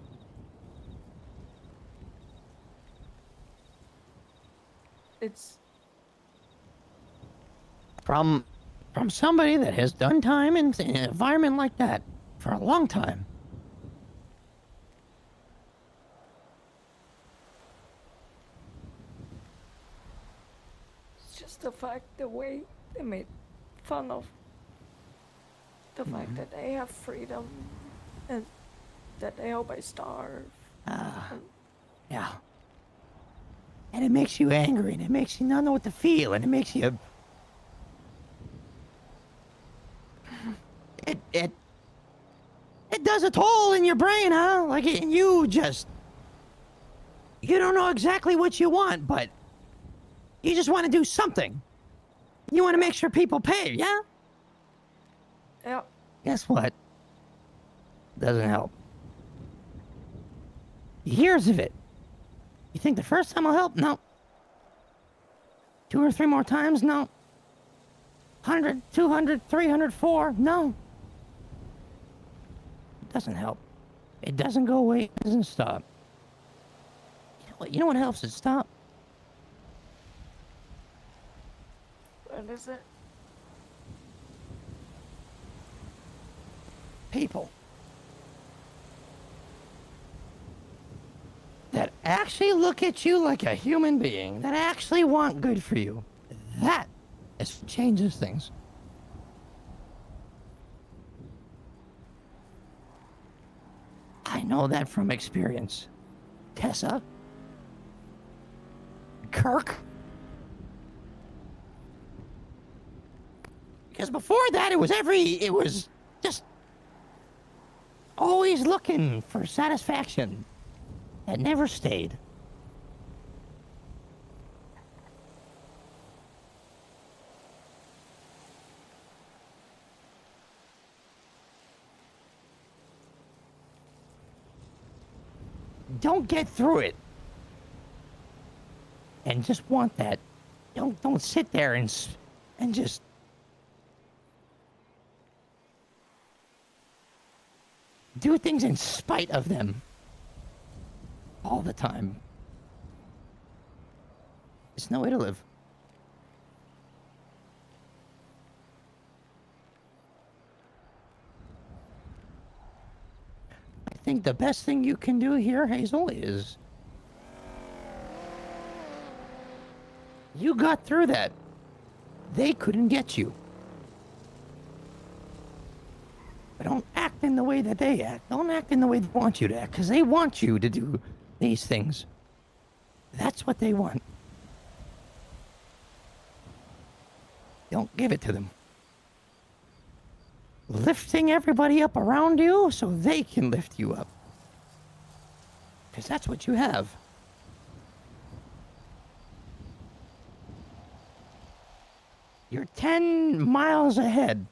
It's From somebody that has done time in an environment like that for a long time. It's just the way they made fun of the fact that they have freedom and that they hope I starve. Yeah. And it makes you angry, and it makes you not know what to feel, and it makes you... It does a toll in your brain, huh? Like, you don't know exactly what you want, but you just want to do something. You want to make sure people pay, yeah? Yeah. Guess what? Doesn't help. Years of it. You think the first time will help? No. 2 or 3 more times? No. 100, 200, 300, 4? No. It doesn't help. It doesn't go away. It doesn't stop. You know what helps it stop? What is it? People. That actually look at you like a human being. That actually want good for you. That is what changes things. I know that from experience. Tessa. Kirk. Because before that, it was just always looking for satisfaction that never stayed. don't get through it. And just want that. Don't sit there and just do things in spite of them all the time. It's no way to live. I think the best thing you can do here, Hazel, is you got through that. They couldn't get you. But don't act in the way that they act. Don't act in the way they want you to act, because they want you to do these things. That's what they want. Don't give it to them. Lifting everybody up around you so they can lift you up. Because that's what you have. You're 10 miles ahead.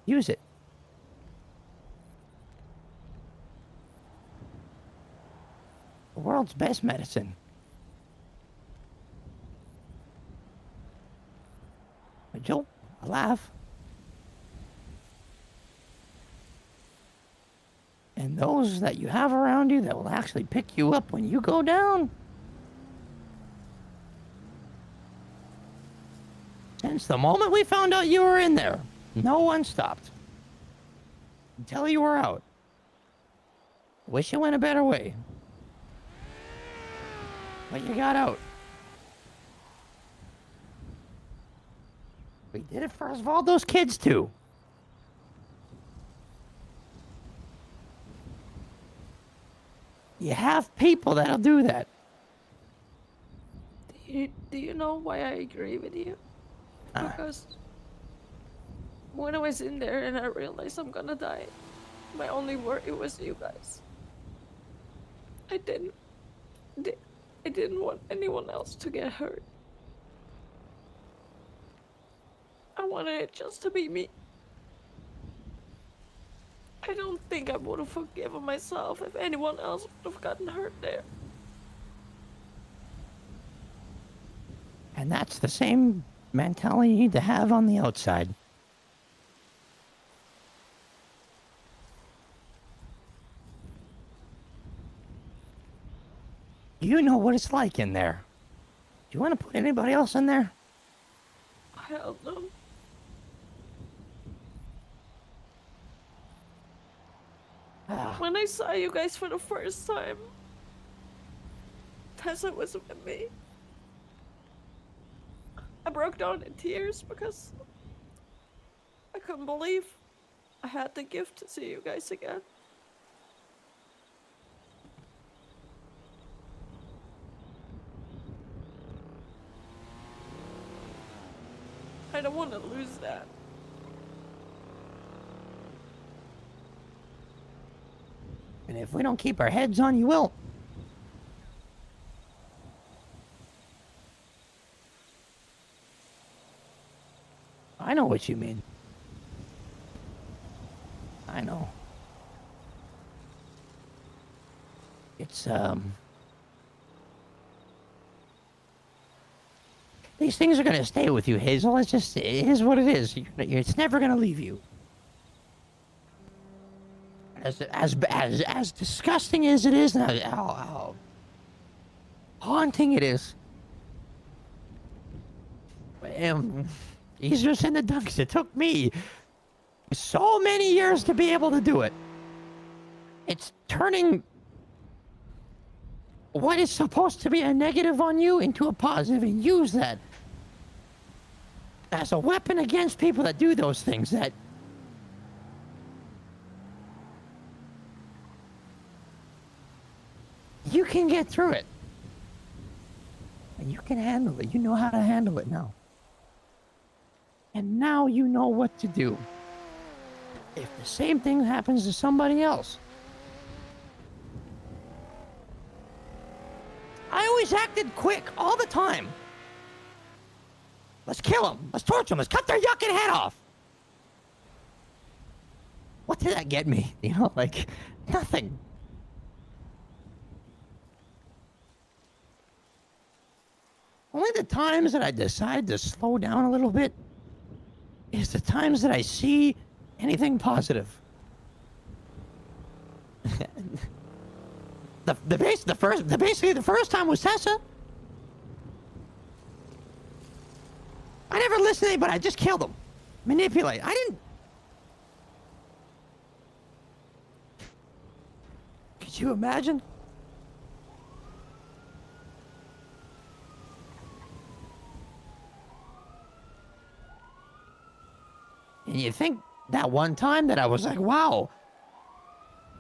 Use it. The world's best medicine. A joke, a laugh. And those that you have around you that will actually pick you up when you go down. Since the moment we found out you were in there, no one stopped. Until you were out. Wish it went a better way. But you got out. We did it for all those kids too. You have people that'll do that. Do you know why I agree with you? Because when I was in there and I realized I'm gonna die, my only worry was you guys. I didn't want anyone else to get hurt. I wanted it just to be me. I don't think I would have forgiven myself if anyone else would have gotten hurt there. And that's the same mentality you need to have on the outside. You know what it's like in there. Do you want to put anybody else in there? I don't know. When I saw you guys for the first time, Tessa was with me. I broke down in tears because I couldn't believe I had the gift to see you guys again. I don't want to lose that. And if we don't keep our heads on, you will. I know what you mean. I know. It's, these things are gonna stay with you, Hazel. It is what it is. It's never gonna leave you. As disgusting as it is, and how haunting it is. He's just in the dunks. It took me so many years to be able to do it. It's turning what is supposed to be a negative on you into a positive, and use that as a weapon against people that do those things. That you can get through it. And you can handle it. You know how to handle it now. And now you know what to do if the same thing happens to somebody else. I always acted quick all the time. Let's kill him. Let's torture him. Let's cut their yucking head off. what did that get me? You know, like, nothing. Only the times that I decide to slow down a little bit is the times that I see anything positive. Basically the first time was Tessa. I never listened to anybody, I just killed them. Manipulate. I didn't. Could you imagine? And you think that one time that I was like, wow,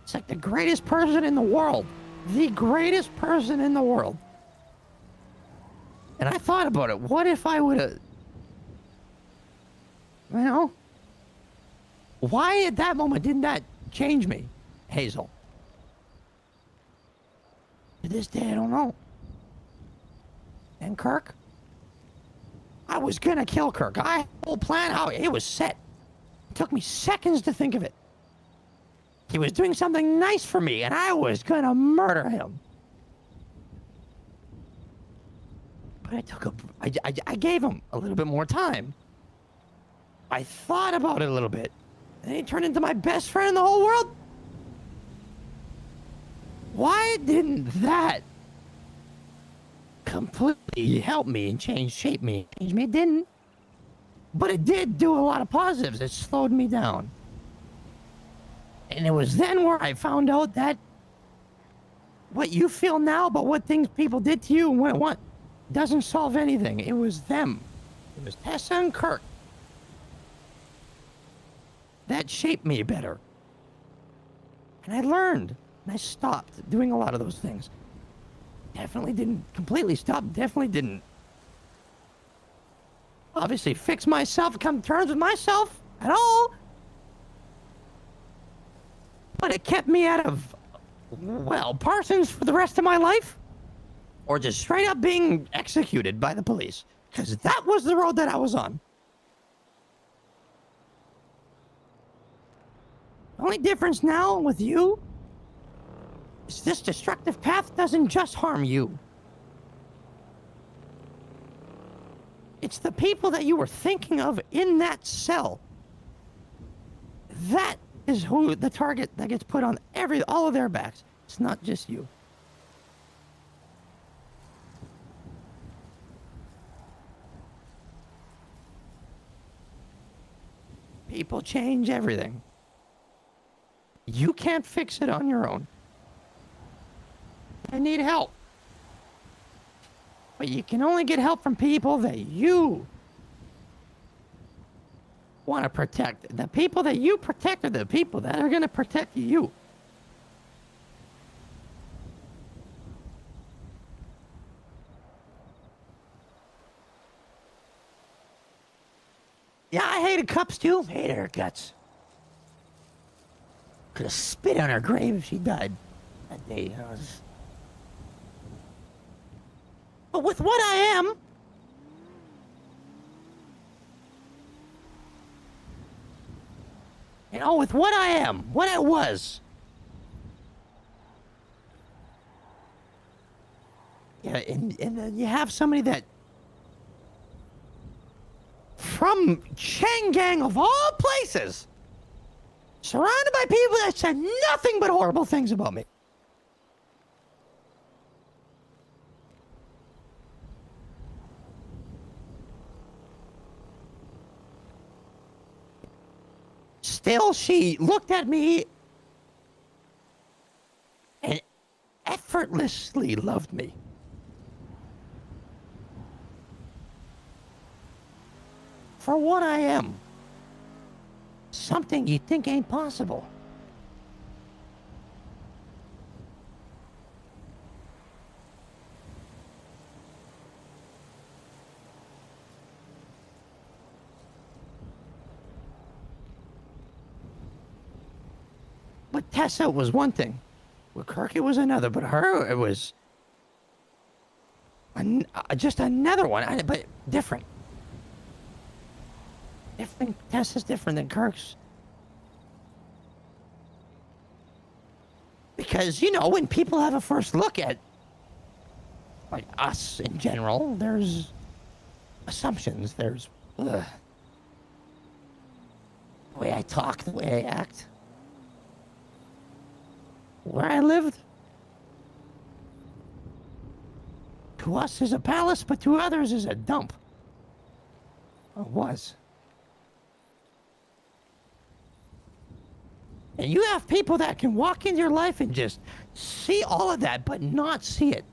it's like the greatest person in the world. The greatest person in the world. And I thought about it. What if I would have... You know? Why at that moment didn't that change me, Hazel? To this day, I don't know. And Kirk? I was gonna kill Kirk. I had a whole plan out. It was set. It took me seconds to think of it. He was doing something nice for me, and I was gonna murder him. But I gave him a little bit more time. I thought about it a little bit. And he turned into my best friend in the whole world. Why didn't that completely help me and shape me? Change me? It didn't. But it did do a lot of positives. It slowed me down. And it was then where I found out that what you feel now about what things people did to you and what doesn't solve anything. It was them. It was Tessa and Kirk. That shaped me better. And I learned. And I stopped doing a lot of those things. Definitely didn't completely stop. Definitely didn't. Obviously fix myself, come to terms with myself at all. But it kept me out of, well, Parsons for the rest of my life. Or just straight up being executed by the police. Because that was the road that I was on. The only difference now with you is this destructive path doesn't just harm you. It's the people that you were thinking of in that cell. That is who the target that gets put on all of their backs. It's not just you. People change everything. You can't fix it on your own. I need help. But you can only get help from people that you want to protect. The people that you protect are the people that are going to protect you. Yeah, I hated Cups too. Hated her guts. Could have spit on her grave if she died that day. But with what I am, you know, with what I am, what I was, yeah, and then you have somebody that, from Changgang of all places, surrounded by people that said nothing but horrible things about me. Still, she looked at me and effortlessly loved me. For what I am. Something you think ain't possible. But Tessa was one thing. With Kirk, it was another. But her, it was just another one, but different. Tessa's different than Kirk's. Because, you know, when people have a first look at, like, us in general, there's assumptions. There's the way I talk, the way I act. Where I lived, to us is a palace, but to others is a dump. Or was. And you have people that can walk into your life and just see all of that, but not see it.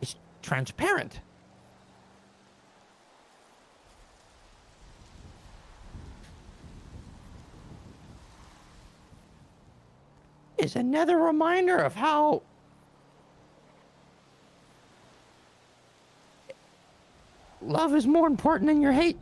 It's transparent. Is another reminder of how love is more important than your hate.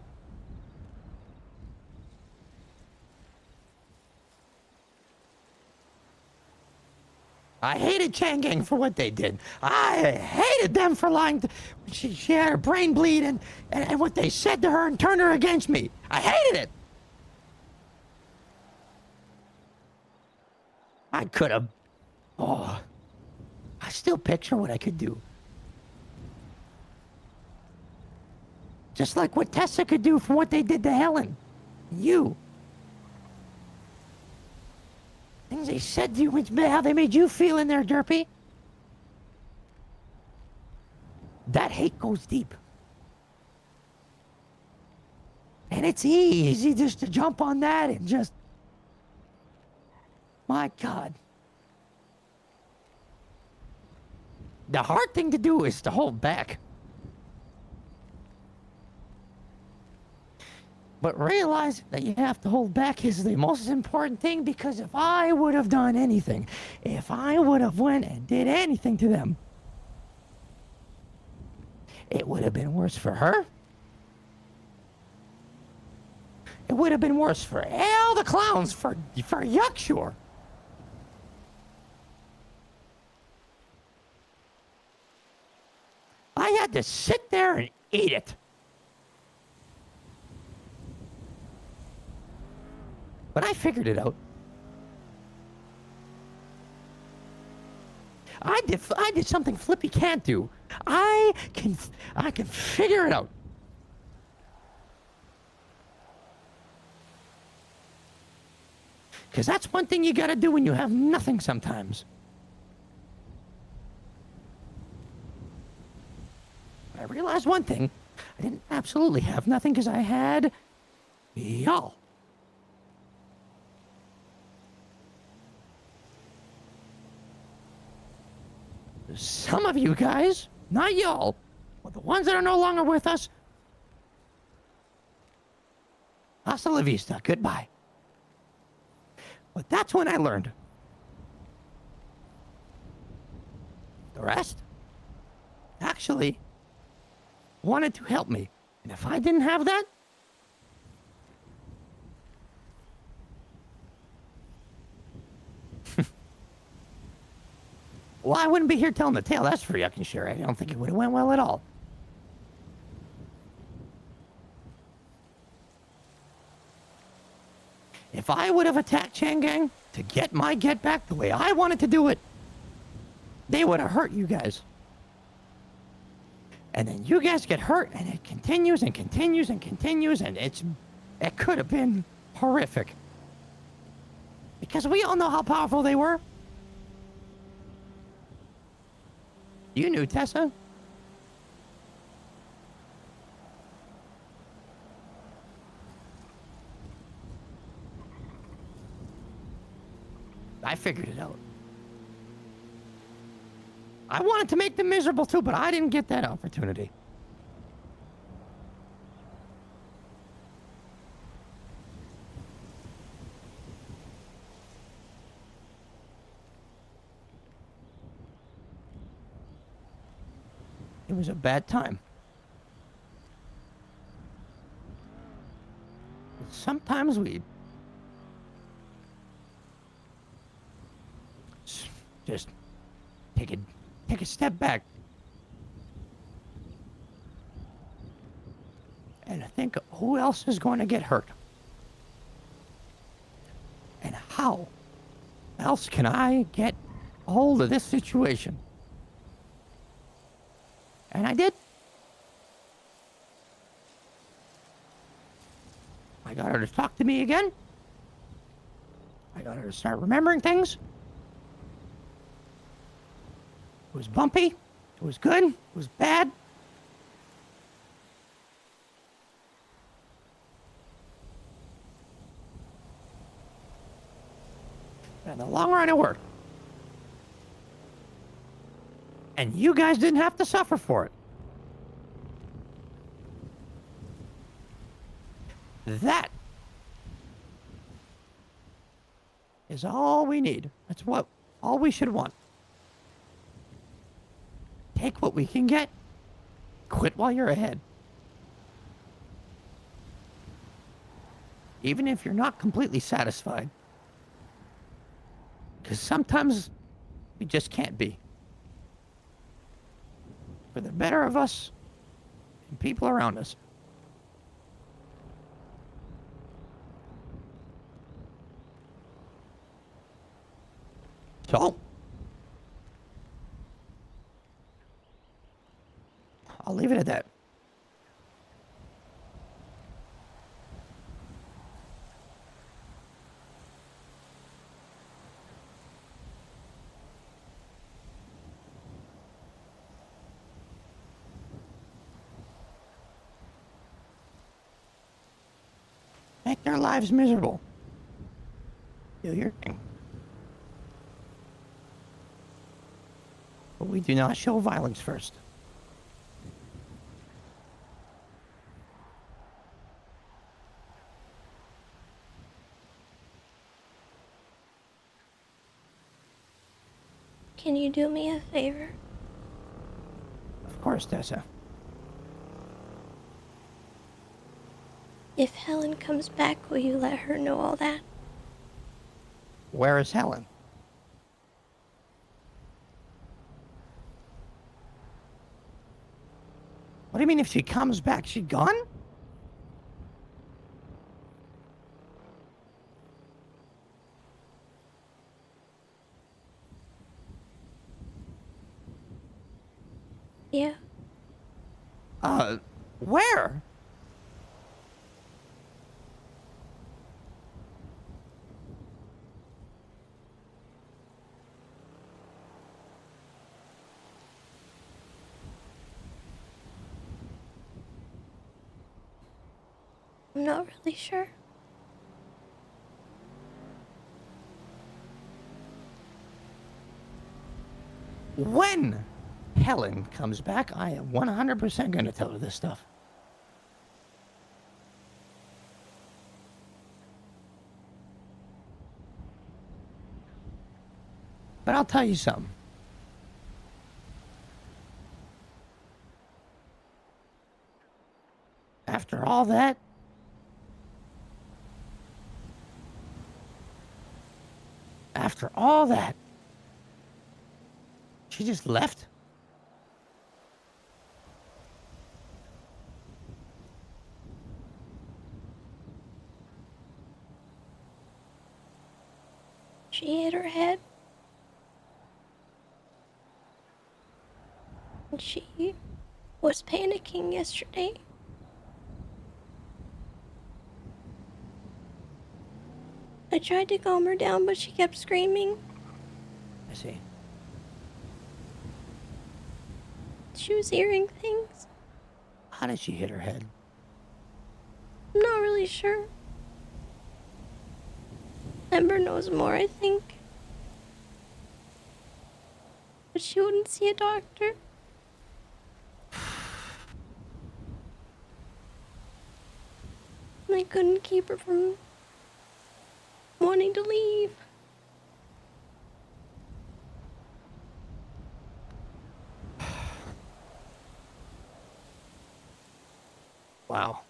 I hated Chang'e for what they did. I hated them for lying. She had her brain bleed and what they said to her and turned her against me. I hated it. I could have. Oh, I still picture what I could do. Just like what Tessa could do from what they did to Helen. You. Things they said to you, how they made you feel in there, Derpy. That hate goes deep. And it's easy just to jump on that and just... My God. The hard thing to do is to hold back. But realize that you have to hold back is the most important thing, because if I would have done anything, if I would have went and did anything to them, it would have been worse for her. It would have been worse for all the clowns, for Yuckshore. I had to sit there and eat it. But I figured it out. I did something Flippy can't do. I can figure it out. Because that's one thing you gotta do when you have nothing sometimes. I realized one thing. I didn't absolutely have nothing because I had y'all. Some of you guys, not y'all, but the ones that are no longer with us, hasta la vista, goodbye. But that's when I learned. The rest actually wanted to help me. And if I didn't have that, well, I wouldn't be here telling the tale, that's for yucking sure. I don't think it would have went well at all. If I would have attacked Chang'e to get my get back the way I wanted to do it, they would have hurt you guys. And then you guys get hurt, and it continues and continues and continues, and it could have been horrific. Because we all know how powerful they were. You knew, Tessa. I figured it out. I wanted to make them miserable too, but I didn't get that opportunity. It was a bad time. Sometimes we just take a step back and think, who else is going to get hurt? And how else can I get a hold of this situation? And I did. I got her to talk to me again. I got her to start remembering things. It was bumpy. It was good. It was bad. But in the long run, it worked. And you guys didn't have to suffer for it. That is all we need. That's all we should want. Take what we can get. Quit while you're ahead. Even if you're not completely satisfied. Because sometimes we just can't be. For the better of us and people around us. So, I'll leave it at that. Make their lives miserable. Do your thing. But we do not show violence first. Can you do me a favor? Of course, Tessa. If Helen comes back, will you let her know all that? Where is Helen? What do you mean if she comes back, she gone? Yeah. Where? I'm not really sure. When Helen comes back, I am 100% going to tell her this stuff. But I'll tell you something. After all that, she just left? She hit her head. And she was panicking yesterday. I tried to calm her down, but she kept screaming. I see. She was hearing things. How did she hit her head? I'm not really sure. Ember knows more, I think. But she wouldn't see a doctor. And I couldn't keep her from wanting to leave. Wow.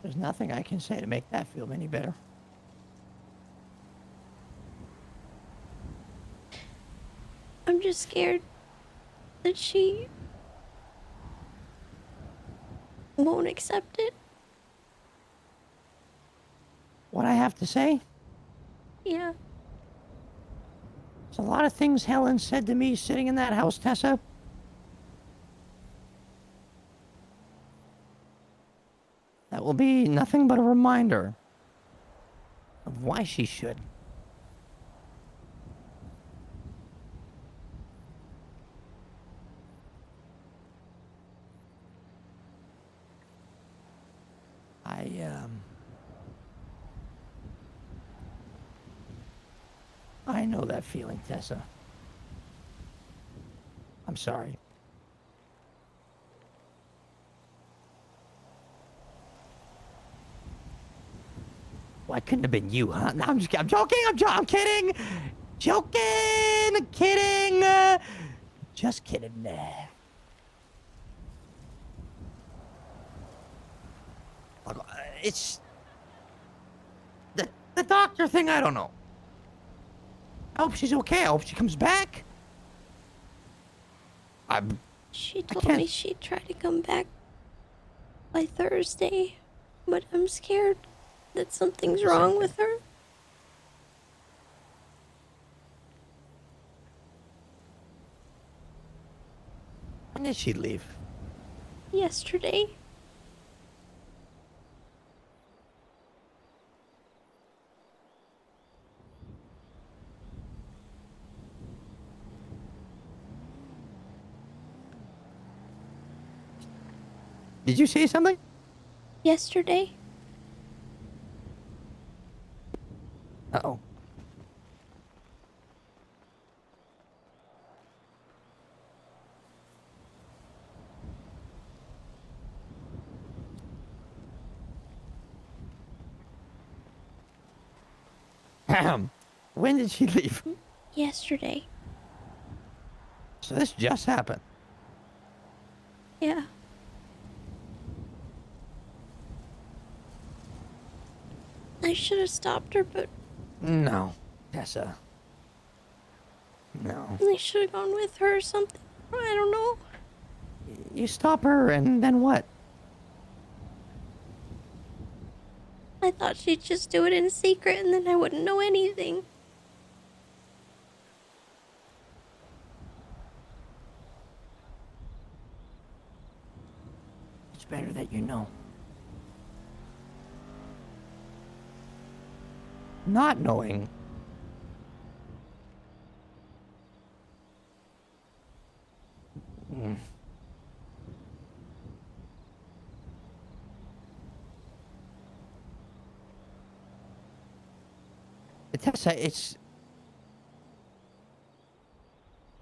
There's nothing I can say to make that feel any better. I'm just scared that she won't accept it. What I have to say? Yeah. There's a lot of things Helen said to me sitting in that house, Tessa. That will be nothing but a reminder of why she should. I know that feeling, Tessa. I'm sorry. Well, it couldn't have been you, huh? No, I'm just kidding. I'm joking. I'm kidding. Joking. Kidding. Just kidding. Look, it's the doctor thing. I don't know. I hope she's okay. I hope she comes back. She told me she'd try to come back by Thursday, but I'm scared that something's wrong with her. When did she leave? Yesterday. Did you say something? Yesterday. Uh-oh. When did she leave? Yesterday. So this just happened. Yeah. I should have stopped her, but No, Tessa. No. I should have gone with her or something. I don't know. You stop her and then what? I thought she'd just do it in secret and then I wouldn't know anything. It's better that you know. Not knowing. Tessa, it's...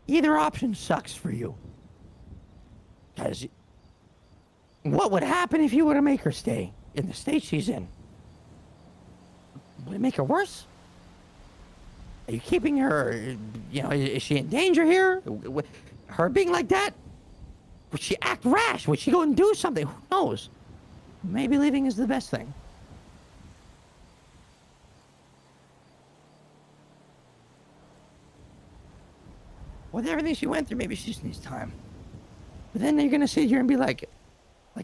Either option sucks for you. Because... What would happen if you were to make her stay in the state she's in? Would it make her worse? Are you keeping her... You know, is she in danger here? Her being like that? Would she act rash? Would she go and do something? Who knows? Maybe leaving is the best thing. With everything she went through, maybe she just needs time. But then you're gonna sit here and be like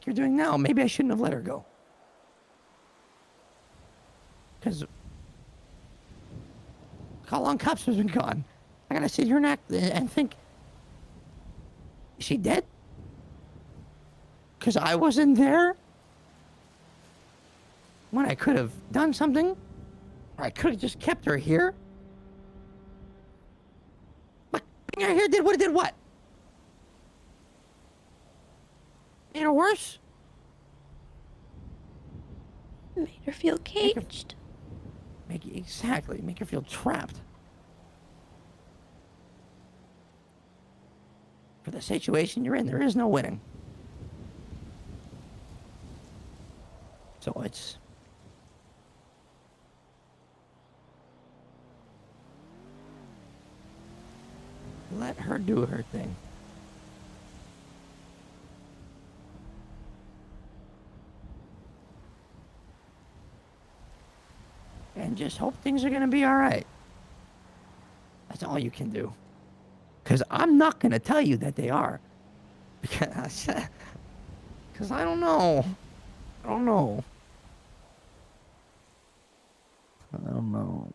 you're doing now, maybe I shouldn't have let her go. Because how long Cops has been gone? I gotta sit here and act and think, is she dead? Because I wasn't there when I could have done something, or I could have just kept her here. But being her here did what? Made her worse? Made her feel caged. Make her feel trapped. For the situation you're in, there is no winning. So it's... Let her do her thing. And just hope things are gonna be alright. That's all you can do. Because I'm not gonna tell you that they are. Because Because I don't know. I don't know. I don't know.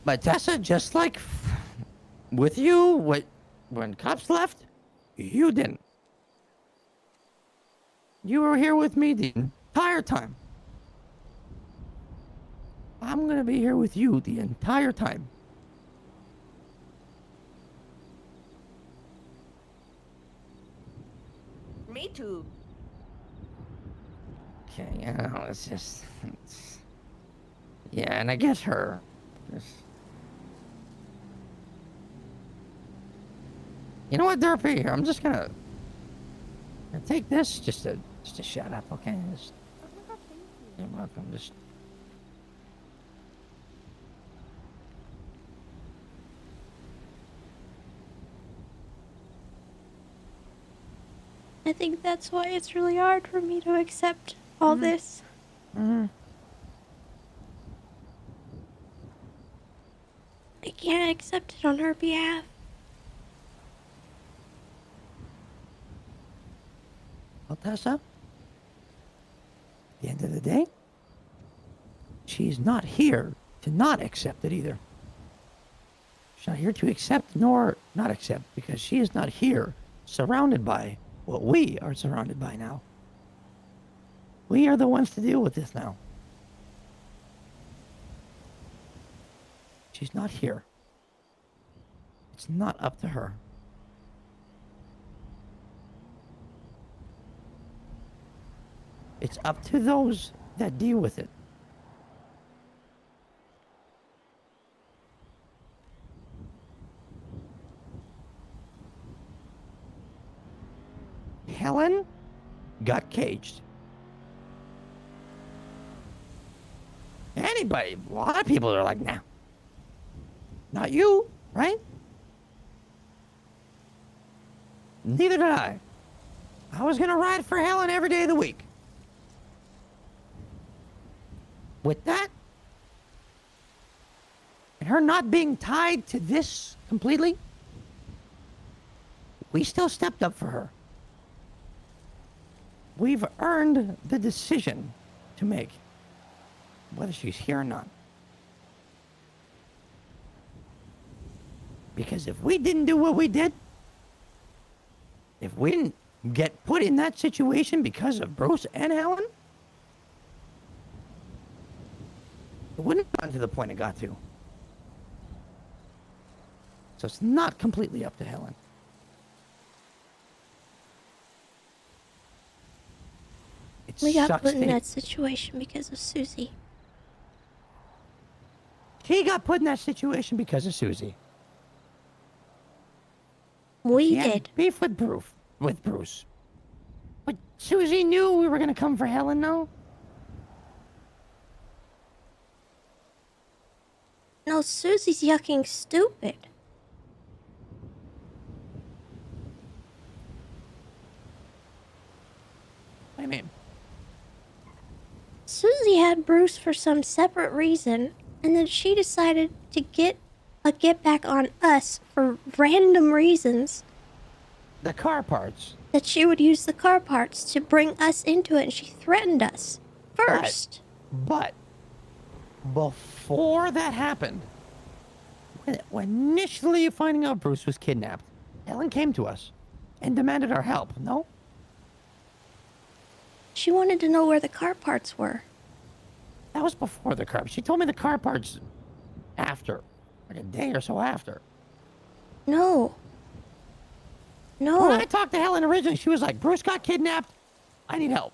But Tessa, just like with you, when cops left, you didn't. You were here with me the entire time. I'm gonna be here with you the entire time. Me too. Okay, it's just... yeah, and I guess her. You know what, Derpy? I'm just gonna take this just to shut up, okay? You're welcome. Just... I think that's why it's really hard for me to accept all this. I can't accept it on her behalf. Well, Tessa, at the end of the day, she's not here to not accept it either. She's not here to accept nor not accept, because she is not here surrounded by what we are surrounded by now. We are the ones to deal with this now. She's not here. It's not up to her. It's up to those that deal with it. Helen got caged. Anybody, a lot of people are like, nah. Not you, right? Neither did I. I was gonna ride for Helen every day of the week. With that, and her not being tied to this completely, we still stepped up for her. We've earned the decision to make whether she's here or not. Because if we didn't do what we did, if we didn't get put in that situation because of Bruce and Helen, it wouldn't have gotten to the point it got to. So it's not completely up to Helen. We got put in that situation because of Susie. He got put in that situation because of Susie. We He had did. beef with Bruce. But Susie knew we were gonna come for Helen, no? No, Susie's yucking stupid. What do you mean? Susie had Bruce for some separate reason, and then she decided to get back on us for random reasons. The car parts. That she would use the car parts to bring us into it, and she threatened us first. But before that happened, when initially finding out Bruce was kidnapped, Helen came to us and demanded our help, no? She wanted to know where the car parts were. That was before the car. She told me the car parts after, like a day or so after. No. No. When I talked to Helen originally, she was like, Bruce got kidnapped. I need help.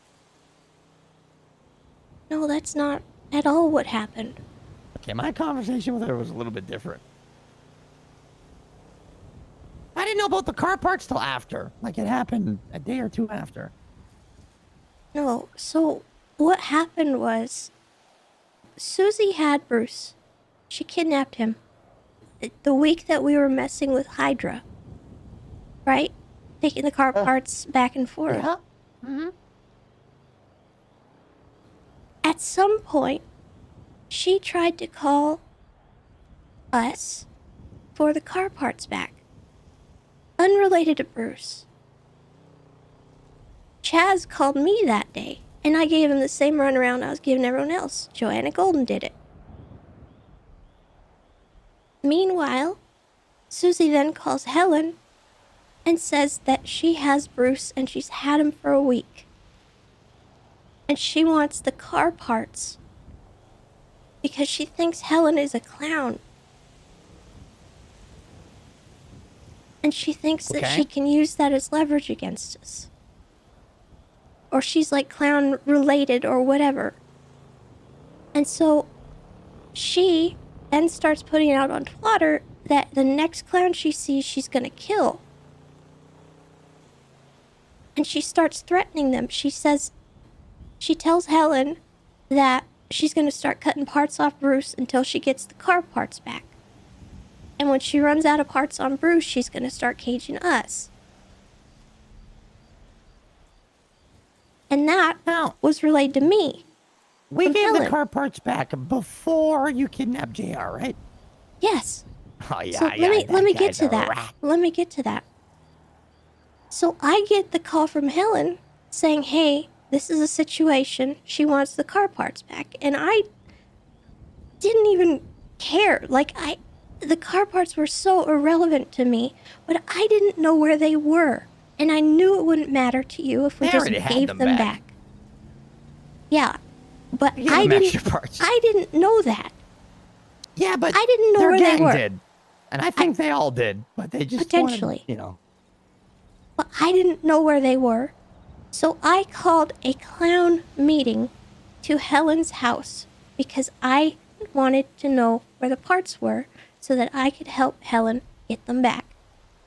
No, that's not at all what happened. Okay, my conversation with her was a little bit different. I didn't know about the car parts till after. Like, it happened a day or two after. No, so what happened was Susie had Bruce. She kidnapped him the week that we were messing with Hydra. Right? Taking the car parts back and forth. Yeah. Mm-hmm. At some point, she tried to call us for the car parts back. Unrelated to Bruce. Chaz called me that day, and I gave him the same runaround I was giving everyone else. Joanna Golden did it. Meanwhile, Susie then calls Helen and says that she has Bruce and she's had him for a week. And she wants the car parts because she thinks Helen is a clown. And she thinks that she can use that as leverage against us. Or she's like clown related or whatever. And so she then starts putting out on Twitter that the next clown she sees, she's gonna kill. And she starts threatening them. She tells Helen that she's gonna start cutting parts off Bruce until she gets the car parts back. And when she runs out of parts on Bruce, she's gonna start caging us. And that was relayed to me. We from gave Helen. the car parts back before you kidnapped JR, right? Yes. Oh yeah, So yeah. let me get guy's to a that. rat. Let me get to that. So I get the call from Helen saying, hey, this is a situation. She wants the car parts back. And I didn't even care. The car parts were so irrelevant to me, but I didn't know where they were. And I knew it wouldn't matter to you if we They just already had gave them them back. back. Yeah. But You gave I them didn't extra parts. I didn't know that. Yeah, but I didn't know their where they gang were. did. And I think they all did, but they just Potentially. wanted, But I didn't know where they were. So I called a clown meeting to Helen's house because I wanted to know where the parts were so that I could help Helen get them back.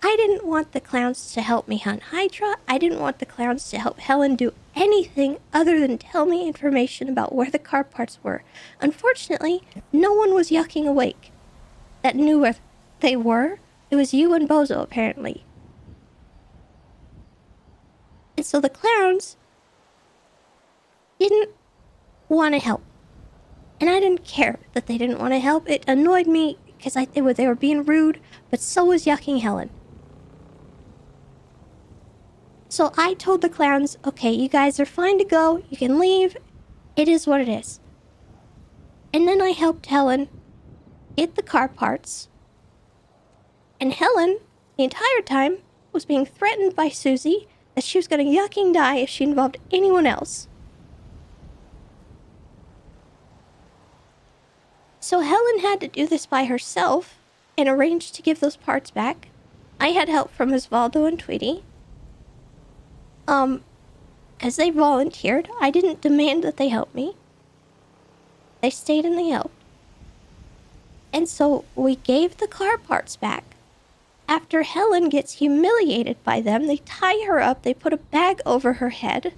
I didn't want the clowns to help me hunt Hydra. I didn't want the clowns to help Helen do anything other than tell me information about where the car parts were. Unfortunately, no one was yucking awake that knew where they were. It was you and Bozo, apparently. And so the clowns didn't want to help. And I didn't care that they didn't want to help. It annoyed me because they were being rude, but so was yucking Helen. So I told the clowns, okay, you guys are fine to go. You can leave. It is what it is. And then I helped Helen get the car parts. And Helen, the entire time, was being threatened by Susie that she was going to yucking die if she involved anyone else. So Helen had to do this by herself and arranged to give those parts back. I had help from Osvaldo and Tweety. Because they volunteered. I didn't demand that they help me. They stayed and they helped. And so we gave the car parts back. After Helen gets humiliated by them, they tie her up, they put a bag over her head,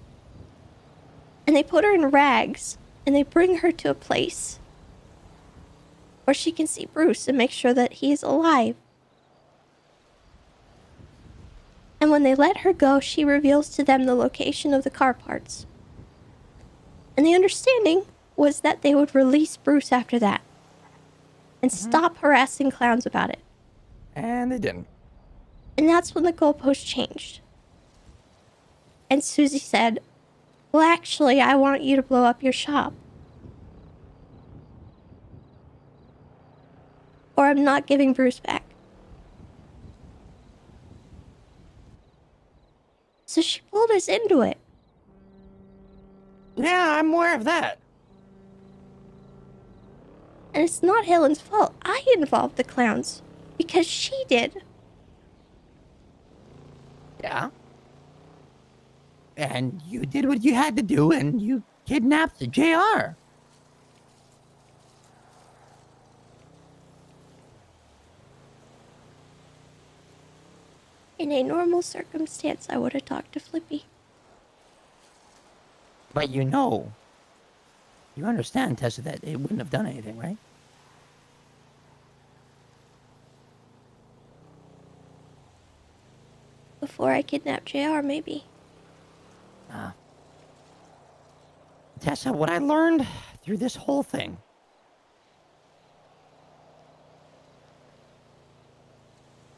and they put her in rags, and they bring her to a place where she can see Bruce and make sure that he's alive. And when they let her go, she reveals to them the location of the car parts. And the understanding was that they would release Bruce after that and stop harassing clowns about it. And they didn't. And that's when the goalpost changed. And Susie said, well, actually, I want you to blow up your shop. Or I'm not giving Bruce back. So she pulled us into it. Yeah, I'm aware of that. And it's not Helen's fault. I involved the clowns. Because she did. Yeah. And you did what you had to do, and you kidnapped JR. In a normal circumstance, I would have talked to Flippy. But you understand, Tessa, that it wouldn't have done anything, right? Before I kidnapped JR, maybe. Tessa, what I learned through this whole thing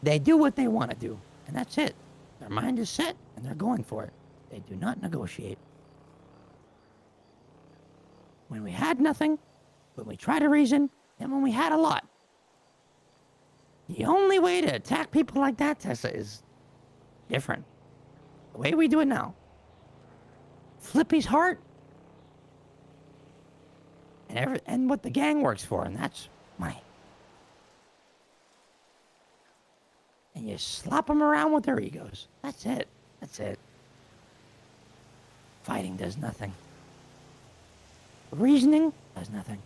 They do what they want to do, and that's it. Their mind is set, and they're going for it. They do not negotiate. When we had nothing, when we tried to reason, and when we had a lot. The only way to attack people like that, Tessa, is different. The way we do it now. Flippy's heart, and what the gang works for, and that's money. And you slap them around with their egos. That's it. That's it. Fighting does nothing. Reasoning does nothing.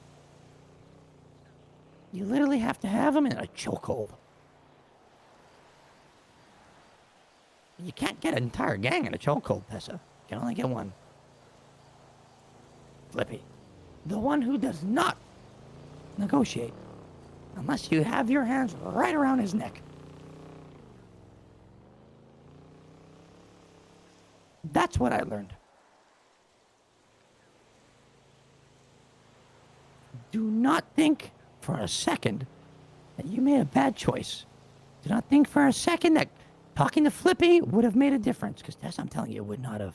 You literally have to have them in a chokehold. You can't get an entire gang in a chokehold, Tessa. You can only get one. Flippy. The one who does not negotiate. Unless you have your hands right around his neck. That's what I learned. Do not think for a second that you made a bad choice. Do not think for a second that talking to Flippy would have made a difference. Because Tess, I'm telling you, it would not have.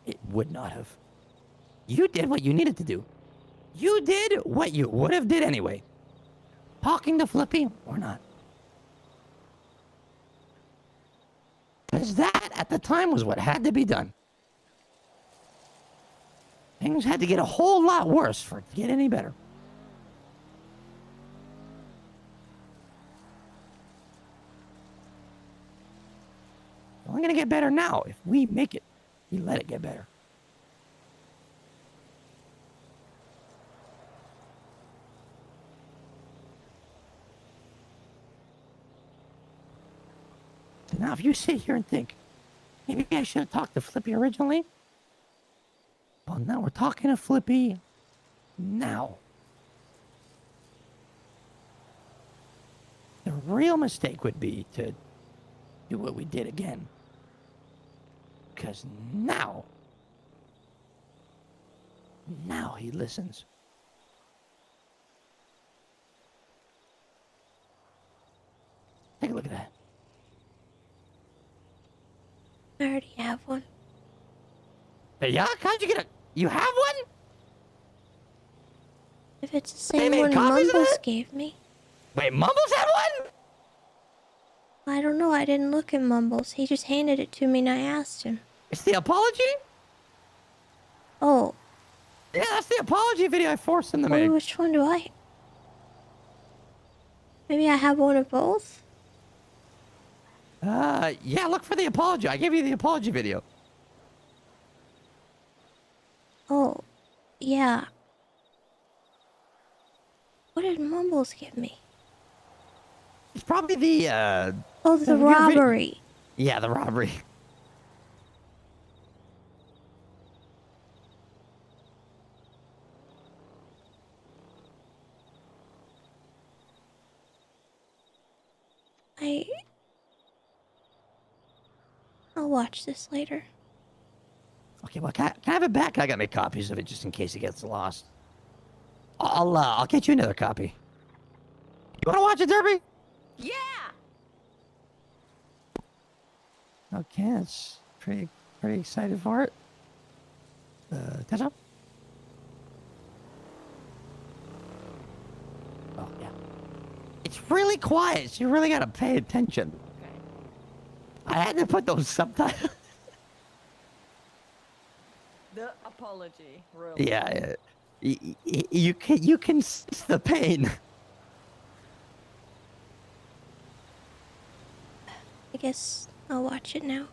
It would not have. You did what you needed to do. You did what you would have did anyway. Talking to Flippy or not. Because that, at the time, was what had to be done. Things had to get a whole lot worse for it to get any better. It's only going to get better now if we make it. We let it get better. So now if you sit here and think, maybe I should have talked to Flippy originally. Well, now we're talking to Flippy now. The real mistake would be to do what we did again. Because now he listens. Take a look at that. I already have one. Hey, Yuck, how'd you get a... You have one? If it's the same one Mumbles gave me. Wait, Mumbles had one? I don't know, I didn't look at Mumbles. He just handed it to me and I asked him. It's the apology? Oh. Yeah, that's the apology video I forced him to make. Which one do I... Maybe I have one of both? Yeah, look for the apology. I gave you the apology video. Oh, yeah. What did Mumbles give me? It's probably the, Oh, the robbery. Yeah, the robbery. I'll watch this later. Okay, well, can I have it back? I got my copies of it just in case it gets lost. I'll get you another copy. You want to watch it, Derby? Yeah. Okay, that's pretty excited for it. Tessa? Oh, yeah. It's really quiet, so you really gotta pay attention. I had to put those subtitles. The apology, really. Yeah. You can sense the pain. I guess I'll watch it now.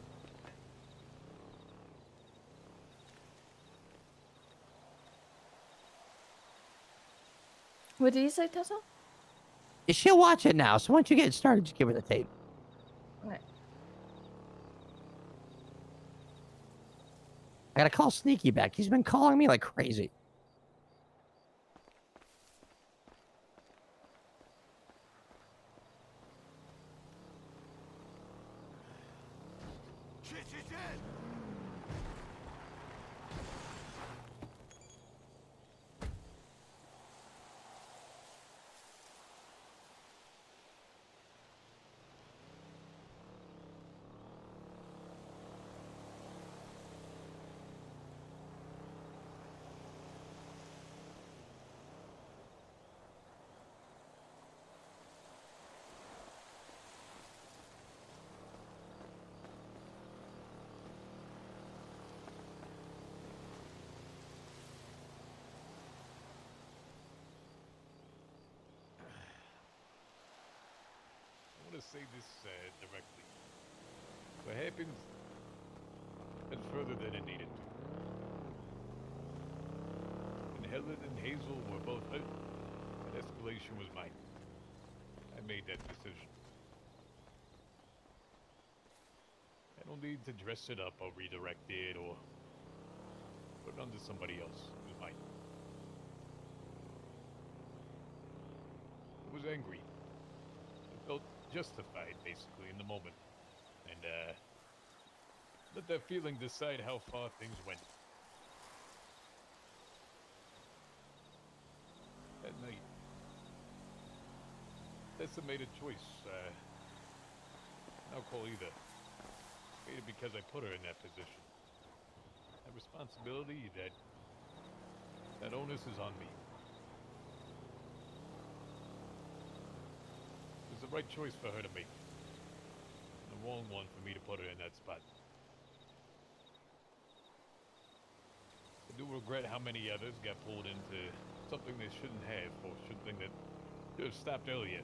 What did you say, Tessa? She'll watch it now, so once you get started, just give her the tape. Okay. I gotta call Sneaky back. He's been calling me like crazy. to say this directly. What happened went further than it needed to. When Helen and Hazel were both hurt, that escalation was mine. I made that decision. I don't need to dress it up or redirect it or put it under somebody else. It was mine. I was angry. I felt justified, basically, in the moment. And, let that feeling decide how far things went. That night, Tessa made a choice, I'll call either. Made it because I put her in that position. That responsibility, that onus is on me. It was the right choice for her to make. And the wrong one for me to put her in that spot. I do regret how many others got pulled into something they shouldn't have, or something that should have stopped earlier.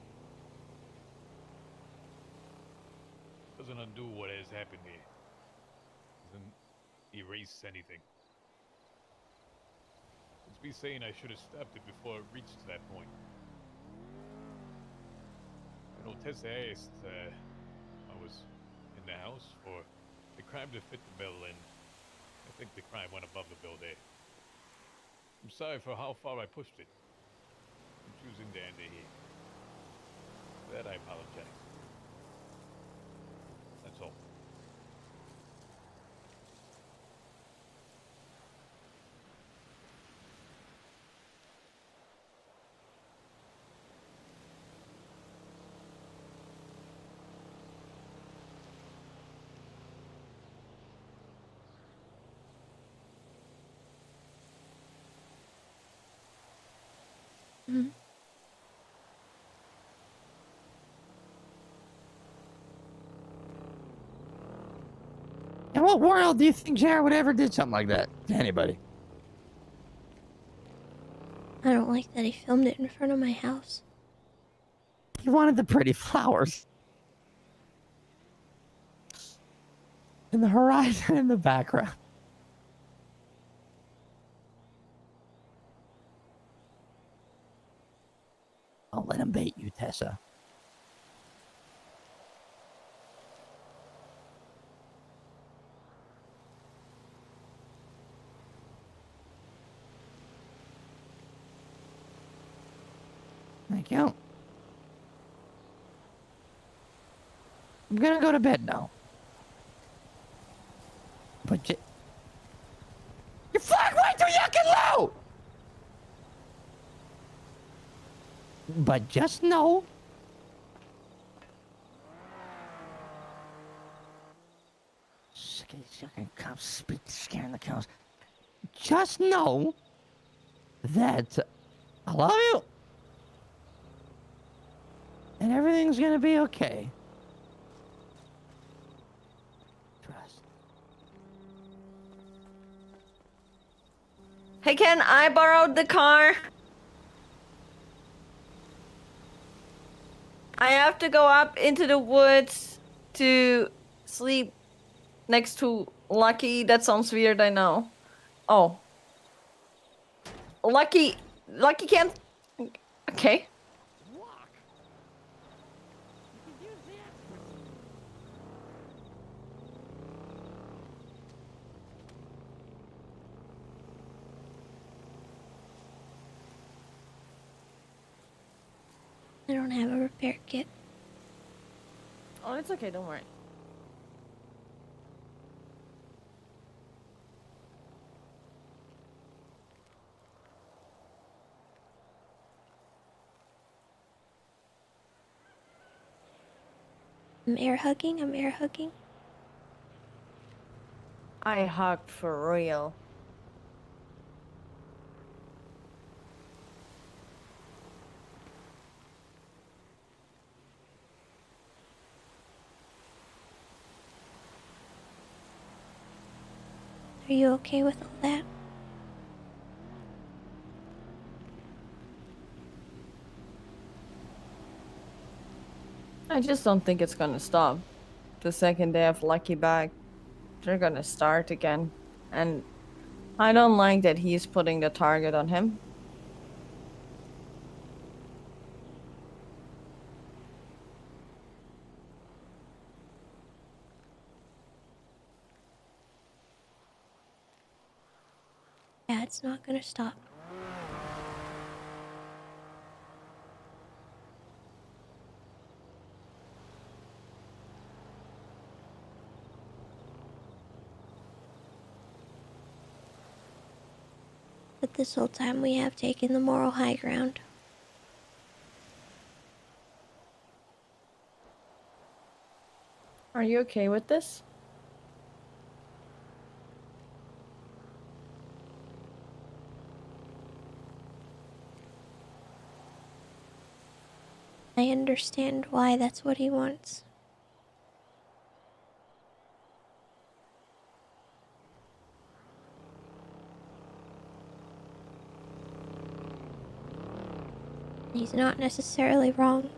Doesn't undo what has happened here. Doesn't erase anything. It's me saying I should have stopped it before it reached that point. You know, Tessa asked, I was in the house for the crime to fit the bill, and I think the crime went above the bill there. I'm sorry for how far I pushed it. I'm choosing to end it here. For that I apologize. That's all. Mhm. In what world do you think Jared would ever did something like that to anybody? I don't like that he filmed it in front of my house. He wanted the pretty flowers. And the horizon in the background. Don't let him bait you, Tessa. Thank you. I'm gonna go to bed now. But you're flying way too yucking low! But just know... Sick of these fucking cops scaring the cows. Just know that I love you. And everything's gonna be okay. Trust. Hey, Ken, I borrowed the car. I have to go up into the woods to sleep next to Lucky. That sounds weird, I know. Oh. Lucky can't... Okay. I don't have a repair kit. Oh, it's okay, don't worry. I'm air hugging. I'm air hugging. I hugged for real. Are you okay with all that? I just don't think it's gonna stop. The second they have Lucky back, they're gonna start again. And I don't like that he's putting the target on him. Yeah, it's not gonna stop. But this whole time we have taken the moral high ground. Are you okay with this? I understand why that's what he wants. He's not necessarily wrong.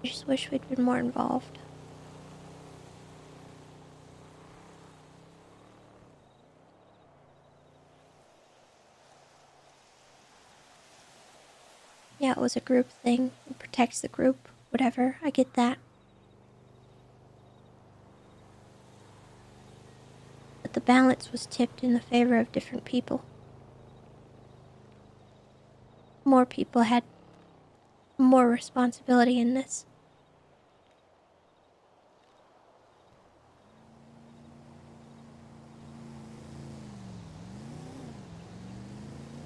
I just wish we'd been more involved. Yeah, it was a group thing. It protects the group. Whatever, I get that. But the balance was tipped in the favor of different people. More people had more responsibility in this.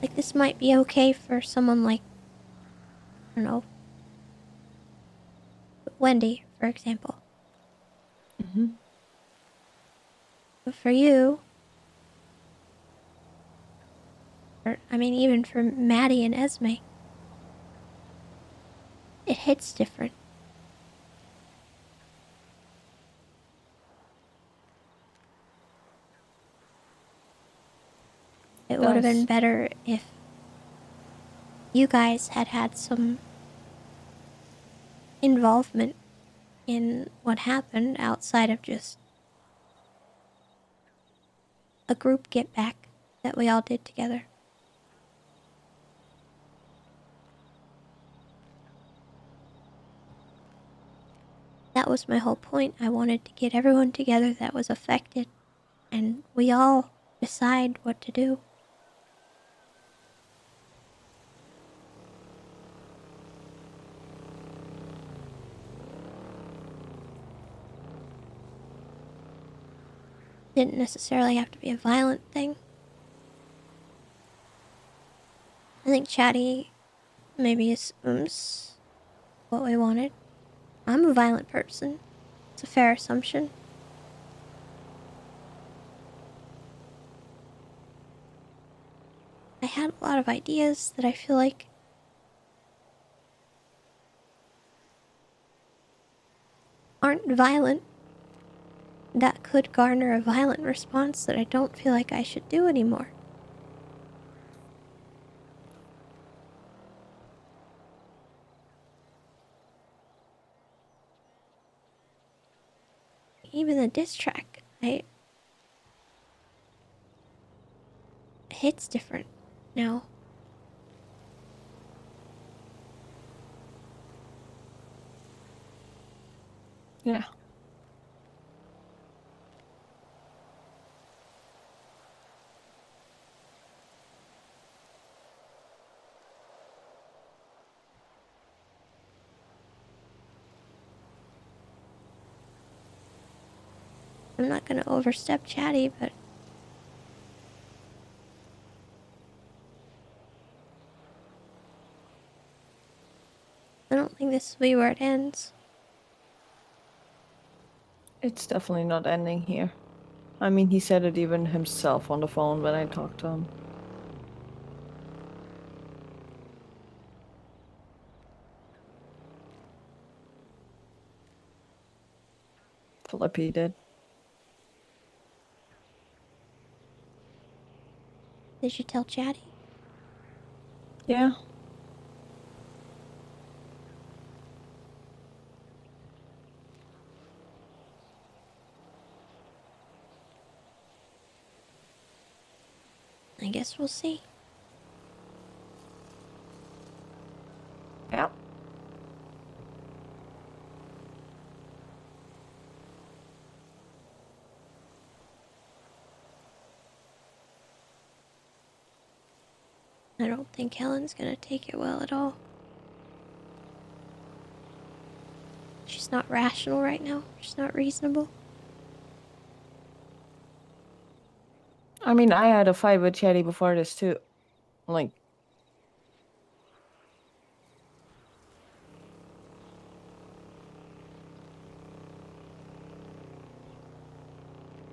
Like, this might be okay for someone like, I don't know, Wendy, for example. But for you, or, I mean, even for Maddie and Esme, it hits different. It would have been better if you guys had had some involvement in what happened outside of just a group get back that we all did together. That was my whole point. I wanted to get everyone together that was affected, and we all decide what to do. Didn't necessarily have to be a violent thing. I think Chatty maybe assumes what we wanted. I'm a violent person. It's a fair assumption. I had a lot of ideas that I feel like aren't violent, that could garner a violent response that I don't feel like I should do anymore. Even the diss track, it hits different now. Yeah. I'm not gonna overstep Chatty, but I don't think this will be where it ends. It's definitely not ending here. I mean, he said it even himself on the phone when I talked to him. Flippy did. Did you tell Chatty? Yeah. I guess we'll see. Yep. I don't think Helen's gonna take it well at all. She's not rational right now. She's not reasonable. I mean, I had a fight with Chatty before this too. Like,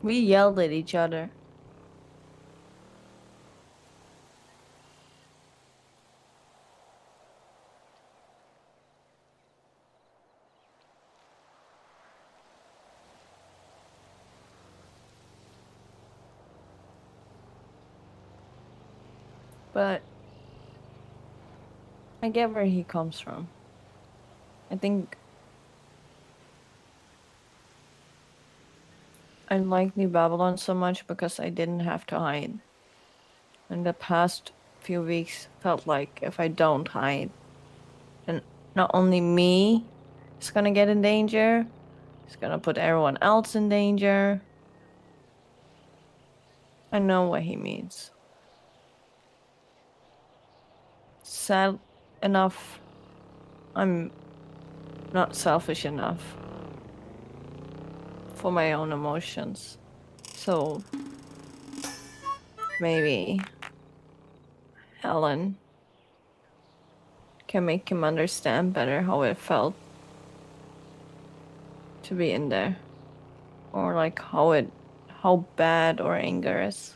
we yelled at each other. But I get where he comes from. I think I like New Babylon so much because I didn't have to hide. And the past few weeks felt like if I don't hide, then not only me is gonna get in danger, it's gonna put everyone else in danger. I know what he means. Sad enough, I'm not selfish enough for my own emotions. So maybe Helen can make him understand better how it felt to be in there. Or like how bad or anger is.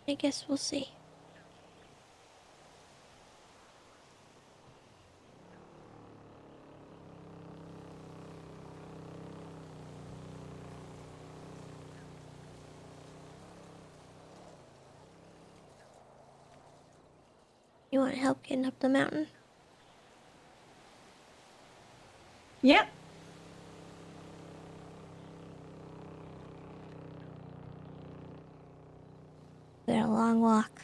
I guess we'll see. You want help getting up the mountain? Yeah. Been a long walk.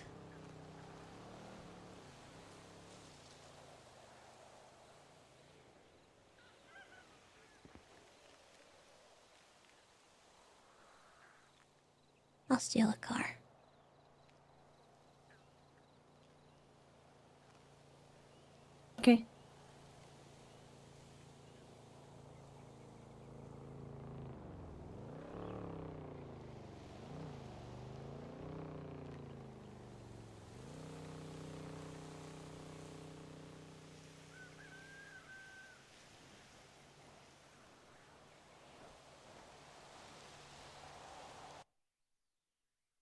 I'll steal a car. Okay.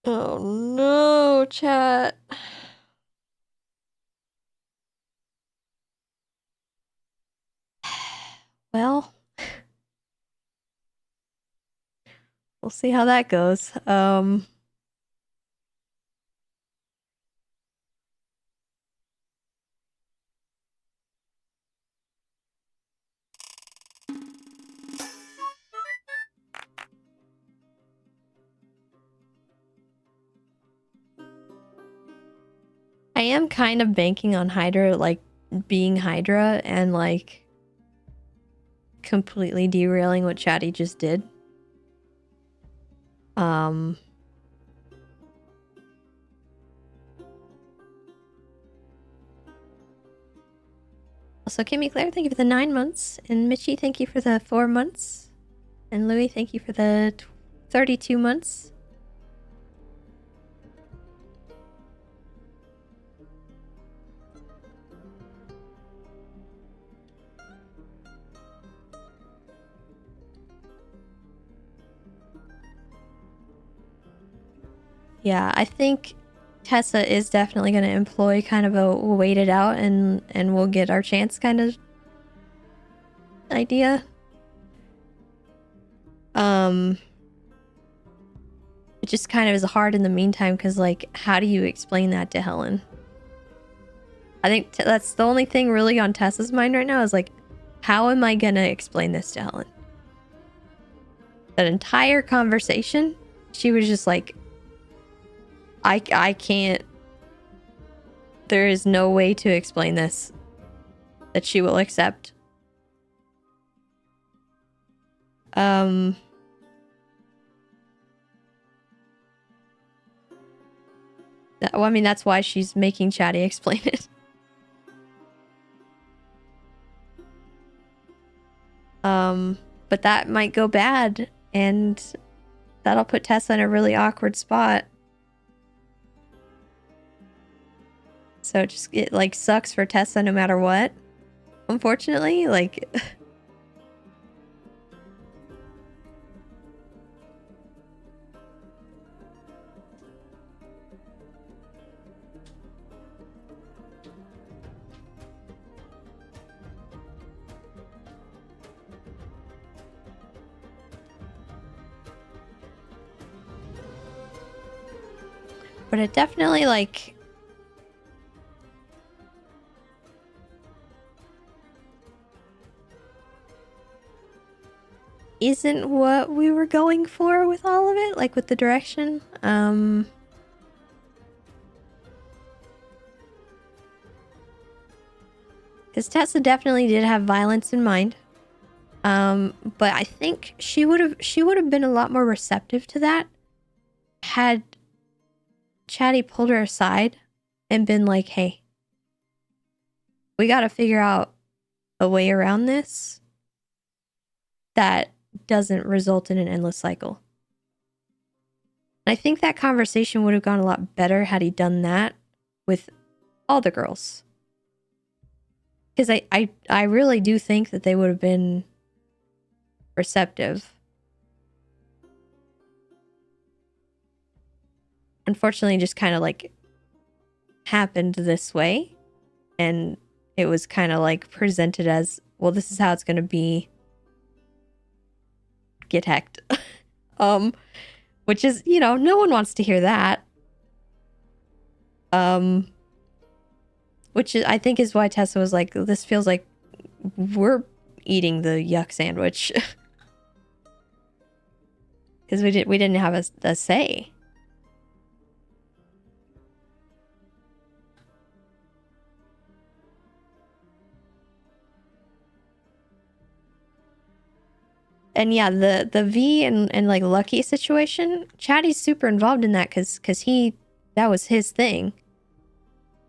Oh no, chat. Well, we'll see how that goes. I am kind of banking on Hydra, like, being Hydra and, like, completely derailing what Chatty just did. Also, Kimmy Claire, thank you for the 9 months. And Mitchie, thank you for the 4 months. And Louis, thank you for the 32 months. Yeah, I think Tessa is definitely going to employ kind of a we'll wait it out and we'll get our chance kind of idea. It just kind of is hard in the meantime because, like, how do you explain that to Helen? I think that's the only thing really on Tessa's mind right now is, like, how am I going to explain this to Helen? That entire conversation, she was just like, I can't. There is no way to explain this that she will accept. Well, I mean, that's why she's making Chatty explain it. But that might go bad, and that'll put Tessa in a really awkward spot. So it like sucks for Tessa no matter what. Unfortunately, like but it definitely like isn't what we were going for with all of it, like with the direction. Because Tessa definitely did have violence in mind. But I think she would have been a lot more receptive to that had Chatty pulled her aside and been like, hey, we got to figure out a way around this that doesn't result in an endless cycle. And I think that conversation would have gone a lot better had he done that with all the girls. Because I really do think that they would have been receptive. Unfortunately, just kind of like happened this way. And it was kind of like presented as, well, this is how it's going to be. Get hecked. Which is, you know, no one wants to hear that. Which is, I think is why Tessa was like, this feels like we're eating the yuck sandwich. Because we didn't have a say. And yeah, the V and like Lucky situation, Chatty's super involved in that because that was his thing.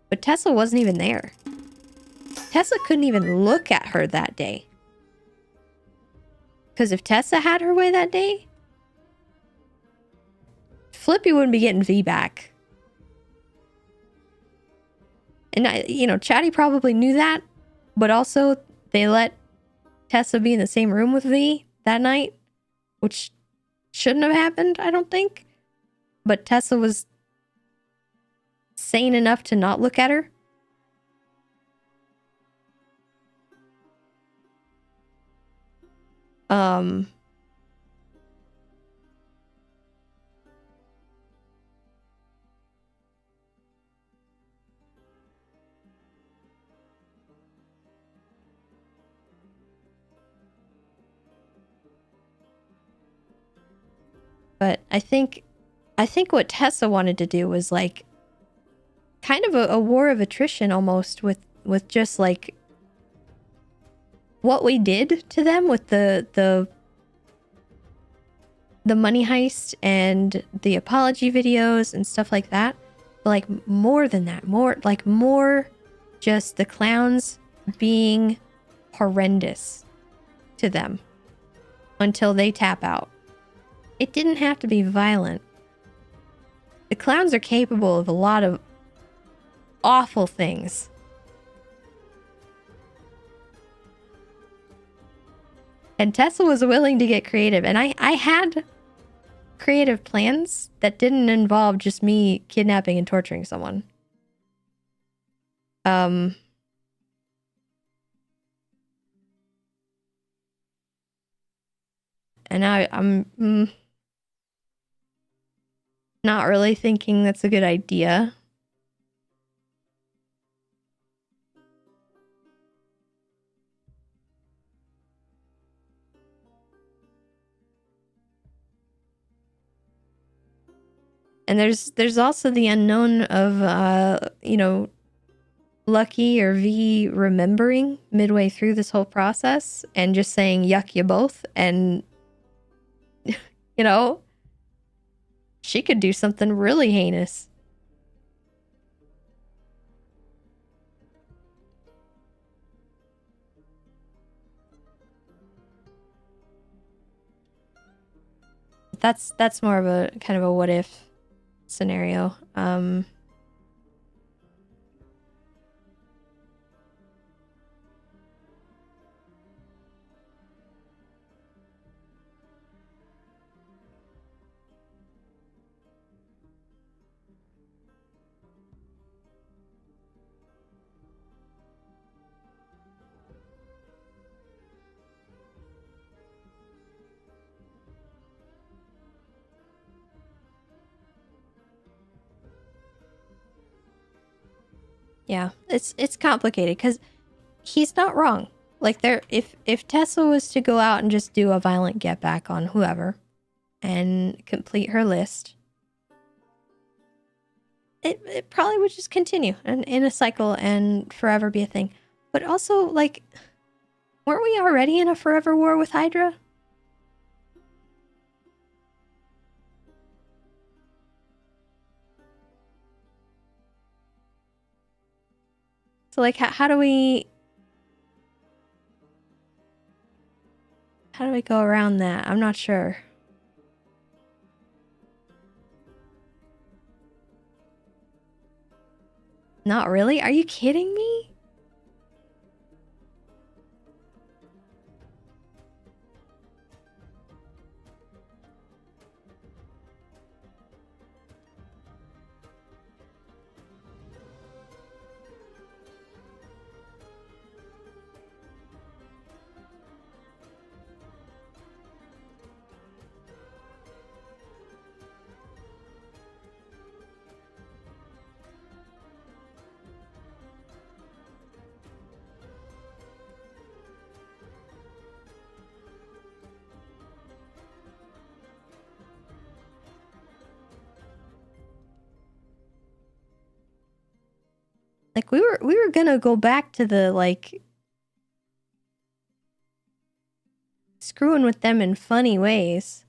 But Tessa wasn't even there. Tessa couldn't even look at her that day. Because if Tessa had her way that day, Flippy wouldn't be getting V back. And Chatty probably knew that, but also they let Tessa be in the same room with V that night, which shouldn't have happened, I don't think. But Tessa was sane enough to not look at her. But I think what Tessa wanted to do was like kind of a war of attrition almost with just like what we did to them with the money heist and the apology videos and stuff like that. But like more than that, more just the clowns being horrendous to them until they tap out. It didn't have to be violent. The clowns are capable of a lot of awful things. And Tessa was willing to get creative. And I had creative plans that didn't involve just me kidnapping and torturing someone. And I'm not really thinking that's a good idea. And there's also the unknown of Lucky or V remembering midway through this whole process and just saying yuck you both, and she could do something really heinous. That's more of a kind of a what if scenario. Yeah, it's complicated because he's not wrong. Like if Tessa was to go out and just do a violent get back on whoever and complete her list, it probably would just continue in a cycle and forever be a thing. But also, like, weren't we already in a forever war with Hydra? So, like, how do we go around that? I'm not sure. Not really? Are you kidding me? Like we were gonna go back to the like screwing with them in funny ways.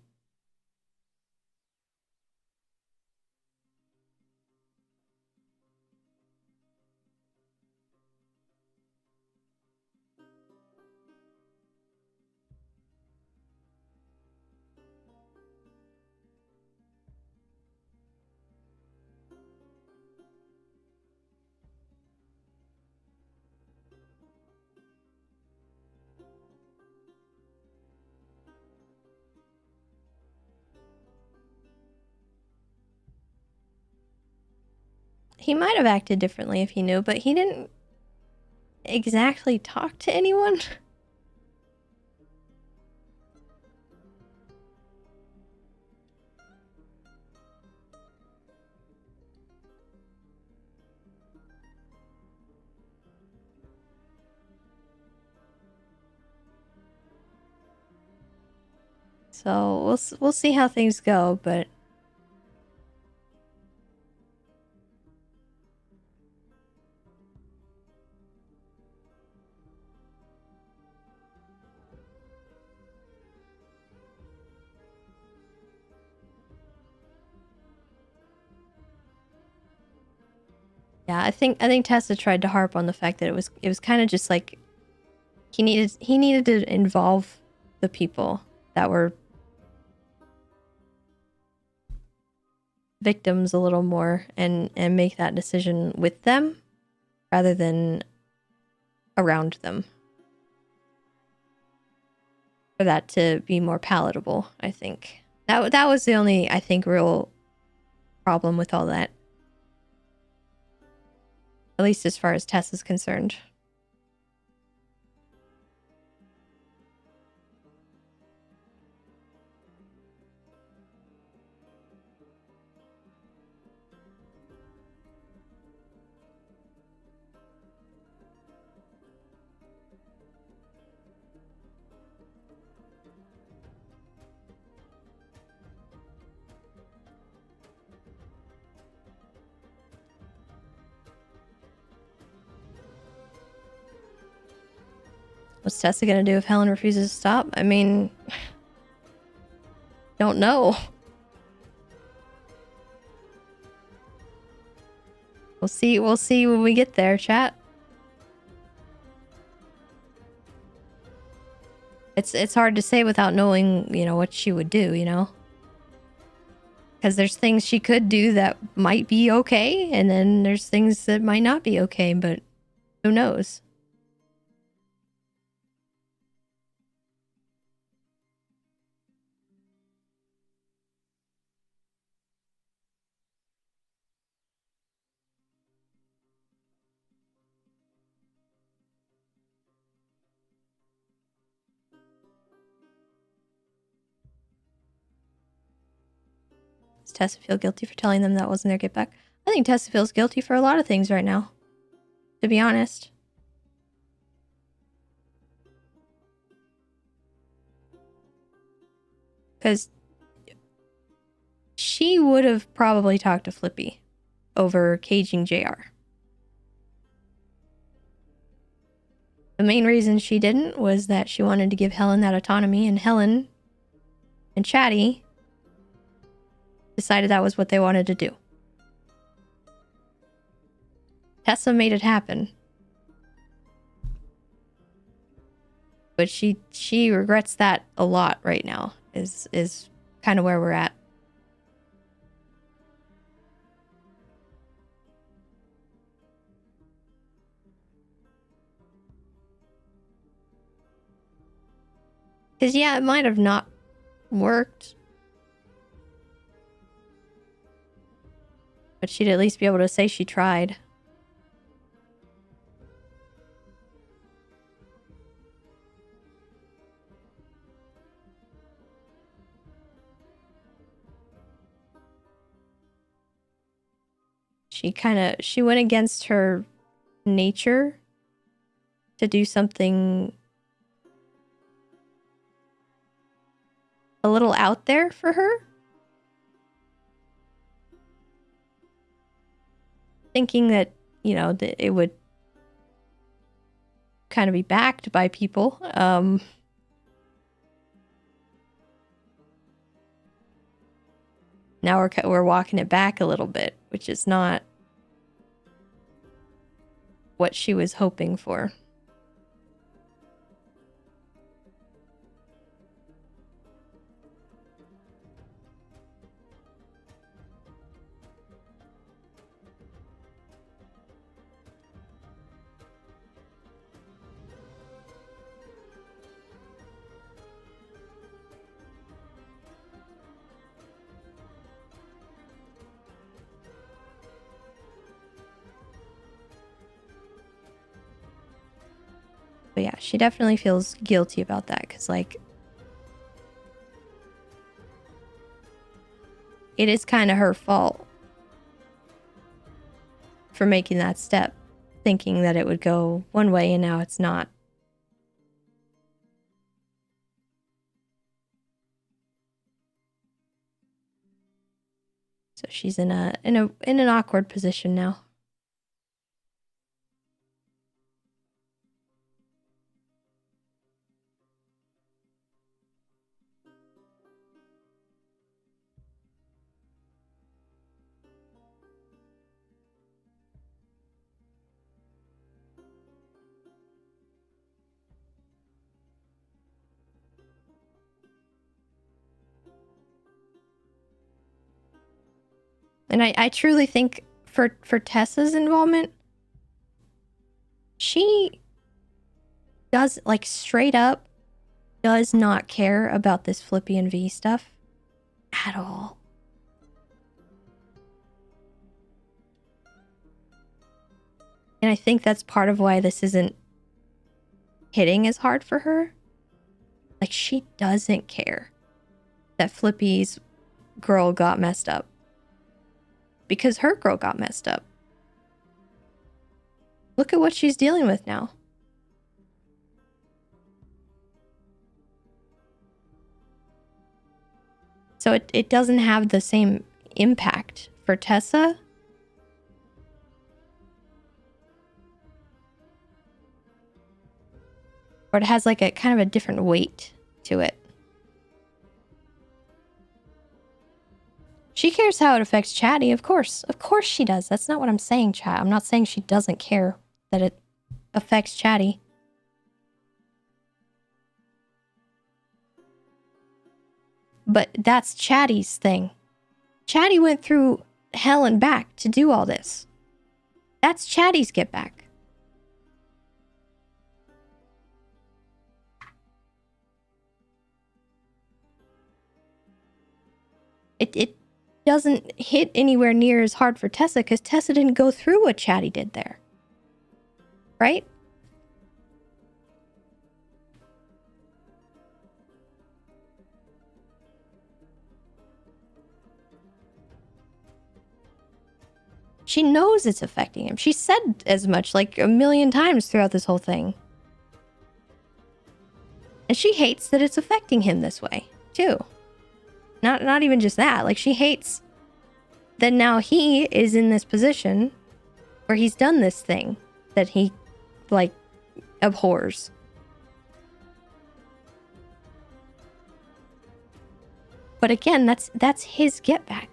He might have acted differently if he knew, but he didn't exactly talk to anyone. So we'll see how things go, but Yeah, I think Tessa tried to harp on the fact that it was kind of just like he needed to involve the people that were victims a little more and make that decision with them rather than around them. For that to be more palatable, I think. That was the only, I think, real problem with all that. At least as far as Tess is concerned. What's Tessa gonna do if Helen refuses to stop? I mean, don't know. We'll see when we get there, chat. It's hard to say without knowing, what she would do, Because there's things she could do that might be okay, and then there's things that might not be okay, but who knows? Does Tessa feel guilty for telling them that wasn't their get back? I think Tessa feels guilty for a lot of things right now, to be honest. Because she would have probably talked to Flippy over caging JR. The main reason she didn't was that she wanted to give Helen that autonomy, and Helen and Chatty decided that was what they wanted to do. Tessa made it happen. But she regrets that a lot right now, is kind of where we're at. Because, yeah, it might have not worked. But she'd at least be able to say she tried. She went against her nature to do something a little out there for her. Thinking that, that it would kind of be backed by people. Now we're walking it back a little bit, which is not what she was hoping for. But yeah, she definitely feels guilty about that because, like, it is kind of her fault for making that step, thinking that it would go one way and now it's not. So she's in an awkward position now. And I truly think for Tessa's involvement, she does, like, straight up does not care about this Flippy and V stuff at all. And I think that's part of why this isn't hitting as hard for her. Like, she doesn't care that Flippy's girl got messed up. Because her girl got messed up. Look at what she's dealing with now. So it doesn't have the same impact for Tessa. Or it has like a kind of a different weight to it. She cares how it affects Chatty, of course. Of course she does. That's not what I'm saying, chat. I'm not saying she doesn't care that it affects Chatty. But that's Chatty's thing. Chatty went through hell and back to do all this. That's Chatty's get back. It doesn't hit anywhere near as hard for Tessa because Tessa didn't go through what Chatty did there. Right? She knows it's affecting him. She said as much like a million times throughout this whole thing. And she hates that it's affecting him this way, too. Not even just that. Like, she hates that now he is in this position where he's done this thing that he, like, abhors. But again, that's his get back.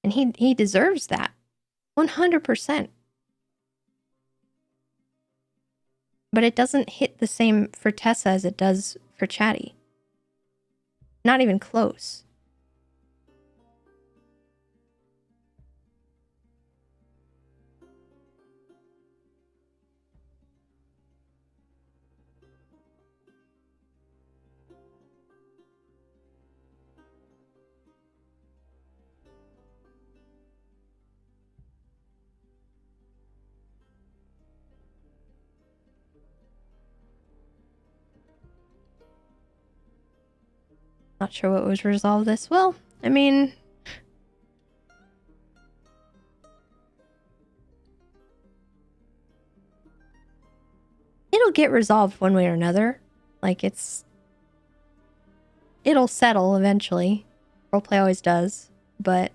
And he deserves that. 100%. But it doesn't hit the same for Tessa as it does for Chatty. Not even close. Not sure what was resolved this. Well, I mean, it'll get resolved one way or another. Like, it'll settle eventually. Roleplay always does, but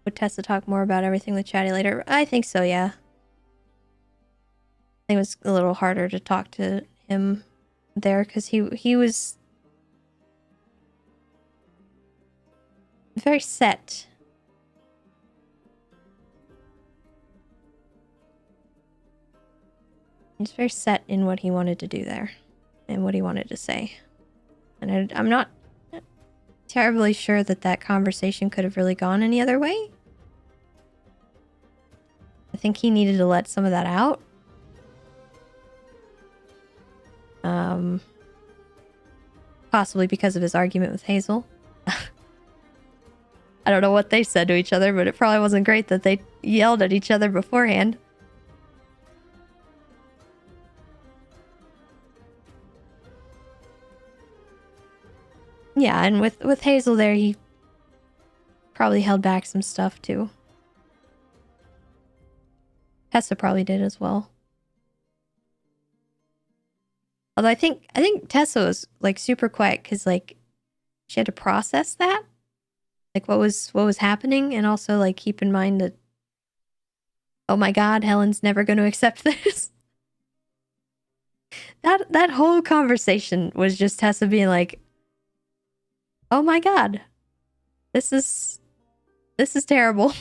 would Tessa talk more about everything with Chatty later? I think so, yeah. I think it was a little harder to talk to him there because he was very set. He's very set in what he wanted to do there and what he wanted to say. And I'm not terribly sure that conversation could have really gone any other way. I think he needed to let some of that out. Possibly because of his argument with Hazel. I don't know what they said to each other, but it probably wasn't great that they yelled at each other beforehand. Yeah, and with Hazel there, he probably held back some stuff too. Tessa probably did as well. Although I think Tessa was like super quiet because like she had to process that, like what was happening, and also like keep in mind that, oh my God, Helen's never going to accept this. That whole conversation was just Tessa being like, oh my God, this is terrible.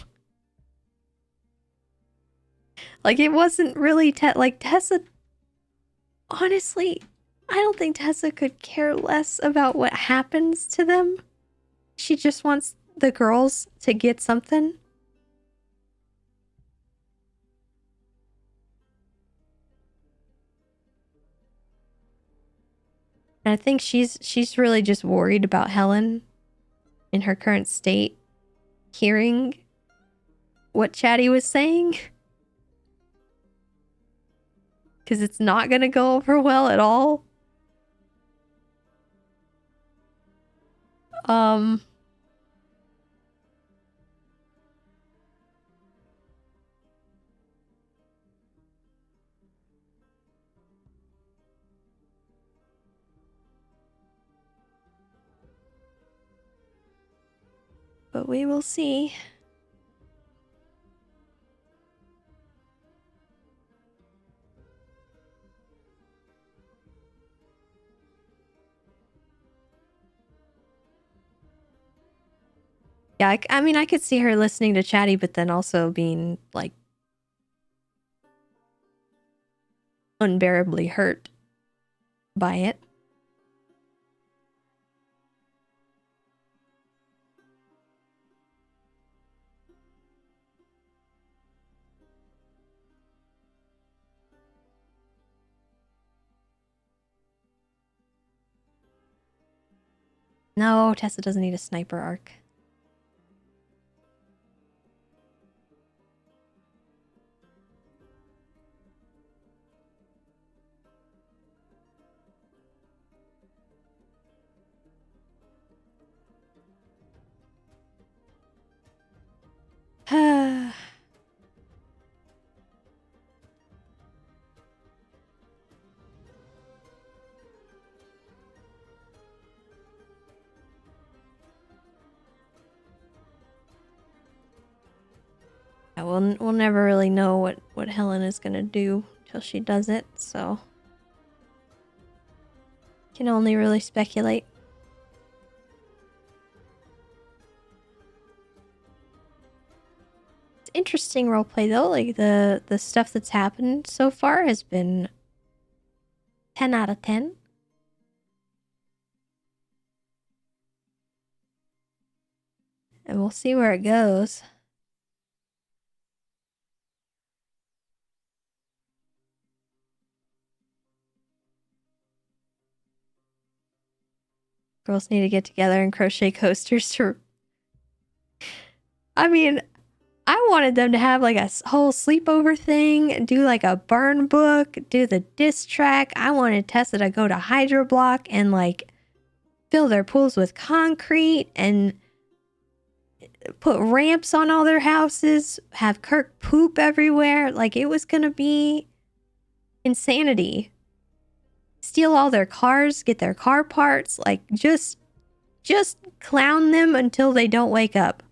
Like it wasn't really like Tessa. Honestly, I don't think Tessa could care less about what happens to them. She just wants the girls to get something. And I think she's really just worried about Helen in her current state, hearing what Chatty was saying. Because it's not going to go over well at all. But we will see. Yeah, I mean, I could see her listening to Chatty, but then also being, like, unbearably hurt by it. No, Tessa doesn't need a sniper arc. Yeah, we'll never really know what Helen is gonna do till she does it, so can only really speculate. It's interesting roleplay though. Like the stuff that's happened so far has been 10 out of 10. And we'll see where it goes. Girls need to get together and crochet coasters to... I mean, I wanted them to have like a whole sleepover thing, do like a burn book, do the diss track. I wanted Tessa to go to Hydro Block and like fill their pools with concrete and put ramps on all their houses, have Kirk poop everywhere. Like it was gonna be insanity. Steal all their cars, get their car parts, like just clown them until they don't wake up.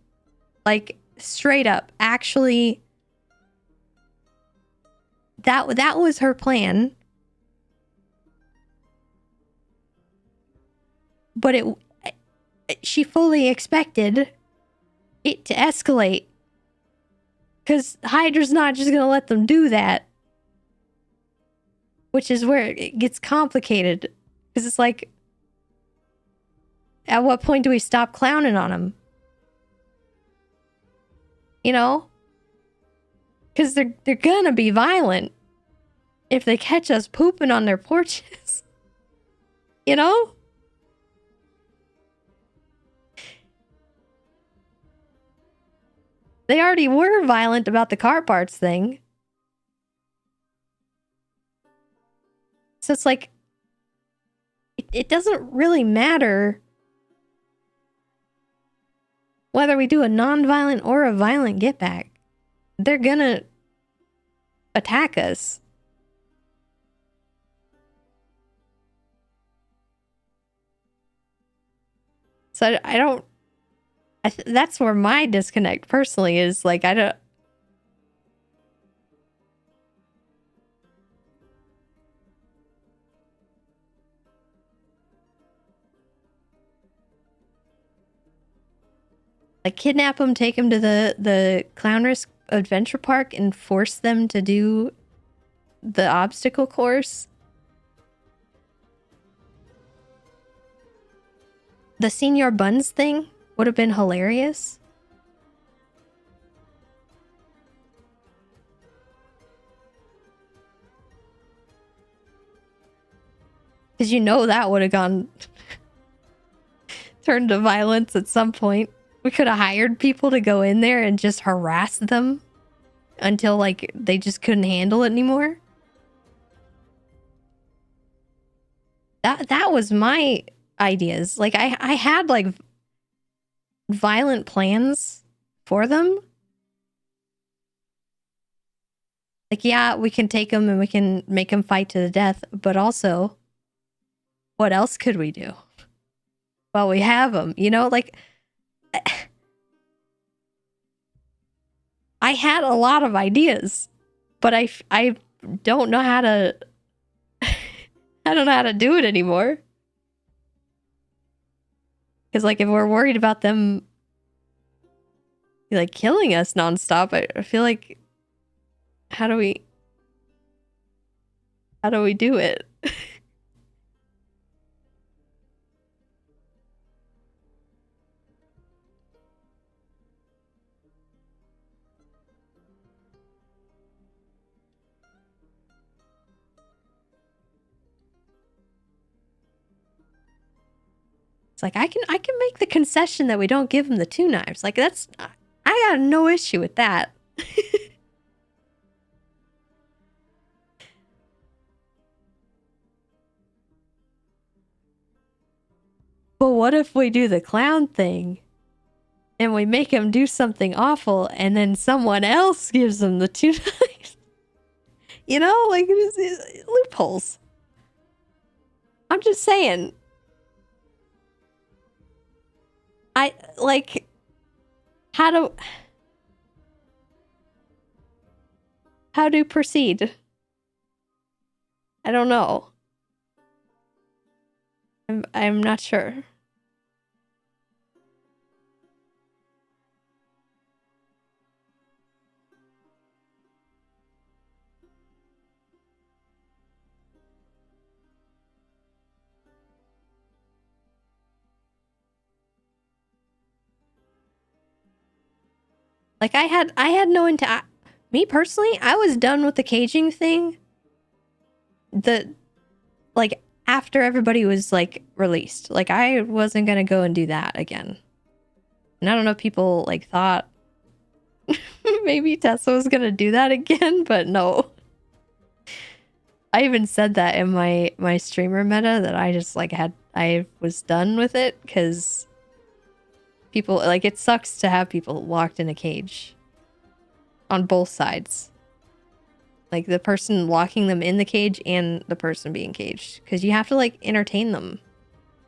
Like straight up. Actually, that was her plan. But she fully expected it to escalate. Cuz Hydra's not just going to let them do that. Which is where it gets complicated. Because it's like, at what point do we stop clowning on them? You know? Because they're gonna be violent if they catch us pooping on their porches. You know? They already were violent about the car parts thing. So it's like, it doesn't really matter whether we do a non-violent or a violent get back. They're gonna attack us. So I don't... that's where my disconnect personally is. Like, I don't... like, kidnap them, take them to the Clown Risk Adventure Park and force them to do the obstacle course. The Senior Buns thing would have been hilarious. Because you know that would have gone... turned to violence at some point. We could have hired people to go in there and just harass them until, like, they just couldn't handle it anymore. That was my ideas. Like, I had, like, violent plans for them. Like, yeah, we can take them and we can make them fight to the death, but also, what else could we do? Well, we have them, you know, like... I had a lot of ideas, but I don't know how to... I don't know how to do it anymore. Because, like, if we're worried about them, like, killing us nonstop, I feel like... How do we do it? It's like, I can make the concession that we don't give him the 2 knives. Like, that's... I got no issue with that. But what if we do the clown thing and we make him do something awful and then someone else gives him the 2 knives? You know, like, it's loopholes. I'm just saying. I, like, how do proceed? I don't know. I'm not sure. Like, I had no intent. Me personally, I was done with the caging thing. Like, after everybody was, like, released. Like, I wasn't gonna go and do that again. And I don't know if people, like, thought maybe Tessa was gonna do that again, but no. I even said that in my streamer meta, that I just, like, I was done with it, because people, like, it sucks to have people locked in a cage. On both sides. Like, the person locking them in the cage and the person being caged. Because you have to, like, entertain them.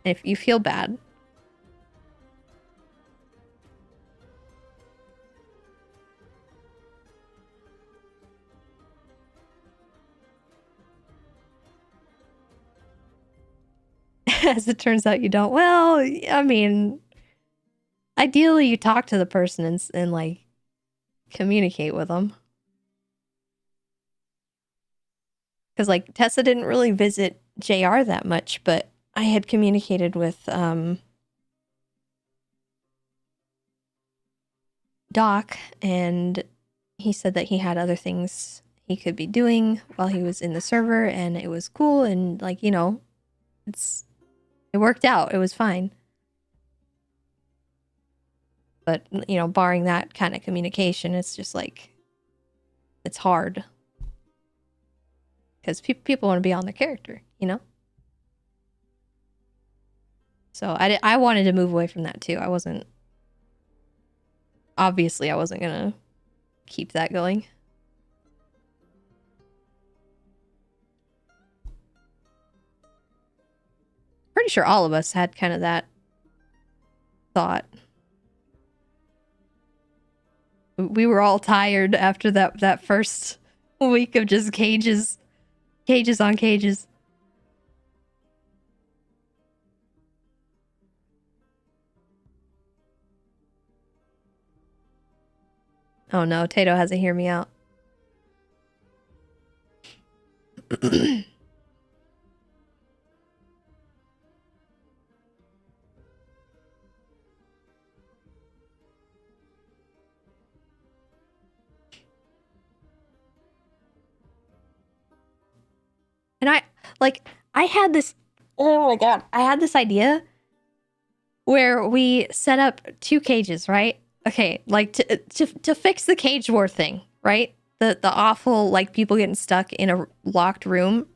And if you feel bad. As it turns out, you don't. Well, I mean, ideally you talk to the person and like, communicate with them. Because, like, Tessa didn't really visit JR that much, but I had communicated with Doc, and he said that he had other things he could be doing while he was in the server, and it was cool, and, like, you know, it worked out. It was fine. But, you know, barring that kind of communication, it's just like, it's hard. Because people want to be on their character, you know? So I wanted to move away from that too. Obviously I wasn't going to keep that going. Pretty sure all of us had kind of that thought. We were all tired after that first week of just cages on cages. Oh no, Tato hasn't hear me out. And I had this, oh my god, I had this idea where we set up 2 cages, right? Okay, like to fix the cage war thing, right? The awful, like, people getting stuck in a locked room.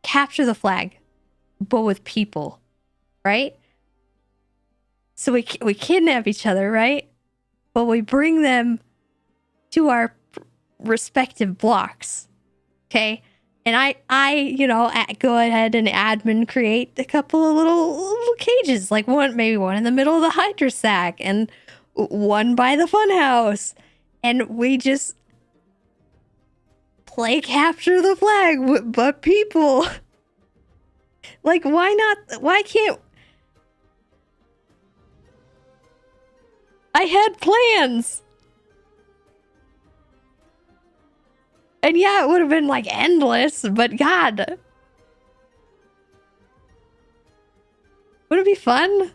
Capture the flag, but with people, right? So we kidnap each other, right? But we bring them to our respective blocks, okay? And I, you know, go ahead and admin create a couple of little cages, like maybe one in the middle of the Hydra sack and one by the funhouse, and we just play capture the flag, but people. Like, why not? Why can't? I had plans. And yeah, it would have been like endless, but God. Would it be fun?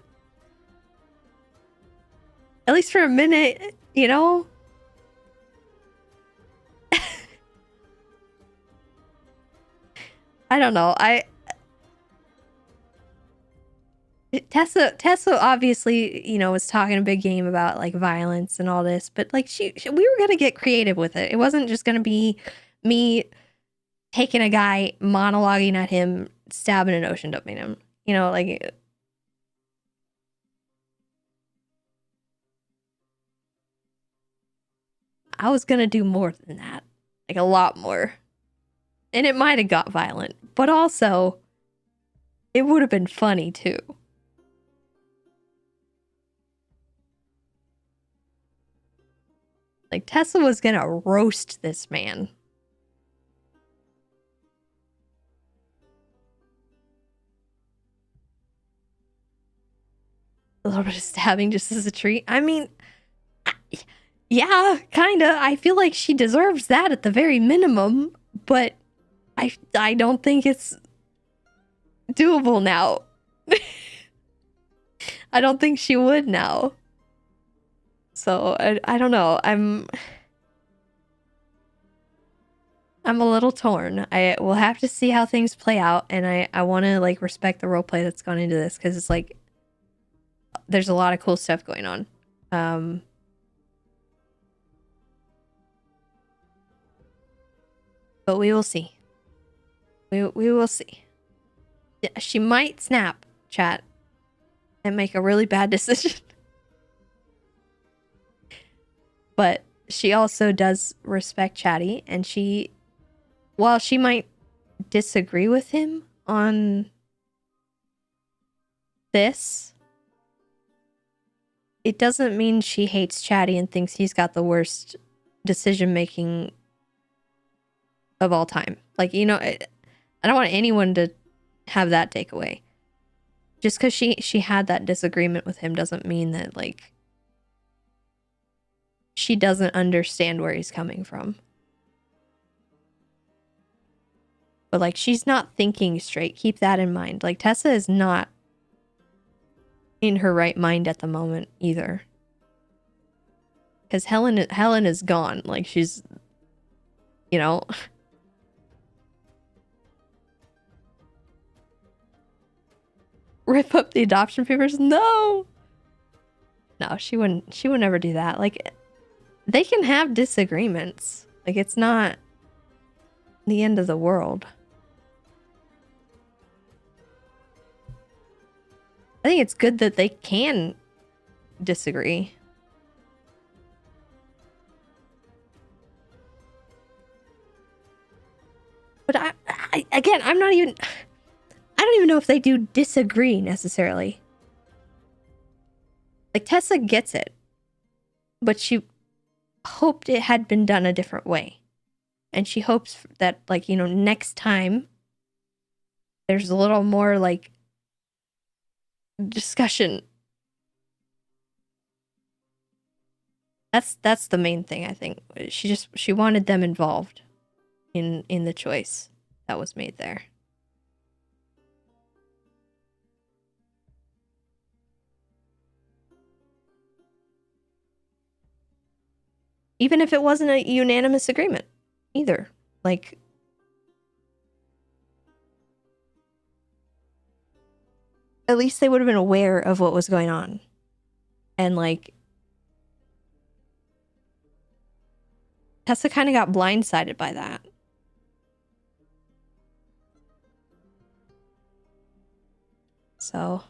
At least for a minute, you know? I don't know. Tessa obviously, you know, was talking a big game about like violence and all this, but like we were gonna get creative with it. It wasn't just gonna be me taking a guy, monologuing at him, stabbing and ocean dumping him. You know, like, I was gonna do more than that, like a lot more, and it might have got violent, but also it would have been funny too. Like, Tessa was gonna roast this man. A little bit of stabbing just as a treat. I mean, yeah, kinda. I feel like she deserves that at the very minimum, but I don't think it's doable now. I don't think she would now. So I don't know. I'm a little torn. I will have to see how things play out, and I want to like respect the roleplay that's gone into this, because it's like there's a lot of cool stuff going on. But we will see. We will see. Yeah, she might snap, chat, and make a really bad decision. But she also does respect Chatty, and while she might disagree with him on this, it doesn't mean she hates Chatty and thinks he's got the worst decision making of all time. Like, you know, I don't want anyone to have that takeaway. Just because she had that disagreement with him doesn't mean that, like, she doesn't understand where he's coming from. But, like, she's not thinking straight. Keep that in mind. Like, Tessa is not in her right mind at the moment either. Because Helen is gone. Like, she's, you know... Rip up the adoption papers? No! No, she wouldn't. She would never do that. Like, they can have disagreements. Like, it's not the end of the world. I think it's good that they can disagree. But again, I don't even know if they do disagree necessarily. Like, Tessa gets it, but she hoped it had been done a different way. And she hopes that, like, you know, next time there's a little more, like, discussion. That's the main thing, I think. She wanted them involved in the choice that was made there. Even if it wasn't a unanimous agreement either. Like, at least they would have been aware of what was going on. And, like, Tessa kind of got blindsided by that. So...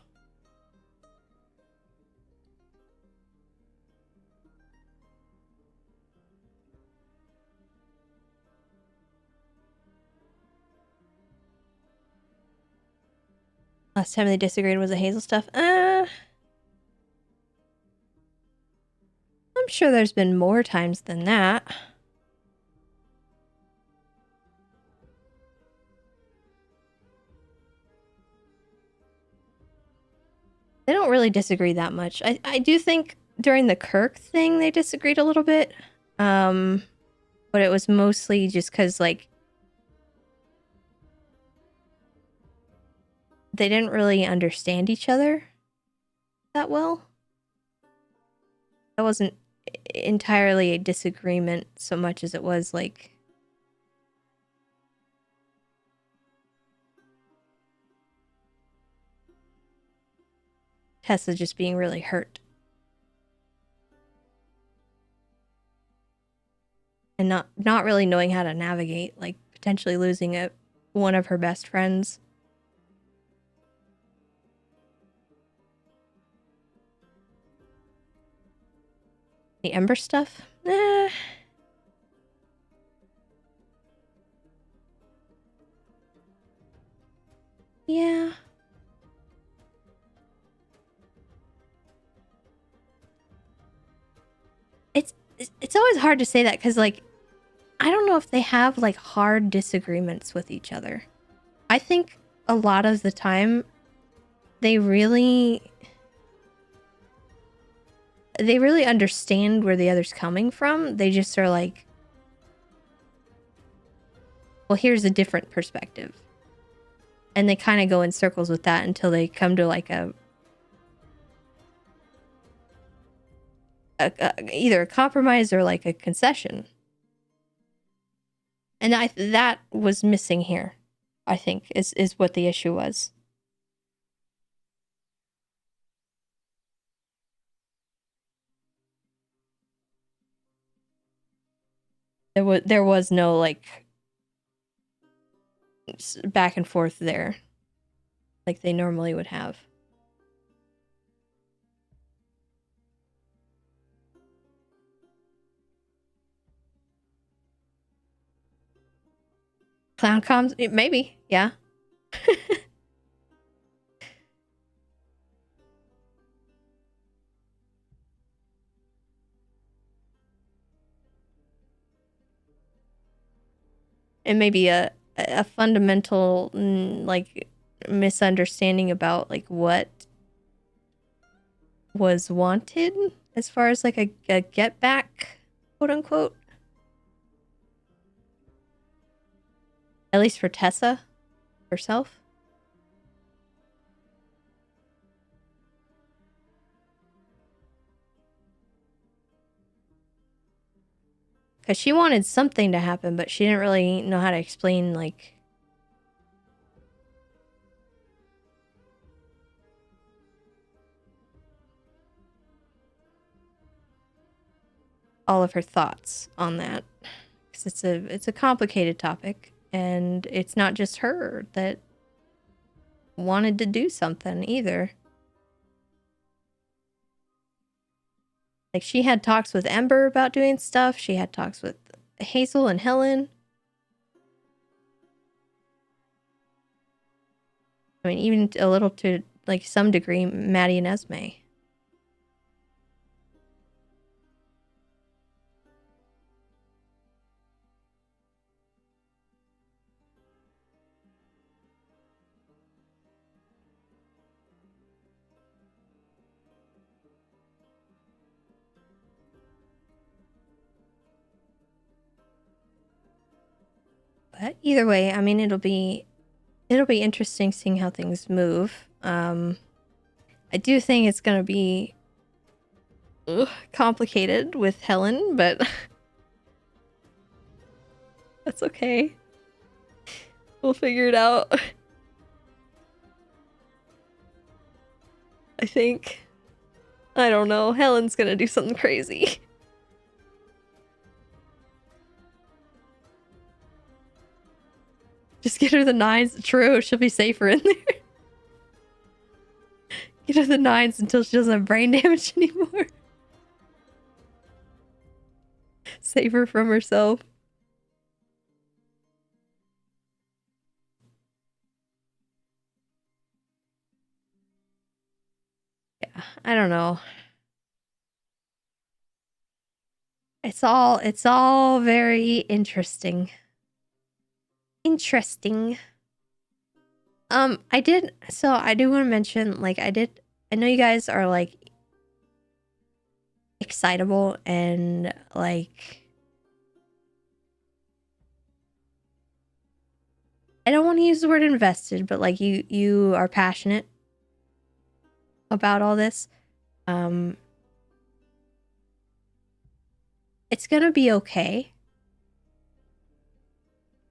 Last time they disagreed was the Hazel stuff. I'm sure there's been more times than that. They don't really disagree that much. I do think during the Kirk thing they disagreed a little bit. But it was mostly just because, like, they didn't really understand each other that well. That wasn't entirely a disagreement so much as it was, like, Tessa just being really hurt. And not really knowing how to navigate, like, potentially losing one of her best friends. The Ember stuff? Yeah. It's always hard to say that because, like, I don't know if they have, like, hard disagreements with each other. I think a lot of the time they really understand where the other's coming from. They just are like, well, here's a different perspective. And they kind of go in circles with that until they come to, like, either a compromise or, like, a concession. And that was missing here, I think, is what the issue was. There was no, like, back and forth there like they normally would have. Clown comms? Maybe, yeah. And maybe a fundamental, like, misunderstanding about, like, what was wanted as far as, like, a get back, quote unquote. At least for Tessa herself. Because she wanted something to happen, but she didn't really know how to explain, like... all of her thoughts on that, because it's a complicated topic, and it's not just her that wanted to do something either. Like, she had talks with Ember about doing stuff. She had talks with Hazel and Helen. I mean, even a little to, like, some degree, Maddie and Esme. But either way, I mean, it'll be interesting seeing how things move. I do think it's gonna be complicated with Helen, but that's okay. We'll figure it out. I think. I don't know. Helen's gonna do something crazy. Just get her the 9s. True, she'll be safer in there. Get her the 9s until she doesn't have brain damage anymore. Save her from herself. Yeah, I don't know. It's all very interesting. Interesting. I do want to mention, like, I know you guys are, like, excitable and, like, I don't want to use the word invested, but, like, you are passionate about all this. It's gonna be okay.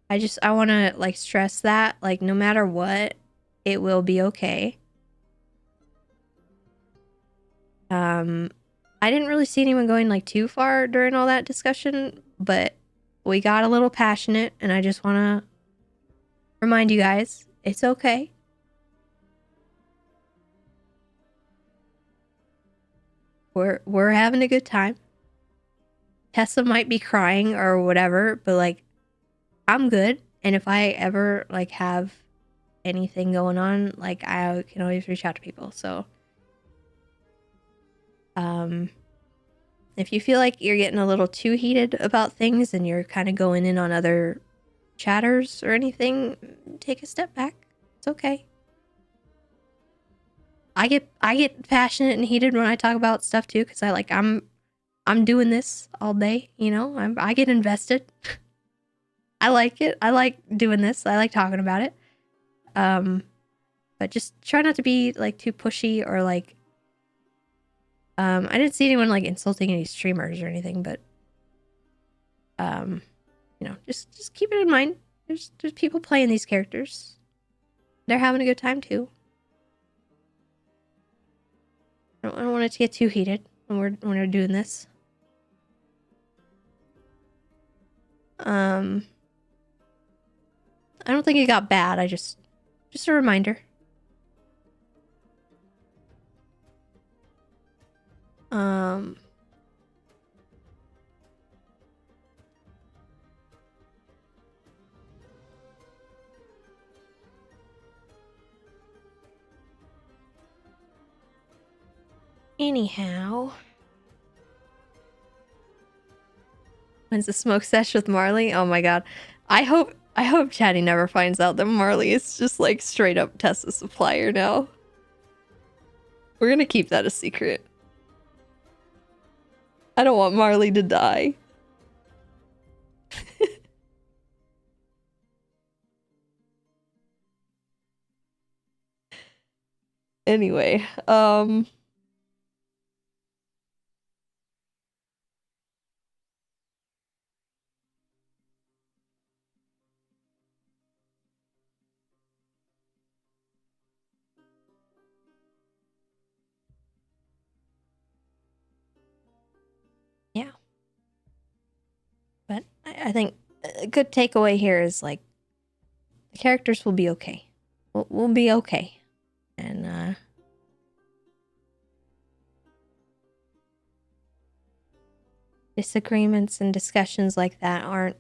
I want to, like, stress that, like, no matter what, it will be okay. I didn't really see anyone going, like, too far during all that discussion, but we got a little passionate, and I just want to remind you guys, it's okay. We're having a good time. Tessa might be crying or whatever, but, like, I'm good. And if I ever, like, have anything going on, like, I can always reach out to people. So, if you feel like you're getting a little too heated about things and you're kind of going in on other chatters or anything, take a step back. It's okay. I get passionate and heated when I talk about stuff too, because I'm doing this all day, you know. I get invested. I like it. I like doing this. I like talking about it. But just try not to be, like, too pushy or, like, I didn't see anyone, like, insulting any streamers or anything, but you know, just keep it in mind. There's people playing these characters. They're having a good time too. I don't want it to get too heated when we're doing this. I don't think it got bad. Just a reminder. Anyhow. When's the smoke sesh with Marley? Oh my god. I hope Chatty never finds out that Marley is just, like, straight up Tessa's supplier now. We're gonna keep that a secret. I don't want Marley to die. Anyway, yeah. I think a good takeaway here is like the characters will be okay. We'll be okay, and disagreements and discussions like that aren't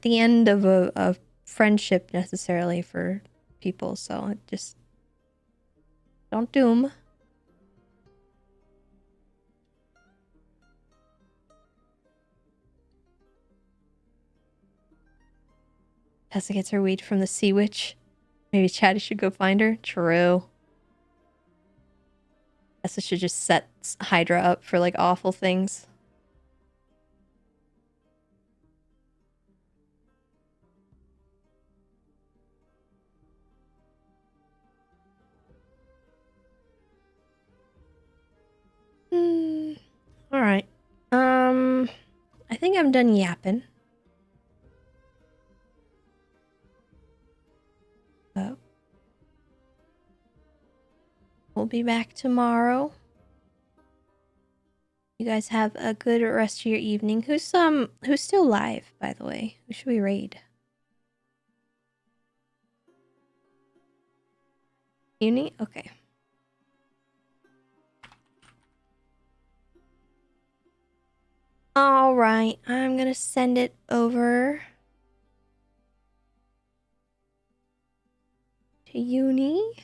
the end of a friendship necessarily for people. So just don't doom. Tessa gets her weed from the sea witch. Maybe Chatty should go find her. True. Tessa should just set Hydra up for like awful things. All right. I think I'm done yapping. We'll be back tomorrow. You guys have a good rest of your evening. Who's still live, by the way? Who should we raid? Uni? Okay. All right, I'm gonna send it over to Uni.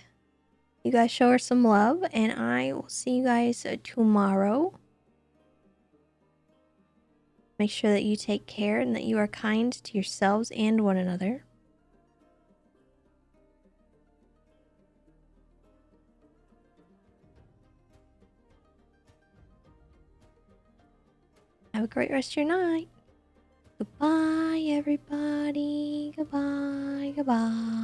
You guys show her some love, and I will see you guys tomorrow. Make sure that you take care and that you are kind to yourselves and one another. Have a great rest of your night. Goodbye, everybody. Goodbye, goodbye.